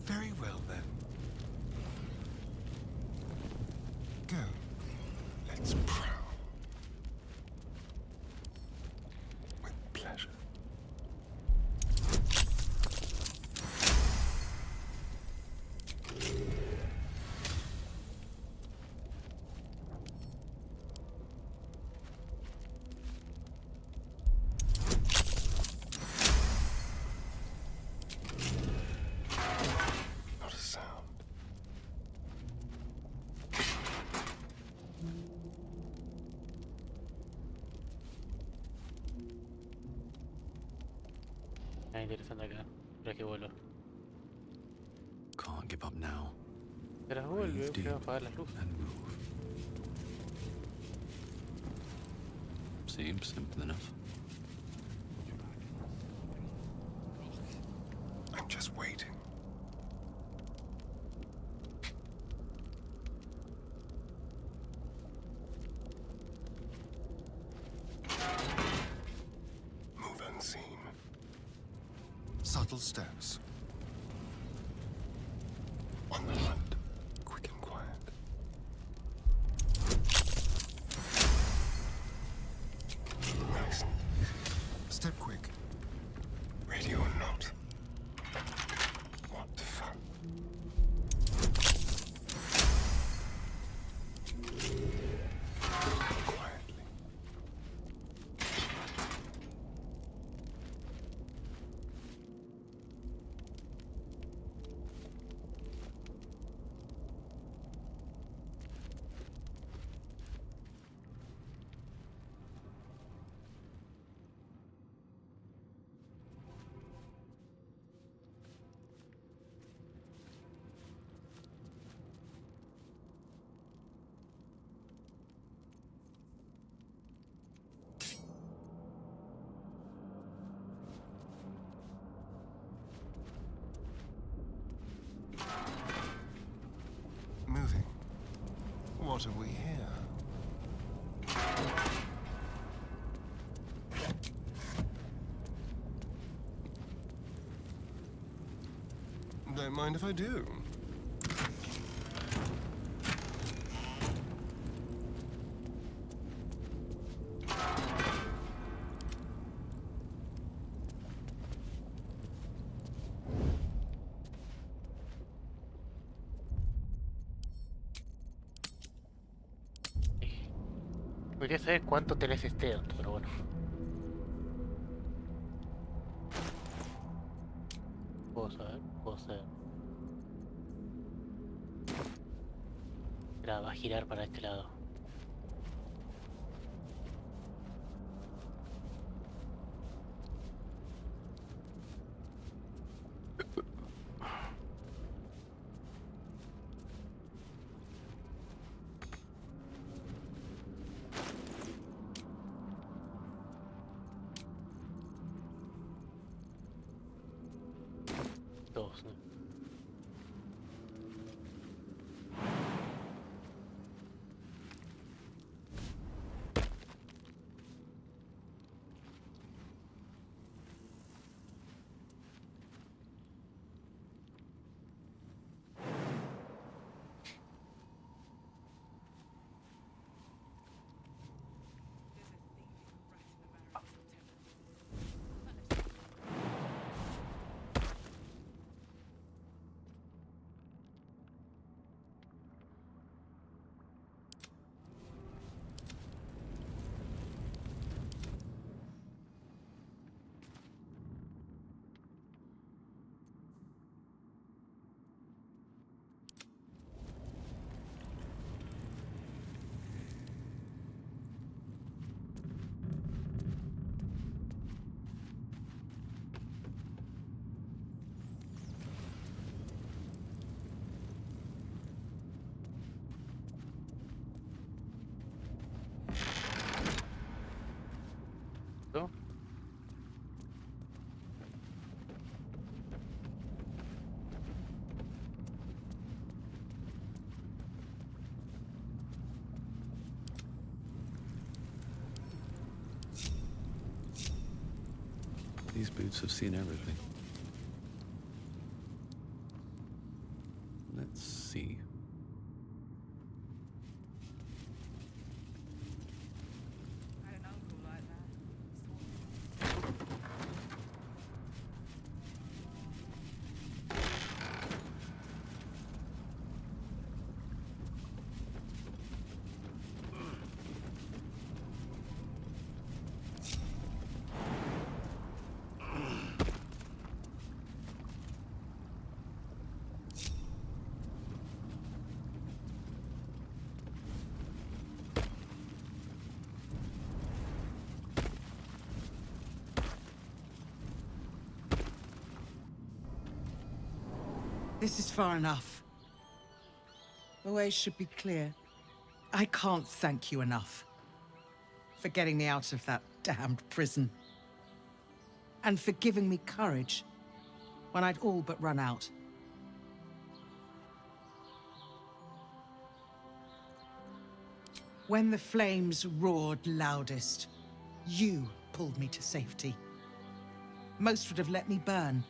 Very well, then. Go. Let's prowl. With pleasure. Not a sound. Está interesante acá. Espera que vuelva. Can't give up now. Tras vuelve, voy a apagar las luces. And move. Seems simple enough. I'm just waiting. Move unseen. Subtle steps. On the hunt. Quick and quiet. Nice. Step quick. Ready or not. What fun. Quietly. Moving. What have we here? Don't mind if I do. Quería saber cuánto tenés este auto, pero bueno. Puedo saber, puedo saber. Espera, va a girar para este lado. Dos, ¿no? These boots have seen everything. Let's see. This is far enough. The way should be clear. I can't thank you enough for getting me out of that damned prison. And for giving me courage when I'd all but run out. When the flames roared loudest, you pulled me to safety. Most would have let me burn.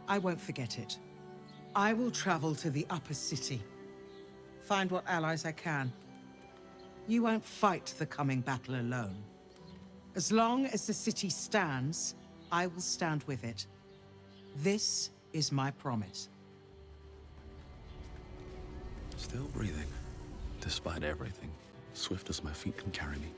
I won't forget it. I will travel to the upper city. Find what allies I can. You won't fight the coming battle alone. As long as the city stands, I will stand with it. This is my promise. Still breathing, despite everything. Swift as my feet can carry me.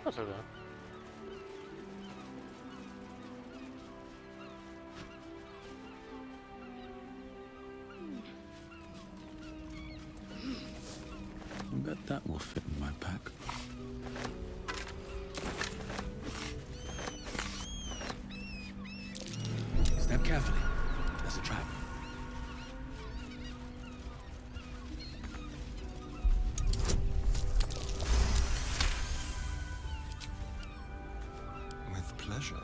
That's okay. I bet that will fit in my pack. Step carefully. There's a trap. With pleasure.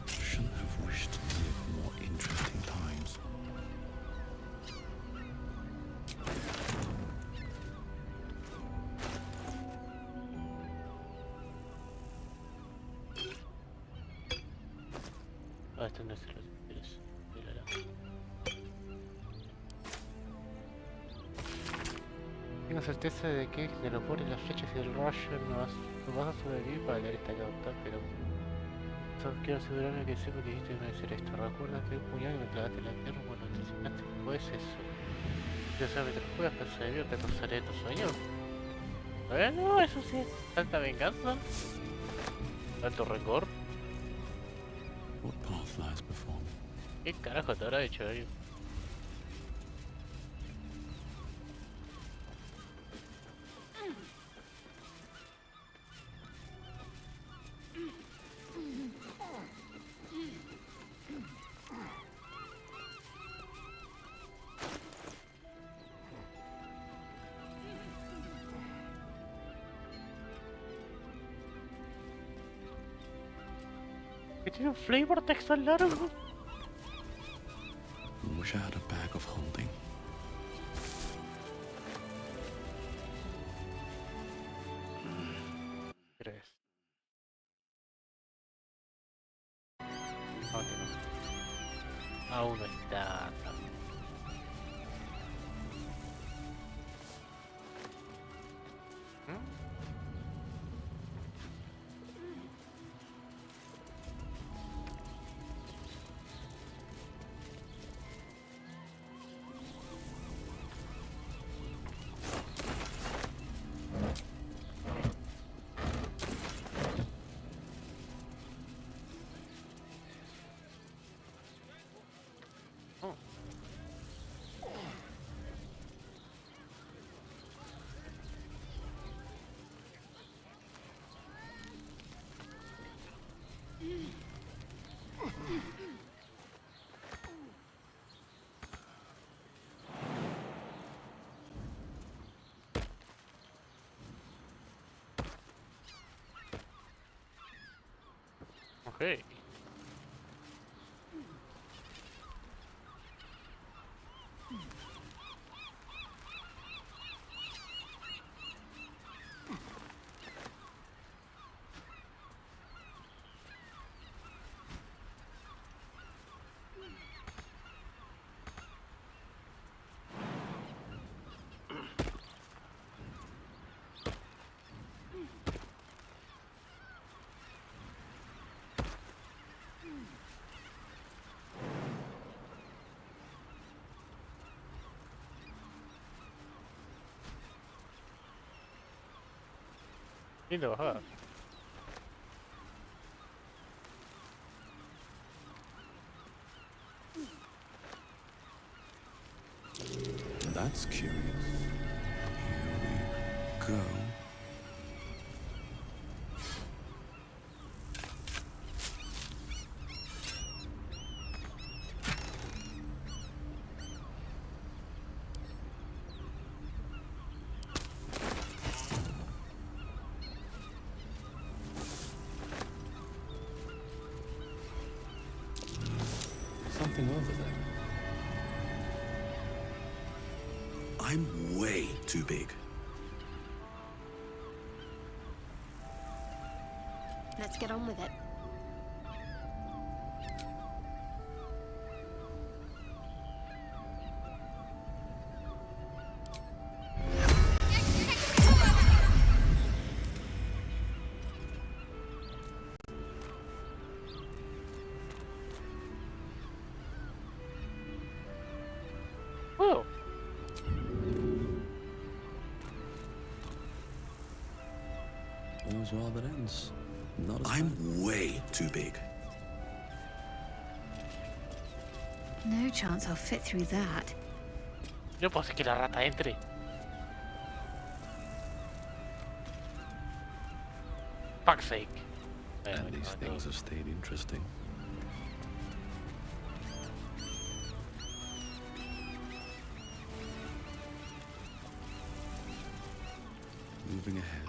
Shouldn't have wished to live more interesting times. Ah, esto no es lo que quieres. Mírala. Tengo certeza de que de lo por las flechas y el rayo no vas a sobrevivir para leer esta carta, pero quiero asegurarme que sepa que hiciste una decir esto. ¿Recuerdas que el puñal que me clavaste en la pierna cuando te asignaste? Pues eso. Quiero saber mientras juegas, pero se debió te acosaré de tus sueños. Bueno, eso sí es alta venganza. Alto rencor. What path lies before me? ¿Qué carajo te habrá hecho ahí? ¿Que tiene un flavor texto largo? Wish I had a bag of holding. ¿Crees? ¿Dónde no? Aún no está. Okay. Linda bajada. That's curious. Here we go. Something over there. I'm way too big. Let's get on with it. Oh. All's well that ends. Not as I'm way too big. No chance I'll fit through that. No puedo hacer que la rata entre. Fuck's sake. And these things have stayed interesting. Moving ahead.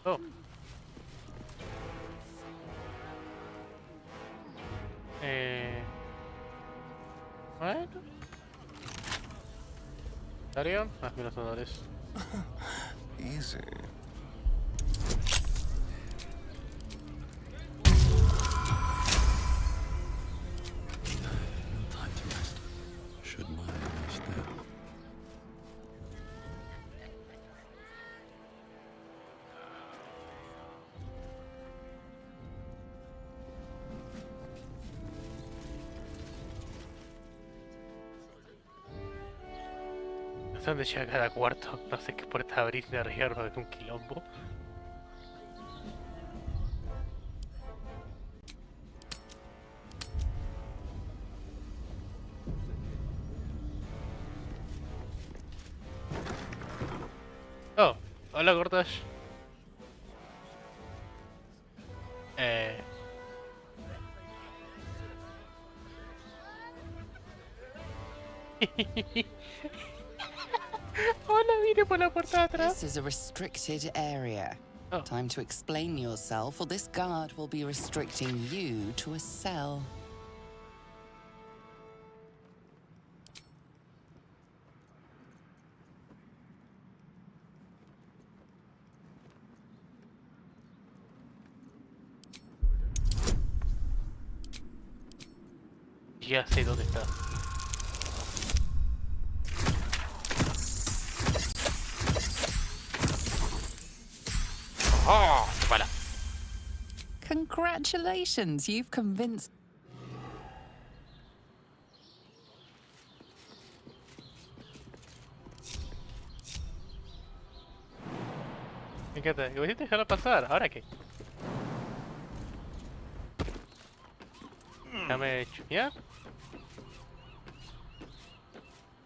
Oh. Bueno. ¿Darían? Ah, mira, son dólares. Easy. No time to rest. Should my rest there? No sé dónde llega cada cuarto. No sé qué puerta abrir ni arriesgarnos de un quilombo. Oh, hola Gortash. Hola, vine por la puerta de atrás. This is a restricted area. Time to explain yourself, or this guard will be restricting you to a cell. Ya sé dónde está. ¡Oh! Para. Congratulations, you've convinced. Me encanta. Y voy a dejarla pasar. ¿Ahora qué? Déjame chumear.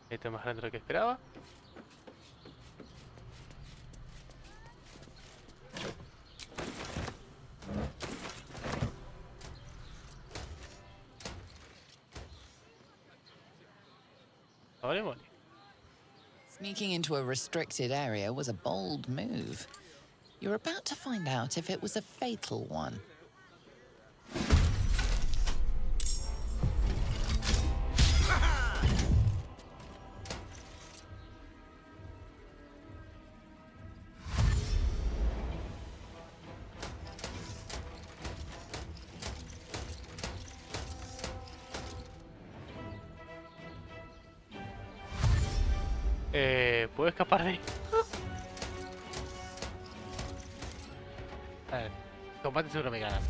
Esto es más grande de lo que esperaba. Vale, vale. Sneaking into a restricted area was a bold move. You're about to find out if it was a fatal one. ¿Puedo escapar de ahí? A ver, combate seguro me ganan.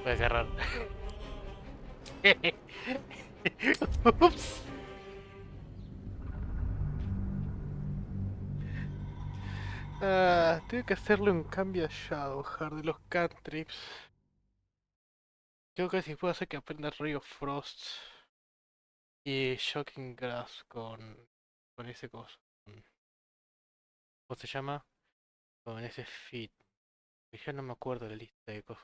Voy a agarrar. Ups. Tengo que hacerle un cambio a Shadowheart de los cantrips. Creo que si puedo hacer que aprenda Ray of Frost y Shocking Grass con ese coso. ¿Cómo se llama? Con ese fit. Ya no me acuerdo la lista de cosas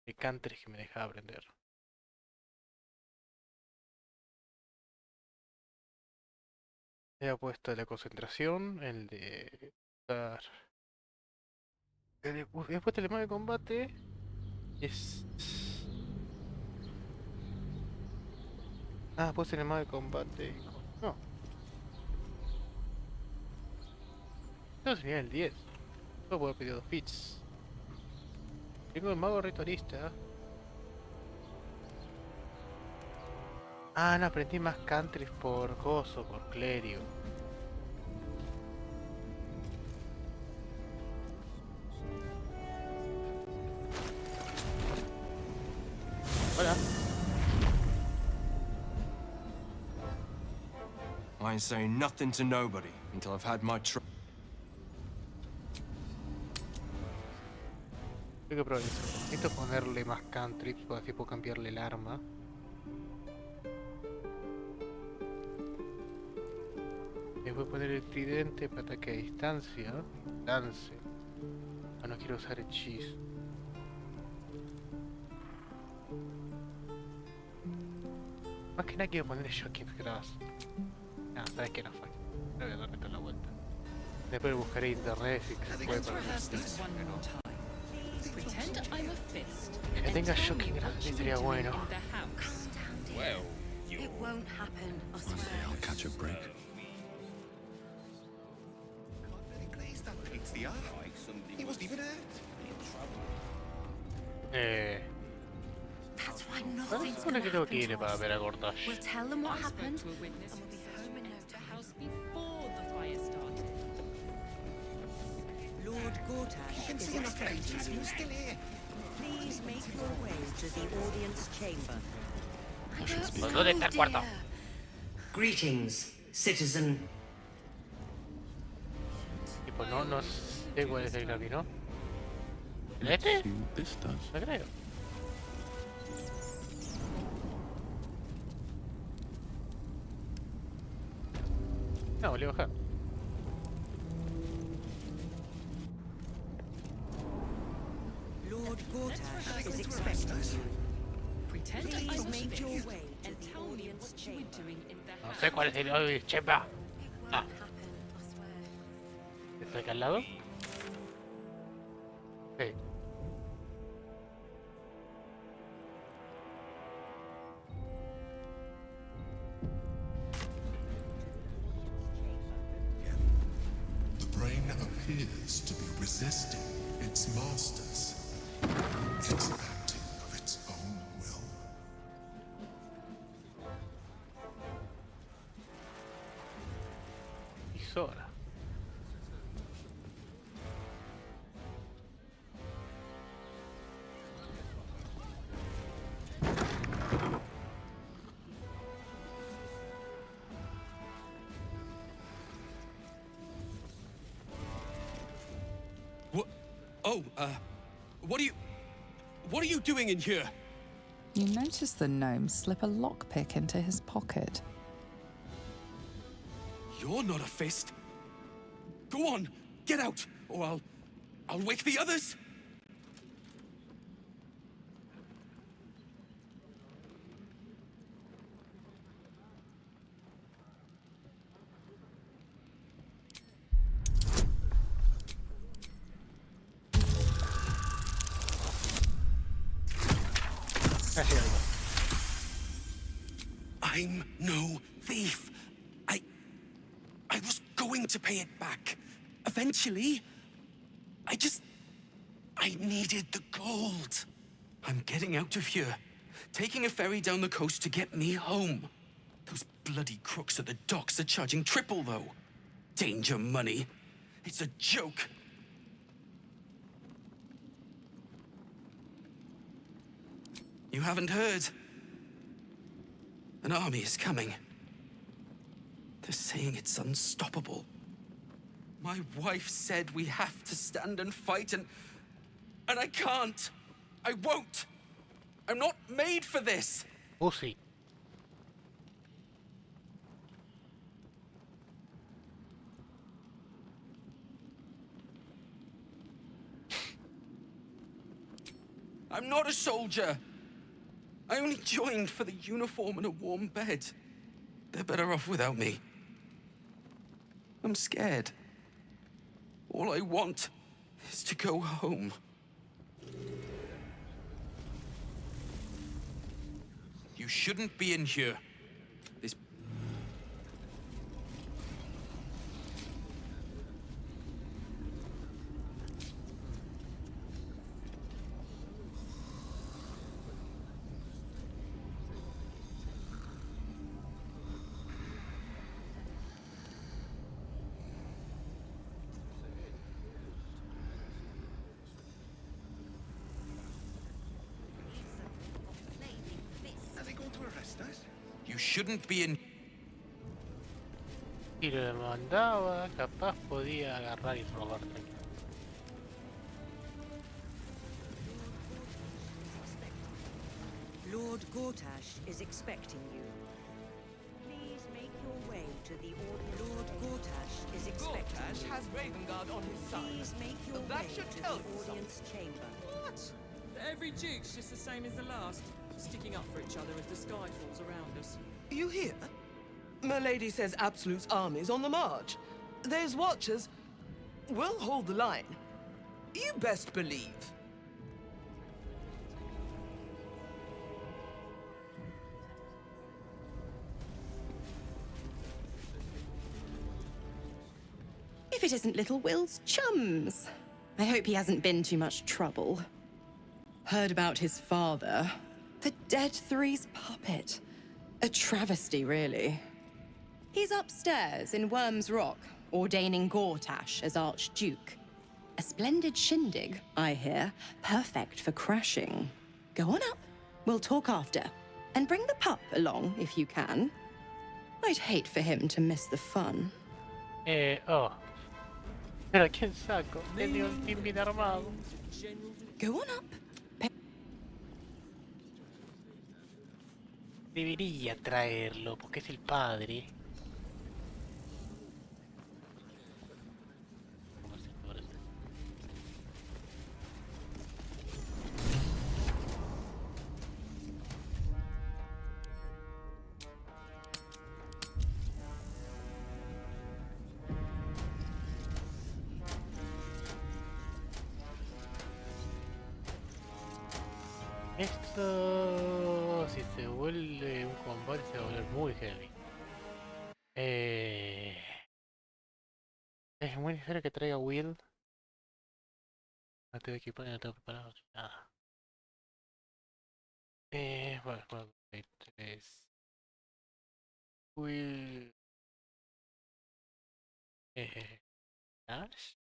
de cantrips que me dejaba aprender. He puesto la concentración, el de usar. He puesto el modo de combate. Es. Puse el modo de combate. No. No sería el 10. No puedo pedir 2 fits. Tengo el mago ritualista. No aprendí más countries por gozo, por clérigo. Hola. I ain't saying nothing to nobody until I've had my try. Tengo que probar eso. Necesito ponerle más cantrips, porque así puedo cambiarle el arma. Le voy a poner el tridente para ataque a distancia. Lance. No quiero usar hechizo. Más que nada quiero poner Shocking Grass. Sabes que no fue. No voy a darle toda la vuelta. Después buscaré internet si se puede para que tenga Shocking Grass sería bueno. It won't happen, I One day swear. I'll catch a break. He wasn't even hurt. That's why ¿Dónde nothing's supone gonna que tengo que happen ir to para us. ver a Gortash? We'll tell them what I spoke happened, to a witness and we'll be who home in no left the time. house before the fire started. Lord Gortash is expecting you. Please make your way to the audience chamber. ¿Dónde está el cuarto? Greetings, citizen. Tipo, no sé cuál es el camino. ¿El este? See what this does. No creo. No, volví a bajar. Pretend Please I was make your fixed way to and the tell me audience what you were chamber. doing in the No house. sé cuál es el hoy, chepa. Ah, ¿está acá al lado? Sí. The brain appears to be resisting its masters. It's acting of its own will. Y sola. What? Oh, what are you doing in here? You notice the gnome slip a lockpick into his pocket. You're not a fist. Go on, get out, or I'll wake the others. I'm no thief. I was going to pay it back. Eventually. I needed the gold. I'm getting out of here. Taking a ferry down the coast to get me home. Those bloody crooks at the docks are charging triple, though. Danger money. It's a joke. You haven't heard? An army is coming. They're saying it's unstoppable. My wife said we have to stand and fight, and I can't. I won't. I'm not made for this. We'll see. I'm not a soldier. I only joined for the uniform and a warm bed. They're better off without me. I'm scared. All I want is to go home. You shouldn't be in here. This... Are they going to arrest us? You shouldn't be in... Si lo demandaba, capaz podía agarrar y robarte. Lord Gortash is expecting you. Please make your way to the audience. Lord Gortash is expecting Gortash you. has Ravengard on his side. Please make your That way should to tell the you audience chamber. What? Every duke's just the same as the last. Sticking up for each other as the sky falls around us. You hear? Milady says Absolute's army's on the march. Those watchers will hold the line. You best believe. If it isn't little Will's chums. I hope he hasn't been too much trouble. Heard about his father. The Dead Three's puppet. A travesty, really. He's upstairs in Worm's Rock, ordaining Gortash as Archduke. A splendid shindig, I hear. Perfect for crashing. Go on up. We'll talk after. And bring the pup along, if you can. I'd hate for him to miss the fun. Oh. Pero ¿a quién saco? Tengo el team bien armado. Go on up. Debería traerlo, porque es el padre. Esto, si se vuelve un combate, se va a volver muy heavy. Es muy necesario que traiga Will. No tengo equipo, no tengo preparado nada. Bueno, es Will. Ash.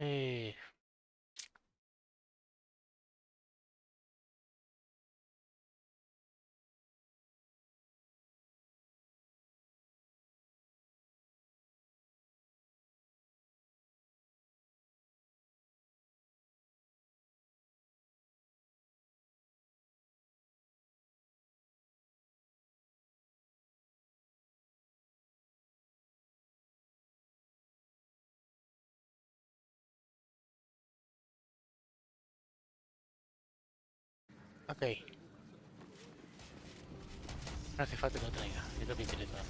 Eh, ok. No hace falta que lo traiga. Esto me interesa.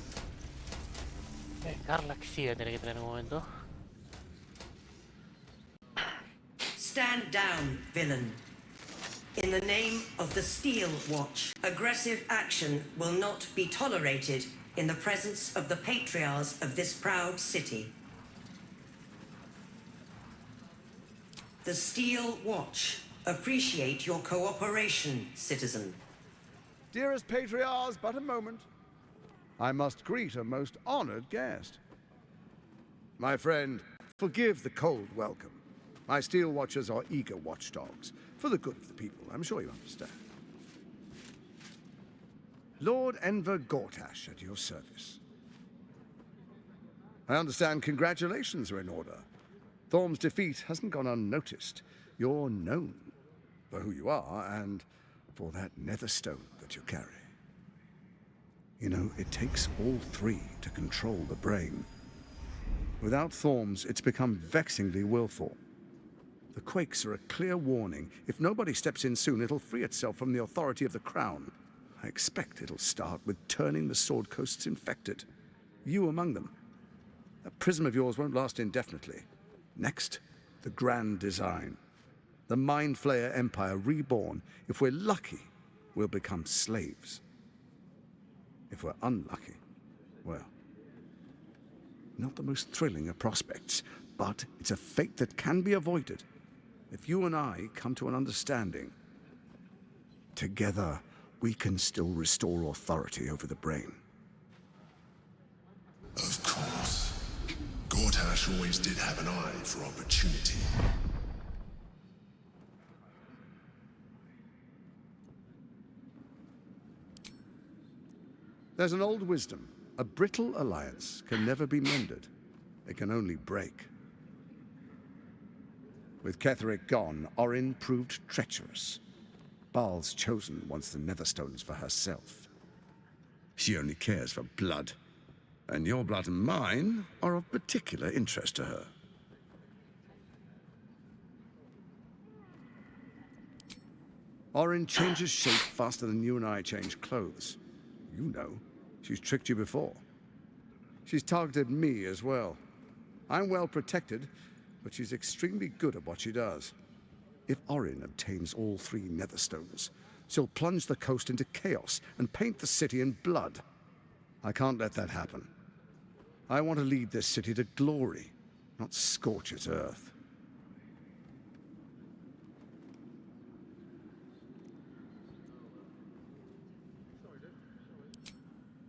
Carla que sí va a tener que traer en un momento. Stand down, villain. In the name of the Steel Watch, aggressive action will not be tolerated in the presence of the patriarchs of this proud city. The Steel Watch appreciate your cooperation, citizen. Dearest patriarchs, but a moment. I must greet a most honored guest. My friend, forgive the cold welcome. My Steel Watchers are eager watchdogs, for the good of the people, I'm sure you understand. Lord Enver Gortash at your service. I understand congratulations are in order. Thorm's defeat hasn't gone unnoticed. You're known for who you are and for that netherstone that you carry. You know, it takes all three to control the brain. Without Thorms, it's become vexingly willful. The quakes are a clear warning. If nobody steps in soon, it'll free itself from the authority of the crown. I expect it'll start with turning the Sword Coasts infected. You among them. That prism of yours won't last indefinitely. Next, the grand design. The Mind Flayer Empire reborn. If we're lucky, we'll become slaves. If we're unlucky, well, not the most thrilling of prospects, but it's a fate that can be avoided if you and I come to an understanding. Together, we can still restore authority over the brain. Of course. Gortash always did have an eye for opportunity. There's an old wisdom. A brittle alliance can never be mended. It can only break. With Ketheric gone, Orin proved treacherous. Baal's chosen wants the Netherstones for herself. She only cares for blood. And your blood and mine are of particular interest to her. Orin changes shape faster than you and I change clothes. You know, she's tricked you before. She's targeted me as well. I'm well protected, but she's extremely good at what she does. If Orin obtains all three Netherstones, she'll plunge the coast into chaos and paint the city in blood. I can't let that happen. I want to lead this city to glory, not scorch its earth.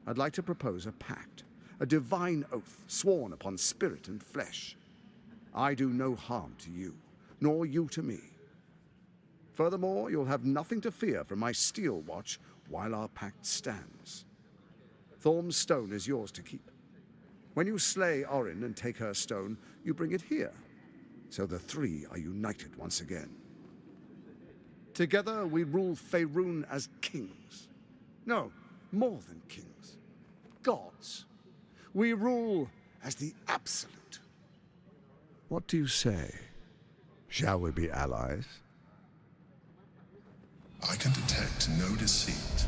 I'd like to propose a pact, a divine oath sworn upon spirit and flesh. I do no harm to you, nor you to me. Furthermore, you'll have nothing to fear from my Steel Watch while our pact stands. Thorm's stone is yours to keep. When you slay Orin and take her stone, you bring it here. So the three are united once again. Together we rule Faerun as kings. No, more than kings. Gods. We rule as the Absolute. What do you say? Shall we be allies? I can detect no deceit.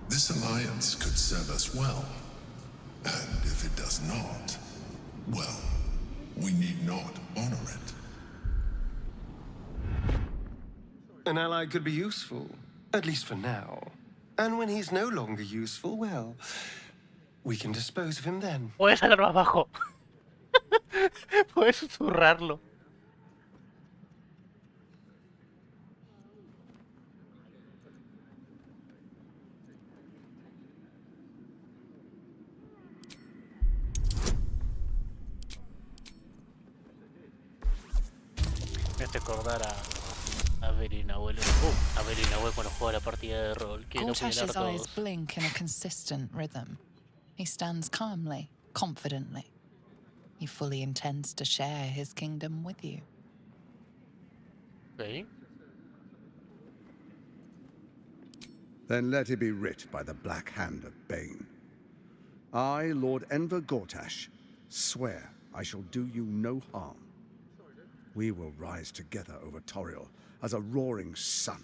This alliance could serve us well. And if it does not, well, we need not honor it. An ally could be useful, at least for now. And when he's no longer useful, well, we can dispose of him then. Puedes sacarlo más bajo. Puedes susurrarlo. Me hace acordar a Belin, abuelo. A Belin, abuelo, cuando juega la partida de rol. Que no puede Gortash's hablar eyes todos. blink in a consistent rhythm. He stands calmly, confidently. He fully intends to share his kingdom with you. Okay. Then let it be writ by the black hand of Bane. I, Lord Enver Gortash, swear I shall do you no harm. We will rise together over Toriel as a roaring sun.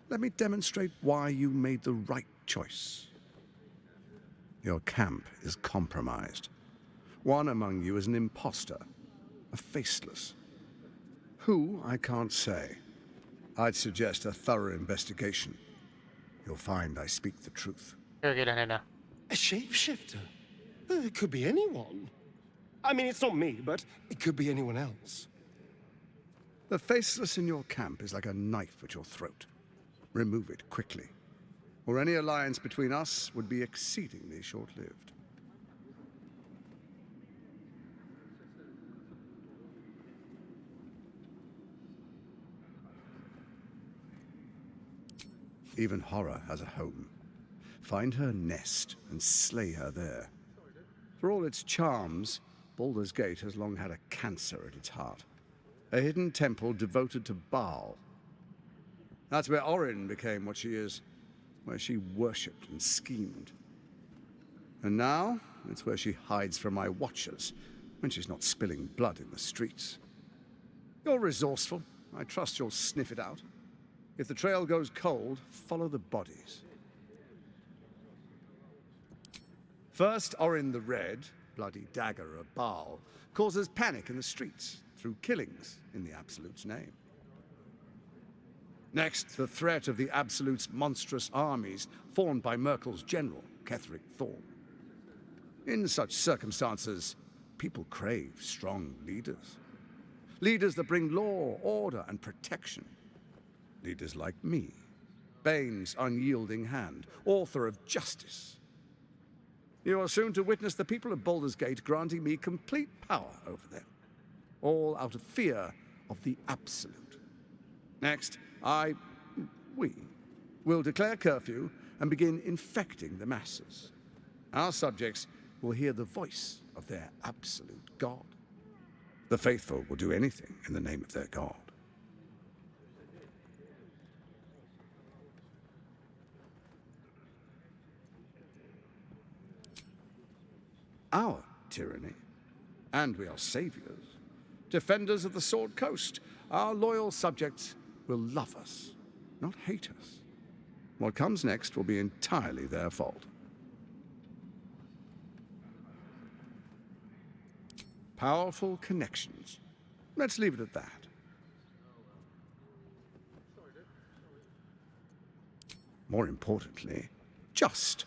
Let me demonstrate why you made the right choice. Your camp is compromised. One among you is an imposter, a faceless. Who, I can't say. I'd suggest a thorough investigation. You'll find I speak the truth. A shapeshifter? It could be anyone. I mean, it's not me, but it could be anyone else. The faceless in your camp is like a knife at your throat. Remove it quickly, or any alliance between us would be exceedingly short-lived. Even horror has a home. Find her nest and slay her there. For all its charms, Baldur's Gate has long had a cancer at its heart. A hidden temple devoted to Baal. That's where Orin became what she is, where she worshipped and schemed. And now, it's where she hides from my watchers, when she's not spilling blood in the streets. You're resourceful. I trust you'll sniff it out. If the trail goes cold, follow the bodies. First, Orin the Red, bloody dagger of Baal, causes panic in the streets through killings in the Absolute's name. Next, the threat of the Absolute's monstrous armies formed by Merkel's general, Ketheric Thorn. In such circumstances, people crave strong leaders. Leaders that bring law, order, and protection. Leaders like me, Bane's unyielding hand, author of justice. You are soon to witness the people of Baldur's Gate granting me complete power over them, all out of fear of the Absolute. Next, we will declare curfew and begin infecting the masses. Our subjects will hear the voice of their absolute God. The faithful will do anything in the name of their God. Our tyranny, and we are saviors, defenders of the Sword Coast. Our loyal subjects will love us, not hate us. What comes next will be entirely their fault. Powerful connections. Let's leave it at that. More importantly, just.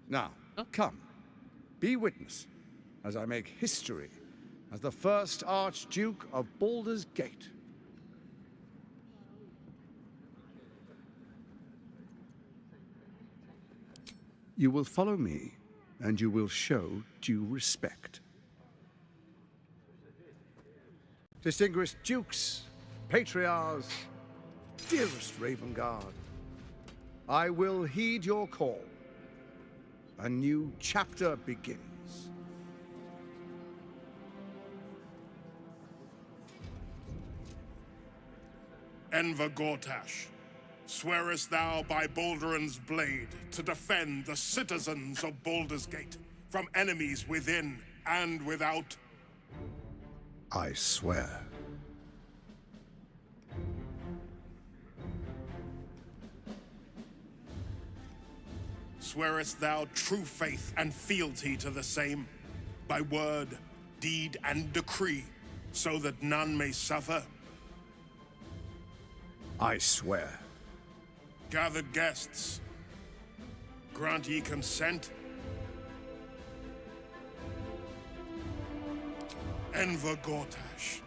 Now, come. Be witness as I make history as the first Archduke of Baldur's Gate. You will follow me, and you will show due respect. Distinguished dukes, patriarchs, dearest Ravengard, I will heed your call. a new chapter begins. Enver Gortash, swearest thou by Baldur's blade to defend the citizens of Baldur's Gate from enemies within and without? I swear. Swearest thou true faith and fealty to the same, by word, deed, and decree, so that none may suffer? I swear. Gathered guests, grant ye consent? Enver Gortash,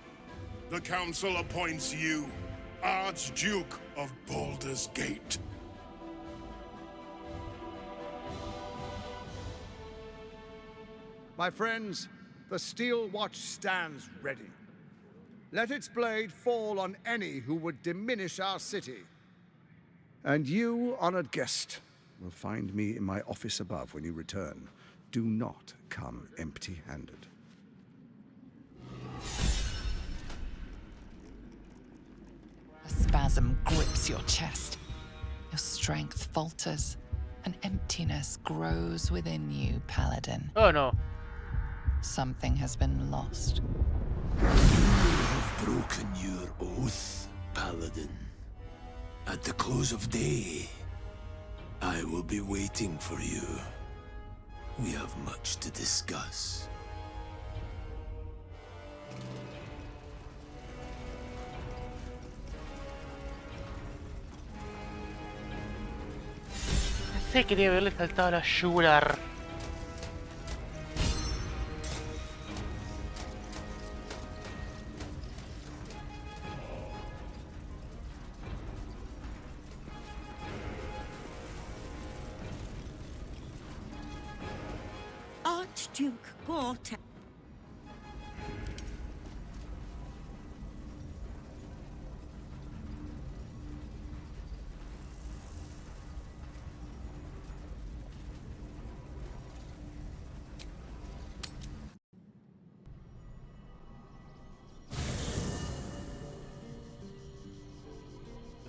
the Council appoints you Archduke of Baldur's Gate. My friends, the Steel Watch stands ready. Let its blade fall on any who would diminish our city. And you, honored guest, will find me in my office above when you return. Do not come empty-handed. A spasm grips your chest. Your strength falters. An emptiness grows within you, Paladin. Oh no. Something has been lost. You have broken your oath, Paladin. At the close of day, I will be waiting for you. We have much to discuss. Pensé que debe haberle saltado la yugular. Archduke Gortash.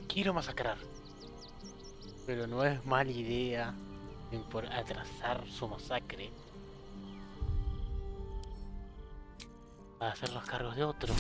Quiero masacrar, pero no es mala idea por atrasar su masacre para hacer los cargos de otro.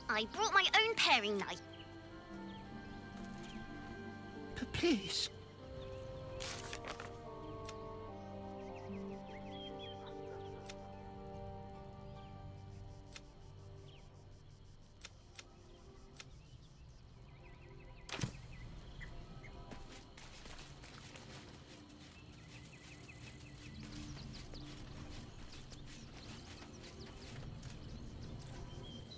I brought my own paring knife. Please.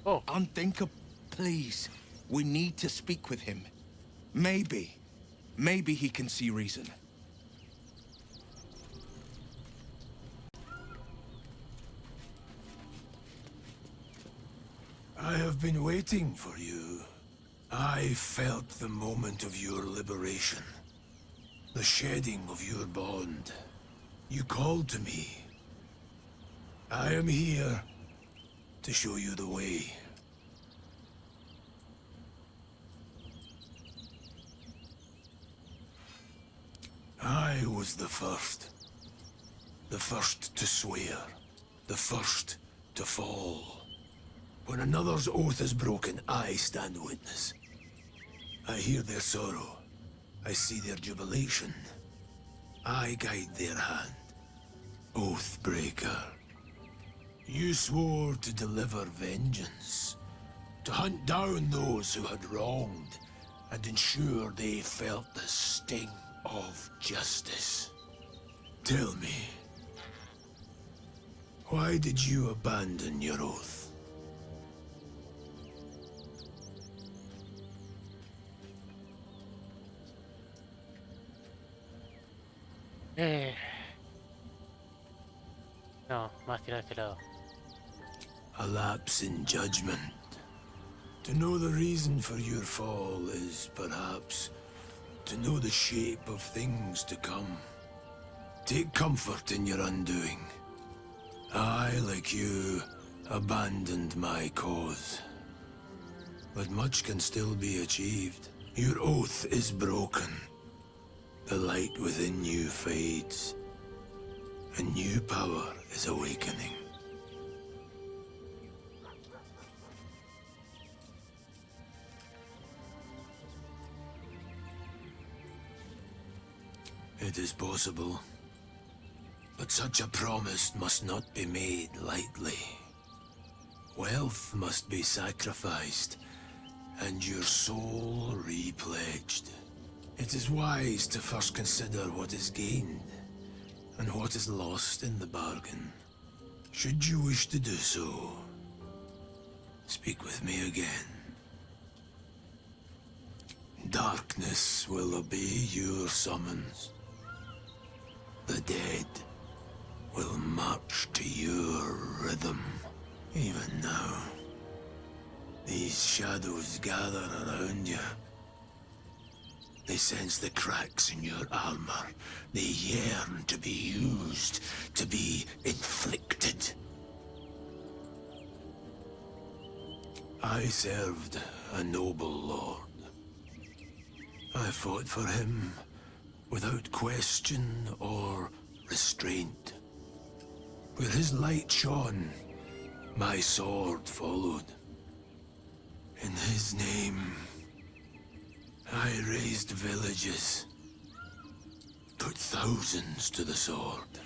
Oh. Unthinkable. Please, we need to speak with him. Maybe he can see reason. I have been waiting for you. I felt the moment of your liberation. The shedding of your bond. You called to me. I am here to show you the way. I was the first to swear, the first to fall. When another's oath is broken, I stand witness. I hear their sorrow, I see their jubilation. I guide their hand. Oathbreaker. You swore to deliver vengeance, to hunt down those who had wronged, and ensure they felt the sting of justice. Tell me, why did you abandon your oath? No, más tirar de este lado. A lapse in judgment. To know the reason for your fall is, perhaps, to know the shape of things to come. Take comfort in your undoing. I, like you, abandoned my cause. But much can still be achieved. Your oath is broken. The light within you fades. A new power is awakening. It is possible. But such a promise must not be made lightly. Wealth must be sacrificed, and your soul repledged. It is wise to first consider what is gained, and what is lost in the bargain. Should you wish to do so, speak with me again. Darkness will obey your summons. The dead will march to your rhythm. Even now, these shadows gather around you. They sense the cracks in your armor. They yearn to be used, to be inflicted. I served a noble lord. I fought for him without question or restraint. Where his light shone, my sword followed. In his name, I raised villages, put thousands to the sword.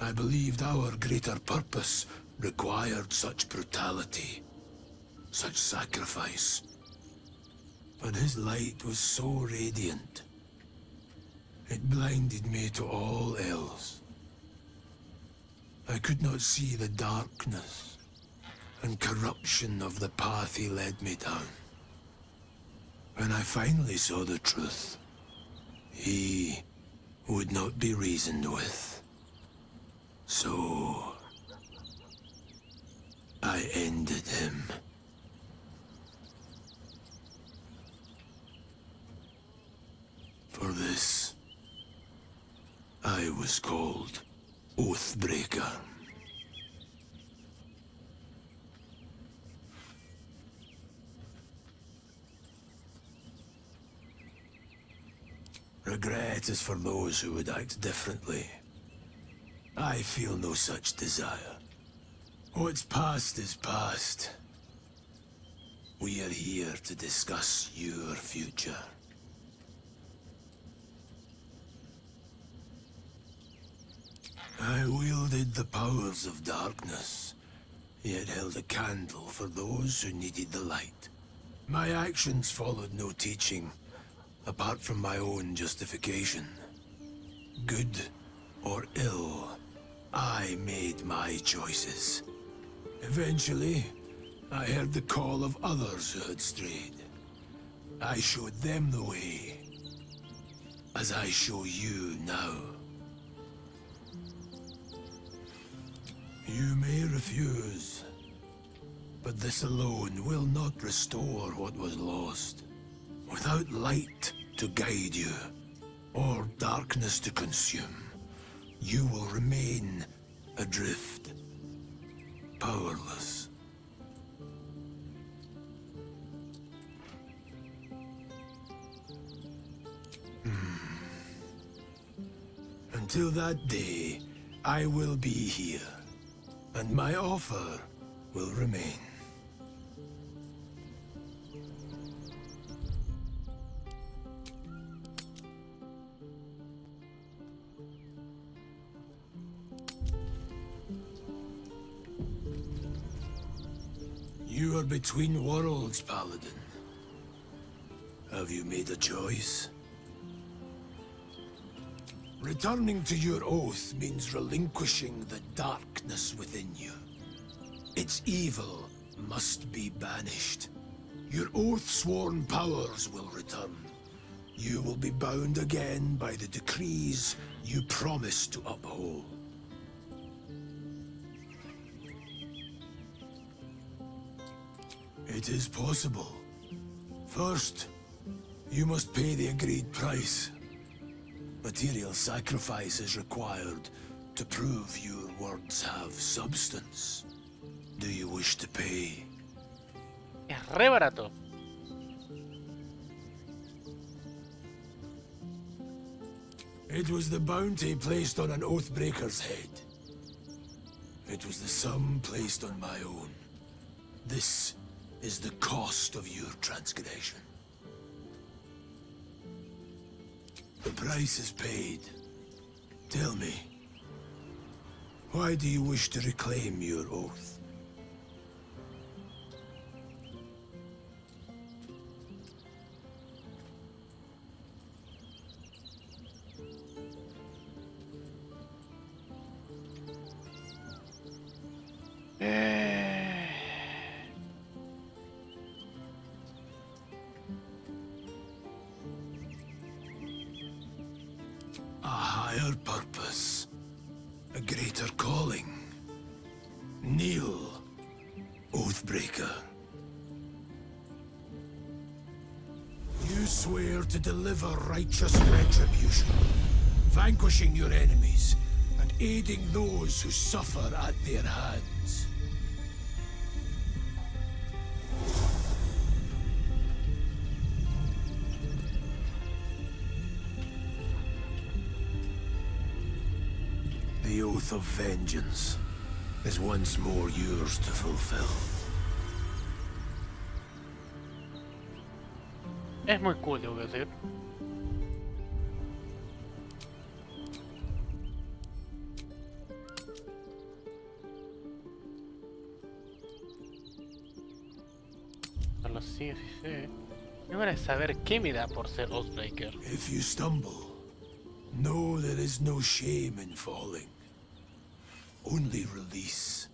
I believed our greater purpose required such brutality, such sacrifice. But his light was so radiant, it blinded me to all else. I could not see the darkness and corruption of the path he led me down. When I finally saw the truth, he would not be reasoned with. So I ended him. For this, I was called Oathbreaker. Regret is for those who would act differently. I feel no such desire. What's past is past. We are here to discuss your future. I wielded the powers of darkness, yet held a candle for those who needed the light. My actions followed no teaching, apart from my own justification. Good or ill, I made my choices. Eventually, I heard the call of others who had strayed. I showed them the way, as I show you now. You may refuse, but this alone will not restore what was lost. Without light to guide you, or darkness to consume, you will remain adrift. powerless. Until that day, I will be here, and my offer will remain. You are between worlds, Paladin. Have you made a choice? Returning to your oath means relinquishing the darkness within you. Its evil must be banished. Your oath-sworn powers will return. You will be bound again by the decrees you promised to uphold. It is possible. First, you must pay the agreed price. Material sacrifice is required to prove your words have substance. Do you wish to pay? Es re barato. It was the bounty placed on an Oathbreaker's head. It was the sum placed on my own. This is the cost of your transgression. The price is paid. Tell me, why do you wish to reclaim your oath? A higher purpose. A greater calling. Kneel, Oathbreaker. You swear to deliver righteous retribution, vanquishing your enemies, and aiding those who suffer at their hands. The oath of vengeance is once more yours to fulfill. Es muy cool, tengo que decir. Lo sí, sí. Me van a saber qué me da por ser Oathbreaker. If you stumble, know there is no shame in falling. Only release.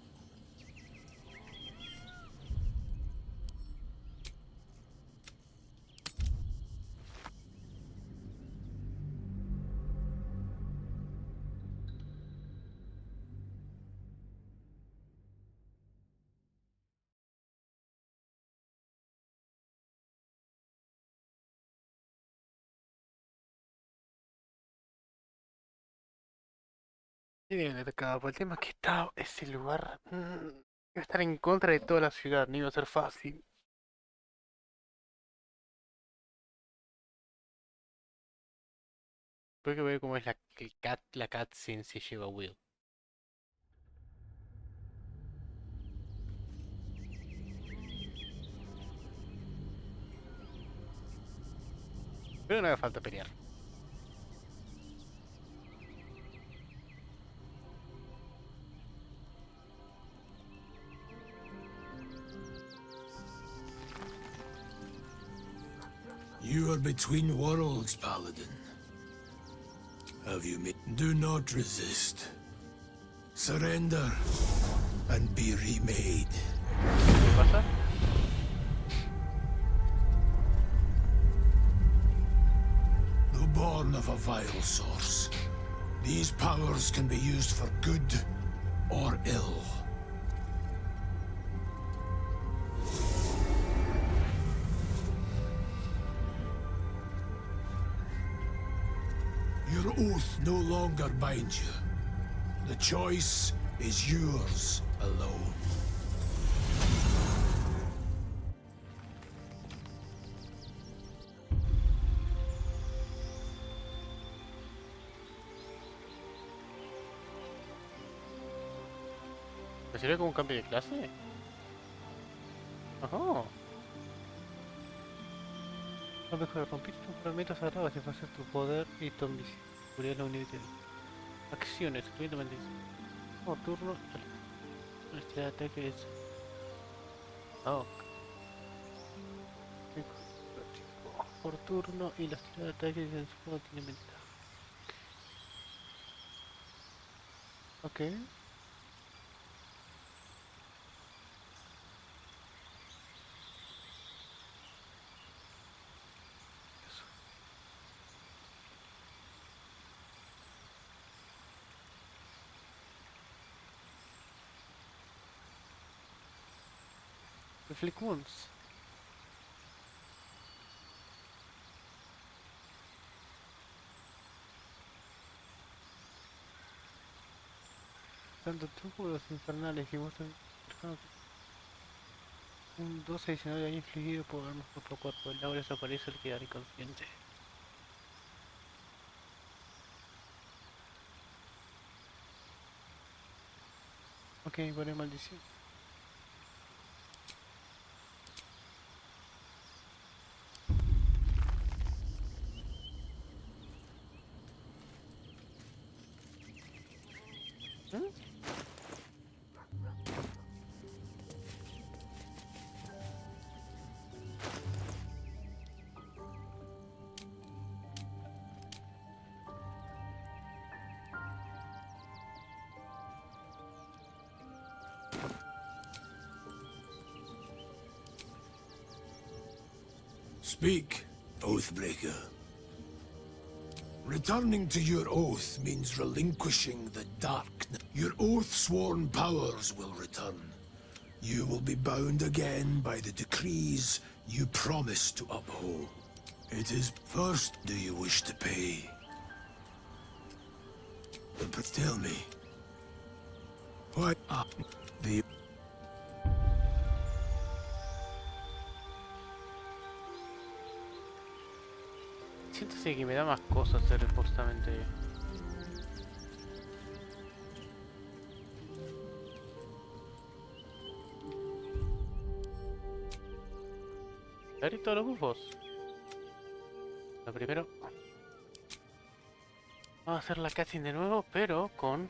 Sí, bien atacado. El tema es que está ese lugar. Iba a estar en contra de toda la ciudad, no iba a ser fácil. Tengo que ver cómo es la cutscene si lleva a Will. Pero no hace falta pelear. You are between worlds, Paladin. Have you made? Do not resist. Surrender and be remade. ¿Qué pasa? Though born of a vile source, these powers can be used for good or ill. Your oath no longer binds you. The choice is yours alone. ¿Me sirve como un cambio de clase? Ajá. Lo mejor, rompiste tus fragmentos sagrados y hacer tu poder y tu ambición. Seguridad la unidad. Acciones, excluyendo maldición. Por turno, este ataque es. Oh. Por turno y las tres ataques en su juego tienen ventaja. Ok. Reflect Wounds. Tanto tú como los infernales y vos también. Un 12 adicional de daño infligido por armas cuerpo a cuerpo. El aura desaparece al quedar inconsciente. Ok, buena maldición. ¿Mm? Speak, Oathbreaker. Returning to your oath means relinquishing the darkness. Your oath-sworn powers will return. You will be bound again by the decrees you promised to uphold. It is first, do you wish to pay? But tell me, what are the... Siento sí que me da más cosas hacer justamente. Abrir todos los buffos. Lo primero. Vamos a hacer la cutscene de nuevo, pero con.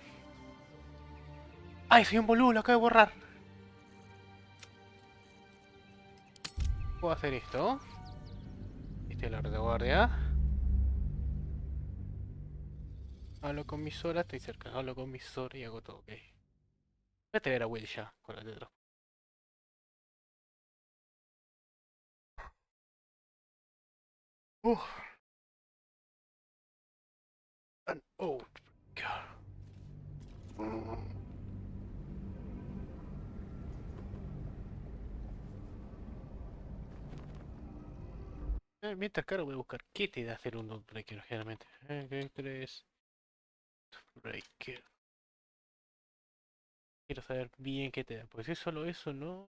¡Ay, soy un boludo! Lo acabo de borrar. Puedo hacer esto. Este es la retaguardia. Hablo con mi Sora, estoy cerca. Hablo con mi Sora y hago todo, ok. Voy a traer a Will ya con la tetra. Oh, God. Mientras caro voy a buscar qué te da hacer un Dawnbreaker generalmente. ¿Qué crees? Breaker. Quiero saber bien qué te da, porque si es solo eso, no.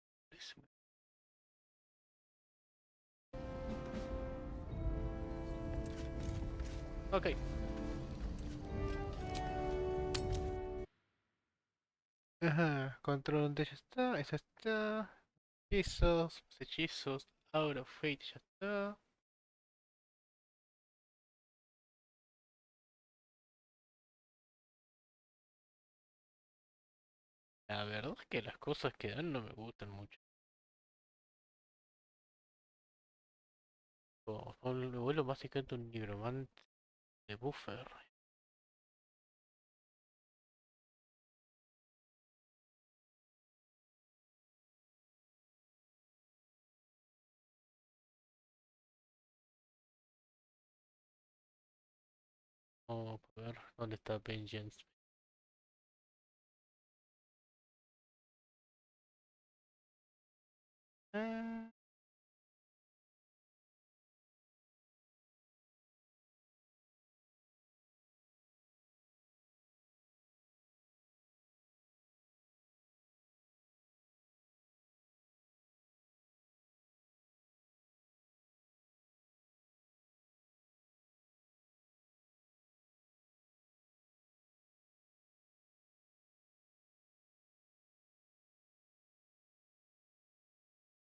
Ok. Ajá, control donde ya está, esa está. Hechizos, Out of Fate ya está. La verdad es que las cosas que dan no me gustan mucho. Me vuelvo básicamente un nigromante de buffer. Vamos a ver dónde está Vengeance. Ah,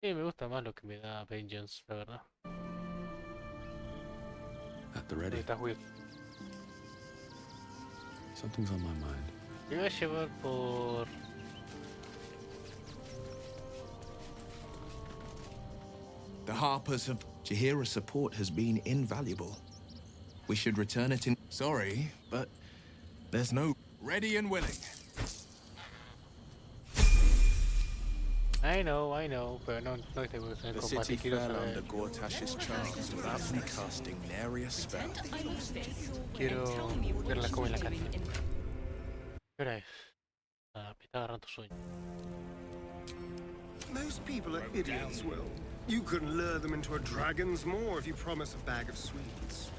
Sí, me gusta más lo que me da Vengeance, la verdad. At the ready. Estás weird. Something's on my mind. Me voy a llevar por... The Harpers have... Jahira's support has been invaluable. We should return it in... Sorry, but there's no... Ready and willing. I know, pero no estoy seguro en el The combate. city Quiero fell saber. under Gortash's charms without me casting nary a spell. Quiero verla como en la casa. ¿Qué hora es? Ah, me está agarrando sueño. Most people are idiots, Will. You couldn't lure them into a dragon's maw if you promise a bag of sweets.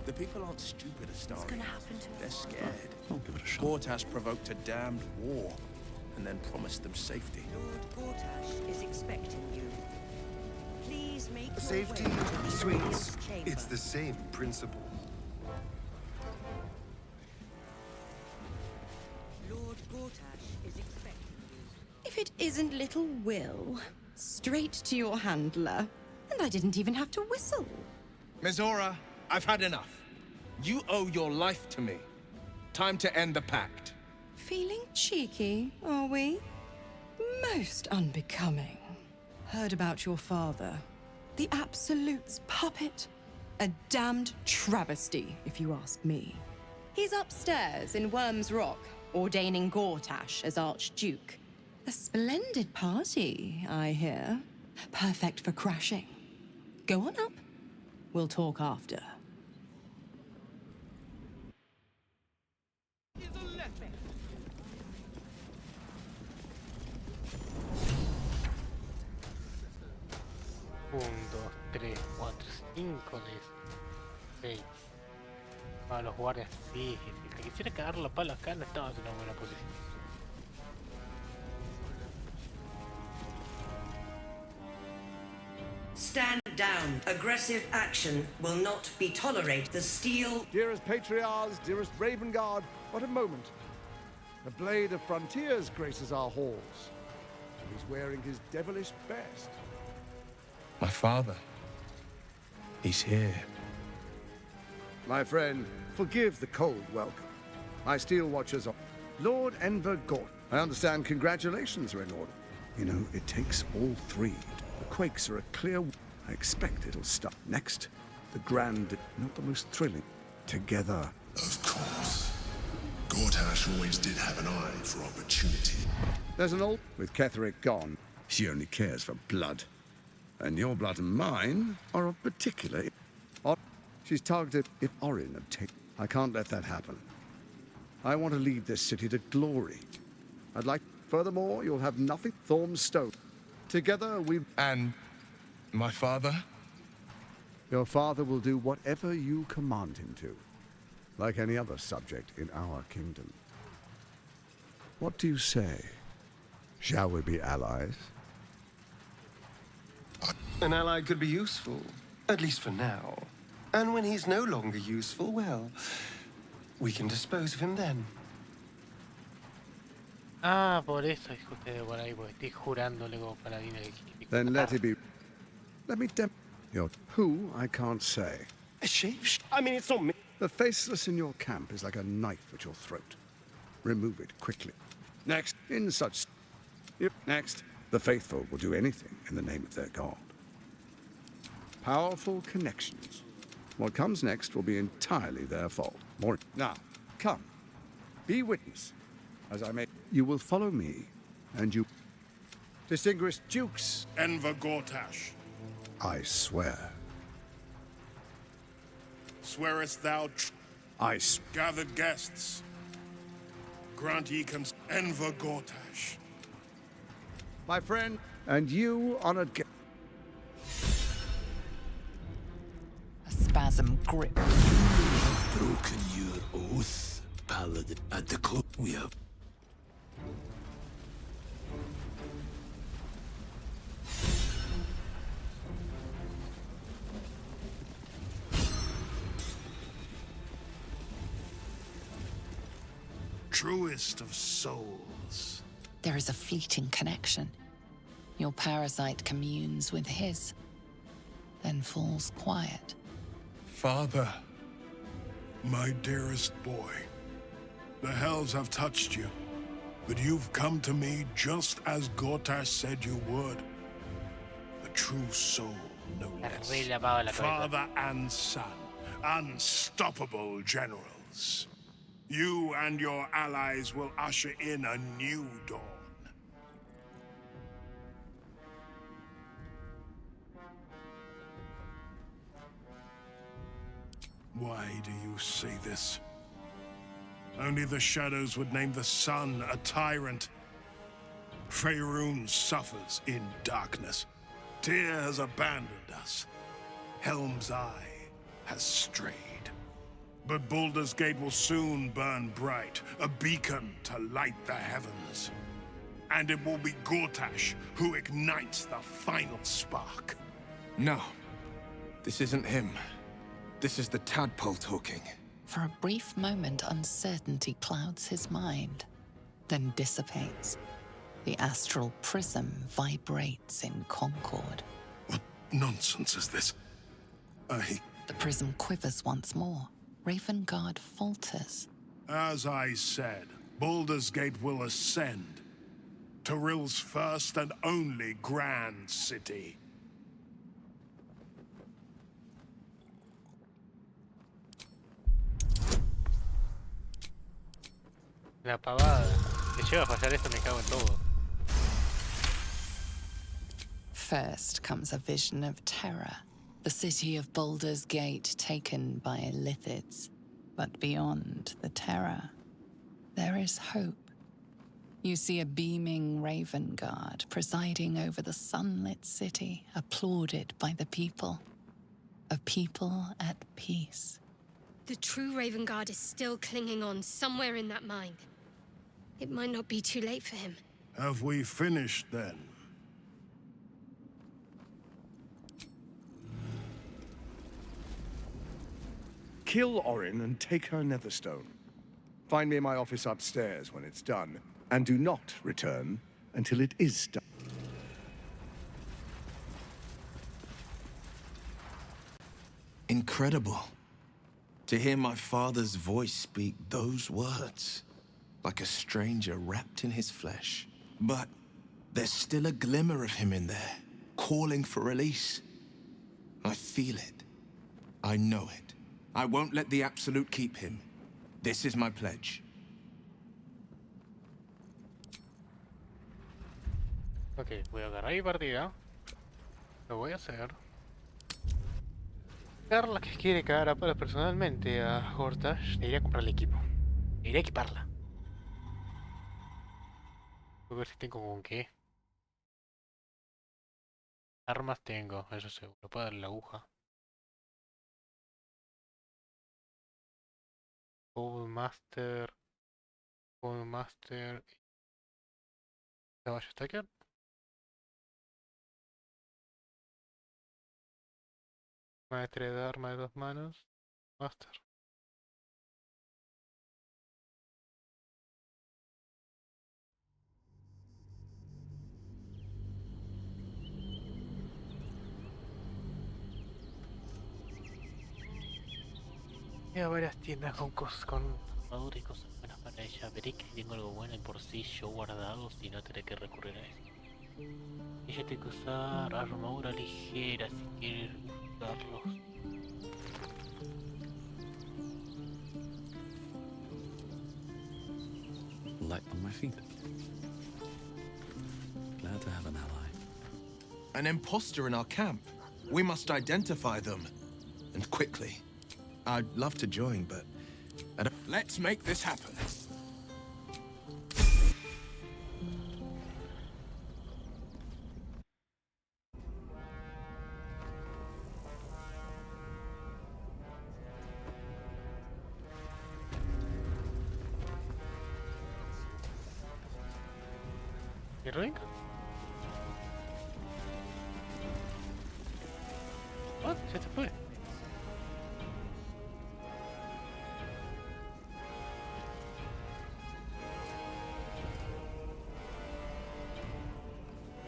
The people aren't stupid, Astari. gonna happen to They're scared. I'll give it a shot. Gortash provoked a damned war, and then promised them safety. Lord Gortash is expecting you. Please make your Safety, way to the sweets, audience chamber. it's the same principle. Lord Gortash is expecting you. If it isn't little Will, straight to your handler. And I didn't even have to whistle. Mizora, I've had enough. You owe your life to me. Time to end the pact. Feeling cheeky, are we? Most unbecoming. Heard about your father. The Absolute's puppet. A damned travesty, if you ask me. He's upstairs in Worm's Rock, ordaining Gortash as Archduke. A splendid party, I hear. Perfect for crashing. Go on up. We'll talk after. Un, dos, tres, cuatro, cinco de seis. Ah, los guardias sí. Si te quisiera cagar la pala acá, no estabas en una buena posición. Stand down. Aggressive action will not be tolerated. The steel... Dearest Patriarchs, dearest Raven Guard, what a moment. The Blade of Frontiers graces our halls. He's wearing his devilish best. My father. He's here. My friend, forgive the cold welcome. My steel watchers are... Lord Enver Gort. I understand congratulations are in order. You know, it takes all three. The quakes are a clear... I expect it'll start. Next, the grand... Not the most thrilling. Together. Of course. Gortash always did have an eye for opportunity. There's an old... With Ketherick gone, she only cares for blood. And your blood and mine are of particular... She's targeted if Orin obtained. I can't let that happen. I want to lead this city to glory. I'd like... Furthermore, you'll have nothing... Thorm's Stone. Together, we... And my father? Your father will do whatever you command him to. Like any other subject in our kingdom. What do you say? Shall we be allies? An ally could be useful, at least for now. And when he's no longer useful, well, we can dispose of him then. Ah, por eso es que ustedes por ahí, porque estoy jurándole como paladina que... Then let it be... Let me Your who, I can't say. A shape? I mean, it's not me. The faceless in your camp is like a knife at your throat. Remove it quickly. Next, in such... Yep, next. The faithful will do anything in the name of their god. Powerful connections. What comes next will be entirely their fault. More... Now, come. Be witness. As I may... You will follow me, and you... Distinguished dukes. Enver Gortash. I swear. Swearest thou... Gathered guests. Grant ye Enver Gortash. My friend, and you, honored guest. A spasm grip. You have broken your oath, Paladin. At the close, we have... Truest of souls. There is a fleeting connection. Your parasite communes with his, then falls quiet. Father, my dearest boy, the hells have touched you, but you've come to me just as Gortash said you would. A true soul, no less. Father and son, unstoppable generals. You and your allies will usher in a new dawn. Why do you say this? Only the shadows would name the sun a tyrant. Faerun suffers in darkness. Tyr has abandoned us. Helm's Eye has strayed. But Baldur's Gate will soon burn bright, a beacon to light the heavens. And it will be Gortash who ignites the final spark. No. This isn't him. This is the tadpole talking. For a brief moment, uncertainty clouds his mind, then dissipates. The astral prism vibrates in concord. What nonsense is this? The prism quivers once more. Ravengard falters. As I said, Baldur's Gate will ascend. Torill's first and only grand city. La pavada. Que lleva a fallar esto, me cago en todo. First comes a vision of terror. The city of Baldur's Gate taken by Lithids. But beyond the terror, there is hope. You see a beaming Ravengard presiding over the sunlit city, applauded by the people. A people at peace. The true Ravengard is still clinging on somewhere in that mine. It might not be too late for him. Have we finished then? Kill Orin and take her Netherstone. Find me in my office upstairs when it's done, and do not return until it is done. Incredible. To hear my father's voice speak those words, like a stranger wrapped in his flesh. But there's still a glimmer of him in there, calling for release. I feel it. I know it. I won't let the Absolute keep him. This is my pledge. Ok, voy a agarrar mi partida. Lo voy a hacer. Carla, que quiere cagar a palos personalmente a Gortash, le iré a comprar el equipo. Le iré a equiparla. Voy a ver si tengo con qué. Armas tengo, eso seguro. Puedo darle la aguja. Master. Caballo Stacker. Maestre de arma de 2 manos. Master. Voy a varias tiendas con cosas, con armadura y cosas buenas para ella. Veré que tengo algo bueno y por sí yo guardado, si no tendré que recurrir a eso. Ella tiene que usar armadura ligera si quiere usarlos. Light on my feet. Glad to have an ally. An imposter in our camp. We must identify them. And quickly. I'd love to join, but let's make this happen. ¿Y Ring? Oh, ya se fue.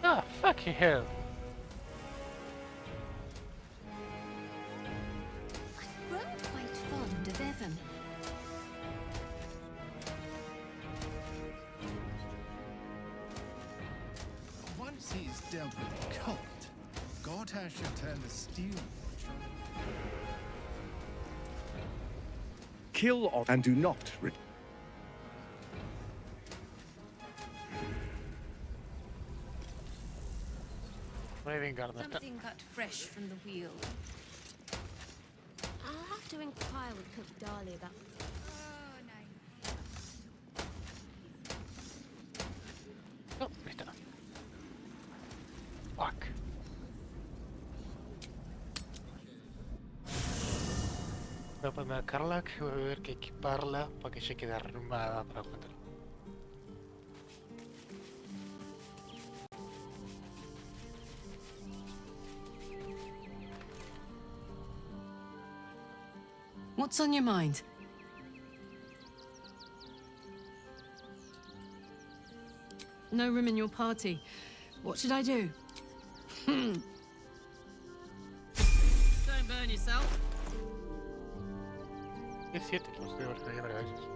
Ah, Fucking hell. I've grown quite fond of Evan. Once he's dealt with the cult, Gortash should turn the steel watch on. Kill off and do not Something cut fresh from the wheel. I'll have to inquire with Cook Darley about. Oh, ahí está. Fuck. Voy a ponerme a Carlac y voy a ver que equiparla para que ella quede armada para contar. What's on your mind? No room in your party. What should I do? Don't burn yourself. Es cierto que los dedos de varias veces.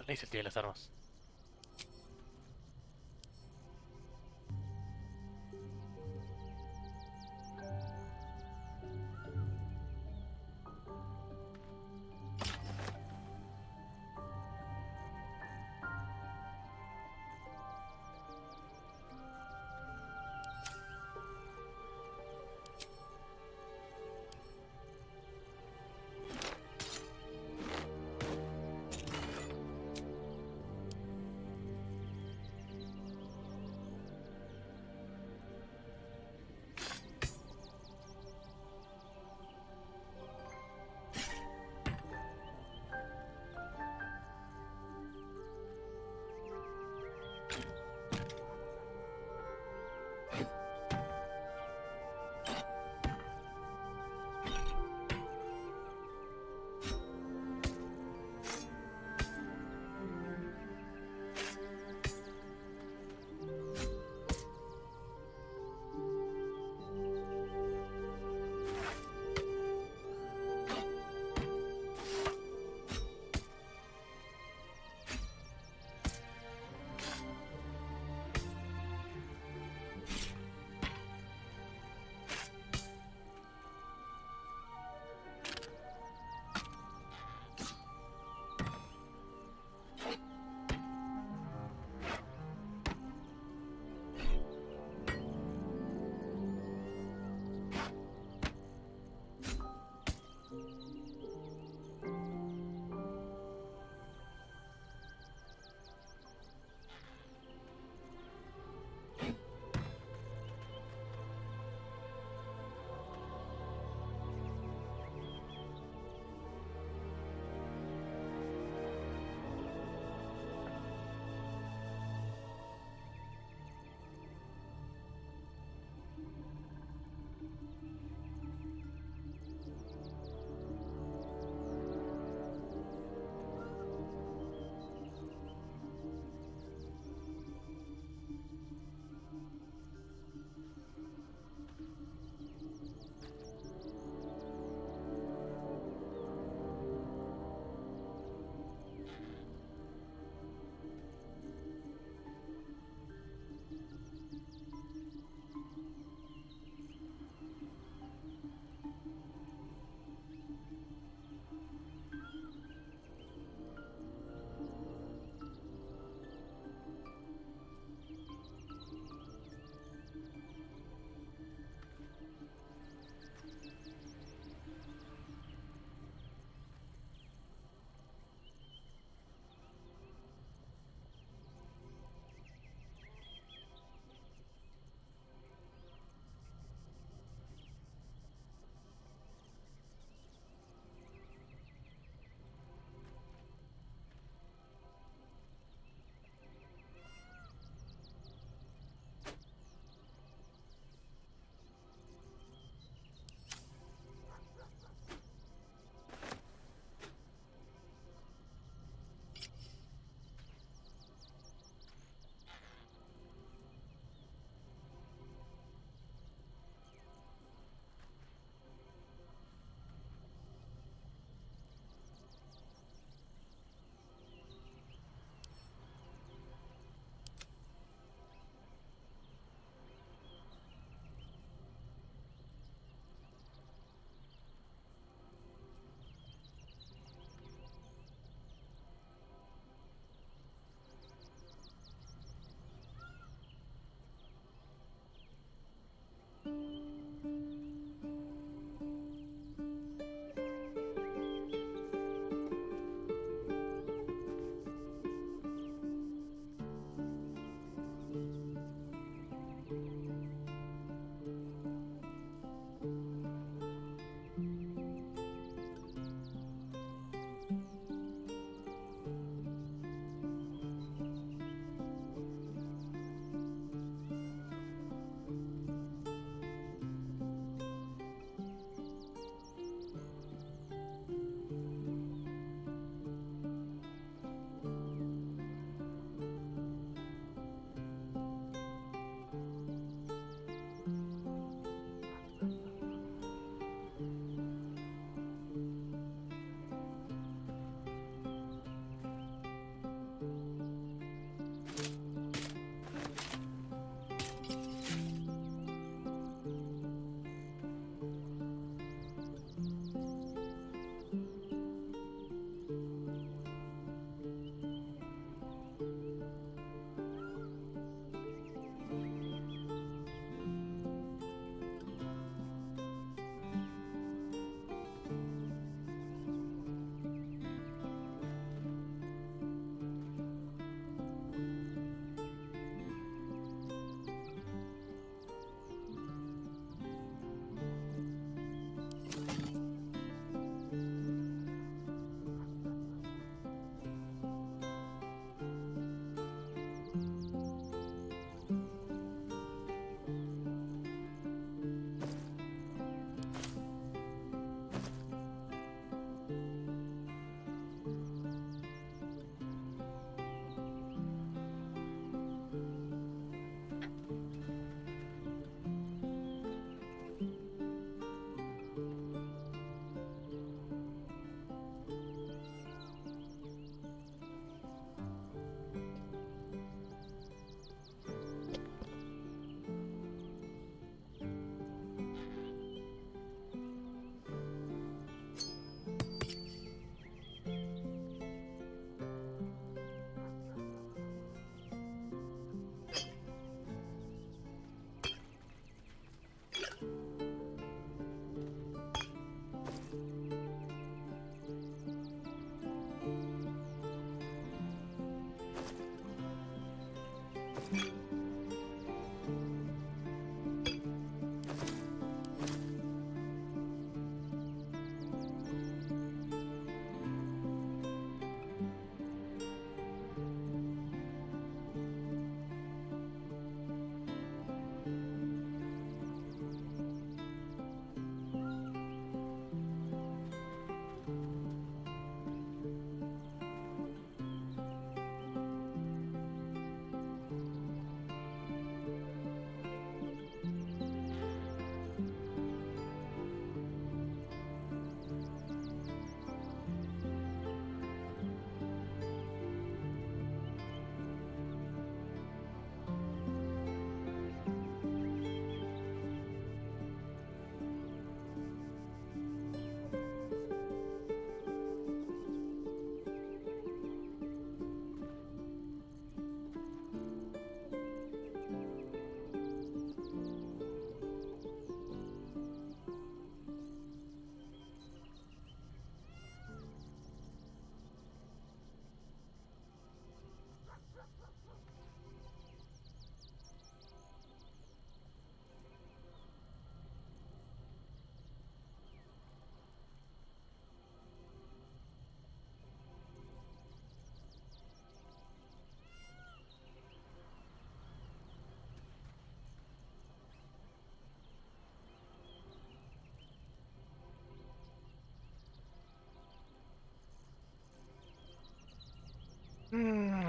Ahí se tienen las armas.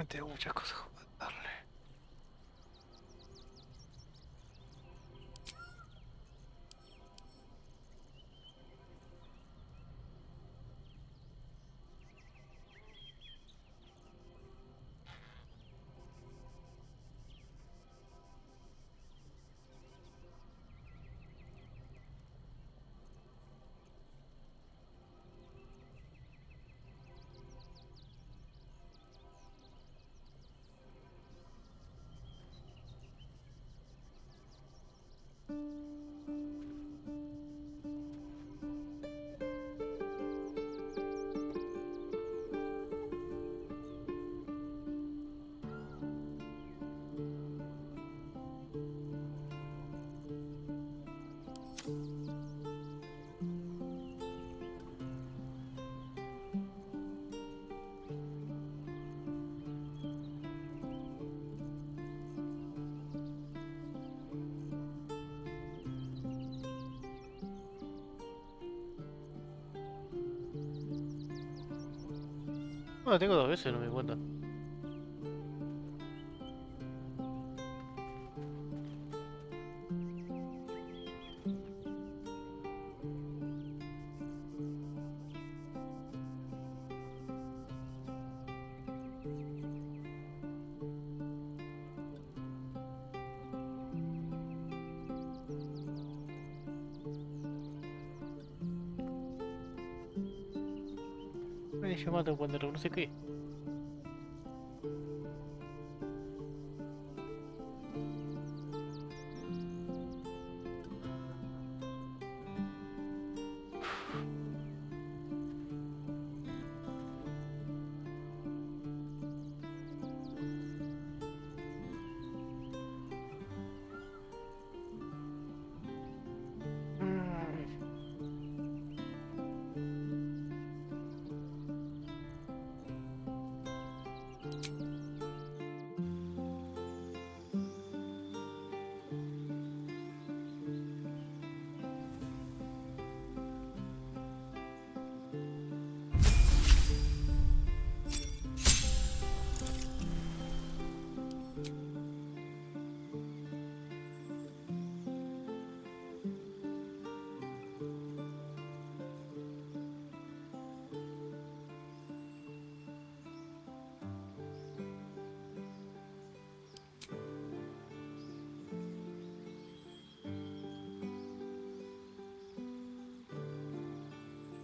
Tengo muchas cosas que darle. No, tengo dos veces, no me cuenta. Me llamaron cuando no sé qué.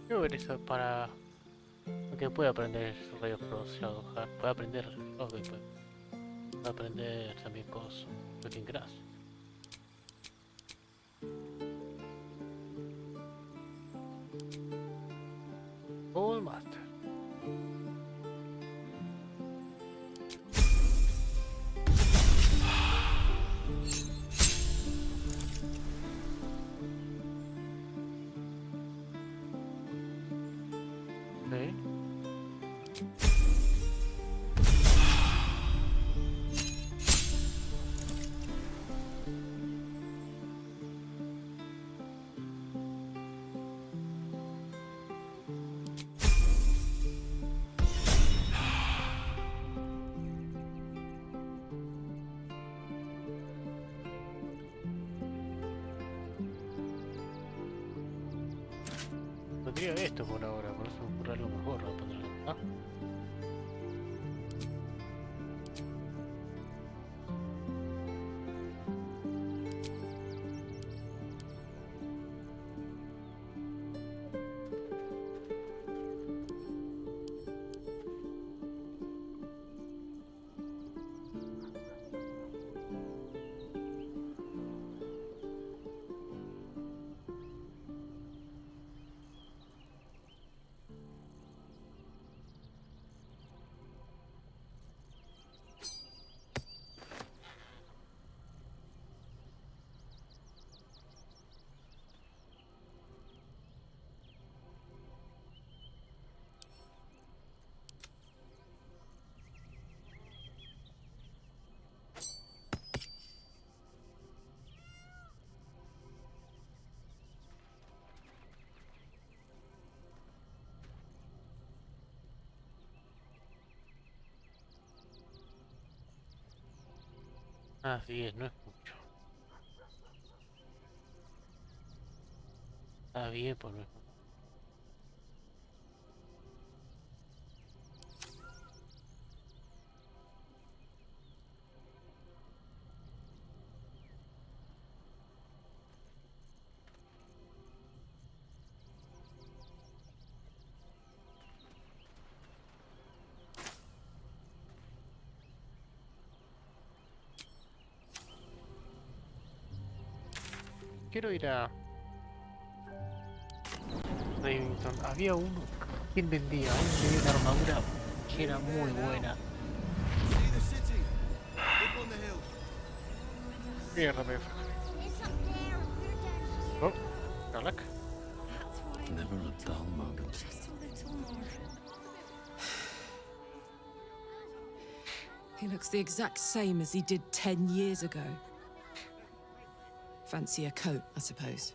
Quiero ver eso para que pueda aprender rayos pronunciados. Puede aprender. Ok, puede aprender también cosas. Looking grass. All master. pondría esto por ahora, por eso me ocurre algo mejor para ponerlo. ¿Ah? Así es, no es mucho. Está bien, pues no es mucho. Quiero ir a Remington. Había uno. ¿Quién vendía? Uno vendía una armadura que era muy buena. Mierda, me fue. Oh, Garlac. Never a dull moment. He looks the exact same as he did 10 years ago. Fancy a coat, I suppose.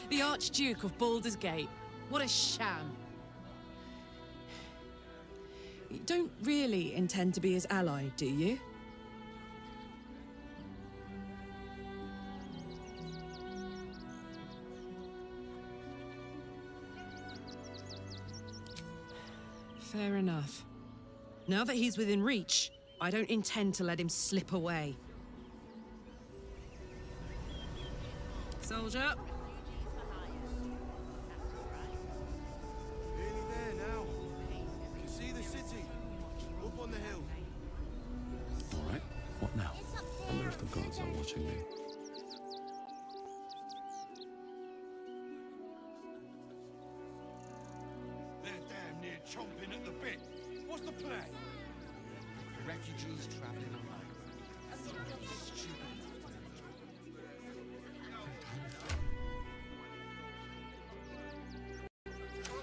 The Archduke of Baldur's Gate. What a sham. You don't really intend to be his ally, do you? Fair enough. Now that he's within reach, I don't intend to let him slip away. Soldier. Nearly there now. You can see the city. Up on the hill. All right, what now? I wonder if the gods are watching me. They're damn near chomping at the bit. What's the plan? Refugees traveling alone. Stupid.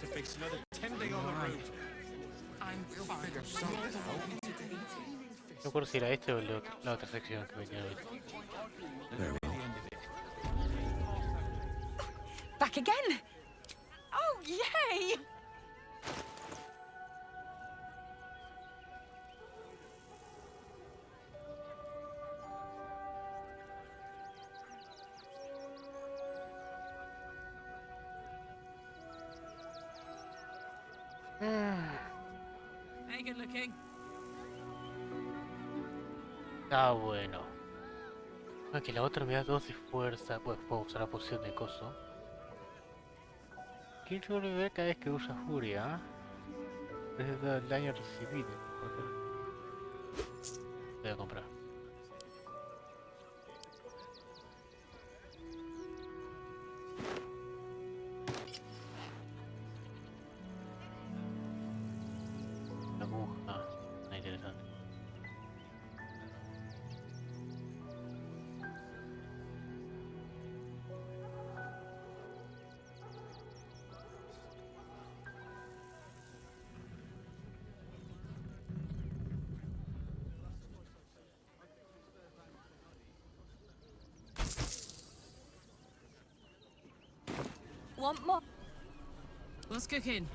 To fix another 10 day on the road. I'm figure something out. No recuerdo si era este o la otra sección que venía hoy. Back again! Oh, yay! Hey, good looking. Ah, bueno. Aunque la otra me da 2 de fuerza, pues puedo usar la poción de coso. Quiero ver cada vez que usa furia, desde el daño recibido. Voy a comprar. La aguja, está interesante. Want more? What's cooking?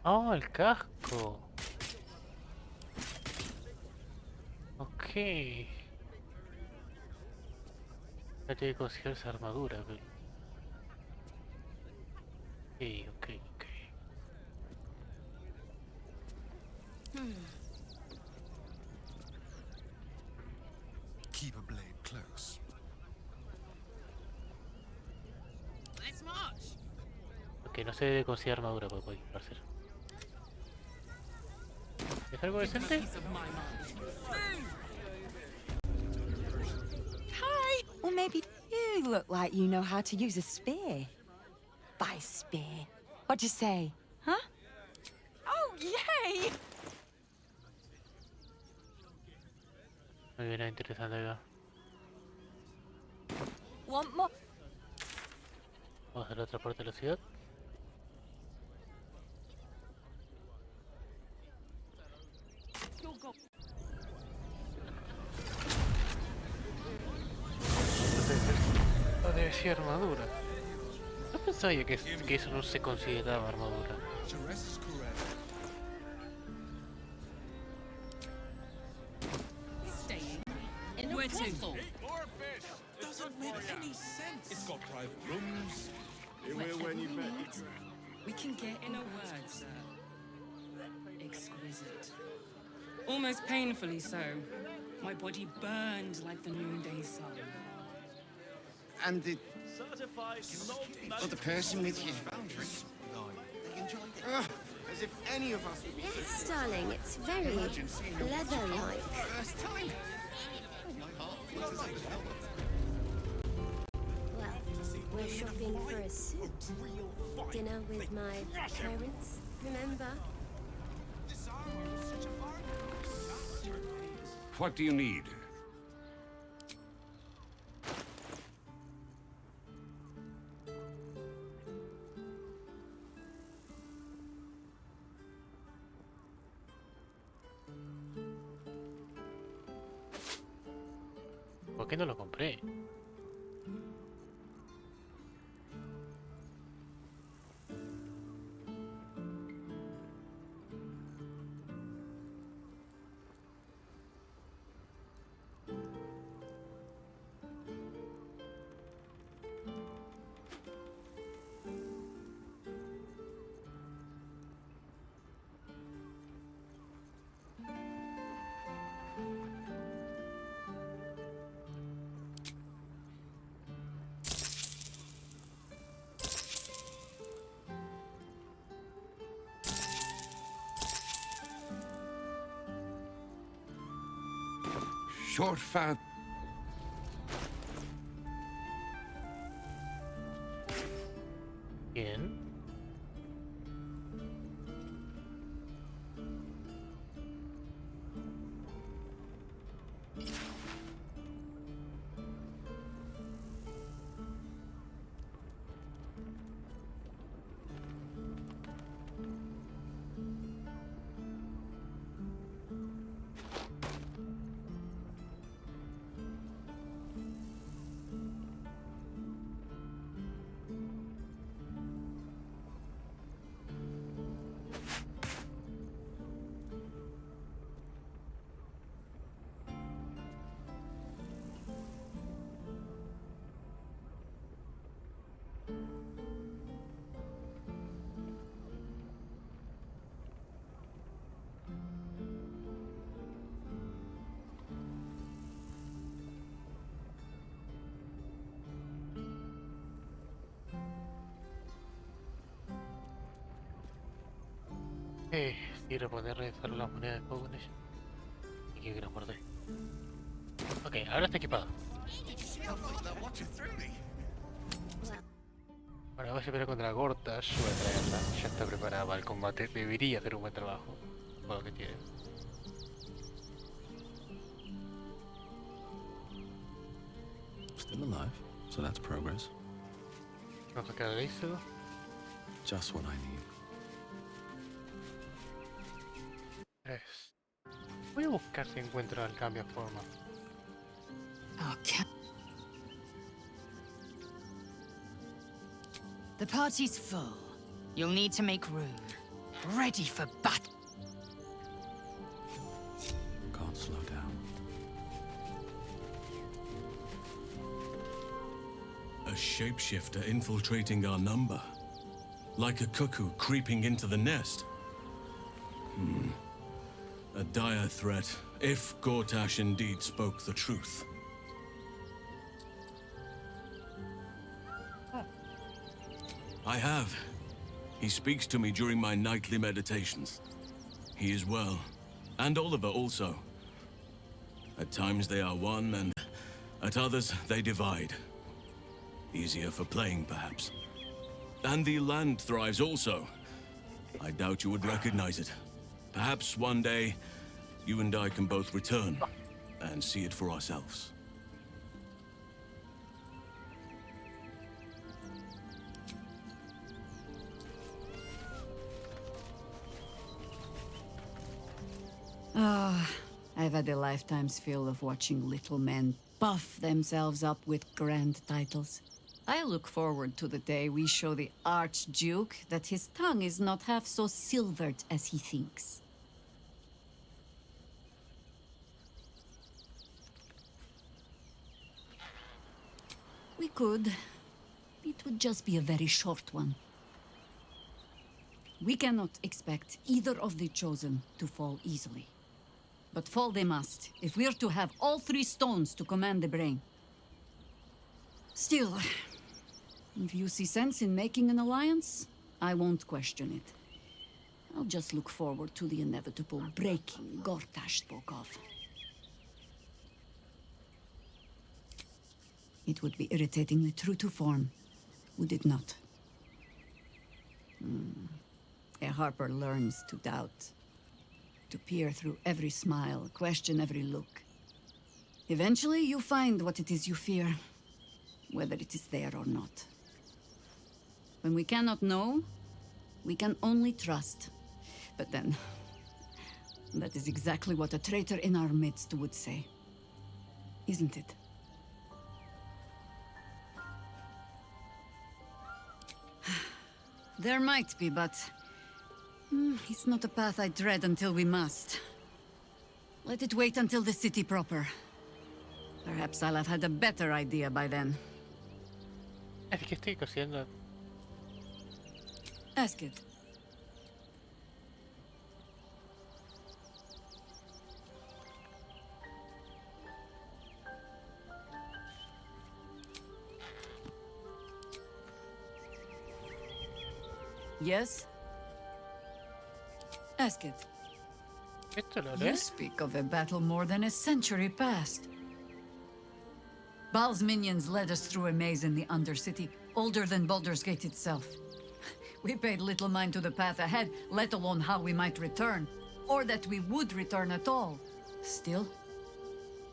Oh, el casco. Ok. Ya tengo que conseguir esa armadura, pero... Ok. Keep a blade close. Let's march. Ok, no se debe conseguir armadura para poder hacer. ¿Es algo decente? Hi! Or maybe you look like you know how to use a spear. By spear. What'd you say? Huh? Oh, yay! Muy bien, interesante acá. Want more? Vamos a la otra parte de la ciudad. No debe ser armadura. No pensaba yo que eso no se consideraba armadura. Staying in a brothel. Doesn't make any sense. It's got private rooms. Whatever we need, we can get in a word, sir. Exquisite. Almost painfully so. My body burned like the noonday sun. And the other person with his boundary. They enjoyed it. As if any of us would be. Yes, darling, it's very leather-like. First time. Well, we're shopping for a suit. Dinner with my parents, remember? What do you need? ¿Por qué no lo compré? Short, fat. Bien. Sí, reponer solo las monedas de Pokémon. Y que las guardé. Ok, ahora está equipado. Ahora voy a pelear contra Gortash. Voy a traerla. Ya está preparada para el combate. Debería hacer un buen trabajo. Por lo que tiene. Still alive, so that's progress. Vamos a sacar el éxodo. Just what I need. 3. Voy a buscar si encuentro el cambio de forma. Okay. The party's full. You'll need to make room. ready for battle. Can't slow down. A shapeshifter infiltrating our number. Like a cuckoo creeping into the nest. A dire threat, if Gortash indeed spoke the truth. I have. He speaks to me during my nightly meditations. He is well. And Oliver also. At times they are one, and at others they divide. Easier for playing, perhaps. And the land thrives also. I doubt you would recognize it. Perhaps one day, you and I can both return and see it for ourselves. Ah, I've had a lifetime's fill of watching little men buff themselves up with grand titles. I look forward to the day we show the Archduke that his tongue is not half so silvered as he thinks. We could. It would just be a very short one. We cannot expect either of the Chosen to fall easily. But fall they must, if we're to have all three stones to command the brain. Still, if you see sense in making an alliance, I won't question it. I'll just look forward to the inevitable breaking Gortash spoke of. It would be irritatingly true to form, would it not? A Harper learns to doubt. To peer through every smile, question every look. Eventually, you find what it is you fear, whether it is there or not. When we cannot know, we can only trust. But then, that is exactly what a traitor in our midst would say. Isn't it? There might be, but it's not a path I tread until we must. Let it wait until the city proper. Perhaps I'll have had a better idea by then. Es que estoy cosiendo. Ask it. Yes? Ask it. You speak of a battle more than a century past. Baal's minions led us through a maze in the Undercity, older than Baldur's Gate itself. We paid little mind to the path ahead, let alone how we might return, or that we would return at all. Still,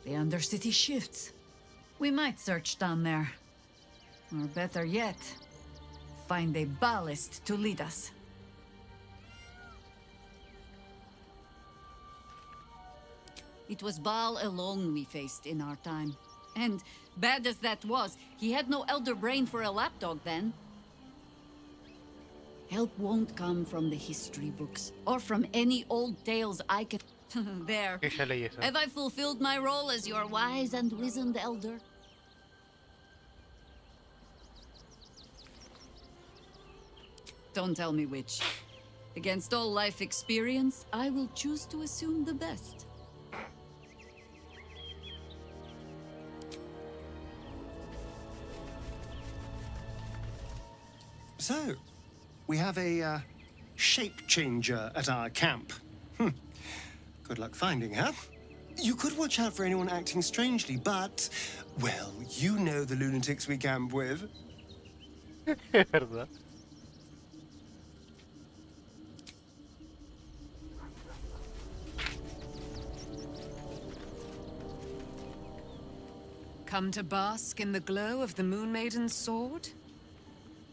the Undercity shifts. We might search down there. Or better yet, find a ballast to lead us. It was Baal alone we faced in our time. And, bad as that was, he had no elder brain for a lapdog then. Help won't come from the history books, or from any old tales I can... There. Have I fulfilled my role as your wise and wizened elder? Don't tell me which. Against all life experience, I will choose to assume the best. So, we have a shape changer at our camp. Good luck finding her. You could watch out for anyone acting strangely, but, well, you know the lunatics we camp with. ¿Verdad? Come to bask in the glow of the Moon Maiden's sword?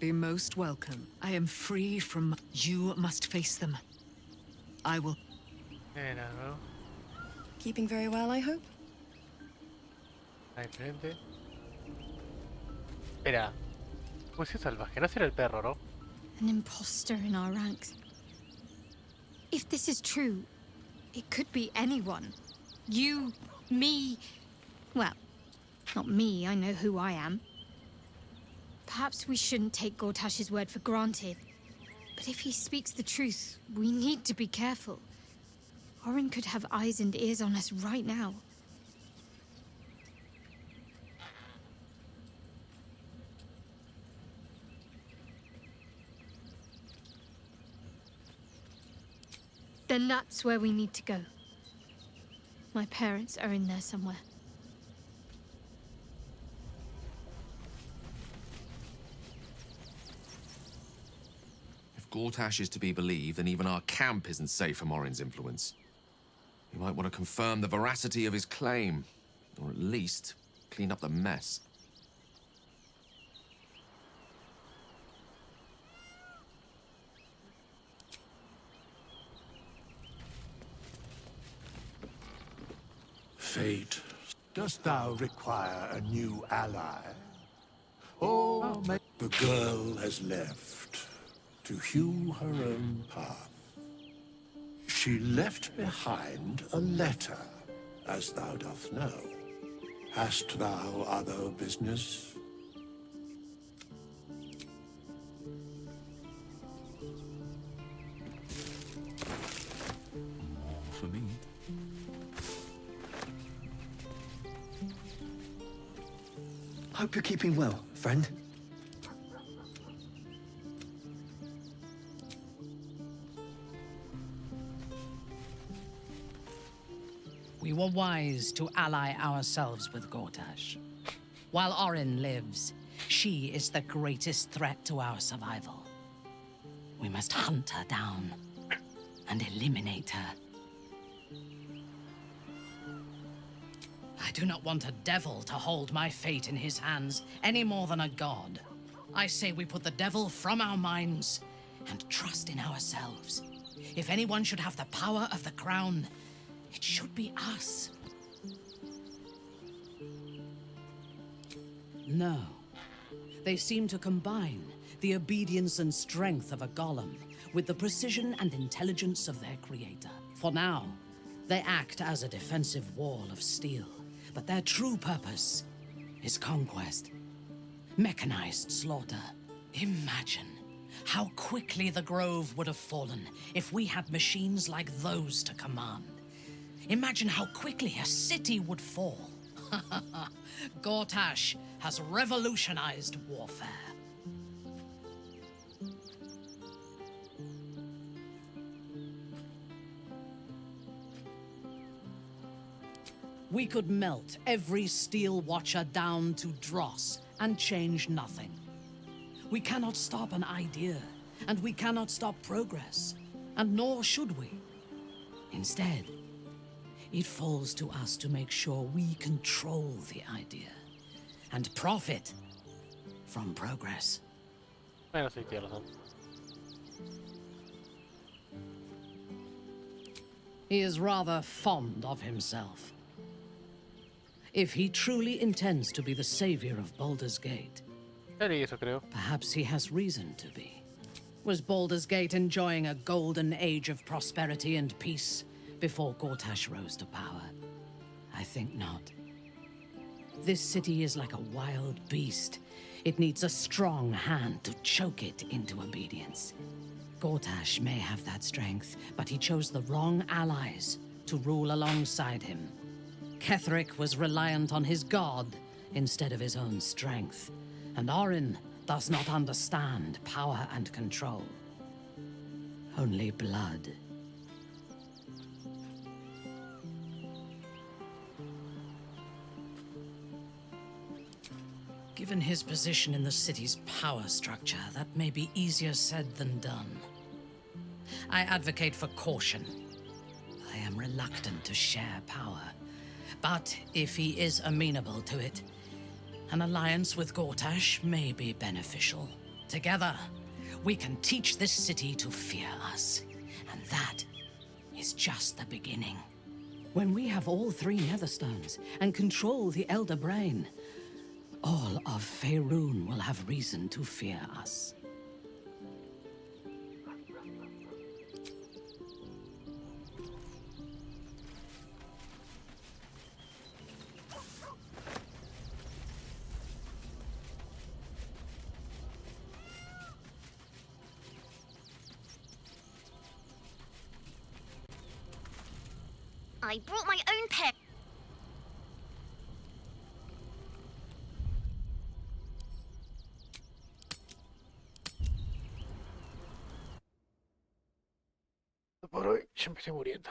Be most welcome. I am free from... You must face them. I will... Keeping very well, I hope? Ahí frente. Espera. ¿Cómo es salvaje? No será el perro, ¿no? An imposter in our ranks. If this is true, it could be anyone. You, me... Well, not me, I know who I am. Perhaps we shouldn't take Gortash's word for granted. But if he speaks the truth, we need to be careful. Orin could have eyes and ears on us right now. Then that's where we need to go. My parents are in there somewhere. If Gortash is to be believed, then even our camp isn't safe from Orin's influence. You might want to confirm the veracity of his claim, or at least clean up the mess. Fate, dost thou require a new ally? Or the girl has left to hew her own path. She left behind a letter, as thou doth know. Hast thou other business? More for me. Hope you're keeping well, friend. We were wise to ally ourselves with Gortash. While Orin lives, she is the greatest threat to our survival. We must hunt her down and eliminate her. I do not want a devil to hold my fate in his hands any more than a god. I say we put the devil from our minds and trust in ourselves. If anyone should have the power of the crown, it should be us. No. They seem to combine the obedience and strength of a golem with the precision and intelligence of their creator. For now, they act as a defensive wall of steel, but their true purpose is conquest. Mechanized slaughter. Imagine how quickly the Grove would have fallen if we had machines like those to command. Imagine how quickly a city would fall. Gortash has revolutionized warfare. We could melt every Steel Watcher down to dross and change nothing. We cannot stop an idea, and we cannot stop progress, and nor should we. Instead, it falls to us to make sure we control the idea and profit from progress. Bueno, sí, tienes razón. He is rather fond of himself. If he truly intends to be the savior of Baldur's Gate, Eso creo. perhaps he has reason to be. Was Baldur's Gate enjoying a golden age of prosperity and peace before Gortash rose to power? I think not. This city is like a wild beast. It needs a strong hand to choke it into obedience. Gortash may have that strength, but he chose the wrong allies to rule alongside him. Ketheric was reliant on his god instead of his own strength, and Orin does not understand power and control. Only blood. Given his position in the city's power structure, that may be easier said than done. I advocate for caution. I am reluctant to share power. But if he is amenable to it, an alliance with Gortash may be beneficial. Together, we can teach this city to fear us. And that is just the beginning. When we have all three Netherstones and control the Elder Brain, all of Faerun will have reason to fear us. I brought my own pair. Por hoy, yo me estoy muriendo.